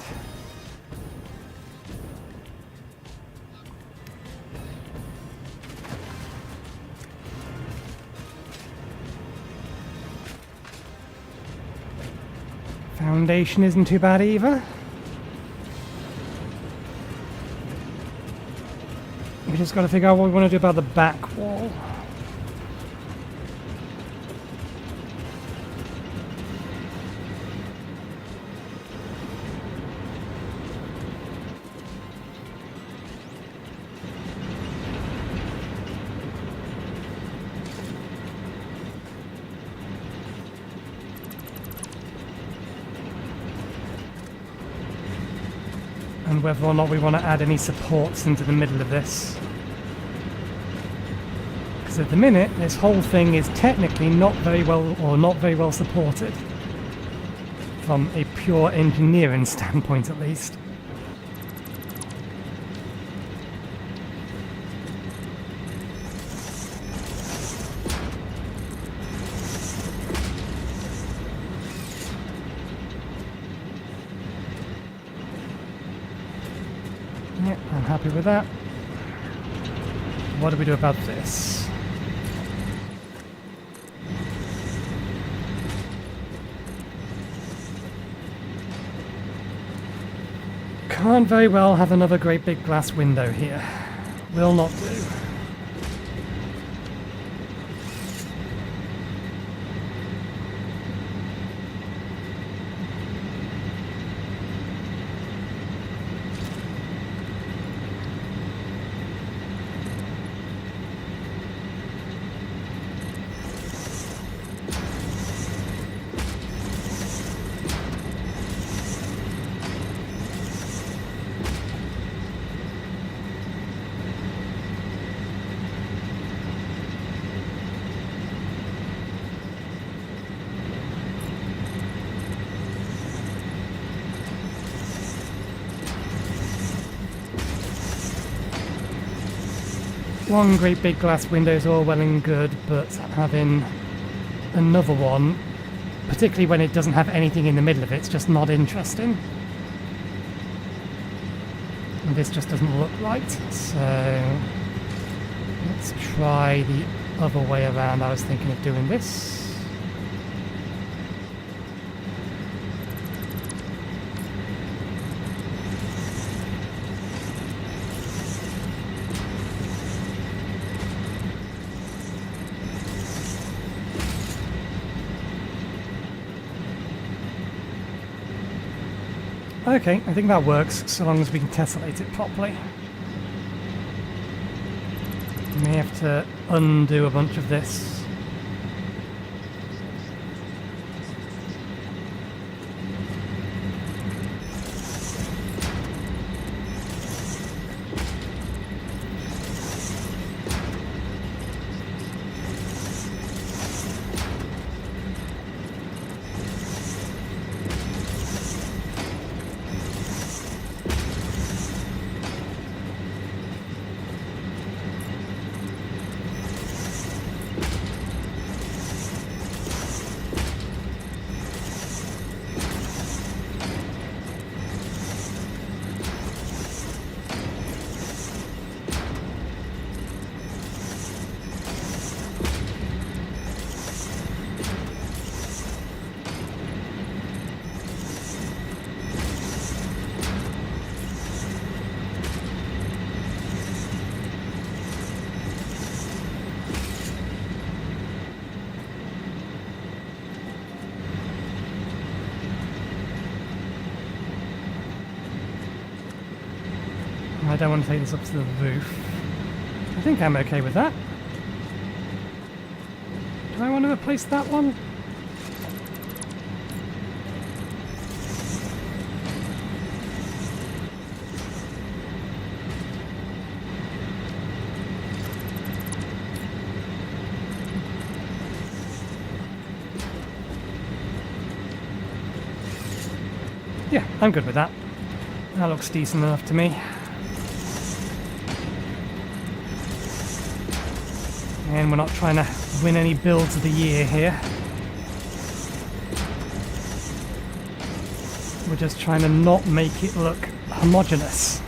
Foundation isn't too bad either. We just got to figure out what we want to do about the back wall. And whether or not we want to add any supports into the middle of this. Because at the minute, this whole thing is technically not very well supported. From a pure engineering standpoint, at least. Yeah, I'm happy with that. What do we do about this? Can't very well have another great big glass window here. Will not do. One great big glass window is all well and good, but having another one, particularly when it doesn't have anything in the middle of it, it's just not interesting. And this just doesn't look right, so let's try the other way around. I was thinking of doing this. Okay, I think that works, so long as we can tessellate it properly. We may have to undo a bunch of this. I don't want to take this up to the roof. I think I'm okay with that. Do I want to replace that one? Yeah, I'm good with that. That looks decent enough to me. And we're not trying to win any builds of the year here. We're just trying to not make it look homogeneous.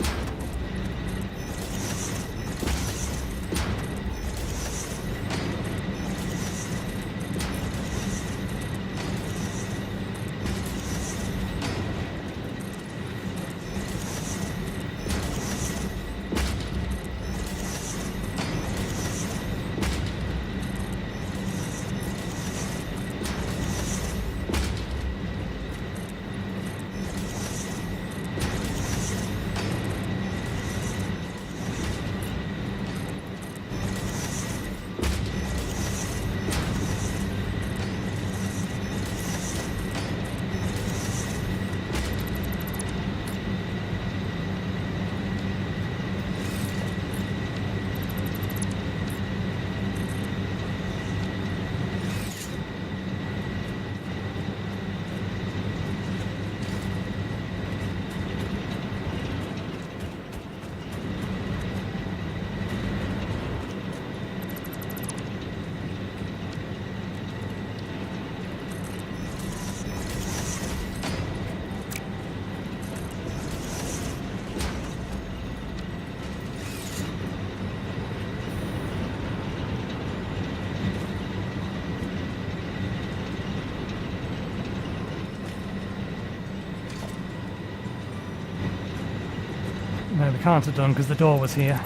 No, we can't have done because the door was here.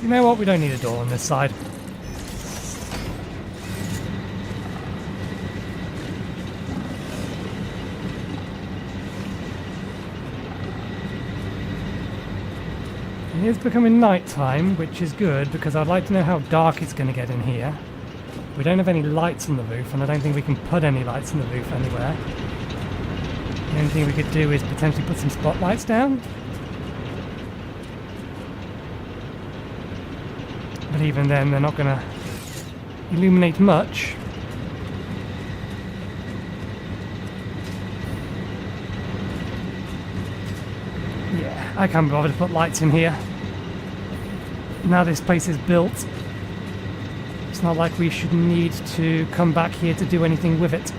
You know what? We don't need a door on this side. It is becoming night time, which is good because I'd like to know how dark it's going to get in here. We don't have any lights on the roof, and I don't think we can put any lights on the roof anywhere. The only thing we could do is potentially put some spotlights down. But even then, they're not going to illuminate much. Yeah, I can't bother to put lights in here. Now this place is built, it's not like we should need to come back here to do anything with it.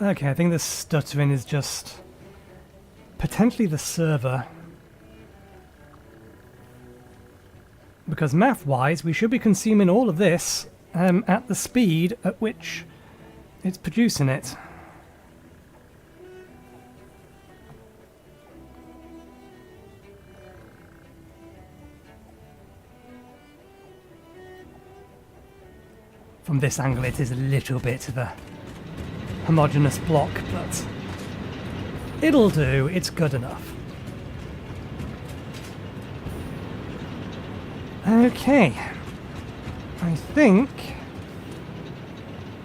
Okay, I think the stuttering is just potentially the server. Because math-wise, we should be consuming all of this at the speed at which it's producing it. From this angle, it is a little bit of a homogeneous block, but it'll do. It's good enough. Okay, I think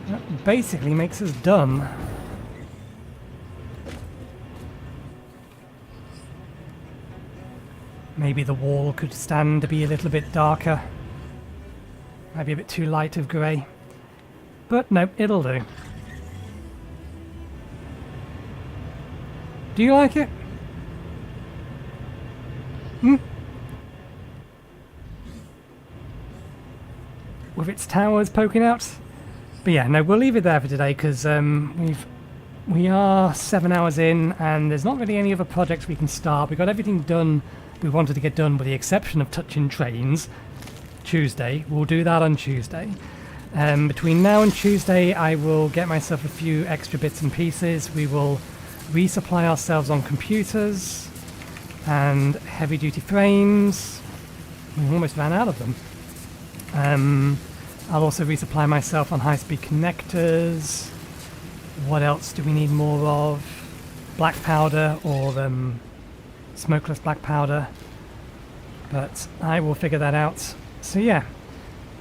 that basically makes us done. Maybe the wall could stand to be a little bit darker. Might be a bit too light of grey. But no, it'll do. Do you like it? With its towers poking out? But yeah, no, we'll leave it there for today because we are 7 hours in and there's not really any other projects we can start. We got everything done we wanted to get done with the exception of touching trains. Tuesday. We'll do that on Tuesday. Between now and Tuesday I will get myself a few extra bits and pieces. We will resupply ourselves on computers and heavy duty frames. We almost ran out of them. I'll also resupply myself on high-speed connectors. What else do we need more of? Black powder or smokeless black powder. But I will figure that out. So yeah,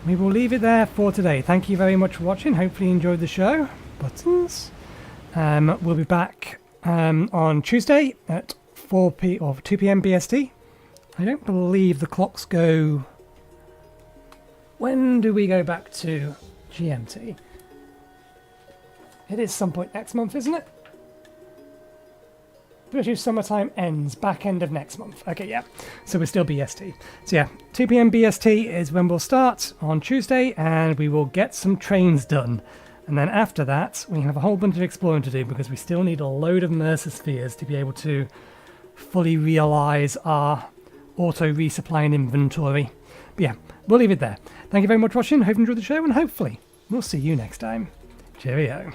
we will leave it there for today. Thank you very much for watching. Hopefully you enjoyed the show. Buttons. We'll be back on Tuesday at 2 p.m. BST. I don't believe the clocks go... When do we go back to GMT? It is some point next month, isn't it? British summertime ends back end of next month. Okay, yeah. So we're still BST. So yeah, 2 p.m. BST is when we'll start on Tuesday, and we will get some trains done. And then after that, we have a whole bunch of exploring to do because we still need a load of Mercer spheres to be able to fully realise our auto resupply and inventory. But yeah, we'll leave it there. Thank you very much for watching. Hope you enjoyed the show, and hopefully we'll see you next time. Cheerio.